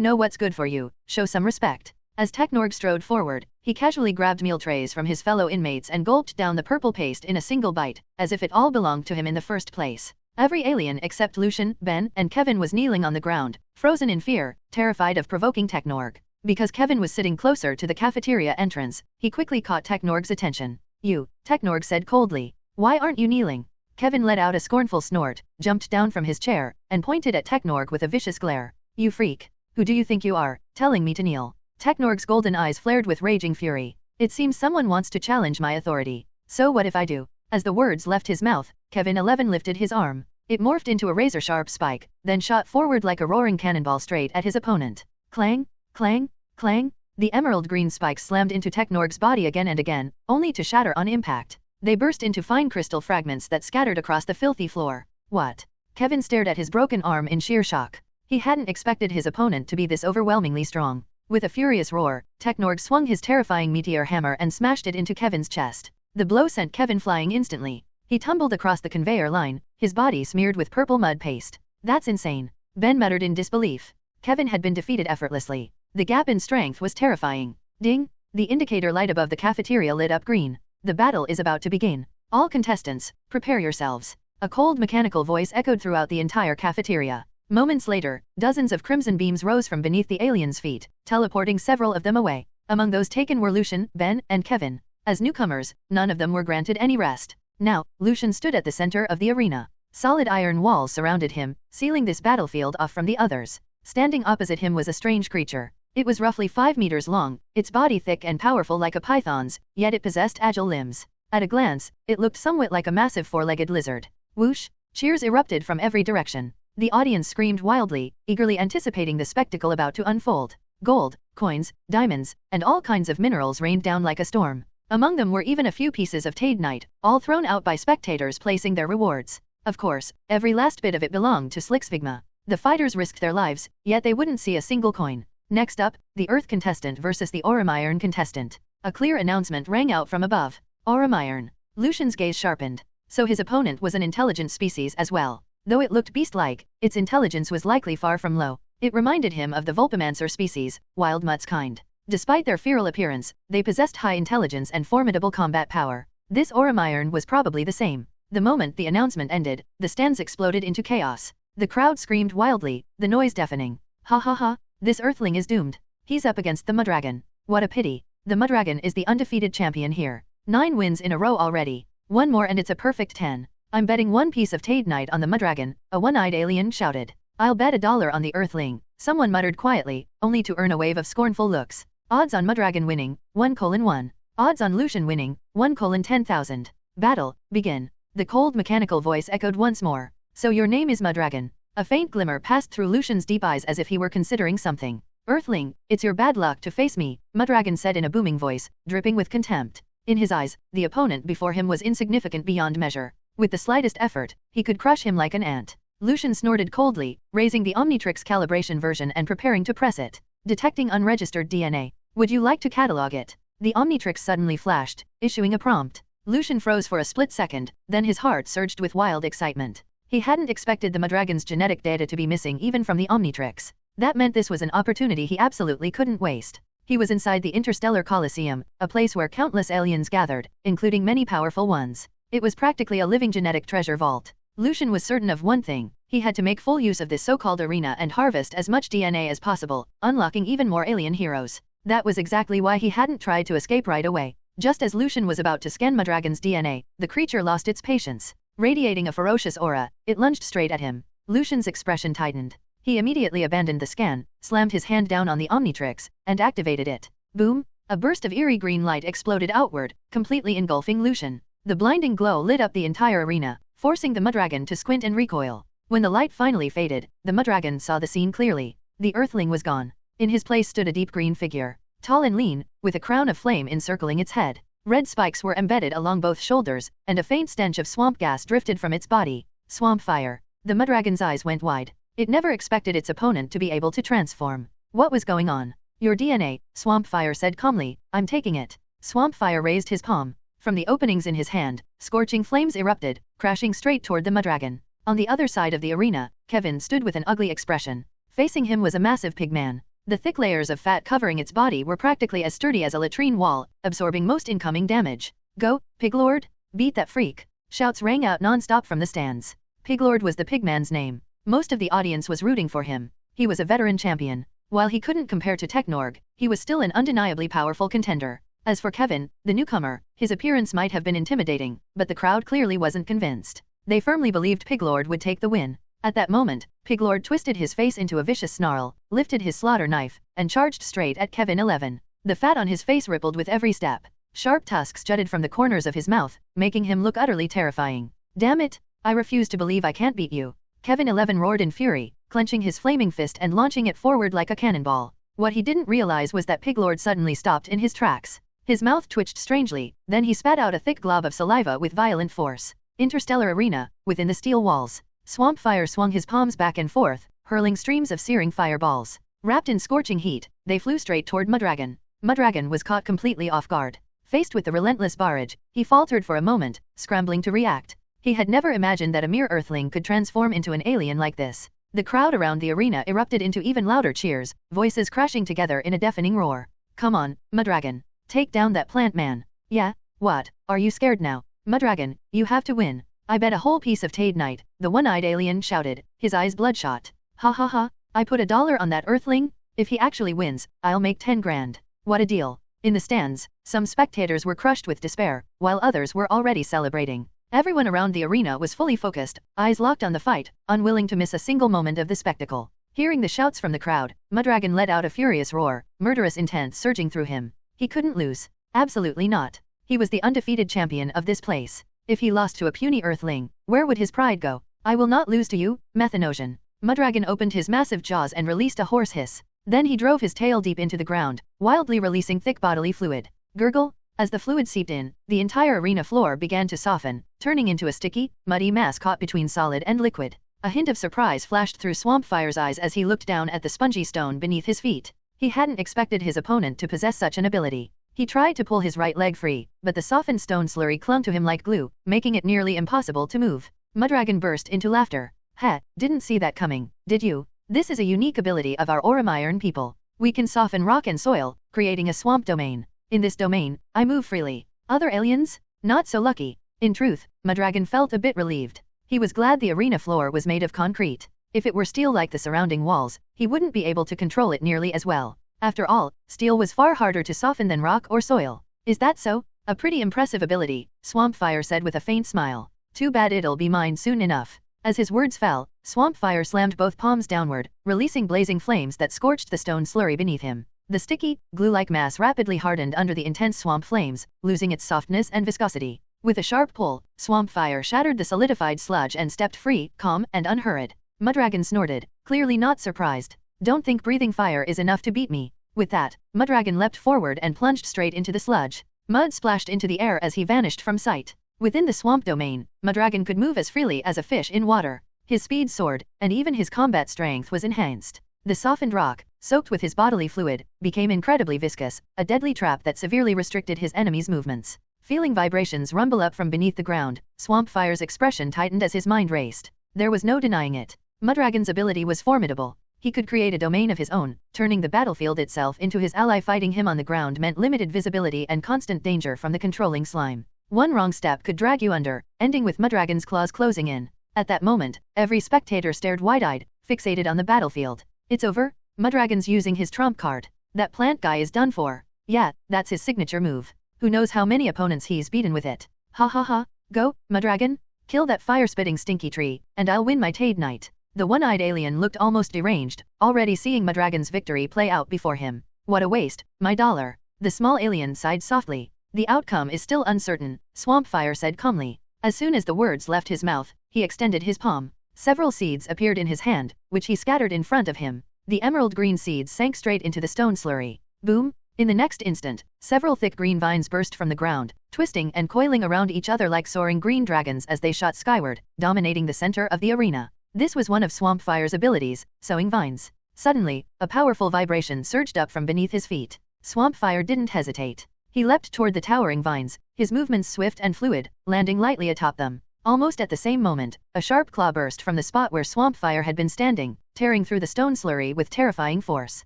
know what's good for you, show some respect. As Technorg strode forward, he casually grabbed meal trays from his fellow inmates and gulped down the purple paste in a single bite, as if it all belonged to him in the first place. Every alien except Lucian, Ben, and Kevin was kneeling on the ground, frozen in fear, terrified of provoking Technorg. Because Kevin was sitting closer to the cafeteria entrance, he quickly caught Technorg's attention. You, Technorg said coldly. Why aren't you kneeling? Kevin let out a scornful snort, jumped down from his chair, and pointed at Technorg with a vicious glare. You freak. Who do you think you are, telling me to kneel? Technorg's golden eyes flared with raging fury. It seems someone wants to challenge my authority. So what if I do? As the words left his mouth, Kevin 11 lifted his arm. It morphed into a razor-sharp spike, then shot forward like a roaring cannonball straight at his opponent. Clang, clang, clang. The emerald green spikes slammed into Technorg's body again and again, only to shatter on impact. They burst into fine crystal fragments that scattered across the filthy floor. What? Kevin stared at his broken arm in sheer shock. He hadn't expected his opponent to be this overwhelmingly strong. With a furious roar, Technorg swung his terrifying meteor hammer and smashed it into Kevin's chest. The blow sent Kevin flying instantly. He tumbled across the conveyor line, his body smeared with purple mud paste. That's insane. Ben muttered in disbelief. Kevin had been defeated effortlessly. The gap in strength was terrifying. Ding, The indicator light above the cafeteria lit up green. The battle is about to begin. All contestants, prepare yourselves. A cold mechanical voice echoed throughout the entire cafeteria. Moments later, dozens of crimson beams rose from beneath the aliens' feet, teleporting several of them away. Among those taken were Lucian, Ben, and Kevin. As newcomers, none of them were granted any rest. Now, Lucian stood at the center of the arena. Solid iron walls surrounded him, sealing this battlefield off from the others. Standing opposite him was a strange creature. It was roughly 5 meters long, its body thick and powerful like a python's, yet it possessed agile limbs. At a glance, it looked somewhat like a massive 4-legged lizard. Whoosh! Cheers erupted from every direction. The audience screamed wildly, eagerly anticipating the spectacle about to unfold. Gold, coins, diamonds, and all kinds of minerals rained down like a storm. Among them were even a few pieces of tadenite, all thrown out by spectators placing their rewards. Of course, every last bit of it belonged to Slixvigma. The fighters risked their lives, yet they wouldn't see a single coin. Next up, the Earth contestant versus the Iron contestant. A clear announcement rang out from above. Iron. Lucian's gaze sharpened. So his opponent was an intelligent species as well. Though it looked beast-like, its intelligence was likely far from low. It reminded him of the Vulpimancer species, Wild Mutt's kind. Despite their feral appearance, they possessed high intelligence and formidable combat power. This Iron was probably the same. The moment the announcement ended, the stands exploded into chaos. The crowd screamed wildly, the noise deafening. Ha ha ha, this Earthling is doomed. He's up against the Mudragon. What a pity. The Mudragon is the undefeated champion here. 9 wins in a row already. One more and it's a perfect 10. I'm betting 1 piece of tadenite on the Mudragon, a one-eyed alien shouted. I'll bet $1 on the Earthling, someone muttered quietly, only to earn a wave of scornful looks. Odds on Mudragon winning, 1:1. Odds on Lucian winning, 1:10,000. Battle, begin. The cold mechanical voice echoed once more. So your name is Mudragon. A faint glimmer passed through Lucian's deep eyes as if he were considering something. Earthling, it's your bad luck to face me, Mudragon said in a booming voice, dripping with contempt. In his eyes, the opponent before him was insignificant beyond measure. With the slightest effort, he could crush him like an ant. Lucian snorted coldly, raising the Omnitrix calibration version and preparing to press it. Detecting unregistered DNA. Would you like to catalog it? The Omnitrix suddenly flashed, issuing a prompt. Lucian froze for a split second, then his heart surged with wild excitement. He hadn't expected the Mudragon's genetic data to be missing even from the Omnitrix. That meant this was an opportunity he absolutely couldn't waste. He was inside the Interstellar Coliseum, a place where countless aliens gathered, including many powerful ones. It was practically a living genetic treasure vault. Lucian was certain of one thing. He had to make full use of this so-called arena and harvest as much DNA as possible, unlocking even more alien heroes. That was exactly why he hadn't tried to escape right away. Just as Lucian was about to scan Mudragon's DNA, the creature lost its patience. Radiating a ferocious aura, it lunged straight at him. Lucian's expression tightened. He immediately abandoned the scan, slammed his hand down on the Omnitrix, and activated it. Boom! A burst of eerie green light exploded outward, completely engulfing Lucian. The blinding glow lit up the entire arena, forcing the Mudragon to squint and recoil. When the light finally faded, the Mudragon saw the scene clearly. The Earthling was gone. In his place stood a deep green figure. Tall and lean, with a crown of flame encircling its head. Red spikes were embedded along both shoulders, and a faint stench of swamp gas drifted from its body. Swamp fire. The Mudragon's eyes went wide. It never expected its opponent to be able to transform. What was going on? Your DNA, Swamp Fire said calmly, I'm taking it. Swamp Fire raised his palm. From the openings in his hand, scorching flames erupted, crashing straight toward the Mudragon. On the other side of the arena, Kevin stood with an ugly expression. Facing him was a massive pigman. The thick layers of fat covering its body were practically as sturdy as a latrine wall, absorbing most incoming damage. Go, Piglord! Beat that freak! Shouts rang out non-stop from the stands. Piglord was the pigman's name. Most of the audience was rooting for him. He was a veteran champion. While he couldn't compare to Technorg, he was still an undeniably powerful contender. As for Kevin, the newcomer, his appearance might have been intimidating, but the crowd clearly wasn't convinced. They firmly believed Piglord would take the win. At that moment, Piglord twisted his face into a vicious snarl, lifted his slaughter knife, and charged straight at Kevin 11. The fat on his face rippled with every step. Sharp tusks jutted from the corners of his mouth, making him look utterly terrifying. Damn it! I refuse to believe I can't beat you. Kevin 11 roared in fury, clenching his flaming fist and launching it forward like a cannonball. What he didn't realize was that Piglord suddenly stopped in his tracks. His mouth twitched strangely, then he spat out a thick glob of saliva with violent force. Interstellar arena, within the steel walls. Swamp Fire swung his palms back and forth, hurling streams of searing fireballs. Wrapped in scorching heat, they flew straight toward Mudragon. Mudragon was caught completely off guard. Faced with the relentless barrage, he faltered for a moment, scrambling to react. He had never imagined that a mere Earthling could transform into an alien like this. The crowd around the arena erupted into even louder cheers, voices crashing together in a deafening roar. Come on, Mudragon. Take down that plant man. Yeah, what, are you scared now? Mudragon, you have to win. I bet a whole piece of Tadenite, the one-eyed alien shouted, his eyes bloodshot. Ha ha ha, I put $1 on that earthling? If he actually wins, I'll make 10 grand. What a deal. In the stands, some spectators were crushed with despair, while others were already celebrating. Everyone around the arena was fully focused, eyes locked on the fight, unwilling to miss a single moment of the spectacle. Hearing the shouts from the crowd, Mudragon let out a furious roar, murderous intent surging through him. He couldn't lose. Absolutely not. He was the undefeated champion of this place. If he lost to a puny earthling, where would his pride go? I will not lose to you, Methanosian. Mudragon opened his massive jaws and released a hoarse hiss. Then he drove his tail deep into the ground, wildly releasing thick bodily fluid. Gurgle. As the fluid seeped in, the entire arena floor began to soften, turning into a sticky, muddy mass caught between solid and liquid. A hint of surprise flashed through Swampfire's eyes as he looked down at the spongy stone beneath his feet. He hadn't expected his opponent to possess such an ability. He tried to pull his right leg free, but the softened stone slurry clung to him like glue, making it nearly impossible to move. Mudragon burst into laughter. Heh, didn't see that coming, did you? This is a unique ability of our Orimiron people. We can soften rock and soil, creating a swamp domain. In this domain, I move freely. Other aliens? Not so lucky. In truth, Mudragon felt a bit relieved. He was glad the arena floor was made of concrete. If it were steel like the surrounding walls, he wouldn't be able to control it nearly as well. After all, steel was far harder to soften than rock or soil. Is that so? A pretty impressive ability, Swampfire said with a faint smile. Too bad it'll be mine soon enough. As his words fell, Swampfire slammed both palms downward, releasing blazing flames that scorched the stone slurry beneath him. The sticky, glue-like mass rapidly hardened under the intense swamp flames, losing its softness and viscosity. With a sharp pull, Swampfire shattered the solidified sludge and stepped free, calm and unhurried. Mudragon snorted, clearly not surprised. Don't think breathing fire is enough to beat me. With that, Mudragon leapt forward and plunged straight into the sludge. Mud splashed into the air as he vanished from sight. Within the swamp domain, Mudragon could move as freely as a fish in water. His speed soared, and even his combat strength was enhanced. The softened rock, soaked with his bodily fluid, became incredibly viscous, a deadly trap that severely restricted his enemy's movements. Feeling vibrations rumble up from beneath the ground, Swampfire's expression tightened as his mind raced. There was no denying it. Mudragon's ability was formidable. He could create a domain of his own, turning the battlefield itself into his ally. Fighting him on the ground meant limited visibility and constant danger from the controlling slime. One wrong step could drag you under, ending with Mudragon's claws closing in. At that moment, every spectator stared wide-eyed, fixated on the battlefield. It's over? Mudragon's using his trump card. That plant guy is done for. Yeah, that's his signature move. Who knows how many opponents he's beaten with it. Ha ha ha, go, Mudragon? Kill that fire-spitting stinky tree, and I'll win my Tadenite. The one-eyed alien looked almost deranged, already seeing Mudragon's victory play out before him. What a waste, my dollar. The small alien sighed softly. The outcome is still uncertain, Swampfire said calmly. As soon as the words left his mouth, he extended his palm. Several seeds appeared in his hand, which he scattered in front of him. The emerald green seeds sank straight into the stone slurry. Boom! In the next instant, several thick green vines burst from the ground, twisting and coiling around each other like soaring green dragons as they shot skyward, dominating the center of the arena. This was one of Swampfire's abilities, sowing vines. Suddenly, a powerful vibration surged up from beneath his feet. Swampfire didn't hesitate. He leapt toward the towering vines, his movements swift and fluid, landing lightly atop them. Almost at the same moment, a sharp claw burst from the spot where Swampfire had been standing, tearing through the stone slurry with terrifying force.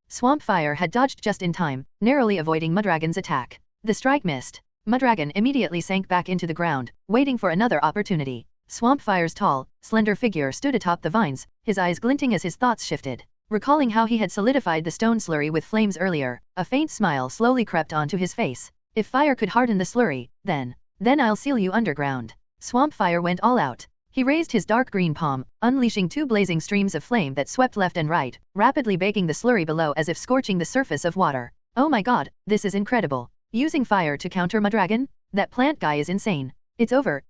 Swampfire had dodged just in time, narrowly avoiding Mudragon's attack. The strike missed. Mudragon immediately sank back into the ground, waiting for another opportunity. Swampfire's tall, slender figure stood atop the vines, his eyes glinting as his thoughts shifted. Recalling how he had solidified the stone slurry with flames earlier, a faint smile slowly crept onto his face. If fire could harden the slurry, then I'll seal you underground. Swampfire went all out. He raised his dark green palm, unleashing two blazing streams of flame that swept left and right, rapidly baking the slurry below as if scorching the surface of water. Oh my god, this is incredible. Using fire to counter Mudragon? That plant guy is insane. It's over,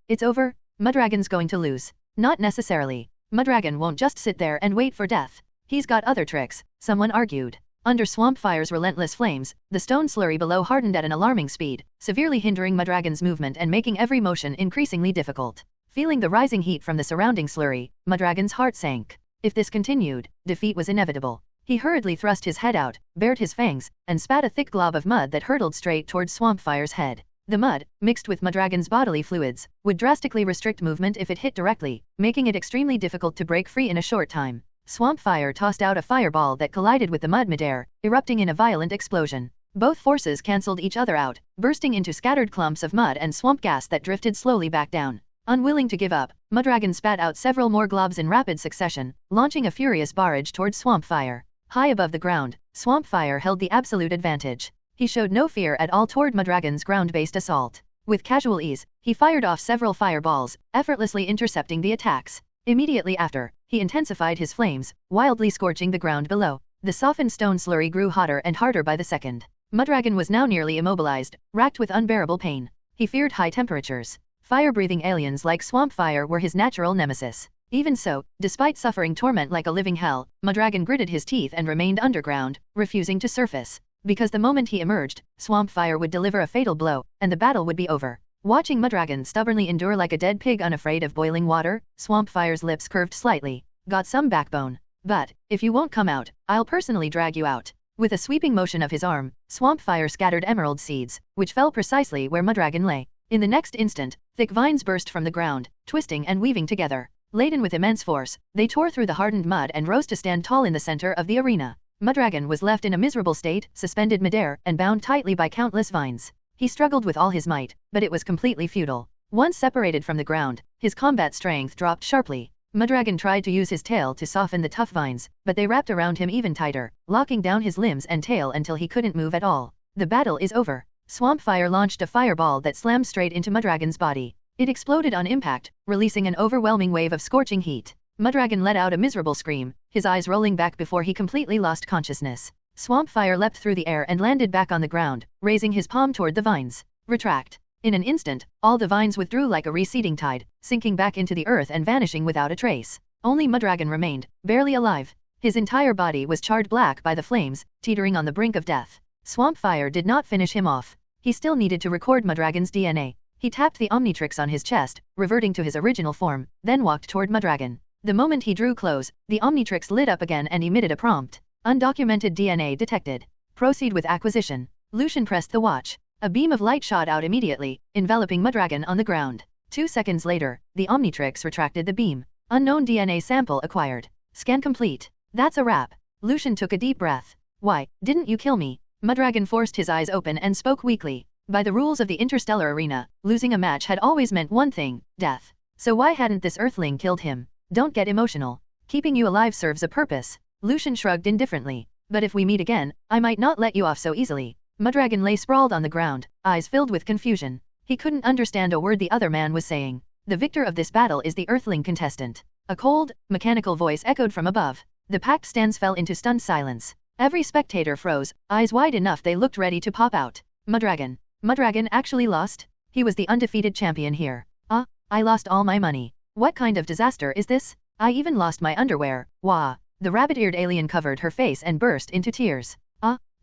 Mudragon's going to lose. Not necessarily. Mudragon won't just sit there and wait for death. He's got other tricks, someone argued. Under Swampfire's relentless flames, the stone slurry below hardened at an alarming speed, severely hindering Mudragon's movement and making every motion increasingly difficult. Feeling the rising heat from the surrounding slurry, Mudragon's heart sank. If this continued, defeat was inevitable. He hurriedly thrust his head out, bared his fangs, and spat a thick glob of mud that hurtled straight towards Swampfire's head. The mud, mixed with Mudragon's bodily fluids, would drastically restrict movement if it hit directly, making it extremely difficult to break free in a short time. Swampfire tossed out a fireball that collided with the mud midair, erupting in a violent explosion. Both forces cancelled each other out, bursting into scattered clumps of mud and swamp gas that drifted slowly back down. Unwilling to give up, Mudragon spat out several more globs in rapid succession, launching a furious barrage toward Swampfire. High above the ground, Swampfire held the absolute advantage. He showed no fear at all toward Mudragon's ground-based assault. With casual ease, he fired off several fireballs, effortlessly intercepting the attacks. Immediately after, he intensified his flames, wildly scorching the ground below. The softened stone slurry grew hotter and harder by the second. Mudragon was now nearly immobilized, racked with unbearable pain. He feared high temperatures. Fire-breathing aliens like Swampfire were his natural nemesis. Even so, despite suffering torment like a living hell, Mudragon gritted his teeth and remained underground, refusing to surface. Because the moment he emerged, Swampfire would deliver a fatal blow, and the battle would be over. Watching Mudragon stubbornly endure like a dead pig unafraid of boiling water, Swampfire's lips curved slightly. Got some backbone. But, if you won't come out, I'll personally drag you out. With a sweeping motion of his arm, Swampfire scattered emerald seeds, which fell precisely where Mudragon lay. In the next instant, thick vines burst from the ground, twisting and weaving together. Laden with immense force, they tore through the hardened mud and rose to stand tall in the center of the arena. Mudragon was left in a miserable state, suspended midair, and bound tightly by countless vines. He struggled with all his might, but it was completely futile. Once separated from the ground, his combat strength dropped sharply. Mudragon tried to use his tail to soften the tough vines, but they wrapped around him even tighter, locking down his limbs and tail until he couldn't move at all. The battle is over. Swampfire launched a fireball that slammed straight into Mudragon's body. It exploded on impact, releasing an overwhelming wave of scorching heat. Mudragon let out a miserable scream, his eyes rolling back before he completely lost consciousness. Swampfire leapt through the air and landed back on the ground, raising his palm toward the vines. Retract. In an instant, all the vines withdrew like a receding tide, sinking back into the earth and vanishing without a trace. Only Mudragon remained, barely alive. His entire body was charred black by the flames, teetering on the brink of death. Swampfire did not finish him off. He still needed to record Mudragon's DNA. He tapped the Omnitrix on his chest, reverting to his original form, then walked toward Mudragon. The moment he drew close, the Omnitrix lit up again and emitted a prompt. Undocumented DNA detected. Proceed with acquisition. Lucian pressed the watch. A beam of light shot out immediately, enveloping Mudragon on the ground. 2 seconds later, the Omnitrix retracted the beam. Unknown DNA sample acquired. Scan complete. That's a wrap. Lucian took a deep breath. Why, didn't you kill me? Mudragon forced his eyes open and spoke weakly. By the rules of the interstellar arena, losing a match had always meant one thing, death. So why hadn't this Earthling killed him? Don't get emotional. Keeping you alive serves a purpose. Lucian shrugged indifferently. But if we meet again, I might not let you off so easily. Mudragon lay sprawled on the ground, eyes filled with confusion. He couldn't understand a word the other man was saying. The victor of this battle is the Earthling contestant. A cold, mechanical voice echoed from above. The packed stands fell into stunned silence. Every spectator froze, eyes wide enough they looked ready to pop out. Mudragon. Mudragon actually lost? He was the undefeated champion here. I lost all my money. What kind of disaster is this? I even lost my underwear. Wah. The rabbit-eared alien covered her face and burst into tears.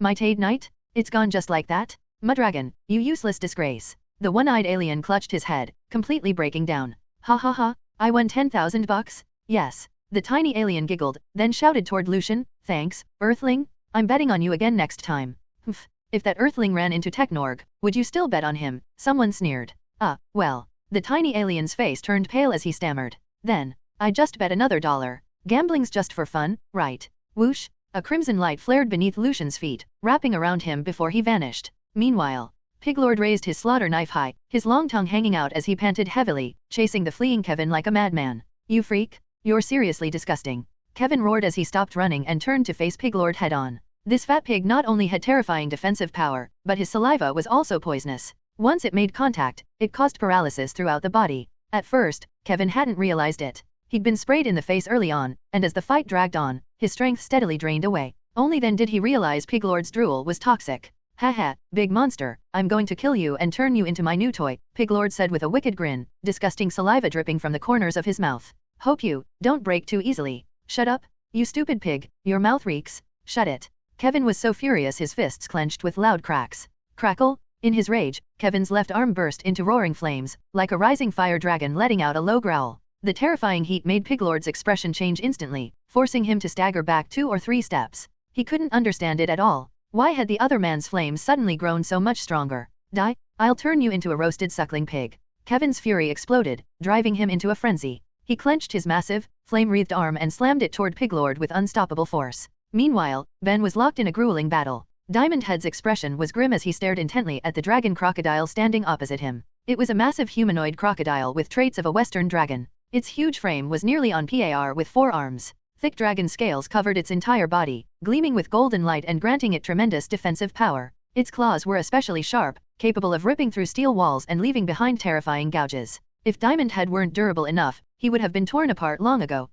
My Tade Knight? It's gone just like that? Mudragon, you useless disgrace. The one-eyed alien clutched his head, completely breaking down. Ha ha ha, I won 10,000 bucks? Yes. The tiny alien giggled, then shouted toward Lucian, thanks, Earthling? I'm betting on you again next time. Humph. If that Earthling ran into Technorg, would you still bet on him? Someone sneered. Well. The tiny alien's face turned pale as he stammered. Then, I just bet another $1. Gambling's just for fun, right? Whoosh. A crimson light flared beneath Lucian's feet, wrapping around him before he vanished. Meanwhile, Piglord raised his slaughter knife high, his long tongue hanging out as he panted heavily, chasing the fleeing Kevin like a madman. You freak. You're seriously disgusting. Kevin roared as he stopped running and turned to face Piglord head-on. This fat pig not only had terrifying defensive power, but his saliva was also poisonous. Once it made contact, it caused paralysis throughout the body. At first, Kevin hadn't realized it. He'd been sprayed in the face early on, and as the fight dragged on, his strength steadily drained away. Only then did he realize Piglord's drool was toxic. Haha, big monster, I'm going to kill you and turn you into my new toy, Piglord said with a wicked grin, disgusting saliva dripping from the corners of his mouth. Hope you don't break too easily. Shut up, you stupid pig, your mouth reeks. Shut it. Kevin was so furious his fists clenched with loud cracks. Crackle. In his rage, Kevin's left arm burst into roaring flames, like a rising fire dragon letting out a low growl. The terrifying heat made Piglord's expression change instantly, forcing him to stagger back 2 or 3 steps. He couldn't understand it at all. Why had the other man's flames suddenly grown so much stronger? Die, I'll turn you into a roasted suckling pig. Kevin's fury exploded, driving him into a frenzy. He clenched his massive, flame-wreathed arm and slammed it toward Piglord with unstoppable force. Meanwhile, Ben was locked in a grueling battle. Diamond Head's expression was grim as he stared intently at the dragon crocodile standing opposite him. It was a massive humanoid crocodile with traits of a western dragon. Its huge frame was nearly on par with 4 arms. Thick dragon scales covered its entire body, gleaming with golden light and granting it tremendous defensive power. Its claws were especially sharp, capable of ripping through steel walls and leaving behind terrifying gouges. If Diamond Head weren't durable enough, he would have been torn apart long ago.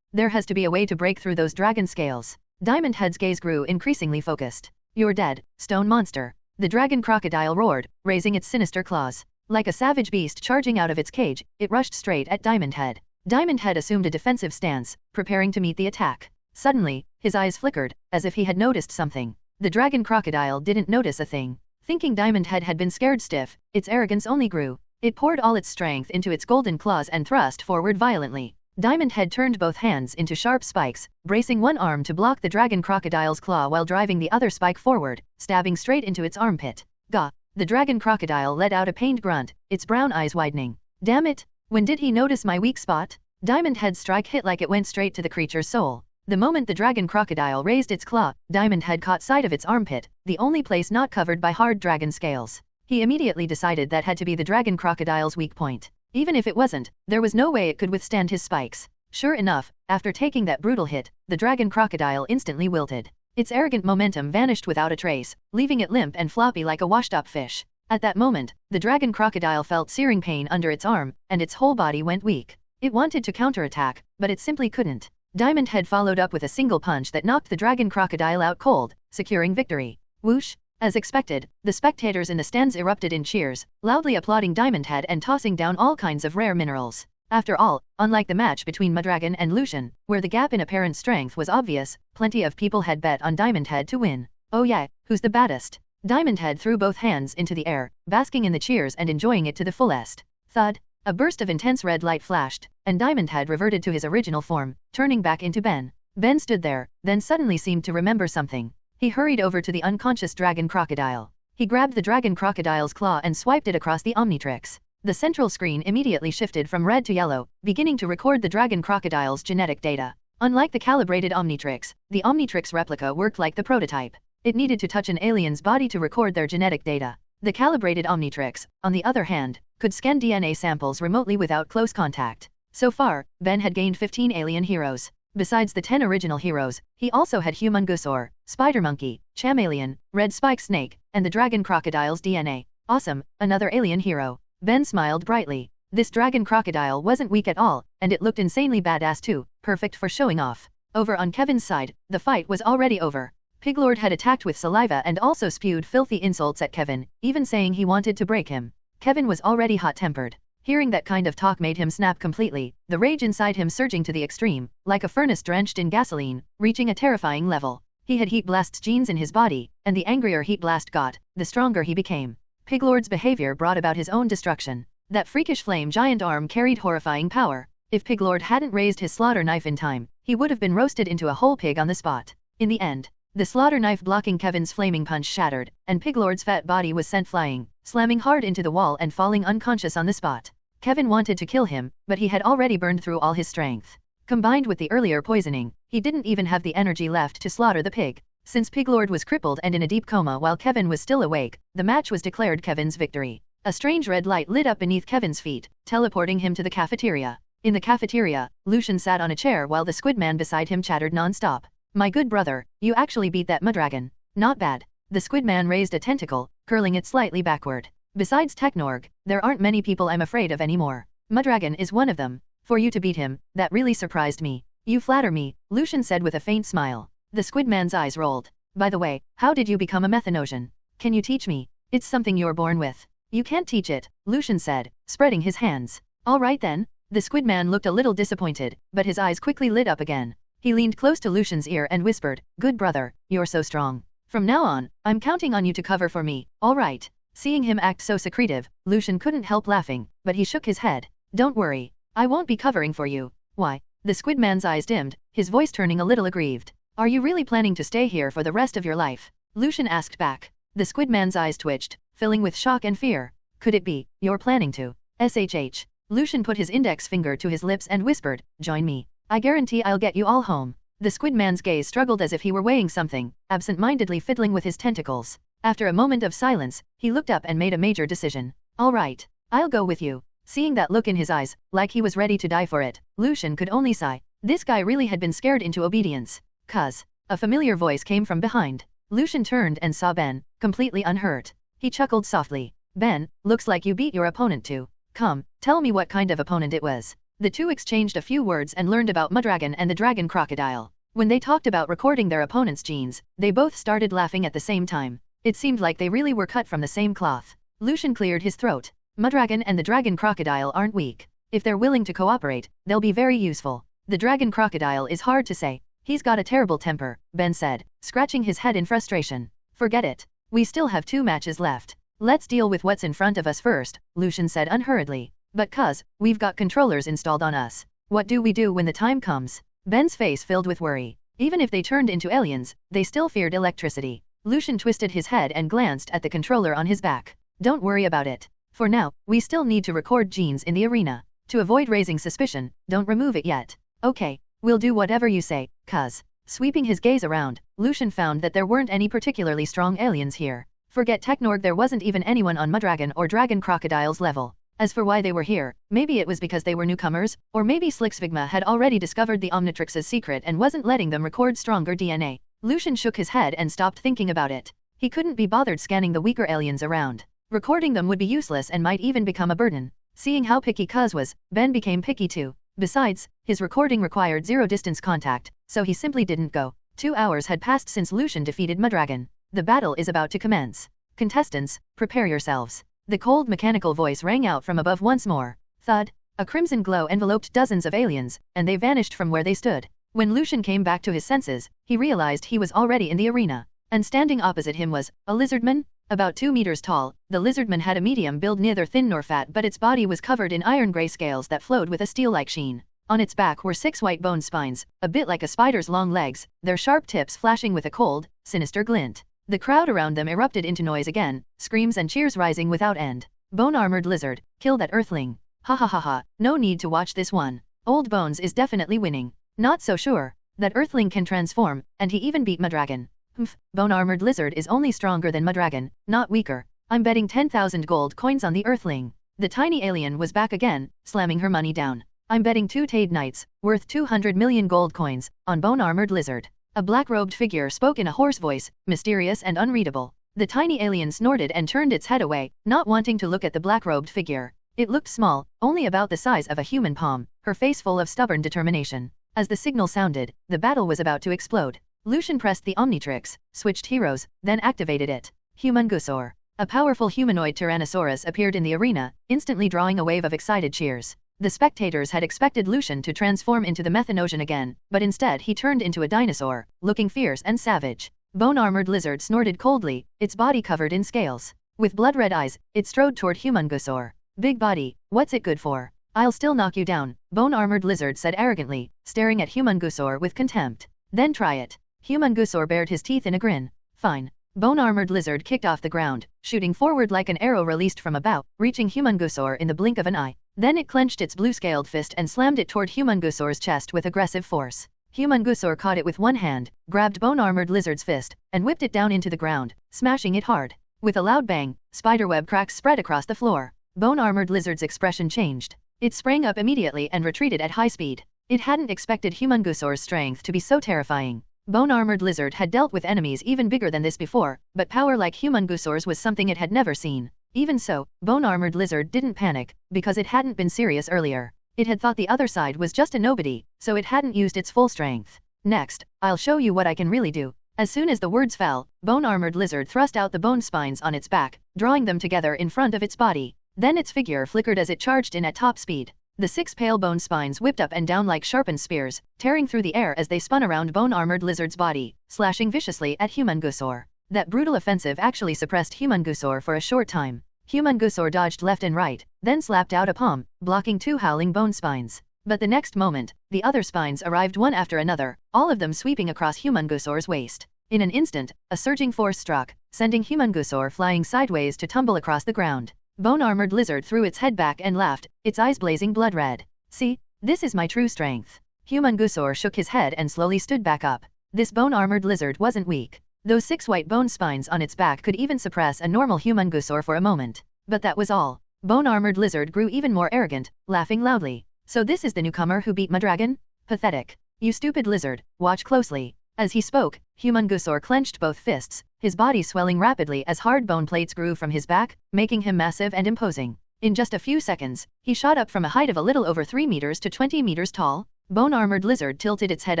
There has to be a way to break through those dragon scales. Diamond Head's gaze grew increasingly focused. You're dead, stone monster. The dragon crocodile roared, raising its sinister claws. Like a savage beast charging out of its cage, it rushed straight at Diamond Head. Diamond Head assumed a defensive stance, preparing to meet the attack. Suddenly, his eyes flickered, as if he had noticed something. The dragon crocodile didn't notice a thing. Thinking Diamond Head had been scared stiff, its arrogance only grew. It poured all its strength into its golden claws and thrust forward violently. Diamond Head turned both hands into sharp spikes, bracing one arm to block the dragon crocodile's claw while driving the other spike forward, stabbing straight into its armpit. Gah! The dragon crocodile let out a pained grunt, its brown eyes widening. Damn it! When did he notice my weak spot? Diamond Head's strike hit like it went straight to the creature's soul. The moment the dragon crocodile raised its claw, Diamond Head caught sight of its armpit, the only place not covered by hard dragon scales. He immediately decided that had to be the dragon crocodile's weak point. Even if it wasn't, there was no way it could withstand his spikes. Sure enough, after taking that brutal hit, the dragon crocodile instantly wilted. Its arrogant momentum vanished without a trace, leaving it limp and floppy like a washed-up fish. At that moment, the dragon crocodile felt searing pain under its arm, and its whole body went weak. It wanted to counterattack, but it simply couldn't. Diamond Head followed up with a single punch that knocked the dragon crocodile out cold, securing victory. Whoosh! As expected, the spectators in the stands erupted in cheers, loudly applauding Diamond Head and tossing down all kinds of rare minerals. After all, unlike the match between Madragon and Lucian, where the gap in apparent strength was obvious, plenty of people had bet on Diamond Head to win. Oh yeah, who's the baddest? Diamond Head threw both hands into the air, basking in the cheers and enjoying it to the fullest. Thud! A burst of intense red light flashed, and Diamond Head reverted to his original form, turning back into Ben. Ben stood there, then suddenly seemed to remember something. He hurried over to the unconscious dragon crocodile. He grabbed the dragon crocodile's claw and swiped it across the Omnitrix. The central screen immediately shifted from red to yellow, beginning to record the dragon crocodile's genetic data. Unlike the calibrated Omnitrix, the Omnitrix replica worked like the prototype. It needed to touch an alien's body to record their genetic data. The calibrated Omnitrix, on the other hand, could scan DNA samples remotely without close contact. So far, Ben had gained 15 alien heroes. Besides the 10 original heroes, he also had Humungusaur, Spider Monkey, Chameleon, Red Spike Snake, and the dragon crocodile's DNA. Awesome, another alien hero. Ben smiled brightly. This dragon crocodile wasn't weak at all, and it looked insanely badass too, perfect for showing off. Over on Kevin's side, the fight was already over. Piglord had attacked with saliva and also spewed filthy insults at Kevin, even saying he wanted to break him. Kevin was already hot-tempered. Hearing that kind of talk made him snap completely, the rage inside him surging to the extreme, like a furnace drenched in gasoline, reaching a terrifying level. He had Heat Blast's genes in his body, and the angrier Heat Blast got, the stronger he became. Piglord's behavior brought about his own destruction. That freakish flame giant arm carried horrifying power. If Piglord hadn't raised his slaughter knife in time, he would have been roasted into a whole pig on the spot. In the end, the slaughter knife blocking Kevin's flaming punch shattered, and Piglord's fat body was sent flying, slamming hard into the wall and falling unconscious on the spot. Kevin wanted to kill him, but he had already burned through all his strength. Combined with the earlier poisoning, he didn't even have the energy left to slaughter the pig. Since Piglord was crippled and in a deep coma while Kevin was still awake, the match was declared Kevin's victory. A strange red light lit up beneath Kevin's feet, teleporting him to the cafeteria. In the cafeteria, Lucian sat on a chair while the squid man beside him chattered non-stop. My good brother, you actually beat that Madragon. Not bad. The squid man raised a tentacle, curling it slightly backward. Besides Technorg, there aren't many people I'm afraid of anymore. Madragon is one of them. For you to beat him, that really surprised me. You flatter me, Lucian said with a faint smile. The squid man's eyes rolled. By the way, how did you become a Methanosian? Can you teach me? It's something you're born with. You can't teach it, Lucian said, spreading his hands. All right then. The squid man looked a little disappointed, but his eyes quickly lit up again. He leaned close to Lucian's ear and whispered, Good brother, you're so strong. From now on, I'm counting on you to cover for me, all right? Seeing him act so secretive, Lucian couldn't help laughing, but he shook his head. Don't worry. I won't be covering for you. Why? The squid man's eyes dimmed, his voice turning a little aggrieved. Are you really planning to stay here for the rest of your life? Lucian asked back. The squid man's eyes twitched, filling with shock and fear. Could it be, you're planning to? SHH. Lucian put his index finger to his lips and whispered, Join me. I guarantee I'll get you all home. The squid man's gaze struggled as if he were weighing something, absent-mindedly fiddling with his tentacles. After a moment of silence, he looked up and made a major decision. All right, I'll go with you. Seeing that look in his eyes, like he was ready to die for it, Lucian could only sigh. This guy really had been scared into obedience. "Cuz." A familiar voice came from behind. Lucian turned and saw Ben, completely unhurt. He chuckled softly. "Ben, looks like you beat your opponent too. Come, tell me what kind of opponent it was." The two exchanged a few words and learned about Mudragon and the dragon crocodile. When they talked about recording their opponent's genes, they both started laughing at the same time. It seemed like they really were cut from the same cloth. Lucian cleared his throat. Mudragon and the dragon crocodile aren't weak. If they're willing to cooperate, they'll be very useful. The dragon crocodile is hard to say. He's got a terrible temper, Ben said, scratching his head in frustration. Forget it. We still have 2 matches left. Let's deal with what's in front of us first, Lucian said unhurriedly. But cuz, we've got controllers installed on us. What do we do when the time comes? Ben's face filled with worry. Even if they turned into aliens, they still feared electricity. Lucian twisted his head and glanced at the controller on his back. Don't worry about it. For now, we still need to record genes in the arena. To avoid raising suspicion, don't remove it yet. Okay, we'll do whatever you say, cuz. Sweeping his gaze around, Lucian found that there weren't any particularly strong aliens here. Forget Technorg, there wasn't even anyone on Mudragon or Dragon Crocodile's level. As for why they were here, maybe it was because they were newcomers, or maybe Slixvigma had already discovered the Omnitrix's secret and wasn't letting them record stronger DNA. Lucian shook his head and stopped thinking about it. He couldn't be bothered scanning the weaker aliens around. Recording them would be useless and might even become a burden. Seeing how picky Cuz was, Ben became picky too. Besides, his recording required zero-distance contact, so he simply didn't go. 2 hours had passed since Lucian defeated Mudragon. The battle is about to commence. Contestants, prepare yourselves. The cold mechanical voice rang out from above once more. Thud. A crimson glow enveloped dozens of aliens, and they vanished from where they stood. When Lucian came back to his senses, he realized he was already in the arena. And standing opposite him was a lizardman? About 2 meters tall, the lizardman had a medium build, neither thin nor fat, but its body was covered in iron-gray scales that flowed with a steel-like sheen. On its back were 6 white bone spines, a bit like a spider's long legs, their sharp tips flashing with a cold, sinister glint. The crowd around them erupted into noise again, screams and cheers rising without end. Bone-armored lizard, kill that earthling. Ha ha ha ha, no need to watch this one. Old Bones is definitely winning. Not so sure. That earthling can transform, and he even beat Mudragon. Humph, Bone-armored lizard is only stronger than Mudragon, not weaker. I'm betting 10,000 gold coins on the earthling. The tiny alien was back again, slamming her money down. I'm betting 2 Tade Knights, worth 200 million gold coins, on Bone-armored lizard. A black-robed figure spoke in a hoarse voice, mysterious and unreadable. The tiny alien snorted and turned its head away, not wanting to look at the black-robed figure. It looked small, only about the size of a human palm, her face full of stubborn determination. As the signal sounded, the battle was about to explode. Lucian pressed the Omnitrix, switched heroes, then activated it. Humungusaur. A powerful humanoid Tyrannosaurus appeared in the arena, instantly drawing a wave of excited cheers. The spectators had expected Lucian to transform into the Methanosian again, but instead he turned into a dinosaur, looking fierce and savage. Bone-armored lizard snorted coldly, its body covered in scales. With blood-red eyes, it strode toward Humungusaur. Big body, what's it good for? I'll still knock you down, Bone-armored lizard said arrogantly, staring at Humungusaur with contempt. Then try it. Humungusaur bared his teeth in a grin. Fine. Bone-armored lizard kicked off the ground, shooting forward like an arrow released from a bow, reaching Humungusaur in the blink of an eye. Then it clenched its blue-scaled fist and slammed it toward Humungusaur's chest with aggressive force. Humungusaur caught it with one hand, grabbed Bone-armored lizard's fist, and whipped it down into the ground, smashing it hard. With a loud bang, spiderweb cracks spread across the floor. Bone-armored lizard's expression changed. It sprang up immediately and retreated at high speed. It hadn't expected Humungusaur's strength to be so terrifying. Bone-armored lizard had dealt with enemies even bigger than this before, but power like Humungusaur's was something it had never seen. Even so, Bone-armored lizard didn't panic, because it hadn't been serious earlier. It had thought the other side was just a nobody, so it hadn't used its full strength. Next, I'll show you what I can really do. As soon as the words fell, Bone-armored lizard thrust out the bone spines on its back, drawing them together in front of its body. Then its figure flickered as it charged in at top speed. The 6 pale bone spines whipped up and down like sharpened spears, tearing through the air as they spun around Bone-armored lizard's body, slashing viciously at Humungusaur. That brutal offensive actually suppressed Humungusaur for a short time. Humungusaur dodged left and right, then slapped out a palm, blocking 2 howling bone spines. But the next moment, the other spines arrived one after another, all of them sweeping across Humungusaur's waist. In an instant, a surging force struck, sending Humungusaur flying sideways to tumble across the ground. Bone-armored lizard threw its head back and laughed, its eyes blazing blood red. See, this is my true strength. Humongousaur shook his head and slowly stood back up. This bone-armored lizard wasn't weak. Those 6 white bone spines on its back could even suppress a normal humongousaur for a moment. But that was all. Bone-armored lizard grew even more arrogant, laughing loudly. So this is the newcomer who beat my dragon? Pathetic. You stupid lizard, watch closely. As he spoke, Humongousaur clenched both fists, his body swelling rapidly as hard bone plates grew from his back, making him massive and imposing. In just a few seconds, he shot up from a height of a little over 3 meters to 20 meters tall. Bone-armored lizard tilted its head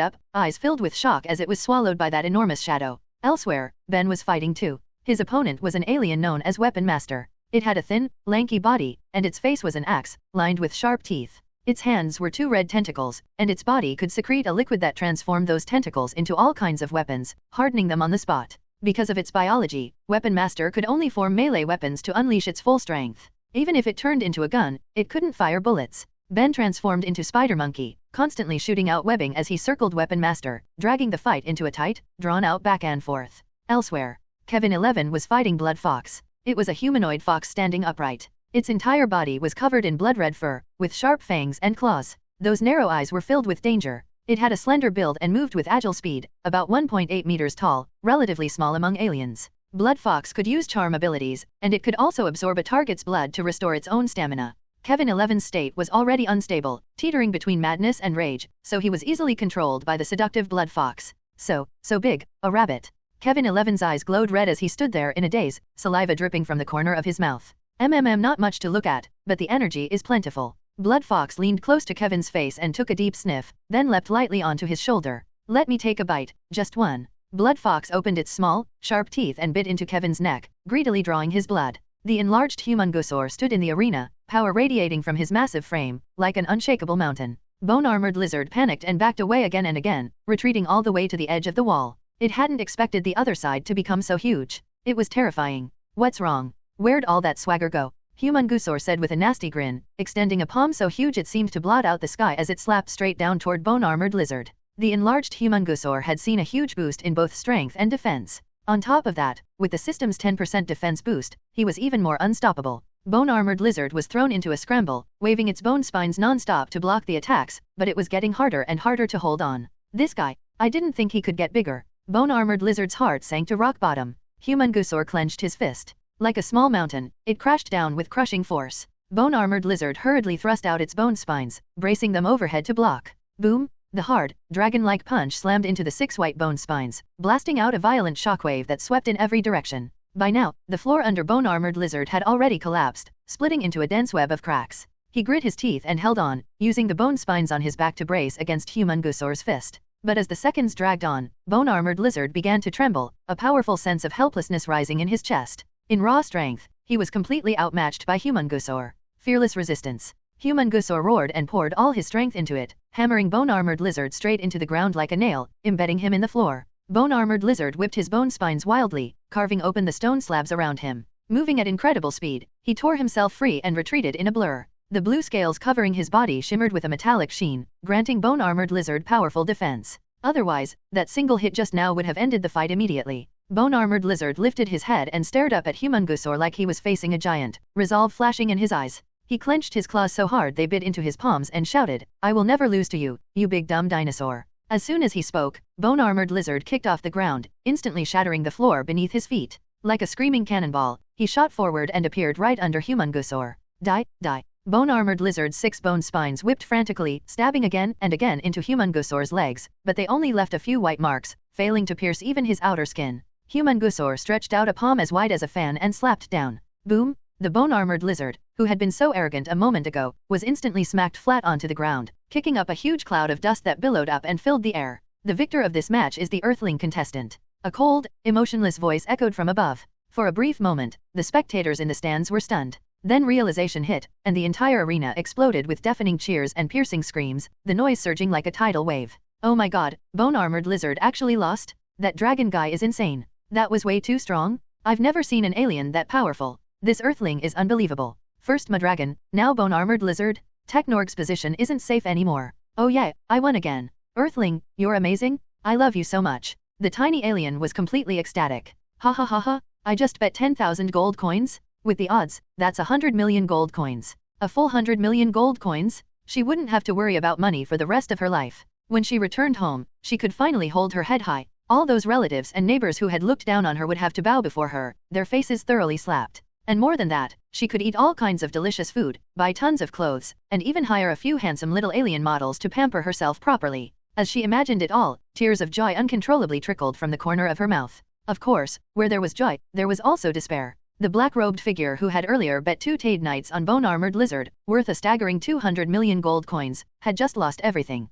up, eyes filled with shock as it was swallowed by that enormous shadow. Elsewhere, Ben was fighting too. His opponent was an alien known as Weapon Master. It had a thin, lanky body, and its face was an axe, lined with sharp teeth. Its hands were 2 red tentacles, and its body could secrete a liquid that transformed those tentacles into all kinds of weapons, hardening them on the spot. Because of its biology, Weapon Master could only form melee weapons to unleash its full strength. Even if it turned into a gun, it couldn't fire bullets. Ben transformed into Spider Monkey, constantly shooting out webbing as he circled Weapon Master, dragging the fight into a tight, drawn-out back and forth. Elsewhere, Kevin 11 was fighting Blood Fox. It was a humanoid fox standing upright. Its entire body was covered in blood-red fur, with sharp fangs and claws. Those narrow eyes were filled with danger. It had a slender build and moved with agile speed, about 1.8 meters tall, relatively small among aliens. Blood Fox could use charm abilities, and it could also absorb a target's blood to restore its own stamina. Kevin 11's state was already unstable, teetering between madness and rage, so he was easily controlled by the seductive Blood Fox. So big, a rabbit. Kevin 11's eyes glowed red as he stood there in a daze, saliva dripping from the corner of his mouth. Not much to look at, but the energy is plentiful. Blood Fox leaned close to Kevin's face and took a deep sniff, then leapt lightly onto his shoulder. Let me take a bite, just one. Blood Fox opened its small, sharp teeth and bit into Kevin's neck, greedily drawing his blood. The enlarged Humongousaur stood in the arena, power radiating from his massive frame, like an unshakable mountain. Bone-armored lizard panicked and backed away again and again, retreating all the way to the edge of the wall. It hadn't expected the other side to become so huge. It was terrifying. What's wrong? Where'd all that swagger go? Humongousaur said with a nasty grin, extending a palm so huge it seemed to blot out the sky as it slapped straight down toward Bone-armored lizard. The enlarged Humongousaur had seen a huge boost in both strength and defense. On top of that, with the system's 10% defense boost, he was even more unstoppable. Bone-armored lizard was thrown into a scramble, waving its bone spines non-stop to block the attacks, but it was getting harder and harder to hold on. This guy, I didn't think he could get bigger. Bone-armored lizard's heart sank to rock bottom. Humongousaur clenched his fist. Like a small mountain, it crashed down with crushing force. Bone-armored lizard hurriedly thrust out its bone spines, bracing them overhead to block. Boom! The hard, dragon-like punch slammed into the 6 white bone spines, blasting out a violent shockwave that swept in every direction. By now, the floor under Bone-armored lizard had already collapsed, splitting into a dense web of cracks. He grit his teeth and held on, using the bone spines on his back to brace against Humongousaur's fist. But as the seconds dragged on, Bone-armored lizard began to tremble, a powerful sense of helplessness rising in his chest. In raw strength, he was completely outmatched by Humongousaur. Fearless resistance. Humongousaur roared and poured all his strength into it, hammering Bone-armored lizard straight into the ground like a nail, embedding him in the floor. Bone-armored lizard whipped his bone spines wildly, carving open the stone slabs around him. Moving at incredible speed, he tore himself free and retreated in a blur. The blue scales covering his body shimmered with a metallic sheen, granting Bone-armored lizard powerful defense. Otherwise, that single hit just now would have ended the fight immediately. Bone-armored lizard lifted his head and stared up at Humongousaur like he was facing a giant, resolve flashing in his eyes. He clenched his claws so hard they bit into his palms and shouted, "I will never lose to you, you big dumb dinosaur." As soon as he spoke, Bone-armored lizard kicked off the ground, instantly shattering the floor beneath his feet. Like a screaming cannonball, he shot forward and appeared right under Humongousaur. Die, die. Bone-armored lizard's 6 bone spines whipped frantically, stabbing again and again into Humongousaur's legs, but they only left a few white marks, failing to pierce even his outer skin. Humongousaur stretched out a palm as wide as a fan and slapped down. Boom! The bone-armored lizard, who had been so arrogant a moment ago, was instantly smacked flat onto the ground, kicking up a huge cloud of dust that billowed up and filled the air. The victor of this match is the Earthling contestant. A cold, emotionless voice echoed from above. For a brief moment, the spectators in the stands were stunned. Then realization hit, and the entire arena exploded with deafening cheers and piercing screams, the noise surging like a tidal wave. Oh my god, Bone-armored lizard actually lost? That dragon guy is insane. That was way too strong? I've never seen an alien that powerful. This Earthling is unbelievable. First Madragon, now Bone-armored lizard? Technorg's position isn't safe anymore. Oh yeah, I won again. Earthling, you're amazing. I love you so much. The tiny alien was completely ecstatic. Ha ha ha ha, I just bet 10,000 gold coins? With the odds, that's 100 million gold coins. A full 100 million gold coins? She wouldn't have to worry about money for the rest of her life. When she returned home, she could finally hold her head high. All those relatives and neighbors who had looked down on her would have to bow before her, their faces thoroughly slapped. And more than that, she could eat all kinds of delicious food, buy tons of clothes, and even hire a few handsome little alien models to pamper herself properly. As she imagined it all, tears of joy uncontrollably trickled from the corner of her mouth. Of course, where there was joy, there was also despair. The black-robed figure who had earlier bet 2 Tade Knights on bone-armored lizard, worth a staggering 200 million gold coins, had just lost everything.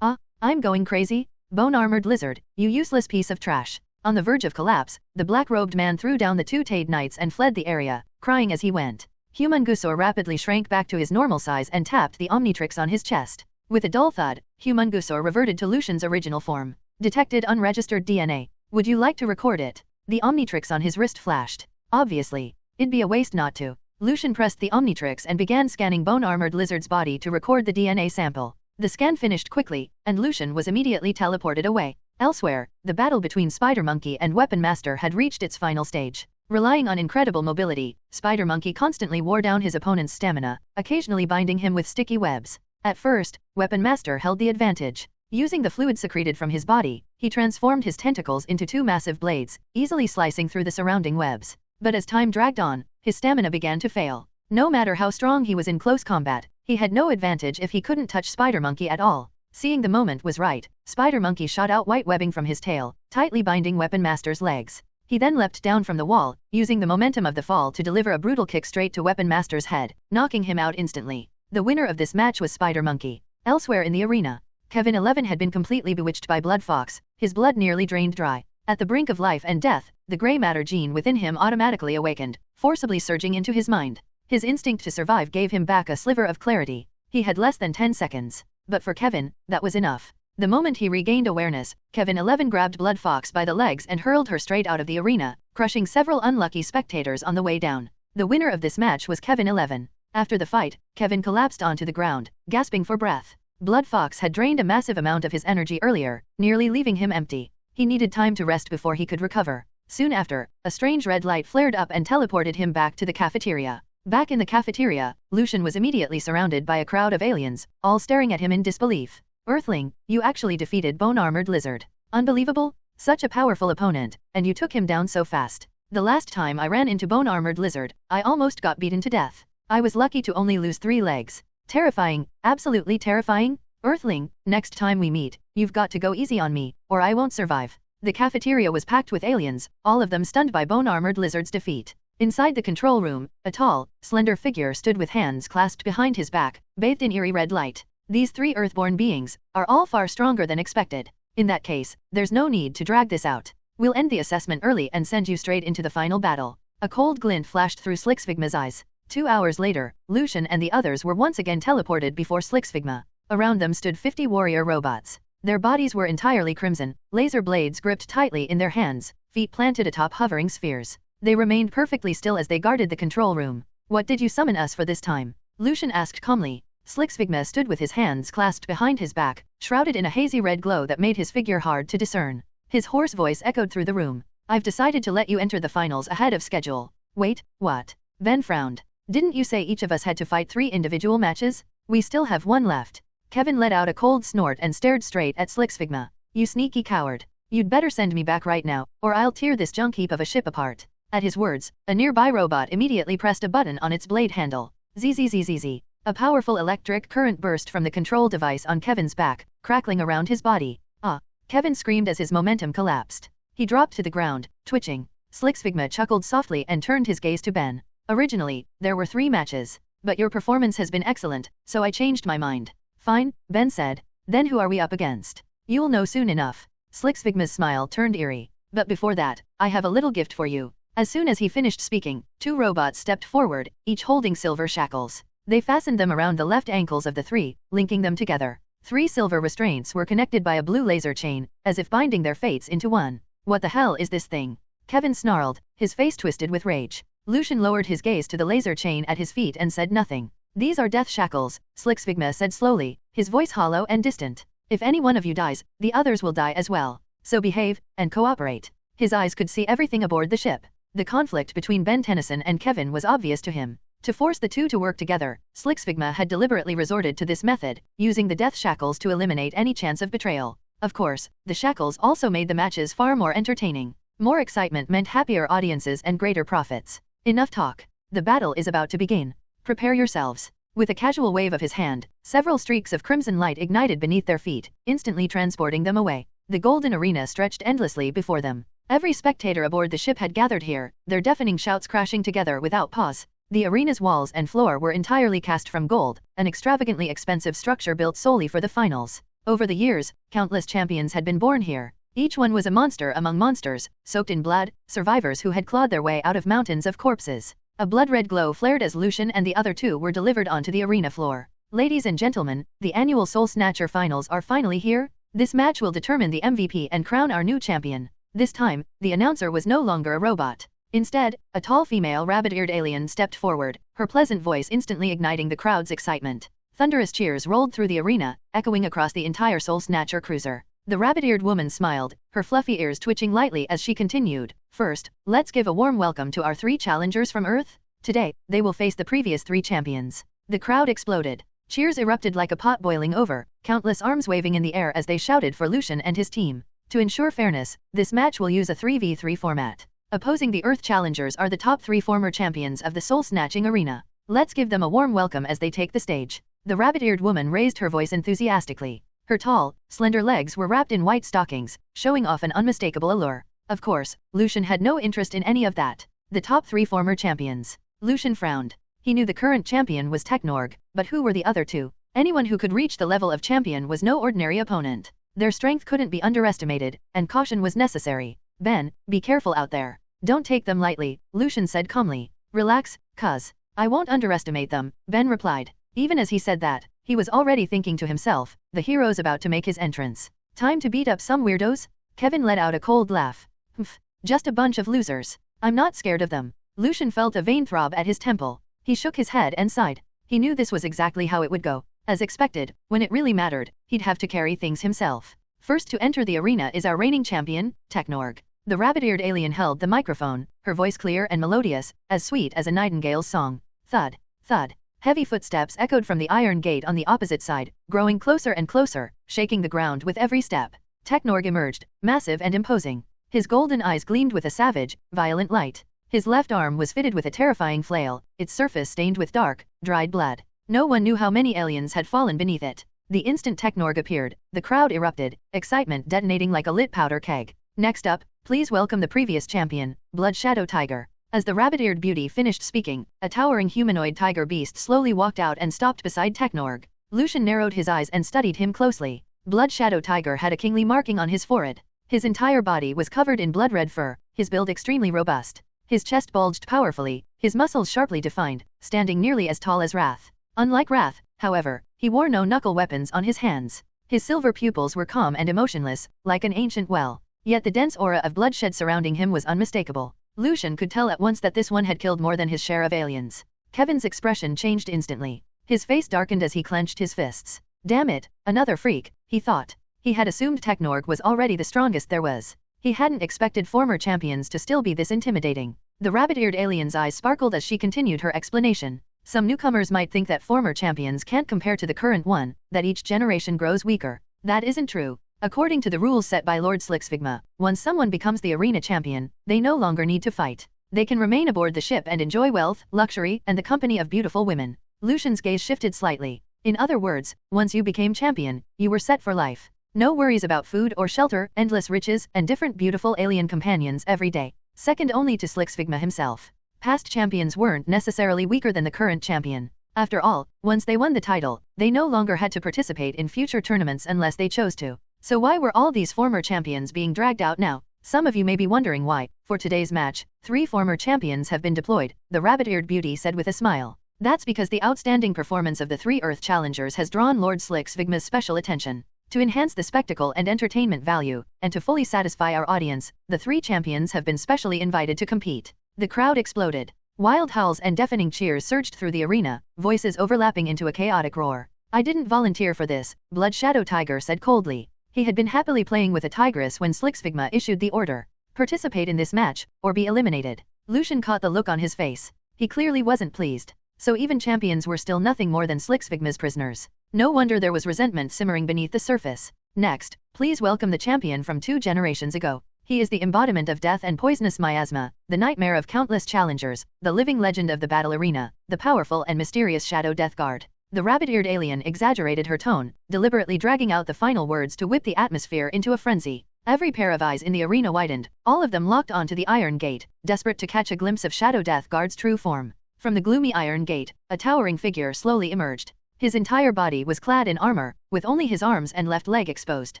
I'm going crazy? Bone-armored lizard, you useless piece of trash. On the verge of collapse, the black-robed man threw down the 2 Tade Knights and fled the area, crying as he went. Humungusor rapidly shrank back to his normal size and tapped the Omnitrix on his chest. With a dull thud, Humungusor reverted to Lucian's original form. Detected unregistered DNA. Would you like to record it? The Omnitrix on his wrist flashed. Obviously. It'd be a waste not to. Lucian pressed the Omnitrix and began scanning bone-armored lizard's body to record the DNA sample. The scan finished quickly, and Lucian was immediately teleported away. Elsewhere, the battle between Spider Monkey and Weapon Master had reached its final stage. Relying on incredible mobility, Spider Monkey constantly wore down his opponent's stamina, occasionally binding him with sticky webs. At first, Weapon Master held the advantage. Using the fluid secreted from his body, he transformed his tentacles into 2 massive blades, easily slicing through the surrounding webs. But as time dragged on, his stamina began to fail. No matter how strong he was in close combat, he had no advantage if he couldn't touch Spider Monkey at all. Seeing the moment was right, Spider Monkey shot out white webbing from his tail, tightly binding Weapon Master's legs. He then leapt down from the wall, using the momentum of the fall to deliver a brutal kick straight to Weapon Master's head, knocking him out instantly. The winner of this match was Spider Monkey. Elsewhere in the arena, Kevin 11 had been completely bewitched by Blood Fox, his blood nearly drained dry. At the brink of life and death, the grey matter gene within him automatically awakened, forcibly surging into his mind. His instinct to survive gave him back a sliver of clarity. He had less than 10 seconds. But for Kevin, that was enough. The moment he regained awareness, Kevin 11 grabbed Blood Fox by the legs and hurled her straight out of the arena, crushing several unlucky spectators on the way down. The winner of this match was Kevin 11. After the fight, Kevin collapsed onto the ground, gasping for breath. Blood Fox had drained a massive amount of his energy earlier, nearly leaving him empty. He needed time to rest before he could recover. Soon after, a strange red light flared up and teleported him back to the cafeteria. Back in the cafeteria, Lucian was immediately surrounded by a crowd of aliens, all staring at him in disbelief. Earthling, you actually defeated Bone-Armored Lizard. Unbelievable? Such a powerful opponent, and you took him down so fast. The last time I ran into Bone-Armored Lizard, I almost got beaten to death. I was lucky to only lose 3 legs. Terrifying, absolutely terrifying. Earthling, next time we meet, you've got to go easy on me, or I won't survive. The cafeteria was packed with aliens, all of them stunned by Bone-Armored Lizard's defeat. Inside the control room, a tall, slender figure stood with hands clasped behind his back, bathed in eerie red light. These 3 Earthborn beings are all far stronger than expected. In that case, there's no need to drag this out. We'll end the assessment early and send you straight into the final battle. A cold glint flashed through Slixfigma's eyes. 2 hours later, Lucian and the others were once again teleported before Slixfigma. Around them stood 50 warrior robots. Their bodies were entirely crimson, laser blades gripped tightly in their hands, feet planted atop hovering spheres. They remained perfectly still as they guarded the control room. What did you summon us for this time? Lucian asked calmly. Slixfigma stood with his hands clasped behind his back, shrouded in a hazy red glow that made his figure hard to discern. His hoarse voice echoed through the room. I've decided to let you enter the finals ahead of schedule. Wait, what? Ben frowned. Didn't you say each of us had to fight 3 individual matches? We still have 1 left. Kevin let out a cold snort and stared straight at Slixfigma. You sneaky coward. You'd better send me back right now, or I'll tear this junk heap of a ship apart. At his words, a nearby robot immediately pressed a button on its blade handle. Zzzzz. A powerful electric current burst from the control device on Kevin's back, crackling around his body. Ah! Kevin screamed as his momentum collapsed. He dropped to the ground, twitching. Slixfigma chuckled softly and turned his gaze to Ben. Originally, there were 3 matches. But your performance has been excellent, so I changed my mind. Fine, Ben said. Then who are we up against? You'll know soon enough. Slixfigma's smile turned eerie. But before that, I have a little gift for you. As soon as he finished speaking, 2 robots stepped forward, each holding silver shackles. They fastened them around the left ankles of the 3, linking them together. 3 silver restraints were connected by a blue laser chain, as if binding their fates into one. What the hell is this thing? Kevin snarled, his face twisted with rage. Lucian lowered his gaze to the laser chain at his feet and said nothing. These are death shackles, Slixfigma said slowly, his voice hollow and distant. If any one of you dies, the others will die as well. So behave, and cooperate. His eyes could see everything aboard the ship. The conflict between Ben Tennyson and Kevin was obvious to him. To force the two to work together, Slixfigma had deliberately resorted to this method, using the death shackles to eliminate any chance of betrayal. Of course, the shackles also made the matches far more entertaining. More excitement meant happier audiences and greater profits. Enough talk. The battle is about to begin. Prepare yourselves. With a casual wave of his hand, several streaks of crimson light ignited beneath their feet, instantly transporting them away. The golden arena stretched endlessly before them. Every spectator aboard the ship had gathered here, their deafening shouts crashing together without pause. The arena's walls and floor were entirely cast from gold, an extravagantly expensive structure built solely for the finals. Over the years, countless champions had been born here. Each one was a monster among monsters, soaked in blood, survivors who had clawed their way out of mountains of corpses. A blood-red glow flared as Lucian and the other two were delivered onto the arena floor. Ladies and gentlemen, the annual Soul Snatcher finals are finally here. This match will determine the MVP and crown our new champion. This time, the announcer was no longer a robot. Instead, a tall female rabbit-eared alien stepped forward, her pleasant voice instantly igniting the crowd's excitement. Thunderous cheers rolled through the arena, echoing across the entire Soul Snatcher cruiser. The rabbit-eared woman smiled, her fluffy ears twitching lightly as she continued. First, let's give a warm welcome to our 3 challengers from Earth. Today, they will face the previous 3 champions. The crowd exploded. Cheers erupted like a pot boiling over, countless arms waving in the air as they shouted for Lucian and his team. To ensure fairness, this match will use a 3v3 format. Opposing the Earth challengers are the top 3 former champions of the soul-snatching arena. Let's give them a warm welcome as they take the stage. The rabbit-eared woman raised her voice enthusiastically. Her tall, slender legs were wrapped in white stockings, showing off an unmistakable allure. Of course, Lucian had no interest in any of that. The top 3 former champions. Lucian frowned. He knew the current champion was Technorg, but who were the other 2? Anyone who could reach the level of champion was no ordinary opponent. Their strength couldn't be underestimated, and caution was necessary. Ben, be careful out there. Don't take them lightly, Lucian said calmly. Relax, cuz. I won't underestimate them, Ben replied. Even as he said that, he was already thinking to himself, the hero's about to make his entrance. Time to beat up some weirdos? Kevin let out a cold laugh. Humph, just a bunch of losers. I'm not scared of them. Lucian felt a vein throb at his temple. He shook his head and sighed. He knew this was exactly how it would go. As expected, when it really mattered, he'd have to carry things himself. First to enter the arena is our reigning champion, Technorg. The rabbit-eared alien held the microphone, her voice clear and melodious, as sweet as a nightingale's song. Thud, thud. Heavy footsteps echoed from the iron gate on the opposite side, growing closer and closer, shaking the ground with every step. Technorg emerged, massive and imposing. His golden eyes gleamed with a savage, violent light. His left arm was fitted with a terrifying flail, its surface stained with dark, dried blood. No one knew how many aliens had fallen beneath it. The instant Technorg appeared, the crowd erupted, excitement detonating like a lit powder keg. Next up, please welcome the previous champion, Blood Shadow Tiger. As the rabbit-eared beauty finished speaking, a towering humanoid tiger beast slowly walked out and stopped beside Technorg. Lucian narrowed his eyes and studied him closely. Blood Shadow Tiger had a kingly marking on his forehead. His entire body was covered in blood-red fur, his build extremely robust. His chest bulged powerfully, his muscles sharply defined, standing nearly as tall as Wrath. Unlike Wrath, however, he wore no knuckle weapons on his hands. His silver pupils were calm and emotionless, like an ancient well. Yet the dense aura of bloodshed surrounding him was unmistakable. Lucian could tell at once that this one had killed more than his share of aliens. Kevin's expression changed instantly. His face darkened as he clenched his fists. Damn it, another freak, he thought. He had assumed Technorg was already the strongest there was. He hadn't expected former champions to still be this intimidating. The rabbit-eared alien's eyes sparkled as she continued her explanation. Some newcomers might think that former champions can't compare to the current one, that each generation grows weaker. That isn't true. According to the rules set by Lord Slixfigma, once someone becomes the arena champion, they no longer need to fight. They can remain aboard the ship and enjoy wealth, luxury, and the company of beautiful women. Lucian's gaze shifted slightly. In other words, once you became champion, you were set for life. No worries about food or shelter, endless riches, and different beautiful alien companions every day. Second only to Slixfigma himself. Past champions weren't necessarily weaker than the current champion. After all, once they won the title, they no longer had to participate in future tournaments unless they chose to. So why were all these former champions being dragged out now? Some of you may be wondering why. For today's match, 3 former champions have been deployed, the rabbit-eared beauty said with a smile. That's because the outstanding performance of the 3 Earth challengers has drawn Lord Slixfigma's special attention. To enhance the spectacle and entertainment value, and to fully satisfy our audience, the 3 champions have been specially invited to compete. The crowd exploded. Wild howls and deafening cheers surged through the arena, voices overlapping into a chaotic roar. I didn't volunteer for this, Blood Shadow Tiger said coldly. He had been happily playing with a tigress when Slixfigma issued the order. Participate in this match, or be eliminated. Lucian caught the look on his face. He clearly wasn't pleased. so even champions were still nothing more than Slixvigma's prisoners. No wonder there was resentment simmering beneath the surface. Next, please welcome the champion from 2 generations ago. He is the embodiment of death and poisonous miasma, the nightmare of countless challengers, the living legend of the battle arena, the powerful and mysterious Shadow Death Guard. The rabbit-eared alien exaggerated her tone, deliberately dragging out the final words to whip the atmosphere into a frenzy. Every pair of eyes in the arena widened, all of them locked onto the Iron Gate, desperate to catch a glimpse of Shadow Death Guard's true form. From the gloomy Iron Gate, a towering figure slowly emerged. His entire body was clad in armor, with only his arms and left leg exposed.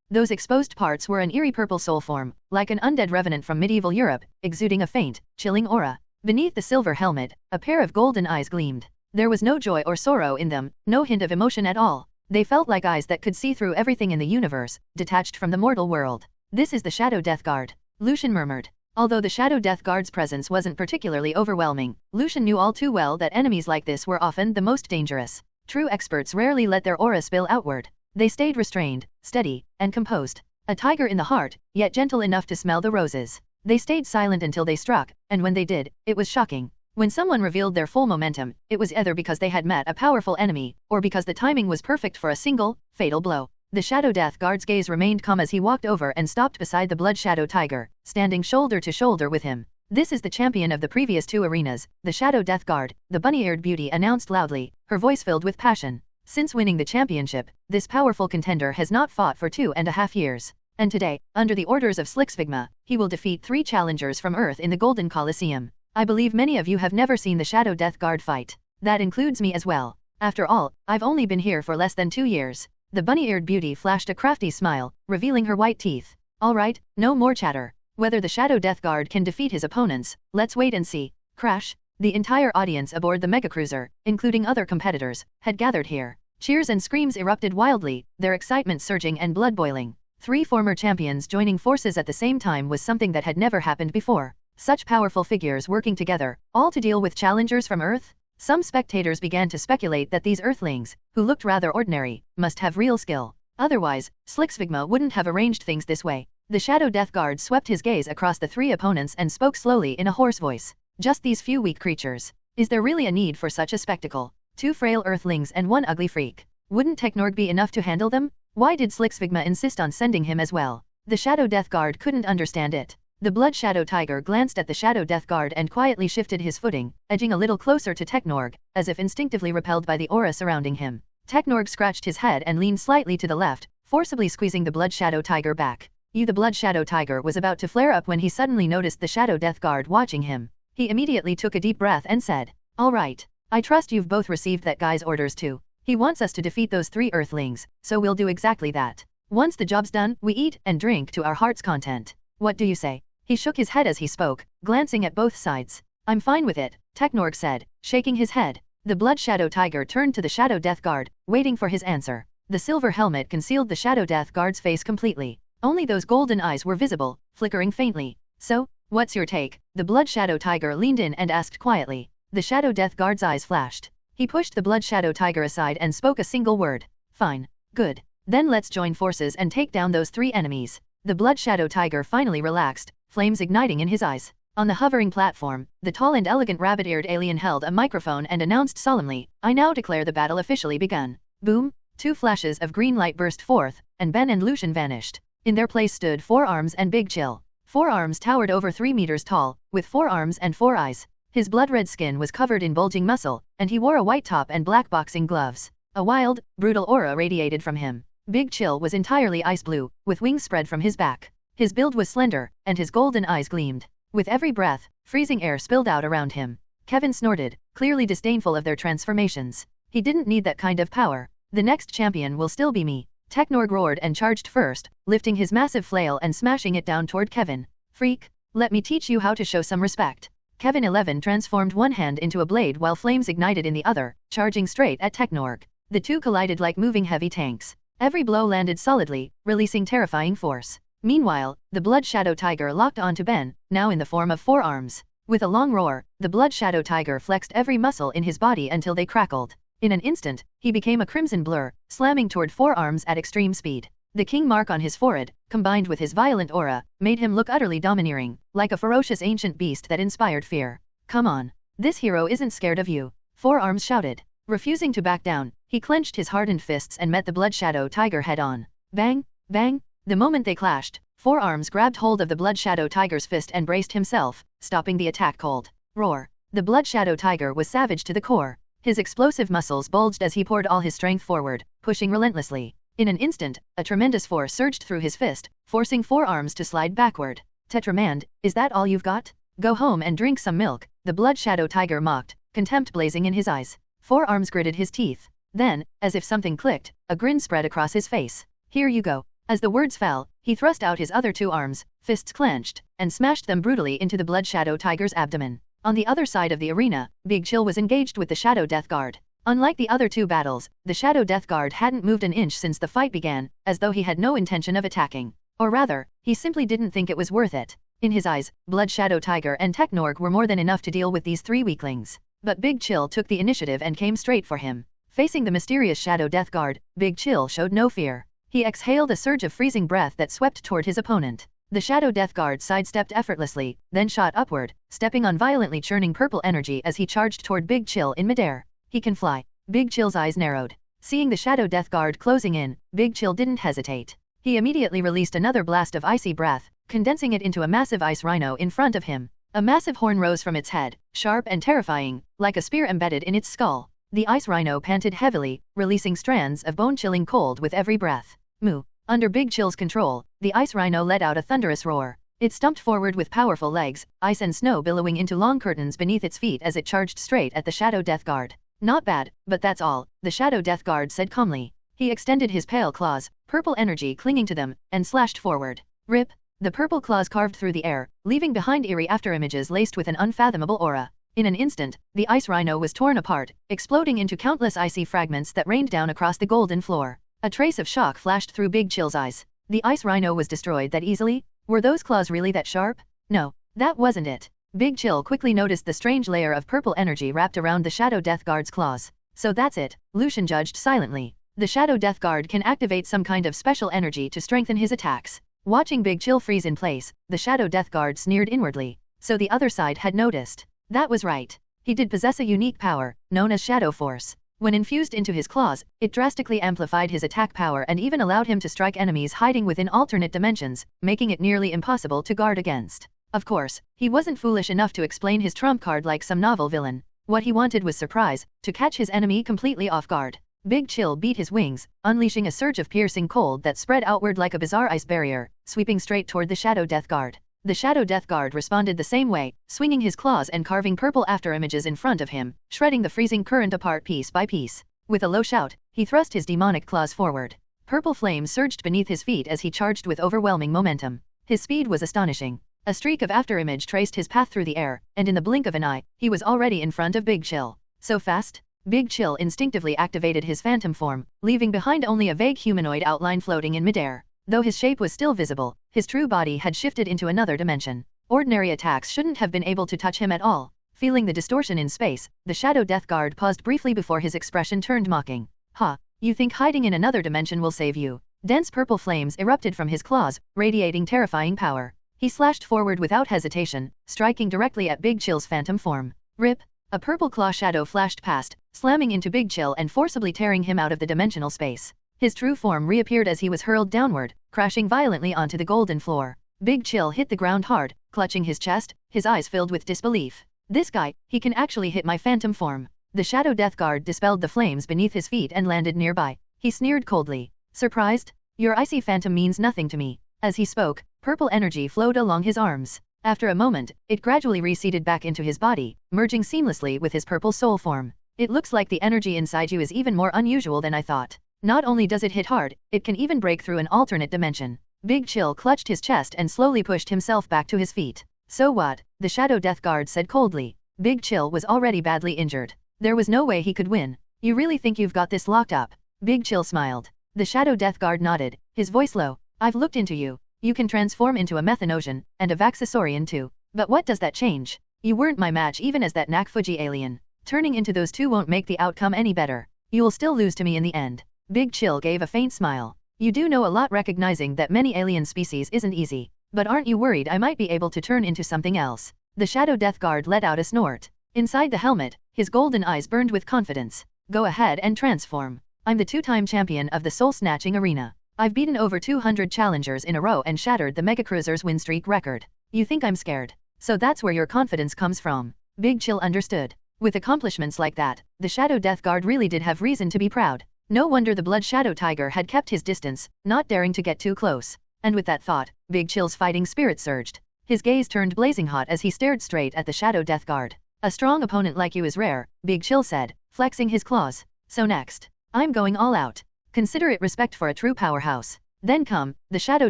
Those exposed parts were an eerie purple soul form, like an undead revenant from medieval Europe, exuding a faint, chilling aura. Beneath the silver helmet, a pair of golden eyes gleamed. There was no joy or sorrow in them, no hint of emotion at all. They felt like eyes that could see through everything in the universe, detached from the mortal world. This is the Shadow Death Guard, Lucian murmured. Although the Shadow Death Guard's presence wasn't particularly overwhelming, Lucian knew all too well that enemies like this were often the most dangerous. True experts rarely let their aura spill outward. They stayed restrained, steady, and composed. A tiger in the heart, yet gentle enough to smell the roses. They stayed silent until they struck, and when they did, it was shocking. When someone revealed their full momentum, it was either because they had met a powerful enemy, or because the timing was perfect for a single, fatal blow. The Shadow Death Guard's gaze remained calm as he walked over and stopped beside the Blood Shadow Tiger, standing shoulder to shoulder with him. This is the champion of the previous 2 arenas, the Shadow Death Guard, the bunny-eared beauty announced loudly, her voice filled with passion. Since winning the championship, this powerful contender has not fought for 2.5 years. And today, under the orders of Slixvigma, he will defeat 3 challengers from Earth in the Golden Colosseum. I believe many of you have never seen the Shadow Death Guard fight. That includes me as well. After all, I've only been here for less than 2 years. The bunny-eared beauty flashed a crafty smile, revealing her white teeth. All right, no more chatter. Whether the Shadow Death Guard can defeat his opponents, let's wait and see. Crash. The entire audience aboard the megacruiser, including other competitors, had gathered here. Cheers and screams erupted wildly, their excitement surging and blood boiling. 3 former champions joining forces at the same time was something that had never happened before. Such powerful figures working together, all to deal with challengers from Earth? Some spectators began to speculate that these Earthlings, who looked rather ordinary, must have real skill. Otherwise, Slixvigma wouldn't have arranged things this way. The Shadow Death Guard swept his gaze across the 3 opponents and spoke slowly in a hoarse voice. Just these few weak creatures. Is there really a need for such a spectacle? 2 frail Earthlings and 1 ugly freak. Wouldn't Technorg be enough to handle them? Why did Slixvigma insist on sending him as well? The Shadow Death Guard couldn't understand it. The Blood Shadow Tiger glanced at the Shadow Death Guard and quietly shifted his footing, edging a little closer to Technorg, as if instinctively repelled by the aura surrounding him. Technorg scratched his head and leaned slightly to the left, forcibly squeezing the Blood Shadow Tiger back. The Blood Shadow Tiger was about to flare up when he suddenly noticed the Shadow Death Guard watching him. He immediately took a deep breath and said, "All right. I trust you've both received that guy's orders too. He wants us to defeat those 3 Earthlings, so we'll do exactly that. Once the job's done, we eat and drink to our heart's content. What do you say?" He shook his head as he spoke, glancing at both sides. "I'm fine with it," Technorg said, shaking his head. The Blood Shadow Tiger turned to the Shadow Death Guard, waiting for his answer. The silver helmet concealed the Shadow Death Guard's face completely. Only those golden eyes were visible, flickering faintly. "So, what's your take?" The Blood Shadow Tiger leaned in and asked quietly. The Shadow Death Guard's eyes flashed. He pushed the Blood Shadow Tiger aside and spoke a single word. "Fine. Good. Then let's join forces and take down those 3 enemies." The Blood Shadow Tiger finally relaxed, flames igniting in his eyes. On the hovering platform, the tall and elegant rabbit-eared alien held a microphone and announced solemnly, "I now declare the battle officially begun." Boom! 2 flashes of green light burst forth, and Ben and Lucian vanished. In their place stood 4 Arms and Big Chill. 4 Arms towered over 3 meters tall, with 4 arms and 4 eyes. His blood-red skin was covered in bulging muscle, and he wore a white top and black boxing gloves. A wild, brutal aura radiated from him. Big Chill was entirely ice blue, with wings spread from his back. His build was slender, and his golden eyes gleamed. With every breath, freezing air spilled out around him. Kevin snorted, clearly disdainful of their transformations. He didn't need that kind of power. "The next champion will still be me." Technorg roared and charged first, lifting his massive flail and smashing it down toward Kevin. "Freak, let me teach you how to show some respect." Kevin 11 transformed one hand into a blade while flames ignited in the other, charging straight at Technorg. The two collided like moving heavy tanks. Every blow landed solidly, releasing terrifying force. Meanwhile, the Blood Shadow Tiger locked onto Ben, now in the form of 4 arms. With a long roar, the Blood Shadow Tiger flexed every muscle in his body until they crackled. In an instant, he became a crimson blur, slamming toward 4 arms at extreme speed. The king mark on his forehead, combined with his violent aura, made him look utterly domineering, like a ferocious ancient beast that inspired fear. "Come on. This hero isn't scared of you." Four Arms shouted. Refusing to back down, he clenched his hardened fists and met the Blood Shadow Tiger head-on. Bang! Bang! The moment they clashed, Four Arms grabbed hold of the Blood Shadow Tiger's fist and braced himself, stopping the attack cold. Roar! The Blood Shadow Tiger was savage to the core. His explosive muscles bulged as he poured all his strength forward, pushing relentlessly. In an instant, a tremendous force surged through his fist, forcing Four Arms to slide backward. Tetramand, is that all you've got? Go home and drink some milk, the Blood Shadow Tiger mocked, contempt blazing in his eyes. Four Arms gritted his teeth. Then, as if something clicked, a grin spread across his face. Here you go. As the words fell, he thrust out his other two arms, fists clenched, and smashed them brutally into the Blood Shadow Tiger's abdomen. On the other side of the arena, Big Chill was engaged with the Shadow Death Guard. Unlike the other two battles, the Shadow Death Guard hadn't moved an inch since the fight began, as though he had no intention of attacking. Or rather, he simply didn't think it was worth it. In his eyes, Blood Shadow Tiger and Technorg were more than enough to deal with these three weaklings. But Big Chill took the initiative and came straight for him. Facing the mysterious Shadow Death Guard, Big Chill showed no fear. He exhaled a surge of freezing breath that swept toward his opponent. The Shadow Death Guard sidestepped effortlessly, then shot upward, stepping on violently churning purple energy as he charged toward Big Chill in midair. He can fly. Big Chill's eyes narrowed. Seeing the Shadow Death Guard closing in, Big Chill didn't hesitate. He immediately released another blast of icy breath, condensing it into a massive ice rhino in front of him. A massive horn rose from its head, sharp and terrifying, like a spear embedded in its skull. The ice rhino panted heavily, releasing strands of bone-chilling cold with every breath. Moo! Under Big Chill's control, the ice rhino let out a thunderous roar. It stumped forward with powerful legs, ice and snow billowing into long curtains beneath its feet as it charged straight at the Shadow Death Guard. Not bad, but that's all, the Shadow Death Guard said calmly. He extended his pale claws, purple energy clinging to them, and slashed forward. Rip! The purple claws carved through the air, leaving behind eerie afterimages laced with an unfathomable aura. In an instant, the ice rhino was torn apart, exploding into countless icy fragments that rained down across the golden floor. A trace of shock flashed through Big Chill's eyes. The ice rhino was destroyed that easily? Were those claws really that sharp? No, that wasn't it. Big Chill quickly noticed the strange layer of purple energy wrapped around the Shadow Death Guard's claws. So that's it, Lucian judged silently. The Shadow Death Guard can activate some kind of special energy to strengthen his attacks. Watching Big Chill freeze in place, the Shadow Death Guard sneered inwardly. So the other side had noticed. That was right. He did possess a unique power, known as Shadow Force. When infused into his claws, it drastically amplified his attack power and even allowed him to strike enemies hiding within alternate dimensions, making it nearly impossible to guard against. Of course, he wasn't foolish enough to explain his trump card like some novel villain. What he wanted was surprise, to catch his enemy completely off guard. Big Chill beat his wings, unleashing a surge of piercing cold that spread outward like a bizarre ice barrier, sweeping straight toward the Shadow Death Guard. The Shadow Death Guard responded the same way, swinging his claws and carving purple afterimages in front of him, shredding the freezing current apart piece by piece. With a low shout, he thrust his demonic claws forward. Purple flames surged beneath his feet as he charged with overwhelming momentum. His speed was astonishing. A streak of afterimage traced his path through the air, and in the blink of an eye, he was already in front of Big Chill. So fast? Big Chill instinctively activated his phantom form, leaving behind only a vague humanoid outline floating in midair. Though his shape was still visible, his true body had shifted into another dimension. Ordinary attacks shouldn't have been able to touch him at all. Feeling the distortion in space, the Shadow Death Guard paused briefly before his expression turned mocking. Ha! You think hiding in another dimension will save you? Dense purple flames erupted from his claws, radiating terrifying power. He slashed forward without hesitation, striking directly at Big Chill's phantom form. Rip! A purple claw shadow flashed past, slamming into Big Chill and forcibly tearing him out of the dimensional space. His true form reappeared as he was hurled downward, crashing violently onto the golden floor. Big Chill hit the ground hard, clutching his chest, his eyes filled with disbelief. This guy, he can actually hit my phantom form. The Shadow Death Guard dispelled the flames beneath his feet and landed nearby. He sneered coldly. Surprised? Your icy phantom means nothing to me. As he spoke, purple energy flowed along his arms. After a moment, it gradually receded back into his body, merging seamlessly with his purple soul form. It looks like the energy inside you is even more unusual than I thought. Not only does it hit hard, it can even break through an alternate dimension. Big Chill clutched his chest and slowly pushed himself back to his feet. So what? The Shadow Death Guard said coldly. Big Chill was already badly injured. There was no way he could win. You really think you've got this locked up? Big Chill smiled. The Shadow Death Guard nodded, his voice low. I've looked into you. You can transform into a Methanosian, and a Vaxasaurian too. But what does that change? You weren't my match even as that Nakfuji alien. Turning into those two won't make the outcome any better. You will still lose to me in the end. Big Chill gave a faint smile. You do know a lot, recognizing that many alien species isn't easy. But aren't you worried I might be able to turn into something else? The Shadow Death Guard let out a snort. Inside the helmet, His golden eyes burned with confidence. Go ahead and transform. I'm the two-time champion of the soul-snatching arena. I've beaten over 200 challengers in a row and shattered the Megacruiser's win streak record. You think I'm scared? So that's where your confidence comes from. Big Chill understood. With accomplishments like that, the Shadow Death Guard really did have reason to be proud. No wonder the Blood Shadow Tiger had kept his distance, not daring to get too close. And with that thought, Big Chill's fighting spirit surged. His gaze turned blazing hot as he stared straight at the Shadow Death Guard. A strong opponent like you is rare, Big Chill said, flexing his claws. So next, I'm going all out. Consider it respect for a true powerhouse. Then come, the Shadow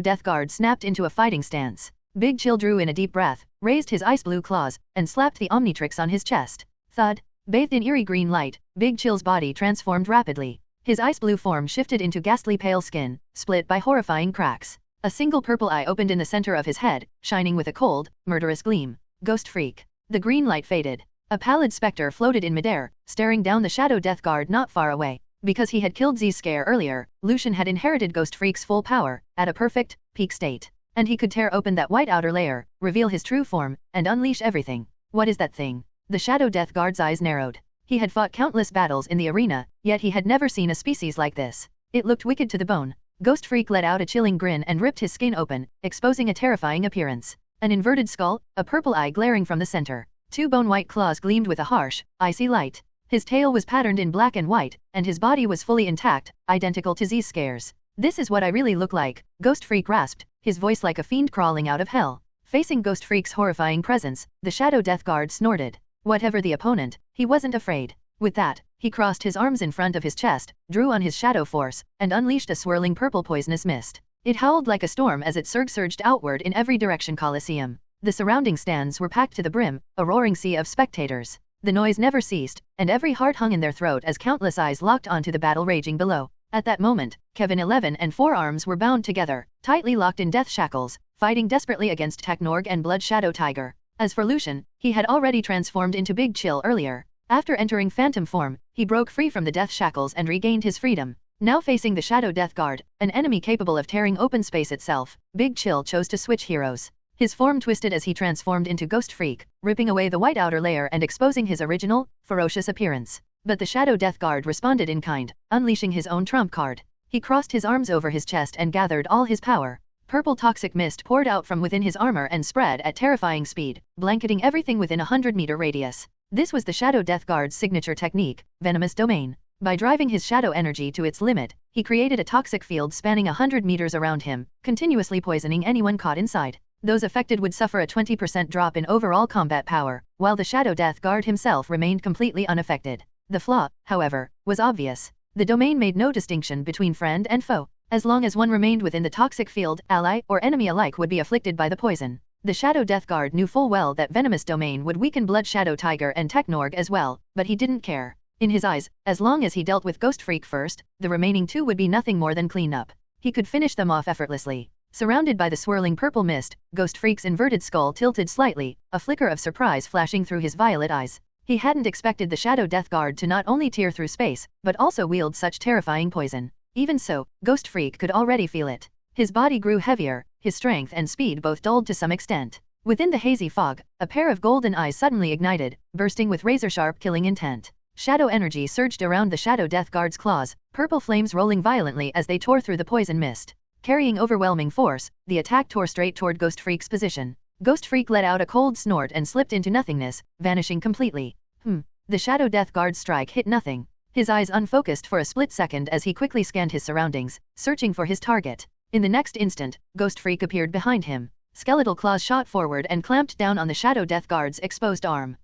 Death Guard snapped into a fighting stance. Big Chill drew in a deep breath, raised his ice blue claws, and slapped the Omnitrix on his chest. Thud. Bathed in eerie green light, Big Chill's body transformed rapidly. His ice blue form shifted into ghastly pale skin, split by horrifying cracks. A single purple eye opened in the center of his head, shining with a cold, murderous gleam. Ghost Freak. The green light faded. A pallid specter floated in midair, staring down the Shadow Death Guard not far away. Because he had killed Z's scare earlier, Lucian had inherited Ghost Freak's full power, at a perfect, peak state. And he could tear open that white outer layer, reveal his true form, and unleash everything. What is that thing? The Shadow Death Guard's eyes narrowed. He had fought countless battles in the arena, yet he had never seen a species like this. It looked wicked to the bone. Ghost Freak let out a chilling grin and ripped his skin open, exposing a terrifying appearance. An inverted skull, a purple eye glaring from the center. Two bone-white claws gleamed with a harsh, icy light. His tail was patterned in black and white, and his body was fully intact, identical to Z's scares. This is what I really look like, Ghost Freak rasped, his voice like a fiend crawling out of hell. Facing Ghost Freak's horrifying presence, the Shadow Death Guard snorted. Whatever the opponent, he wasn't afraid. With that, he crossed his arms in front of his chest, drew on his shadow force, and unleashed a swirling purple poisonous mist. It howled like a storm as it surged outward in every direction. Coliseum. The surrounding stands were packed to the brim, a roaring sea of spectators. The noise never ceased, and every heart hung in their throat as countless eyes locked onto the battle raging below. At that moment, Kevin 11 and 4 arms were bound together, tightly locked in death shackles, fighting desperately against Technorg and Blood Shadow Tiger. As for Lucian, he had already transformed into Big Chill earlier. After entering phantom form, he broke free from the death shackles and regained his freedom. Now facing the Shadow Death Guard, an enemy capable of tearing open space itself, Big Chill chose to switch heroes. His form twisted as he transformed into Ghost Freak, ripping away the white outer layer and exposing his original, ferocious appearance. But the Shadow Death Guard responded in kind, unleashing his own trump card. He crossed his arms over his chest and gathered all his power. Purple toxic mist poured out from within his armor and spread at terrifying speed, blanketing everything within a 100-meter radius. This was the Shadow Death Guard's signature technique, Venomous Domain. By driving his shadow energy to its limit, he created a toxic field spanning 100 meters around him, continuously poisoning anyone caught inside. Those affected would suffer a 20% drop in overall combat power, while the Shadow Death Guard himself remained completely unaffected. The flaw, however, was obvious. The domain made no distinction between friend and foe. As long as one remained within the toxic field, ally or enemy alike would be afflicted by the poison. The Shadow Death Guard knew full well that Venomous Domain would weaken Blood Shadow Tiger and Technorg as well, but he didn't care. In his eyes, as long as he dealt with Ghost Freak first, the remaining two would be nothing more than cleanup. He could finish them off effortlessly. Surrounded by the swirling purple mist, Ghost Freak's inverted skull tilted slightly, a flicker of surprise flashing through his violet eyes. He hadn't expected the Shadow Death Guard to not only tear through space, but also wield such terrifying poison. Even so, Ghost Freak could already feel it. His body grew heavier, his strength and speed both dulled to some extent. Within the hazy fog, a pair of golden eyes suddenly ignited, bursting with razor-sharp killing intent. Shadow energy surged around the Shadow Death Guard's claws, purple flames rolling violently as they tore through the poison mist. Carrying overwhelming force, the attack tore straight toward Ghost Freak's position. Ghost Freak let out a cold snort and slipped into nothingness, vanishing completely. The Shadow Death Guard's strike hit nothing. His eyes unfocused for a split second as he quickly scanned his surroundings, searching for his target. In the next instant, Ghost Freak appeared behind him. Skeletal claws shot forward and clamped down on the Shadow Death Guard's exposed arm.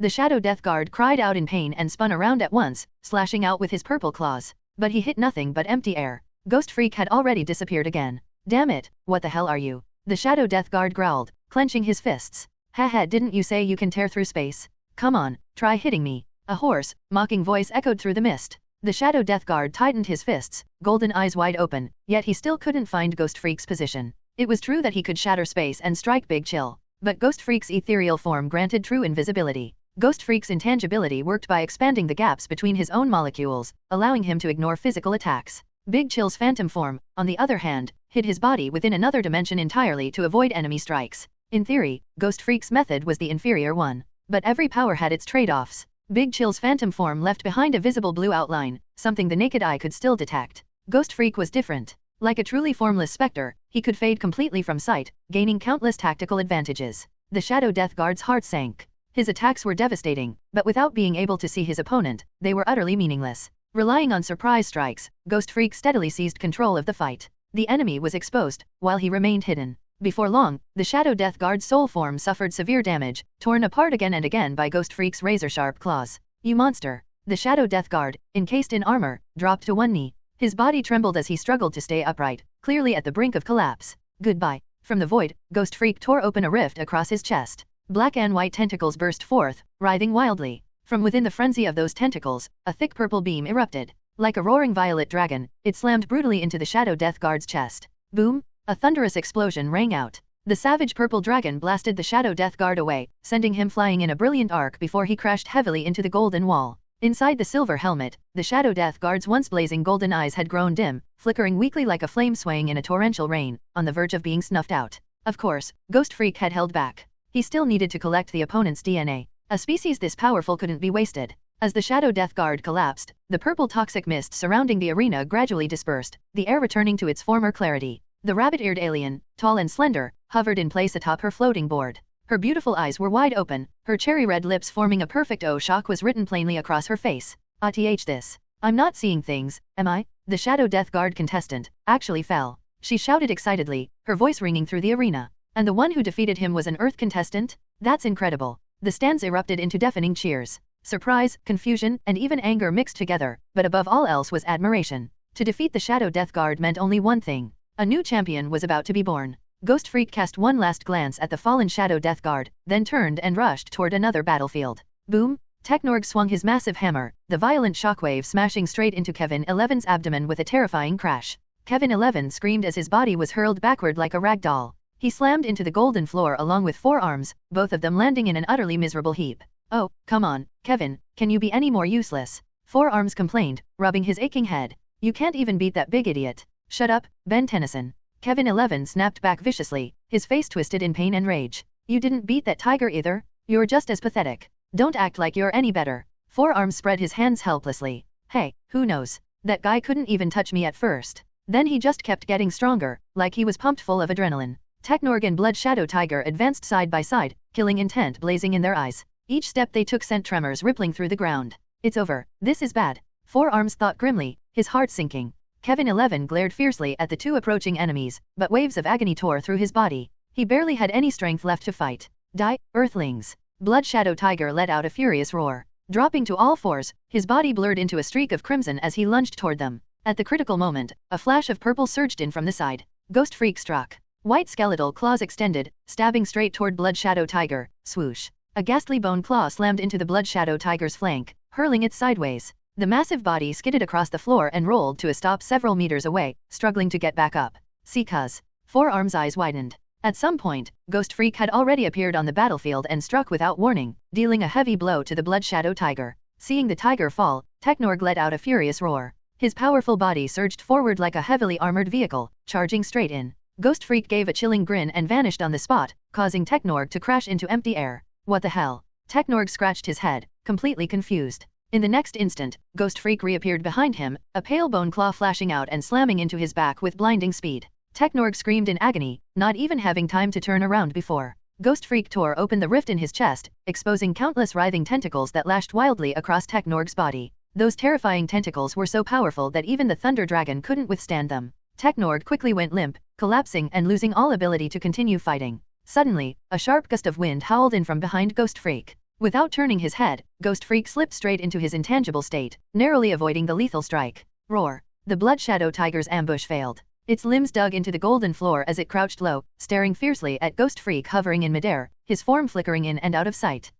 The Shadow Death Guard cried out in pain and spun around at once, slashing out with his purple claws. But he hit nothing but empty air. Ghost Freak had already disappeared again. Damn it, what the hell are you? The Shadow Death Guard growled, clenching his fists. Haha, didn't you say you can tear through space? Come on, try hitting me. A hoarse, mocking voice echoed through the mist. The Shadow Death Guard tightened his fists, golden eyes wide open, yet he still couldn't find Ghost Freak's position. It was true that he could shatter space and strike Big Chill, but Ghost Freak's ethereal form granted true invisibility. Ghost Freak's intangibility worked by expanding the gaps between his own molecules, allowing him to ignore physical attacks. Big Chill's phantom form, on the other hand, hid his body within another dimension entirely to avoid enemy strikes. In theory, Ghost Freak's method was the inferior one. But every power had its trade-offs. Big Chill's phantom form left behind a visible blue outline, something the naked eye could still detect. Ghost Freak was different. Like a truly formless specter, he could fade completely from sight, gaining countless tactical advantages. The Shadow Death Guard's heart sank. His attacks were devastating, but without being able to see his opponent, they were utterly meaningless. Relying on surprise strikes, Ghost Freak steadily seized control of the fight. The enemy was exposed, while he remained hidden. Before long, the Shadow Death Guard's soul form suffered severe damage, torn apart again and again by Ghost Freak's razor-sharp claws. "You monster!" The Shadow Death Guard, encased in armor, dropped to one knee. His body trembled as he struggled to stay upright, clearly at the brink of collapse. "Goodbye." From the void, Ghost Freak tore open a rift across his chest. Black and white tentacles burst forth, writhing wildly. From within the frenzy of those tentacles, a thick purple beam erupted. Like a roaring violet dragon, it slammed brutally into the Shadow Death Guard's chest. Boom! A thunderous explosion rang out. The savage purple dragon blasted the Shadow Death Guard away, sending him flying in a brilliant arc before he crashed heavily into the golden wall. Inside the silver helmet, the Shadow Death Guard's once blazing golden eyes had grown dim, flickering weakly like a flame swaying in a torrential rain, on the verge of being snuffed out. Of course, Ghost Freak had held back. He still needed to collect the opponent's DNA. A species this powerful couldn't be wasted. As the Shadow Death Guard collapsed, the purple toxic mist surrounding the arena gradually dispersed, the air returning to its former clarity. The rabbit-eared alien, tall and slender, hovered in place atop her floating board. Her beautiful eyes were wide open, her cherry-red lips forming a perfect O. Shock was written plainly across her face. This. I'm not seeing things, am I? The Shadow Death Guard contestant actually fell. She shouted excitedly, her voice ringing through the arena. And the one who defeated him was an Earth contestant? That's incredible. The stands erupted into deafening cheers. Surprise, confusion, and even anger mixed together, but above all else was admiration. To defeat the Shadow Death Guard meant only one thing. A new champion was about to be born. Ghost Freak cast one last glance at the fallen Shadow Death Guard, then turned and rushed toward another battlefield. Boom! Technorg swung his massive hammer, the violent shockwave smashing straight into Kevin 11's abdomen with a terrifying crash. Kevin 11 screamed as his body was hurled backward like a rag doll. He slammed into the golden floor along with 4 arms, both of them landing in an utterly miserable heap. "Oh, come on, Kevin, can you be any more useless?" 4 arms complained, rubbing his aching head. "You can't even beat that big idiot." "Shut up, Ben Tennyson." Kevin 11 snapped back viciously, his face twisted in pain and rage. "You didn't beat that tiger either? You're just as pathetic. Don't act like you're any better." 4 arms spread his hands helplessly. "Hey, who knows? That guy couldn't even touch me at first. Then he just kept getting stronger, like he was pumped full of adrenaline." Technorg and Blood Shadow Tiger advanced side by side, killing intent blazing in their eyes. Each step they took sent tremors rippling through the ground. "It's over. This is bad." 4 arms thought grimly, his heart sinking. Kevin 11 glared fiercely at the 2 approaching enemies, but waves of agony tore through his body. He barely had any strength left to fight. "Die, Earthlings!" Blood Shadow Tiger let out a furious roar. Dropping to all fours, his body blurred into a streak of crimson as he lunged toward them. At the critical moment, a flash of purple surged in from the side. Ghost Freak struck. White skeletal claws extended, stabbing straight toward Blood Shadow Tiger. Swoosh. A ghastly bone claw slammed into the Blood Shadow Tiger's flank, hurling it sideways. The massive body skidded across the floor and rolled to a stop several meters away, struggling to get back up. "See cuz." 4 arms' eyes widened. At some point, Ghost Freak had already appeared on the battlefield and struck without warning, dealing a heavy blow to the Blood Shadow Tiger. Seeing the tiger fall, Technorg let out a furious roar. His powerful body surged forward like a heavily armored vehicle, charging straight in. Ghost Freak gave a chilling grin and vanished on the spot, causing Technorg to crash into empty air. "What the hell?" Technorg scratched his head, completely confused. In the next instant, Ghost Freak reappeared behind him, a pale bone claw flashing out and slamming into his back with blinding speed. Technorg screamed in agony, not even having time to turn around before. Ghost Freak tore open the rift in his chest, exposing countless writhing tentacles that lashed wildly across Technorg's body. Those terrifying tentacles were so powerful that even the Thunder Dragon couldn't withstand them. Technorg quickly went limp, collapsing and losing all ability to continue fighting. Suddenly, a sharp gust of wind howled in from behind Ghost Freak. Without turning his head, Ghost Freak slipped straight into his intangible state, narrowly avoiding the lethal strike. Roar! The Blood Shadow Tiger's ambush failed. Its limbs dug into the golden floor as it crouched low, staring fiercely at Ghost Freak hovering in midair, his form flickering in and out of sight.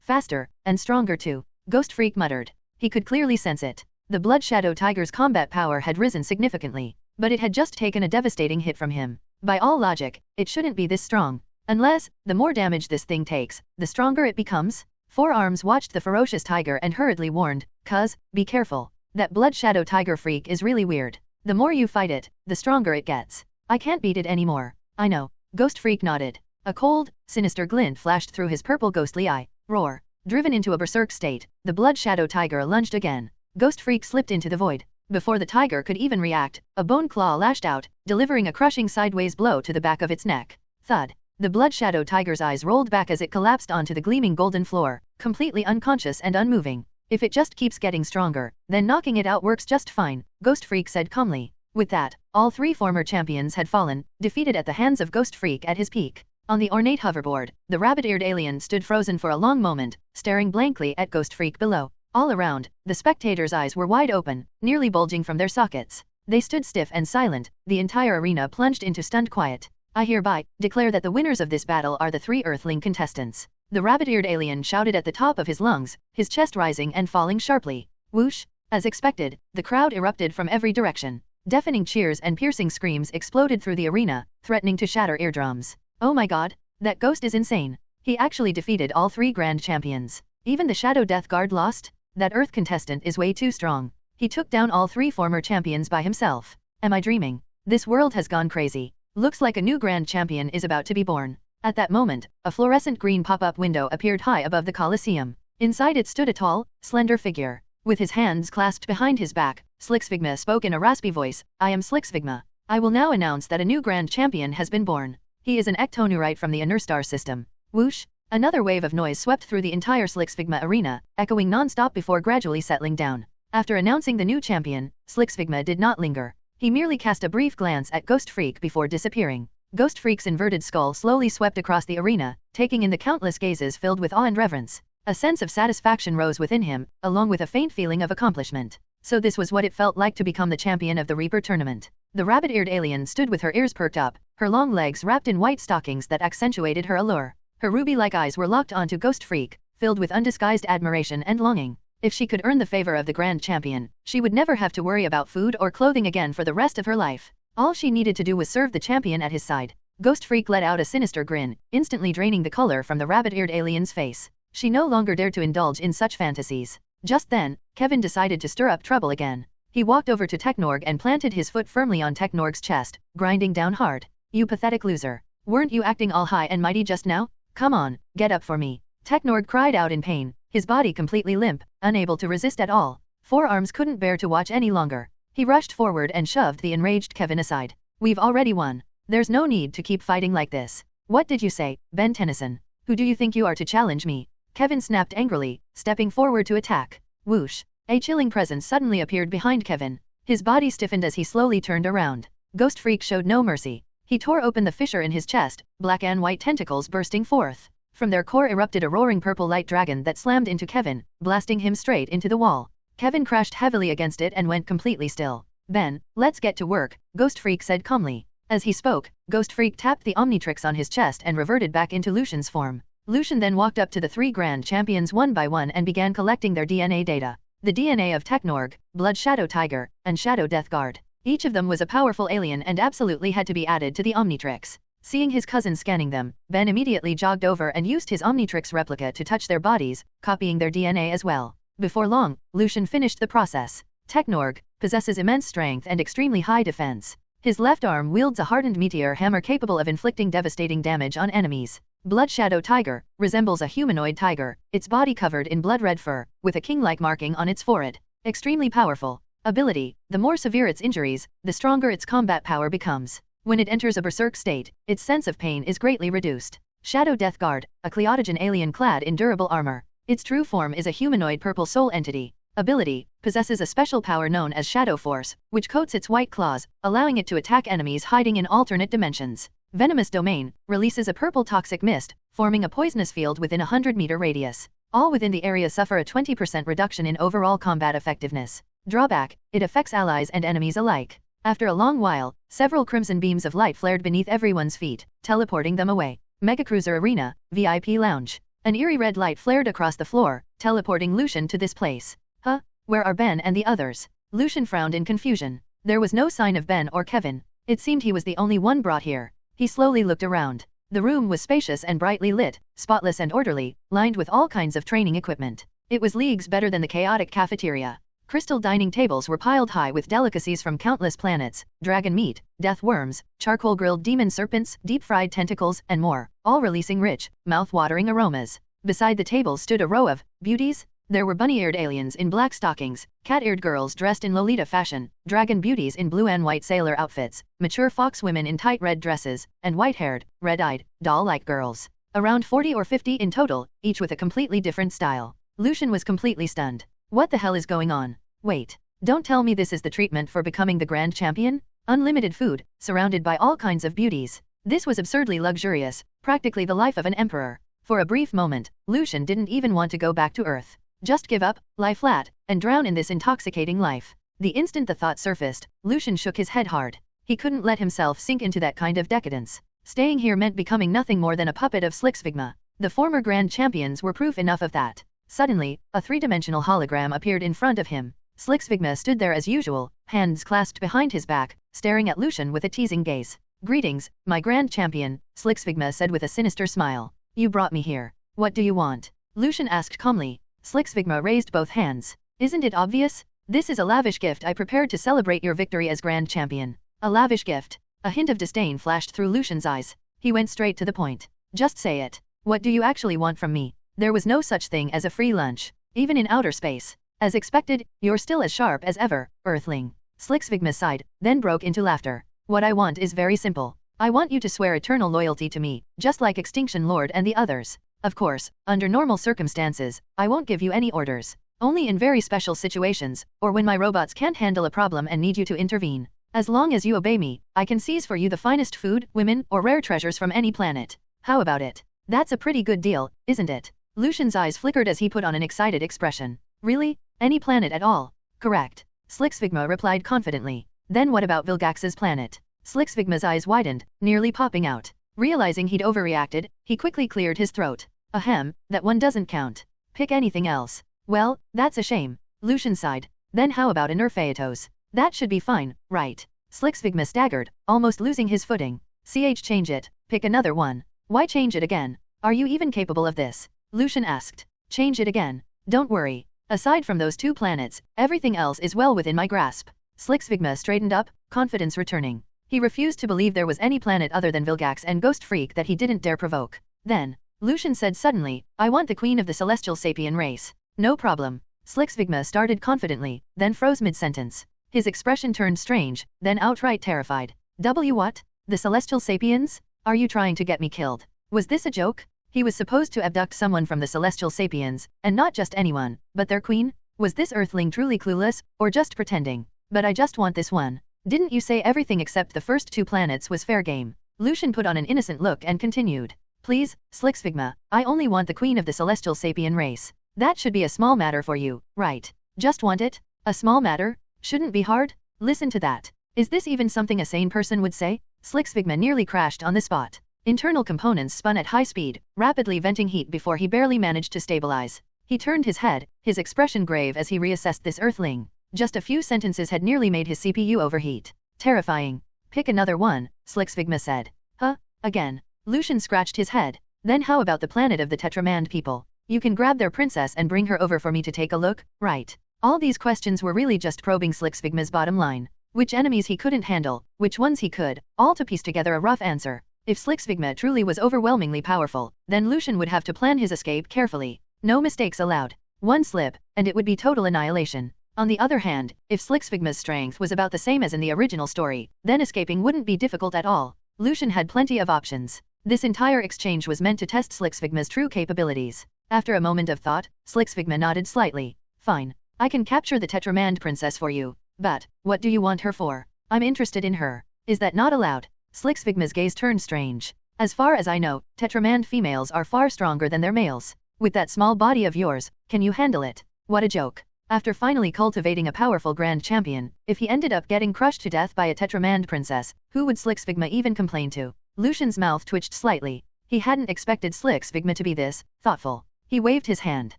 Faster, and stronger too," Ghost Freak muttered. He could clearly sense it. The Blood Shadow Tiger's combat power had risen significantly, but it had just taken a devastating hit from him. By all logic, it shouldn't be this strong. Unless, the more damage this thing takes, the stronger it becomes? 4 arms watched the ferocious tiger and hurriedly warned, "Cuz, be careful. That Blood Shadow Tiger freak is really weird. The more you fight it, the stronger it gets. I can't beat it anymore." "I know." Ghost Freak nodded. A cold, sinister glint flashed through his purple ghostly eye. Roar! Driven into a berserk state, the blood shadow tiger lunged again. Ghost Freak slipped into the void. Before the tiger could even react, a bone claw lashed out, delivering a crushing sideways blow to the back of its neck. Thud. The blood shadow tiger's eyes rolled back as it collapsed onto the gleaming golden floor, completely unconscious and unmoving. If it just keeps getting stronger, then knocking it out works just fine, Ghost Freak said calmly. With that, all three former champions had fallen, defeated at the hands of Ghost Freak at his peak. On the ornate hoverboard, the rabbit-eared alien stood frozen for a long moment, staring blankly at Ghost Freak below. All around, the spectators' eyes were wide open, nearly bulging from their sockets. They stood stiff and silent, the entire arena plunged into stunned quiet. I hereby declare that the winners of this battle are the three Earthling contestants. The rabbit-eared alien shouted at the top of his lungs, his chest rising and falling sharply. Whoosh! As expected, the crowd erupted from every direction. Deafening cheers and piercing screams exploded through the arena, threatening to shatter eardrums. Oh my god, that ghost is insane. He actually defeated all three grand champions. Even the Shadow Death Guard lost? That Earth contestant is way too strong. He took down all three former champions by himself. Am I dreaming? This world has gone crazy. Looks like a new grand champion is about to be born. At that moment, a fluorescent green pop-up window appeared high above the Colosseum. Inside it stood a tall, slender figure. With his hands clasped behind his back, Slixvigma spoke in a raspy voice. I am Slixvigma. I will now announce that a new grand champion has been born. He is an ectonurite from the Inerstar system. Whoosh! Another wave of noise swept through the entire Slixvigma arena, echoing non-stop before gradually settling down. After announcing the new champion, Slixvigma did not linger. He merely cast a brief glance at Ghost Freak before disappearing. Ghost Freak's inverted skull slowly swept across the arena, taking in the countless gazes filled with awe and reverence. A sense of satisfaction rose within him, along with a faint feeling of accomplishment. So this was what it felt like to become the champion of the Reaper tournament. The rabbit-eared alien stood with her ears perked up, her long legs wrapped in white stockings that accentuated her allure. Her ruby-like eyes were locked onto Ghost Freak, filled with undisguised admiration and longing. If she could earn the favor of the grand champion, she would never have to worry about food or clothing again for the rest of her life. All she needed to do was serve the champion at his side. Ghost Freak let out a sinister grin, instantly draining the color from the rabbit-eared alien's face. She no longer dared to indulge in such fantasies. Just then, Kevin decided to stir up trouble again. He walked over to Technorg and planted his foot firmly on Technorg's chest, grinding down hard. You pathetic loser. Weren't you acting all high and mighty just now? Come on, get up for me. Technorg cried out in pain, his body completely limp, unable to resist at all. Forearms couldn't bear to watch any longer. He rushed forward and shoved the enraged Kevin aside. We've already won. There's no need to keep fighting like this. What did you say, Ben Tennyson? Who do you think you are to challenge me? Kevin snapped angrily, stepping forward to attack. Whoosh! A chilling presence suddenly appeared behind Kevin. His body stiffened as he slowly turned around. Ghost Freak showed no mercy. He tore open the fissure in his chest, black and white tentacles bursting forth. From their core erupted a roaring purple light dragon that slammed into Kevin, blasting him straight into the wall. Kevin crashed heavily against it and went completely still. Ben, let's get to work, Ghost Freak said calmly. As he spoke, Ghost Freak tapped the Omnitrix on his chest and reverted back into Lucian's form. Lucian then walked up to the three grand champions one by one and began collecting their DNA data. The DNA of Technorg, Blood Shadow Tiger, and Shadow Death Guard. Each of them was a powerful alien and absolutely had to be added to the Omnitrix. Seeing his cousin scanning them, Ben immediately jogged over and used his Omnitrix replica to touch their bodies, copying their DNA as well. Before long, Lucian finished the process. Technorg possesses immense strength and extremely high defense. His left arm wields a hardened meteor hammer capable of inflicting devastating damage on enemies. Blood Shadow Tiger resembles a humanoid tiger, its body covered in blood-red fur, with a king-like marking on its forehead. Extremely powerful. Ability: the more severe its injuries, the stronger its combat power becomes. When it enters a berserk state, its sense of pain is greatly reduced. Shadow Death Guard, a Cleotogen alien clad in durable armor. Its true form is a humanoid purple soul entity. Ability: possesses a special power known as Shadow Force, which coats its white claws, allowing it to attack enemies hiding in alternate dimensions. Venomous Domain releases a purple toxic mist, forming a poisonous field within a 100-meter radius. All within the area suffer a 20% reduction in overall combat effectiveness. Drawback: it affects allies and enemies alike. After a long while, several crimson beams of light flared beneath everyone's feet, teleporting them away. Megacruiser Arena, VIP Lounge. An eerie red light flared across the floor, teleporting Lucian to this place. Huh? Where are Ben and the others? Lucian frowned in confusion. There was no sign of Ben or Kevin. It seemed he was the only one brought here. He slowly looked around. The room was spacious and brightly lit, spotless and orderly, lined with all kinds of training equipment. It was leagues better than the chaotic cafeteria. Crystal dining tables were piled high with delicacies from countless planets, dragon meat, death worms, charcoal-grilled demon serpents, deep-fried tentacles, and more, all releasing rich, mouth-watering aromas. Beside the table stood a row of beauties. There were bunny-eared aliens in black stockings, cat-eared girls dressed in Lolita fashion, dragon beauties in blue and white sailor outfits, mature fox women in tight red dresses, and white-haired, red-eyed, doll-like girls. Around 40 or 50 in total, each with a completely different style. Lucian was completely stunned. What the hell is going on? Wait. Don't tell me this is the treatment for becoming the grand champion? Unlimited food, surrounded by all kinds of beauties. This was absurdly luxurious, practically the life of an emperor. For a brief moment, Lucian didn't even want to go back to Earth. Just give up, lie flat, and drown in this intoxicating life. The instant the thought surfaced, Lucian shook his head hard. He couldn't let himself sink into that kind of decadence. Staying here meant becoming nothing more than a puppet of Slixvigma. The former grand champions were proof enough of that. Suddenly, a three-dimensional hologram appeared in front of him. Slixvigma stood there as usual, hands clasped behind his back, staring at Lucian with a teasing gaze. "Greetings, my grand champion," Slixvigma said with a sinister smile. "You brought me here. What do you want?" Lucian asked calmly. Slixvigma raised both hands. "Isn't it obvious? This is a lavish gift I prepared to celebrate your victory as grand champion." "A lavish gift?" A hint of disdain flashed through Lucian's eyes. He went straight to the point. "Just say it. What do you actually want from me?" There was no such thing as a free lunch, even in outer space. "As expected, you're still as sharp as ever, Earthling." Slixvigma sighed, then broke into laughter. "What I want is very simple. I want you to swear eternal loyalty to me, just like Extinction Lord and the others. Of course, under normal circumstances, I won't give you any orders. Only in very special situations, or when my robots can't handle a problem and need you to intervene. As long as you obey me, I can seize for you the finest food, women, or rare treasures from any planet. How about it? That's a pretty good deal, isn't it?" Lucian's eyes flickered as he put on an excited expression. "Really? Any planet at all?" "Correct," Slixvigma replied confidently. "Then what about Vilgax's planet?" Slixvigma's eyes widened, nearly popping out. Realizing he'd overreacted, he quickly cleared his throat. "Ahem, that one doesn't count. Pick anything else." "Well, that's a shame," Lucian sighed. "Then how about a Nerfeatos? That should be fine, right?" Slixvigma staggered, almost losing his footing. Change it, pick another one." "Why change it again? Are you even capable of this?" Lucian asked. "Change it again. Don't worry. Aside from those two planets, everything else is well within my grasp." Slixvigma straightened up, confidence returning. He refused to believe there was any planet other than Vilgax and Ghost Freak that he didn't dare provoke. Then, Lucian said suddenly, "I want the queen of the celestial sapien race." "No problem." Slixvigma started confidently, then froze mid-sentence. His expression turned strange, then outright terrified. What? The celestial sapiens? Are you trying to get me killed? Was this a joke? He was supposed to abduct someone from the celestial sapiens, and not just anyone, but their queen? Was this earthling truly clueless, or just pretending? "But I just want this one. Didn't you say everything except the first two planets was fair game?" Lucian put on an innocent look and continued. "Please, Slixvigma, I only want the queen of the celestial sapien race. That should be a small matter for you, right? Just want it? A small matter? Shouldn't be hard? Listen to that. Is this even something a sane person would say?" Slixvigma nearly crashed on the spot. Internal components spun at high speed, rapidly venting heat before he barely managed to stabilize. He turned his head, his expression grave as he reassessed this earthling. Just a few sentences had nearly made his CPU overheat. "Terrifying. Pick another one," Slixvigma said. "Huh? Again?" Lucian scratched his head. "Then how about the planet of the Tetramand people? You can grab their princess and bring her over for me to take a look, right?" All these questions were really just probing Slixvigma's bottom line. Which enemies he couldn't handle, which ones he could, all to piece together a rough answer. If Slixvigma truly was overwhelmingly powerful, then Lucian would have to plan his escape carefully. No mistakes allowed. One slip, and it would be total annihilation. On the other hand, if Slixvigma's strength was about the same as in the original story, then escaping wouldn't be difficult at all. Lucian had plenty of options. This entire exchange was meant to test Slixvigma's true capabilities. After a moment of thought, Slixvigma nodded slightly. "Fine. I can capture the Tetramand princess for you. But, what do you want her for? I'm interested in her. Is that not allowed?" Slixvigma's gaze turned strange. "As far as I know, Tetramand females are far stronger than their males. With that small body of yours, can you handle it?" What a joke. After finally cultivating a powerful grand champion, if he ended up getting crushed to death by a Tetramand princess, who would Slixvigma even complain to? Lucian's mouth twitched slightly. He hadn't expected Slixvigma to be this thoughtful. He waved his hand.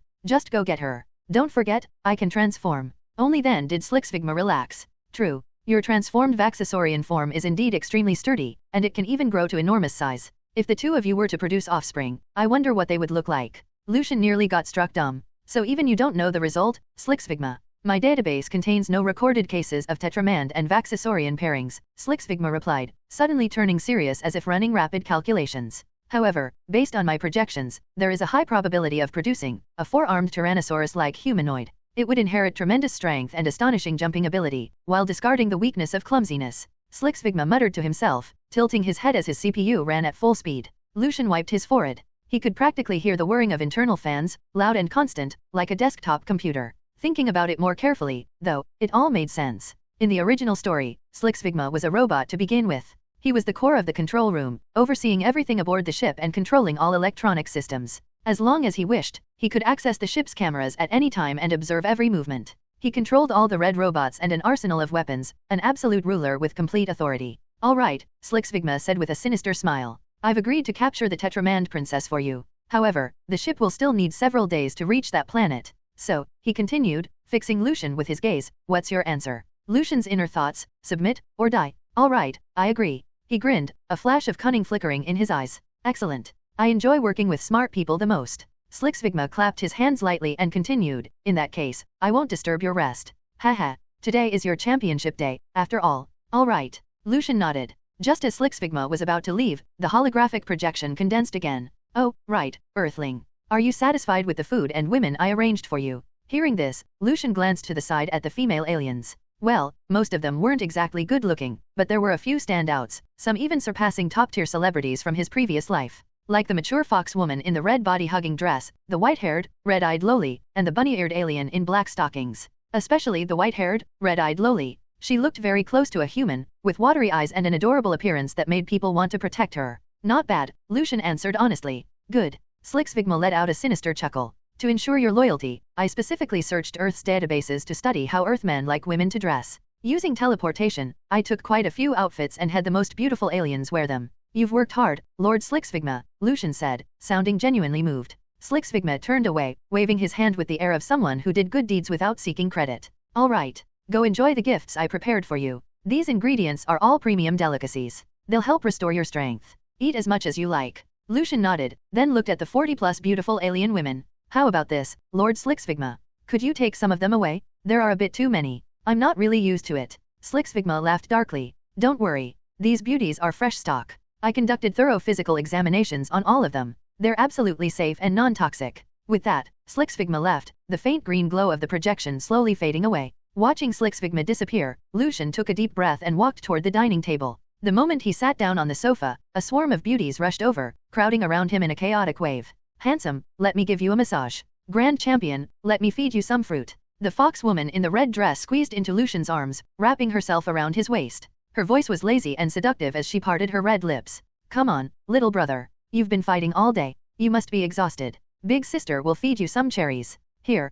"Just go get her. Don't forget, I can transform." Only then did Slixvigma relax. "True. Your transformed Vaxasaurian form is indeed extremely sturdy, and it can even grow to enormous size. If the two of you were to produce offspring, I wonder what they would look like." Lucian nearly got struck dumb. "So even you don't know the result, Slixvigma?" "My database contains no recorded cases of Tetramand and Vaxasaurian pairings," Slixvigma replied, suddenly turning serious as if running rapid calculations. However, based on my projections, there is a high probability of producing a four-armed Tyrannosaurus-like humanoid. It would inherit tremendous strength and astonishing jumping ability, while discarding the weakness of clumsiness. Slixvigma muttered to himself, tilting his head as his CPU ran at full speed. Lucian wiped his forehead. He could practically hear the whirring of internal fans, loud and constant, like a desktop computer. Thinking about it more carefully, though, it all made sense. In the original story, Slixvigma was a robot to begin with. He was the core of the control room, overseeing everything aboard the ship and controlling all electronic systems. As long as he wished, he could access the ship's cameras at any time and observe every movement. He controlled all the red robots and an arsenal of weapons, an absolute ruler with complete authority. All right, Slixvigma said with a sinister smile. I've agreed to capture the Tetramand princess for you. However, the ship will still need several days to reach that planet. So, he continued, fixing Lucian with his gaze, what's your answer? Lucian's inner thoughts, submit, or die. All right, I agree. He grinned, a flash of cunning flickering in his eyes. Excellent. I enjoy working with smart people the most. Slixvigma clapped his hands lightly and continued, in that case, I won't disturb your rest. Haha, today is your championship day, after all. All right. Lucian nodded. Just as Slixvigma was about to leave, the holographic projection condensed again. Oh, right, Earthling. Are you satisfied with the food and women I arranged for you? Hearing this, Lucian glanced to the side at the female aliens. Well, most of them weren't exactly good-looking, but there were a few standouts, some even surpassing top-tier celebrities from his previous life. Like the mature fox woman in the red body-hugging dress, the white-haired, red-eyed lowly, and the bunny-eared alien in black stockings. Especially the white-haired, red-eyed lowly. She looked very close to a human, with watery eyes and an adorable appearance that made people want to protect her. Not bad, Lucian answered honestly. Good. Slixvigma let out a sinister chuckle. To ensure your loyalty, I specifically searched Earth's databases to study how Earthmen like women to dress. Using teleportation, I took quite a few outfits and had the most beautiful aliens wear them. You've worked hard, Lord Slixvigma, Lucian said, sounding genuinely moved. Slixvigma turned away, waving his hand with the air of someone who did good deeds without seeking credit. All right. Go enjoy the gifts I prepared for you. These ingredients are all premium delicacies. They'll help restore your strength. Eat as much as you like. Lucian nodded, then looked at the 40-plus beautiful alien women. How about this, Lord Slixvigma? Could you take some of them away? There are a bit too many. I'm not really used to it. Slixvigma laughed darkly. Don't worry. These beauties are fresh stock. I conducted thorough physical examinations on all of them. They're absolutely safe and non-toxic. With that, Slixvigma left, the faint green glow of the projection slowly fading away. Watching Slixvigma disappear, Lucian took a deep breath and walked toward the dining table. The moment he sat down on the sofa, a swarm of beauties rushed over, crowding around him in a chaotic wave. Handsome, let me give you a massage. Grand champion, let me feed you some fruit. The fox woman in the red dress squeezed into Lucian's arms, wrapping herself around his waist. Her voice was lazy and seductive as she parted her red lips. Come on, little brother. You've been fighting all day. You must be exhausted. Big sister will feed you some cherries. Here,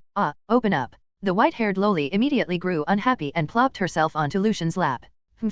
open up. The white-haired lowly immediately grew unhappy and plopped herself onto Lucian's lap.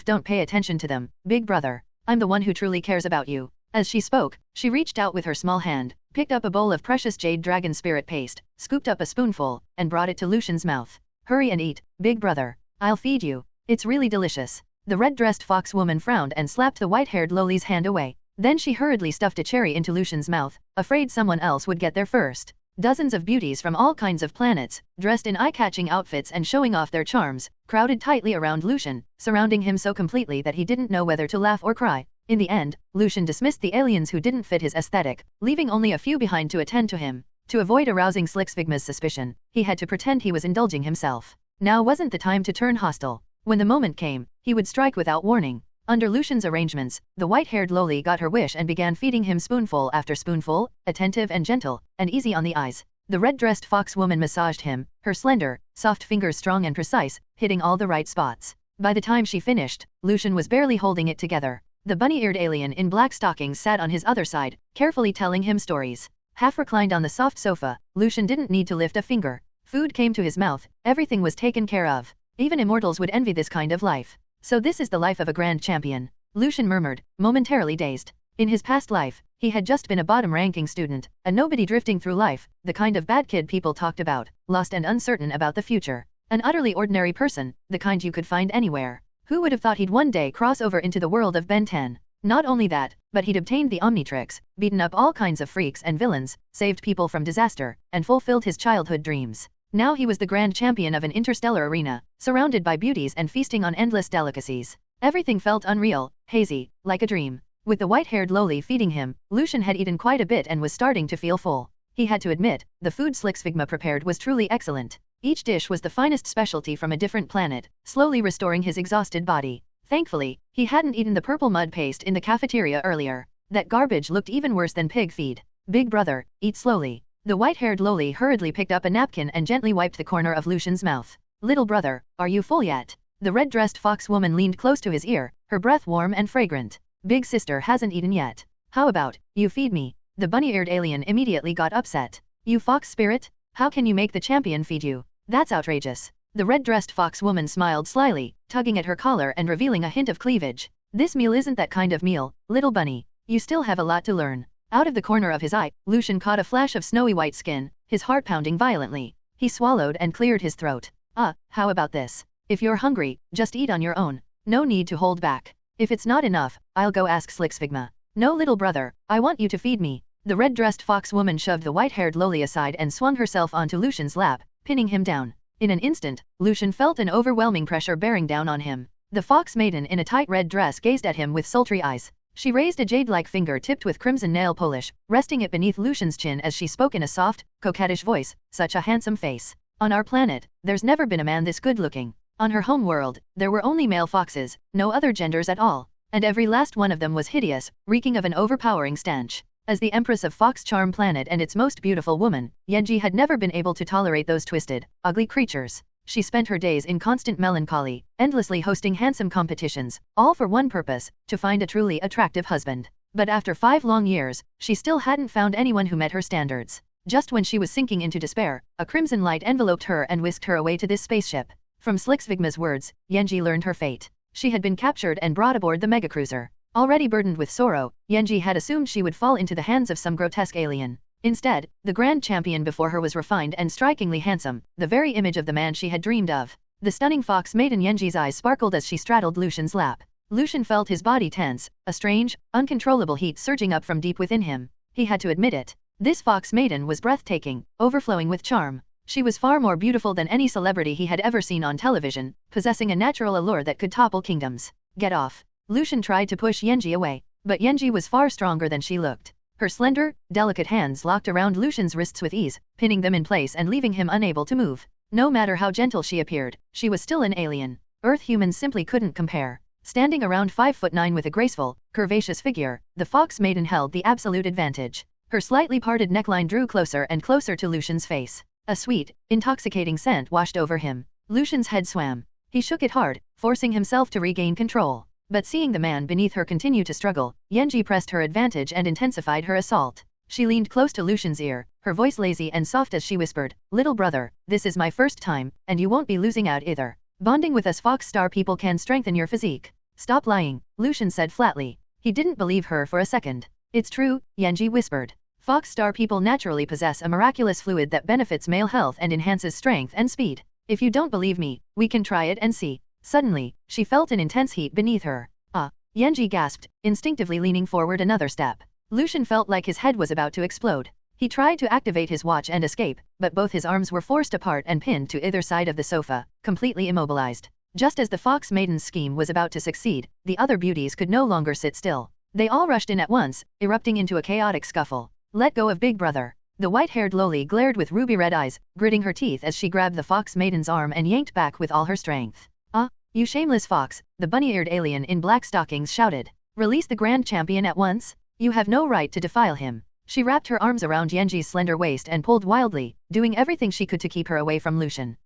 Don't pay attention to them, big brother. I'm the one who truly cares about you. As she spoke, she reached out with her small hand, picked up a bowl of precious jade dragon spirit paste, scooped up a spoonful, and brought it to Lucian's mouth. Hurry and eat, big brother. I'll feed you. It's really delicious. The red-dressed fox woman frowned and slapped the white-haired lowly's hand away. Then she hurriedly stuffed a cherry into Lucian's mouth, afraid someone else would get there first. Dozens of beauties from all kinds of planets, dressed in eye-catching outfits and showing off their charms, crowded tightly around Lucian, surrounding him so completely that he didn't know whether to laugh or cry. In the end, Lucian dismissed the aliens who didn't fit his aesthetic, leaving only a few behind to attend to him. To avoid arousing Slixvigma's suspicion, he had to pretend he was indulging himself. Now wasn't the time to turn hostile. When the moment came, he would strike without warning. Under Lucian's arrangements, the white-haired lowly got her wish and began feeding him spoonful after spoonful, attentive and gentle, and easy on the eyes. The red-dressed fox woman massaged him, her slender, soft fingers strong and precise, hitting all the right spots. By the time she finished, Lucian was barely holding it together. The bunny-eared alien in black stockings sat on his other side, carefully telling him stories. Half reclined on the soft sofa, Lucian didn't need to lift a finger. Food came to his mouth, everything was taken care of. Even immortals would envy this kind of life. So this is the life of a grand champion. Lucian murmured, momentarily dazed. In his past life, he had just been a bottom-ranking student, a nobody drifting through life, the kind of bad kid people talked about, lost and uncertain about the future. An utterly ordinary person, the kind you could find anywhere. Who would have thought he'd one day cross over into the world of Ben 10? Not only that, but he'd obtained the Omnitrix, beaten up all kinds of freaks and villains, saved people from disaster, and fulfilled his childhood dreams. Now he was the grand champion of an interstellar arena, surrounded by beauties and feasting on endless delicacies. Everything felt unreal, hazy, like a dream. With the white-haired lowly feeding him, Lucian had eaten quite a bit and was starting to feel full. He had to admit, the food Slixfigma prepared was truly excellent. Each dish was the finest specialty from a different planet, slowly restoring his exhausted body. Thankfully, he hadn't eaten the purple mud paste in the cafeteria earlier. That garbage looked even worse than pig feed. Big brother, eat slowly. The white-haired lowly hurriedly picked up a napkin and gently wiped the corner of Lucian's mouth. Little brother, are you full yet? The red-dressed fox woman leaned close to his ear, her breath warm and fragrant. Big sister hasn't eaten yet. How about, you feed me? The bunny-eared alien immediately got upset. You fox spirit? How can you make the champion feed you? That's outrageous. The red-dressed fox woman smiled slyly, tugging at her collar and revealing a hint of cleavage. This meal isn't that kind of meal, little bunny. You still have a lot to learn. Out of the corner of his eye, Lucian caught a flash of snowy white skin, his heart pounding violently. He swallowed and cleared his throat. How about this? If you're hungry, just eat on your own. No need to hold back. If it's not enough, I'll go ask Slixfigma. No, little brother, I want you to feed me. The red-dressed fox woman shoved the white-haired lowly aside and swung herself onto Lucian's lap, pinning him down. In an instant, Lucian felt an overwhelming pressure bearing down on him. The fox maiden in a tight red dress gazed at him with sultry eyes. She raised a jade-like finger tipped with crimson nail polish, resting it beneath Lucian's chin as she spoke in a soft, coquettish voice. Such a handsome face. On our planet, there's never been a man this good-looking. On her home world, there were only male foxes, no other genders at all. And every last one of them was hideous, reeking of an overpowering stench. As the Empress of Fox Charm Planet and its most beautiful woman, Yenji had never been able to tolerate those twisted, ugly creatures. She spent her days in constant melancholy, endlessly hosting handsome competitions, all for one purpose, to find a truly attractive husband. But after 5 long years, she still hadn't found anyone who met her standards. Just when she was sinking into despair, a crimson light enveloped her and whisked her away to this spaceship. From Slixfigma's words, Yenji learned her fate. She had been captured and brought aboard the megacruiser. Already burdened with sorrow, Yenji had assumed she would fall into the hands of some grotesque alien. Instead, the grand champion before her was refined and strikingly handsome, the very image of the man she had dreamed of. The stunning fox maiden Yenji's eyes sparkled as she straddled Lucian's lap. Lucian felt his body tense, a strange, uncontrollable heat surging up from deep within him. He had to admit it. This fox maiden was breathtaking, overflowing with charm. She was far more beautiful than any celebrity he had ever seen on television, possessing a natural allure that could topple kingdoms. Get off. Lucian tried to push Yenji away, but Yenji was far stronger than she looked. Her slender, delicate hands locked around Lucian's wrists with ease, pinning them in place and leaving him unable to move. No matter how gentle she appeared, she was still an alien. Earth humans simply couldn't compare. Standing around 5'9" with a graceful, curvaceous figure, the fox maiden held the absolute advantage. Her slightly parted neckline drew closer and closer to Lucian's face. A sweet, intoxicating scent washed over him. Lucian's head swam. He shook it hard, forcing himself to regain control. But seeing the man beneath her continue to struggle, Yenji pressed her advantage and intensified her assault. She leaned close to Lucian's ear, her voice lazy and soft as she whispered, "Little brother, this is my first time, and you won't be losing out either. Bonding with us Fox Star people can strengthen your physique." "Stop lying," Lucian said flatly. He didn't believe her for a second. "It's true," Yenji whispered. "Fox Star people naturally possess a miraculous fluid that benefits male health and enhances strength and speed. If you don't believe me, we can try it and see." Suddenly, she felt an intense heat beneath her. Yenji gasped, instinctively leaning forward another step. Lucian felt like his head was about to explode. He tried to activate his watch and escape, but both his arms were forced apart and pinned to either side of the sofa, completely immobilized. Just as the fox maiden's scheme was about to succeed, the other beauties could no longer sit still. They all rushed in at once, erupting into a chaotic scuffle. "Let go of Big Brother." The white-haired lowly glared with ruby-red eyes, gritting her teeth as she grabbed the fox maiden's arm and yanked back with all her strength. "You shameless fox," the bunny-eared alien in black stockings shouted. "Release the grand champion at once. You have no right to defile him." She wrapped her arms around Yenji's slender waist and pulled wildly, doing everything she could to keep her away from Lucian.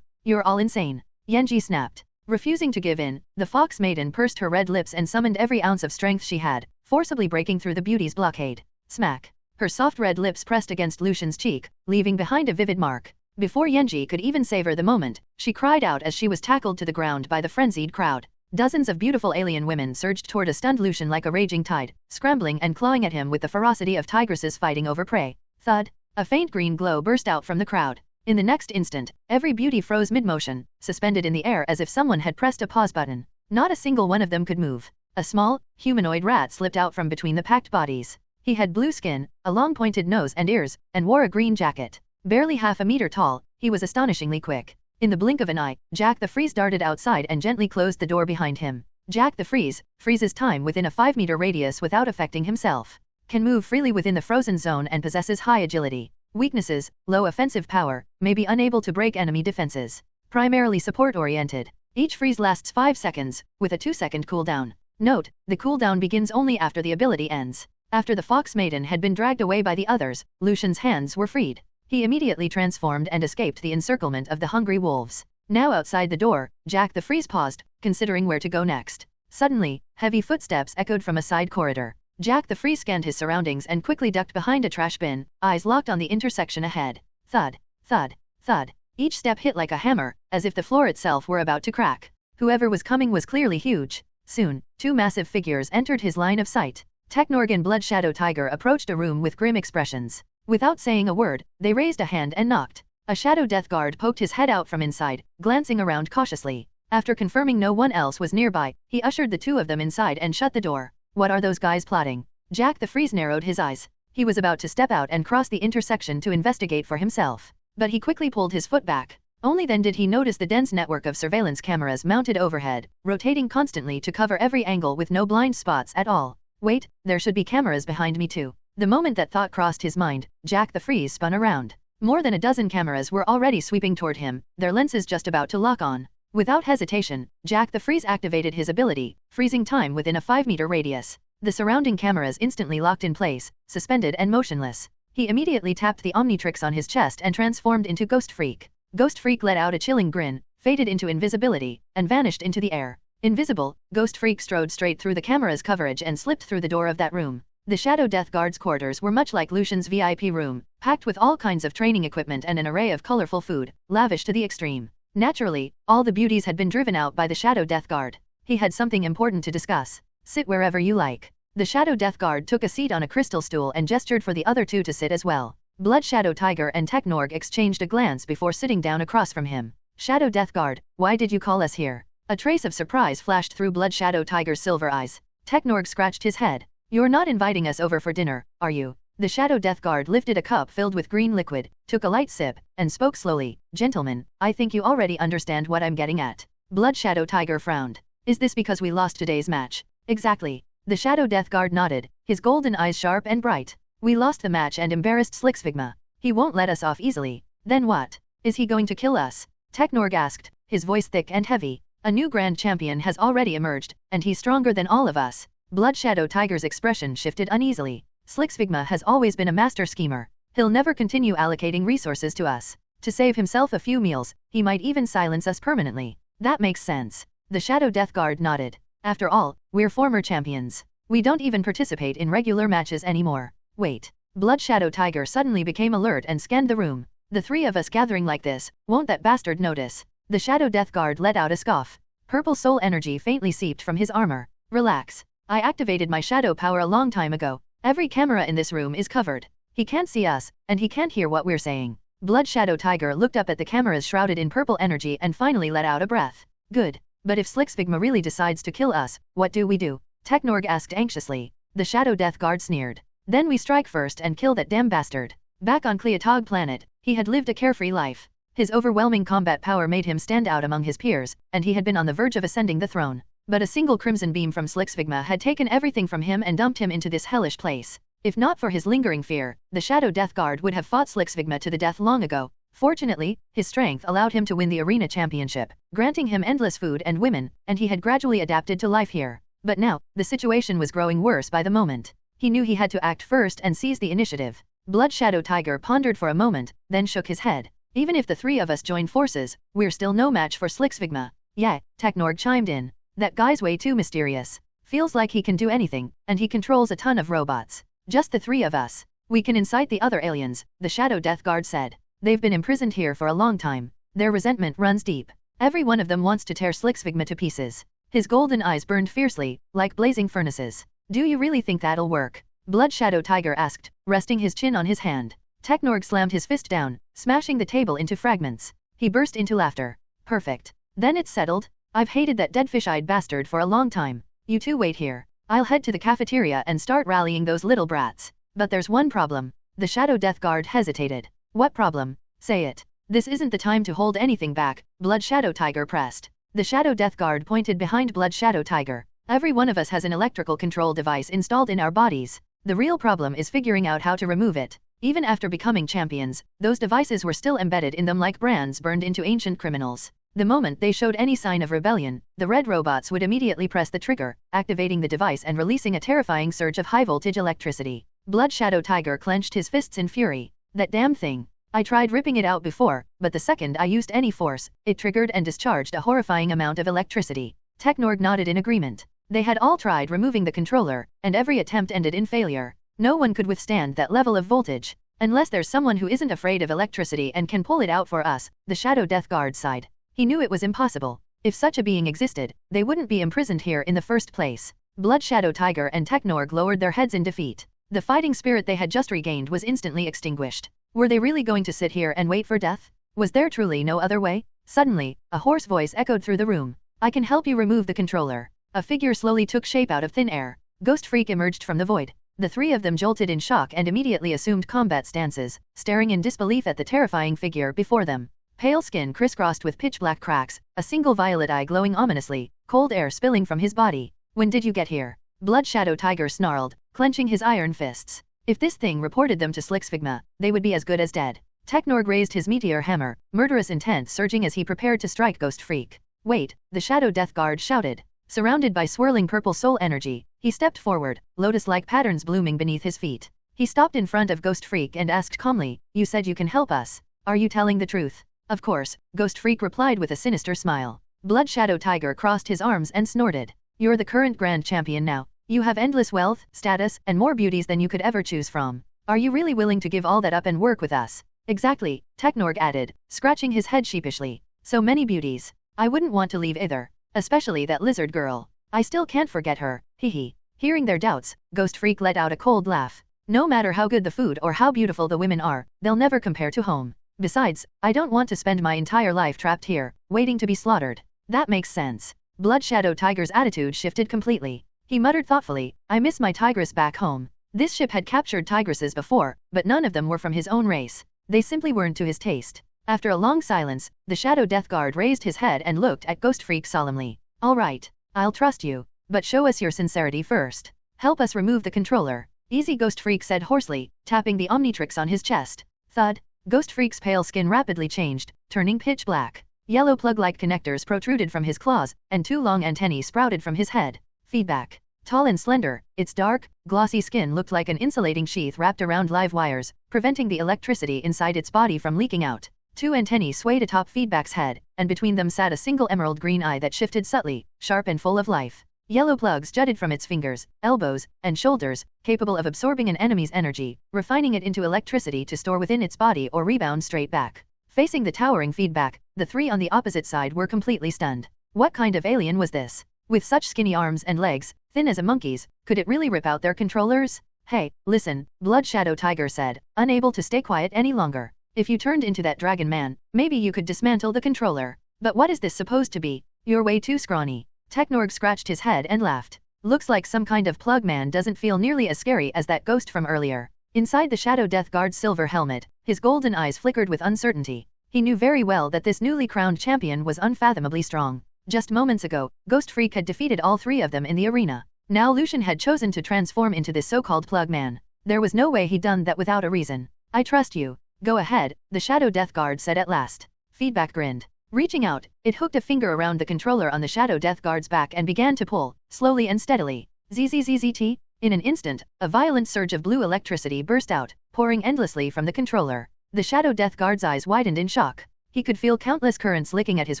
You're all insane," Yenji snapped. Refusing to give in, the fox maiden pursed her red lips and summoned every ounce of strength she had, forcibly breaking through the beauty's blockade. Smack. Her soft red lips pressed against Lucian's cheek, leaving behind a vivid mark. Before Yenji could even savor the moment, she cried out as she was tackled to the ground by the frenzied crowd. Dozens of beautiful alien women surged toward a stunned Lucian like a raging tide, scrambling and clawing at him with the ferocity of tigresses fighting over prey. Thud! A faint green glow burst out from the crowd. In the next instant, every beauty froze mid-motion, suspended in the air as if someone had pressed a pause button. Not a single one of them could move. A small, humanoid rat slipped out from between the packed bodies. He had blue skin, a long pointed nose and ears, and wore a green jacket. Barely half a meter tall, he was astonishingly quick. In the blink of an eye, Jack the Freeze darted outside and gently closed the door behind him. Jack the Freeze freezes time within a 5-meter radius without affecting himself. Can move freely within the frozen zone and possesses high agility. Weaknesses: low offensive power, may be unable to break enemy defenses. Primarily support-oriented. Each freeze lasts 5 seconds, with a 2-second cooldown. Note: the cooldown begins only after the ability ends. After the Fox Maiden had been dragged away by the others, Lucian's hands were freed. He immediately transformed and escaped the encirclement of the hungry wolves. Now outside the door, Jack the Freeze paused, considering where to go next. Suddenly, heavy footsteps echoed from a side corridor. Jack the Freeze scanned his surroundings and quickly ducked behind a trash bin, eyes locked on the intersection ahead. Thud, thud, thud. Each step hit like a hammer, as if the floor itself were about to crack. Whoever was coming was clearly huge. Soon, 2 massive figures entered his line of sight. Technorg and Blood Shadow Tiger approached a room with grim expressions. Without saying a word, they raised a hand and knocked. A Shadow Death Guard poked his head out from inside, glancing around cautiously. After confirming no one else was nearby, he ushered the 2 of them inside and shut the door. What are those guys plotting? Jack the Freeze narrowed his eyes. He was about to step out and cross the intersection to investigate for himself. But he quickly pulled his foot back. Only then did he notice the dense network of surveillance cameras mounted overhead, rotating constantly to cover every angle with no blind spots at all. Wait, there should be cameras behind me too. The moment that thought crossed his mind, Jack the Freeze spun around. More than a dozen cameras were already sweeping toward him, their lenses just about to lock on. Without hesitation, Jack the Freeze activated his ability, freezing time within a 5-meter radius. The surrounding cameras instantly locked in place, suspended and motionless. He immediately tapped the Omnitrix on his chest and transformed into Ghost Freak. Ghost Freak let out a chilling grin, faded into invisibility, and vanished into the air. Invisible, Ghost Freak strode straight through the camera's coverage and slipped through the door of that room. The Shadow Death Guard's quarters were much like Lucian's VIP room, packed with all kinds of training equipment and an array of colorful food, lavish to the extreme. Naturally, all the beauties had been driven out by the Shadow Death Guard. He had something important to discuss. Sit wherever you like. The Shadow Death Guard took a seat on a crystal stool and gestured for the other 2 to sit as well. Blood Shadow Tiger and Technorg exchanged a glance before sitting down across from him. Shadow Death Guard, why did you call us here? A trace of surprise flashed through Blood Shadow Tiger's silver eyes. Technorg scratched his head. You're not inviting us over for dinner, are you? The Shadow Death Guard lifted a cup filled with green liquid, took a light sip, and spoke slowly. Gentlemen, I think you already understand what I'm getting at. Blood Shadow Tiger frowned. Is this because we lost today's match? Exactly. The Shadow Death Guard nodded, his golden eyes sharp and bright. We lost the match and embarrassed Slixfigma. He won't let us off easily. Then what? Is he going to kill us? Technorg asked, his voice thick and heavy. A new Grand Champion has already emerged, and he's stronger than all of us. Blood Shadow Tiger's expression shifted uneasily. Slixfigma has always been a master schemer. He'll never continue allocating resources to us. To save himself a few meals, he might even silence us permanently. That makes sense. The Shadow Death Guard nodded. After all, we're former champions. We don't even participate in regular matches anymore. Wait. Blood Shadow Tiger suddenly became alert and scanned the room. The 3 of us gathering like this, won't that bastard notice? The Shadow Death Guard let out a scoff. Purple soul energy faintly seeped from his armor. Relax. I activated my shadow power a long time ago. Every camera in this room is covered. He can't see us, and he can't hear what we're saying. Blood Shadow Tiger looked up at the cameras shrouded in purple energy and finally let out a breath. Good. But if Slixfigma really decides to kill us, what do we do? Technorg asked anxiously. The Shadow Death Guard sneered. Then we strike first and kill that damn bastard. Back on Cleotog planet, he had lived a carefree life. His overwhelming combat power made him stand out among his peers, and he had been on the verge of ascending the throne. But a single crimson beam from Slixfigma had taken everything from him and dumped him into this hellish place. If not for his lingering fear, the Shadow Death Guard would have fought Slixfigma to the death long ago. Fortunately, his strength allowed him to win the arena championship, granting him endless food and women, and he had gradually adapted to life here. But now, the situation was growing worse by the moment. He knew he had to act first and seize the initiative. Blood Shadow Tiger pondered for a moment, then shook his head. Even if the 3 of us join forces, we're still no match for Slixfigma. Yeah, Technorg chimed in. That guy's way too mysterious. Feels like he can do anything, and he controls a ton of robots. Just the 3 of us. We can incite the other aliens, the Shadow Death Guard said. They've been imprisoned here for a long time. Their resentment runs deep. Every one of them wants to tear Slixfigma to pieces. His golden eyes burned fiercely, like blazing furnaces. Do you really think that'll work? Blood Shadow Tiger asked, resting his chin on his hand. Technorg slammed his fist down, smashing the table into fragments. He burst into laughter. Perfect. Then it's settled? I've hated that dead fish-eyed bastard for a long time. You 2 wait here. I'll head to the cafeteria and start rallying those little brats. But there's one problem. The Shadow Death Guard hesitated. What problem? Say it. This isn't the time to hold anything back, Blood Shadow Tiger pressed. The Shadow Death Guard pointed behind Blood Shadow Tiger. Every one of us has an electrical control device installed in our bodies. The real problem is figuring out how to remove it. Even after becoming champions, those devices were still embedded in them like brands burned into ancient criminals. The moment they showed any sign of rebellion, the red robots would immediately press the trigger, activating the device and releasing a terrifying surge of high-voltage electricity. Blood Shadow Tiger clenched his fists in fury. That damn thing. I tried ripping it out before, but the second I used any force, it triggered and discharged a horrifying amount of electricity. Technorg nodded in agreement. They had all tried removing the controller, and every attempt ended in failure. No one could withstand that level of voltage. Unless there's someone who isn't afraid of electricity and can pull it out for us, the Shadow Death Guard sighed. He knew it was impossible. If such a being existed, they wouldn't be imprisoned here in the first place. Blood Shadow Tiger and Technorg lowered their heads in defeat. The fighting spirit they had just regained was instantly extinguished. Were they really going to sit here and wait for death? Was there truly no other way? Suddenly, a hoarse voice echoed through the room. I can help you remove the controller. A figure slowly took shape out of thin air. Ghost Freak emerged from the void. The three of them jolted in shock and immediately assumed combat stances, staring in disbelief at the terrifying figure before them. Pale skin crisscrossed with pitch-black cracks, a single violet eye glowing ominously, cold air spilling from his body. When did you get here? Blood Shadow Tiger snarled, clenching his iron fists. If this thing reported them to Slixfigma, they would be as good as dead. Technorg raised his meteor hammer, murderous intent surging as he prepared to strike Ghost Freak. Wait, the Shadow Death Guard shouted. Surrounded by swirling purple soul energy, he stepped forward, lotus-like patterns blooming beneath his feet. He stopped in front of Ghost Freak and asked calmly, "You said you can help us. Are you telling the truth?" "Of course," Ghost Freak replied with a sinister smile. Blood Shadow Tiger crossed his arms and snorted. "You're the current Grand Champion now. You have endless wealth, status, and more beauties than you could ever choose from. Are you really willing to give all that up and work with us?" "Exactly," Technorg added, scratching his head sheepishly. "So many beauties. I wouldn't want to leave either. Especially that lizard girl. I still can't forget her, hehe." Hearing their doubts, Ghost Freak let out a cold laugh. "No matter how good the food or how beautiful the women are, they'll never compare to home. Besides, I don't want to spend my entire life trapped here, waiting to be slaughtered." "That makes sense." Blood Shadow Tiger's attitude shifted completely. He muttered thoughtfully, "I miss my tigress back home." This ship had captured tigresses before, but none of them were from his own race. They simply weren't to his taste. After a long silence, the Shadow Death Guard raised his head and looked at Ghost Freak solemnly. "All right, I'll trust you, but show us your sincerity first. Help us remove the controller." "Easy," Ghost Freak said hoarsely, tapping the Omnitrix on his chest. Thud. Ghost Freak's pale skin rapidly changed, turning pitch black. Yellow plug-like connectors protruded from his claws, and two long antennae sprouted from his head. Feedback. Tall and slender, its dark, glossy skin looked like an insulating sheath wrapped around live wires, preventing the electricity inside its body from leaking out. Two antennae swayed atop Feedback's head, and between them sat a single emerald green eye that shifted subtly, sharp and full of life. Yellow plugs jutted from its fingers, elbows, and shoulders, capable of absorbing an enemy's energy, refining it into electricity to store within its body or rebound straight back. Facing the towering Feedback, the three on the opposite side were completely stunned. What kind of alien was this? With such skinny arms and legs, thin as a monkey's, could it really rip out their controllers? "Hey, listen," Blood Shadow Tiger said, unable to stay quiet any longer. "If you turned into that dragon man, maybe you could dismantle the controller. But what is this supposed to be? You're way too scrawny." Technorg scratched his head and laughed. "Looks like some kind of plug man doesn't feel nearly as scary as that ghost from earlier." Inside the Shadow Death Guard's silver helmet, his golden eyes flickered with uncertainty. He knew very well that this newly crowned champion was unfathomably strong. Just moments ago, Ghost Freak had defeated all three of them in the arena. Now Lucian had chosen to transform into this so-called plug man. There was no way he'd done that without a reason. "I trust you. Go ahead," the Shadow Death Guard said at last. Feedback grinned. Reaching out, it hooked a finger around the controller on the Shadow Death Guard's back and began to pull, slowly and steadily. ZZZZT. In an instant, a violent surge of blue electricity burst out, pouring endlessly from the controller. The Shadow Death Guard's eyes widened in shock. He could feel countless currents licking at his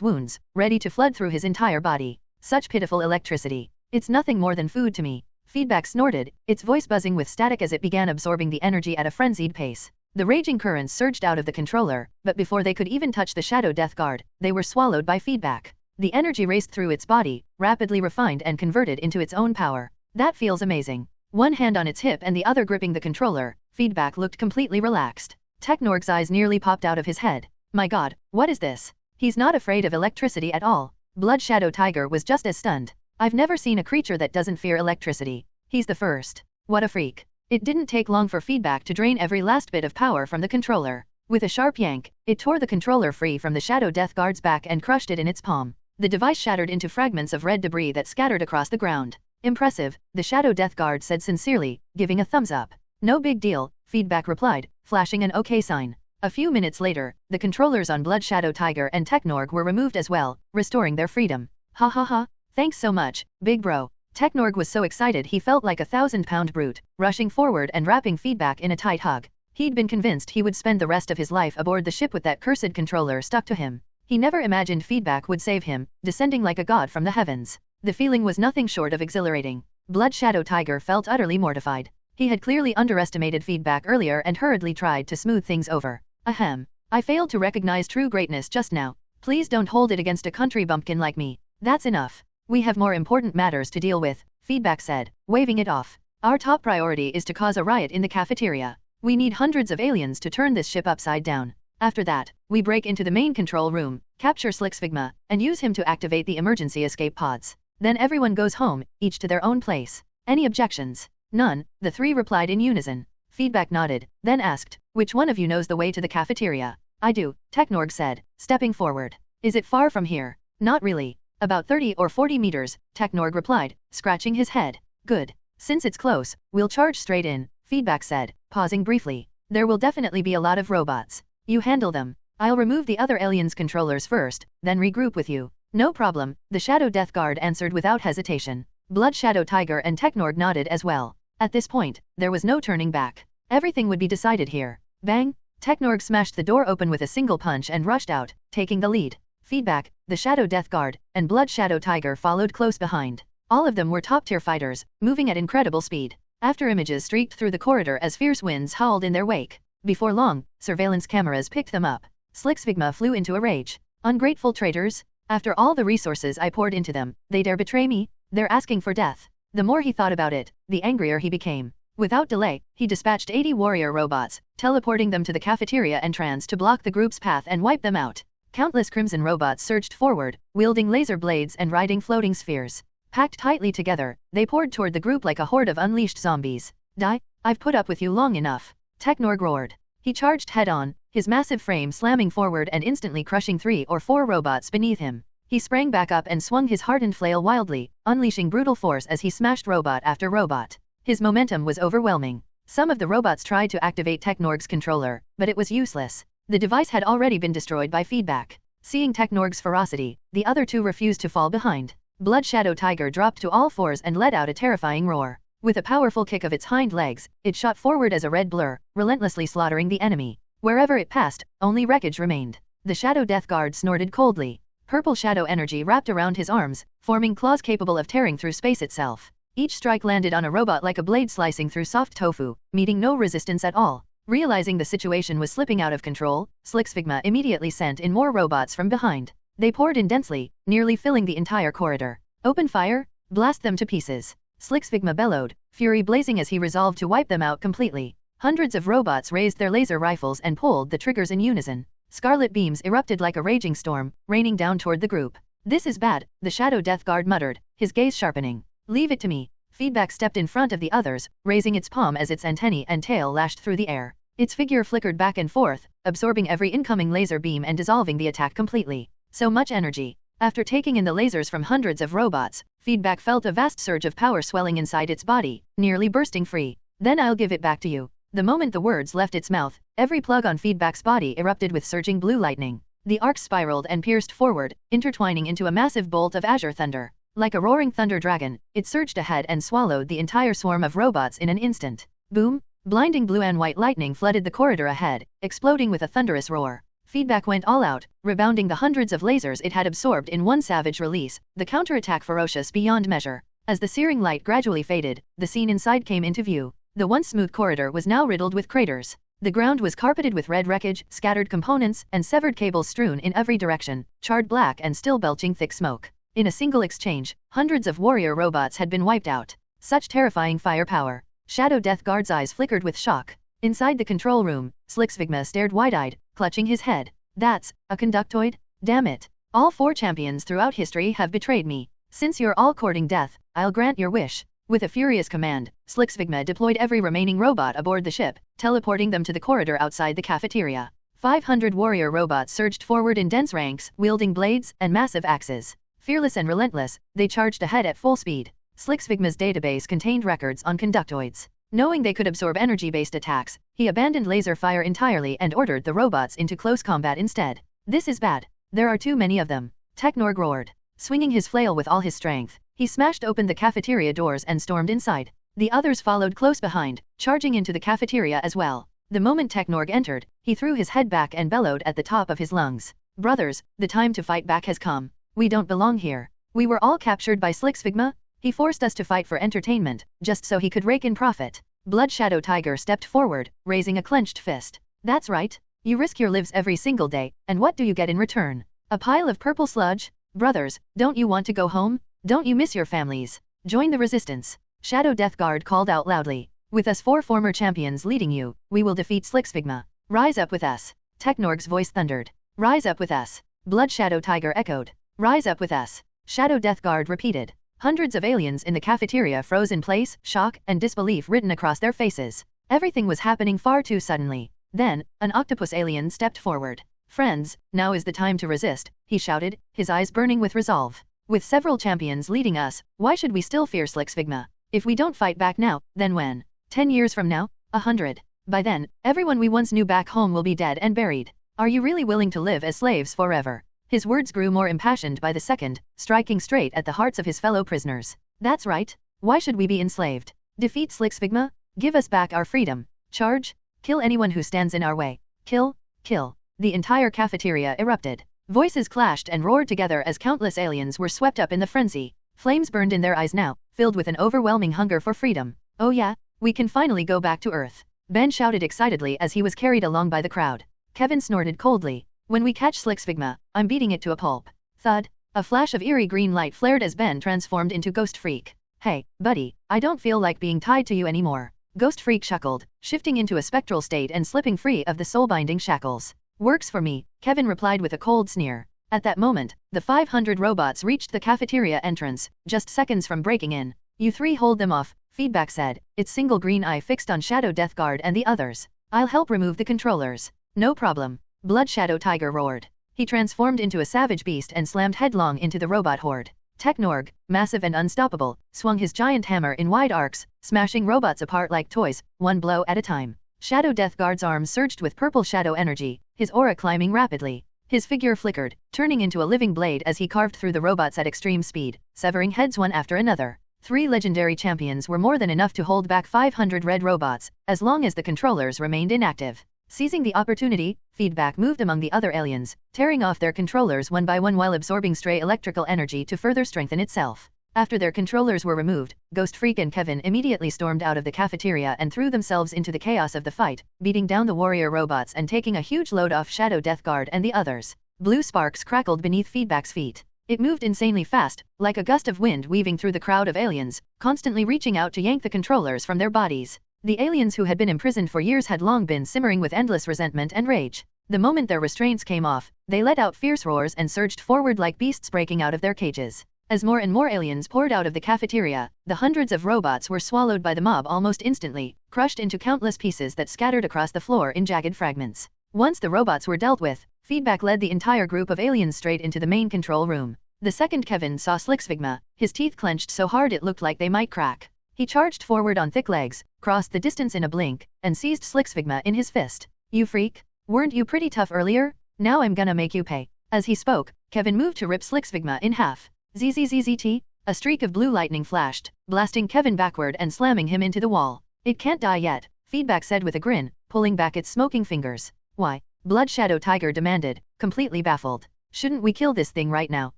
wounds, ready to flood through his entire body. Such pitiful electricity. "It's nothing more than food to me." Feedback snorted, its voice buzzing with static as it began absorbing the energy at a frenzied pace. The raging currents surged out of the controller, but before they could even touch the Shadow Death Guard, they were swallowed by Feedback. The energy raced through its body, rapidly refined and converted into its own power. "That feels amazing." One hand on its hip and the other gripping the controller, Feedback looked completely relaxed. Technorg's eyes nearly popped out of his head. "My god, what is this?" He's not afraid of electricity at all. Blood Shadow Tiger was just as stunned. "I've never seen a creature that doesn't fear electricity. He's the first." What a freak. It didn't take long for Feedback to drain every last bit of power from the controller. With a sharp yank, it tore the controller free from the Shadow Death Guard's back and crushed it in its palm. The device shattered into fragments of red debris that scattered across the ground. Impressive, the Shadow Death Guard said sincerely, giving a thumbs up. No big deal, Feedback replied, flashing an OK sign. A few minutes later, the controllers on Blood Shadow Tiger and Technorg were removed as well, restoring their freedom. Ha ha ha, thanks so much, big bro. Technorg was so excited he felt like a 1,000-pound brute, rushing forward and wrapping Feedback in a tight hug. He'd been convinced he would spend the rest of his life aboard the ship with that cursed controller stuck to him. He never imagined Feedback would save him, descending like a god from the heavens. The feeling was nothing short of exhilarating. Blood Shadow Tiger felt utterly mortified. He had clearly underestimated Feedback earlier and hurriedly tried to smooth things over. Ahem. I failed to recognize true greatness just now. Please don't hold it against a country bumpkin like me. That's enough. We have more important matters to deal with, Feedback said, waving it off. Our top priority is to cause a riot in the cafeteria. We need hundreds of aliens to turn this ship upside down. After that, we break into the main control room, capture Slixfigma, and use him to activate the emergency escape pods. Then everyone goes home, each to their own place. Any objections? None, the three replied in unison. Feedback nodded, then asked, which one of you knows the way to the cafeteria? I do, Technorg said, stepping forward. Is it far from here? Not really. About 30 or 40 meters, Technorg replied, scratching his head. Good. Since it's close, we'll charge straight in, Feedback said, pausing briefly. There will definitely be a lot of robots. You handle them. I'll remove the other aliens' controllers first, then regroup with you. No problem, the Shadow Death Guard answered without hesitation. Blood Shadow Tiger and Technorg nodded as well. At this point, there was no turning back. Everything would be decided here. Bang! Technorg smashed the door open with a single punch and rushed out, taking the lead. Feedback, the Shadow Death Guard, and Blood Shadow Tiger followed close behind. All of them were top-tier fighters, moving at incredible speed. After images streaked through the corridor as fierce winds howled in their wake. Before long, surveillance cameras picked them up. Slixfigma flew into a rage. Ungrateful traitors? After all the resources I poured into them, they dare betray me? They're asking for death. The more he thought about it, the angrier he became. Without delay, he dispatched 80 warrior robots, teleporting them to the cafeteria entrance to block the group's path and wipe them out. Countless crimson robots surged forward, wielding laser blades and riding floating spheres. Packed tightly together, they poured toward the group like a horde of unleashed zombies. Die? I've put up with you long enough. Technorg roared. He charged head-on, his massive frame slamming forward and instantly crushing 3 or 4 robots beneath him. He sprang back up and swung his hardened flail wildly, unleashing brutal force as he smashed robot after robot. His momentum was overwhelming. Some of the robots tried to activate Technorg's controller, but it was useless. The device had already been destroyed by Feedback. Seeing Technorg's ferocity, the other two refused to fall behind. Blood Shadow Tiger dropped to all fours and let out a terrifying roar. With a powerful kick of its hind legs, it shot forward as a red blur, relentlessly slaughtering the enemy. Wherever it passed, only wreckage remained. The Shadow Death Guard snorted coldly. Purple shadow energy wrapped around his arms, forming claws capable of tearing through space itself. Each strike landed on a robot like a blade slicing through soft tofu, meeting no resistance at all. Realizing the situation was slipping out of control, Slixfigma immediately sent in more robots from behind. They poured in densely, nearly filling the entire corridor. Open fire? Blast them to pieces. Slixfigma bellowed, fury blazing as he resolved to wipe them out completely. Hundreds of robots raised their laser rifles and pulled the triggers in unison. Scarlet beams erupted like a raging storm, raining down toward the group. This is bad, the Shadow Death Guard muttered, his gaze sharpening. Leave it to me. Feedback stepped in front of the others, raising its palm as its antennae and tail lashed through the air. Its figure flickered back and forth, absorbing every incoming laser beam and dissolving the attack completely. So much energy. After taking in the lasers from hundreds of robots, Feedback felt a vast surge of power swelling inside its body, nearly bursting free. Then I'll give it back to you. The moment the words left its mouth, every plug on Feedback's body erupted with surging blue lightning. The arcs spiraled and pierced forward, intertwining into a massive bolt of azure thunder. Like a roaring thunder dragon, it surged ahead and swallowed the entire swarm of robots in an instant. Boom! Blinding blue and white lightning flooded the corridor ahead, exploding with a thunderous roar. Feedback went all out, rebounding the hundreds of lasers it had absorbed in one savage release, the counterattack ferocious beyond measure. As the searing light gradually faded, the scene inside came into view. The once smooth corridor was now riddled with craters. The ground was carpeted with red wreckage, scattered components, and severed cables strewn in every direction, charred black and still belching thick smoke. In a single exchange, hundreds of warrior robots had been wiped out. Such terrifying firepower. Shadow Death Guard's eyes flickered with shock. Inside the control room, Slixfigma stared wide-eyed, clutching his head. That's a conductoid? Damn it. All 4 champions throughout history have betrayed me. Since you're all courting death, I'll grant your wish. With a furious command, Slixfigma deployed every remaining robot aboard the ship, teleporting them to the corridor outside the cafeteria. 500 warrior robots surged forward in dense ranks, wielding blades and massive axes. Fearless and relentless, they charged ahead at full speed. Slixfigma's database contained records on conductoids. Knowing they could absorb energy-based attacks, he abandoned laser fire entirely and ordered the robots into close combat instead. This is bad. There are too many of them. Technorg roared. Swinging his flail with all his strength, he smashed open the cafeteria doors and stormed inside. The others followed close behind, charging into the cafeteria as well. The moment Technorg entered, he threw his head back and bellowed at the top of his lungs. Brothers, the time to fight back has come. We don't belong here. We were all captured by Slixfigma. He forced us to fight for entertainment, just so he could rake in profit. Blood Shadow Tiger stepped forward, raising a clenched fist. That's right. You risk your lives every single day, and what do you get in return? A pile of purple sludge? Brothers, don't you want to go home? Don't you miss your families? Join the resistance. Shadow Death Guard called out loudly. With us 4 former champions leading you, we will defeat Slixfigma. Rise up with us. Technorg's voice thundered. Rise up with us. Blood Shadow Tiger echoed. Rise up with us. Shadow Death Guard repeated. Hundreds of aliens in the cafeteria froze in place, shock and disbelief written across their faces. Everything was happening far too suddenly. Then, an octopus alien stepped forward. Friends, now is the time to resist, he shouted, his eyes burning with resolve. With several champions leading us, why should we still fear Slixfigma? If we don't fight back now, then when? 10 years from now? 100. By then, everyone we once knew back home will be dead and buried. Are you really willing to live as slaves forever? His words grew more impassioned by the second, striking straight at the hearts of his fellow prisoners. That's right. Why should we be enslaved? Defeat Slixfigma? Give us back our freedom. Charge? Kill anyone who stands in our way. Kill, kill. The entire cafeteria erupted. Voices clashed and roared together as countless aliens were swept up in the frenzy. Flames burned in their eyes now, filled with an overwhelming hunger for freedom. Oh yeah, we can finally go back to Earth. Ben shouted excitedly as he was carried along by the crowd. Kevin snorted coldly. When we catch Slixfigma, I'm beating it to a pulp. Thud. A flash of eerie green light flared as Ben transformed into Ghost Freak. Hey, buddy, I don't feel like being tied to you anymore. Ghost Freak chuckled, shifting into a spectral state and slipping free of the soul-binding shackles. Works for me, Kevin replied with a cold sneer. At that moment, the 500 robots reached the cafeteria entrance, just seconds from breaking in. You 3 hold them off, Feedback said, its single green eye fixed on Shadow Death Guard and the others. I'll help remove the controllers. No problem. Blood Shadow Tiger roared. He transformed into a savage beast and slammed headlong into the robot horde. Technorg, massive and unstoppable, swung his giant hammer in wide arcs, smashing robots apart like toys, one blow at a time. Shadow Death Guard's arms surged with purple shadow energy, his aura climbing rapidly. His figure flickered, turning into a living blade as he carved through the robots at extreme speed, severing heads one after another. 3 legendary champions were more than enough to hold back 500 red robots, as long as the controllers remained inactive. Seizing the opportunity, Feedback moved among the other aliens, tearing off their controllers one by one while absorbing stray electrical energy to further strengthen itself. After their controllers were removed, Ghost Freak and Kevin immediately stormed out of the cafeteria and threw themselves into the chaos of the fight, beating down the warrior robots and taking a huge load off Shadow Death Guard and the others. Blue sparks crackled beneath Feedback's feet. It moved insanely fast, like a gust of wind weaving through the crowd of aliens, constantly reaching out to yank the controllers from their bodies. The aliens who had been imprisoned for years had long been simmering with endless resentment and rage. The moment their restraints came off, they let out fierce roars and surged forward like beasts breaking out of their cages. As more and more aliens poured out of the cafeteria, the hundreds of robots were swallowed by the mob almost instantly, crushed into countless pieces that scattered across the floor in jagged fragments. Once the robots were dealt with, Feedback led the entire group of aliens straight into the main control room. The second Kevin saw Slixfigma, his teeth clenched so hard it looked like they might crack. He charged forward on thick legs, crossed the distance in a blink, and seized Slixfigma in his fist. You freak? Weren't you pretty tough earlier? Now I'm gonna make you pay. As he spoke, Kevin moved to rip Slixfigma in half. ZZZZT? A streak of blue lightning flashed, blasting Kevin backward and slamming him into the wall. It can't die yet, Feedback said with a grin, pulling back its smoking fingers. Why? Blood Shadow Tiger demanded, completely baffled. Shouldn't we kill this thing right now?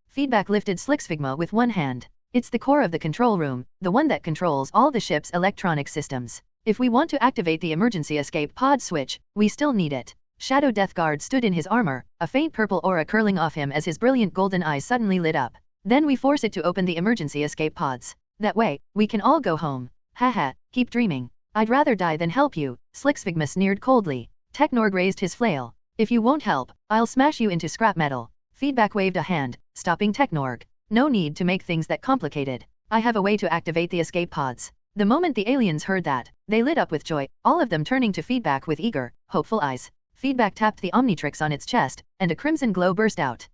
Feedback lifted Slixfigma with one hand. It's the core of the control room, the one that controls all the ship's electronic systems. If we want to activate the emergency escape pod switch, we still need it. Shadow Death Guard stood in his armor, a faint purple aura curling off him as his brilliant golden eyes suddenly lit up. Then we force it to open the emergency escape pods. That way, we can all go home. Haha, keep dreaming. I'd rather die than help you, Slixfigma sneered coldly. Technorg raised his flail. If you won't help, I'll smash you into scrap metal. Feedback waved a hand, stopping Technorg. No need to make things that complicated. I have a way to activate the escape pods. The moment the aliens heard that, they lit up with joy, all of them turning to Feedback with eager, hopeful eyes. Feedback tapped the Omnitrix on its chest, and a crimson glow burst out.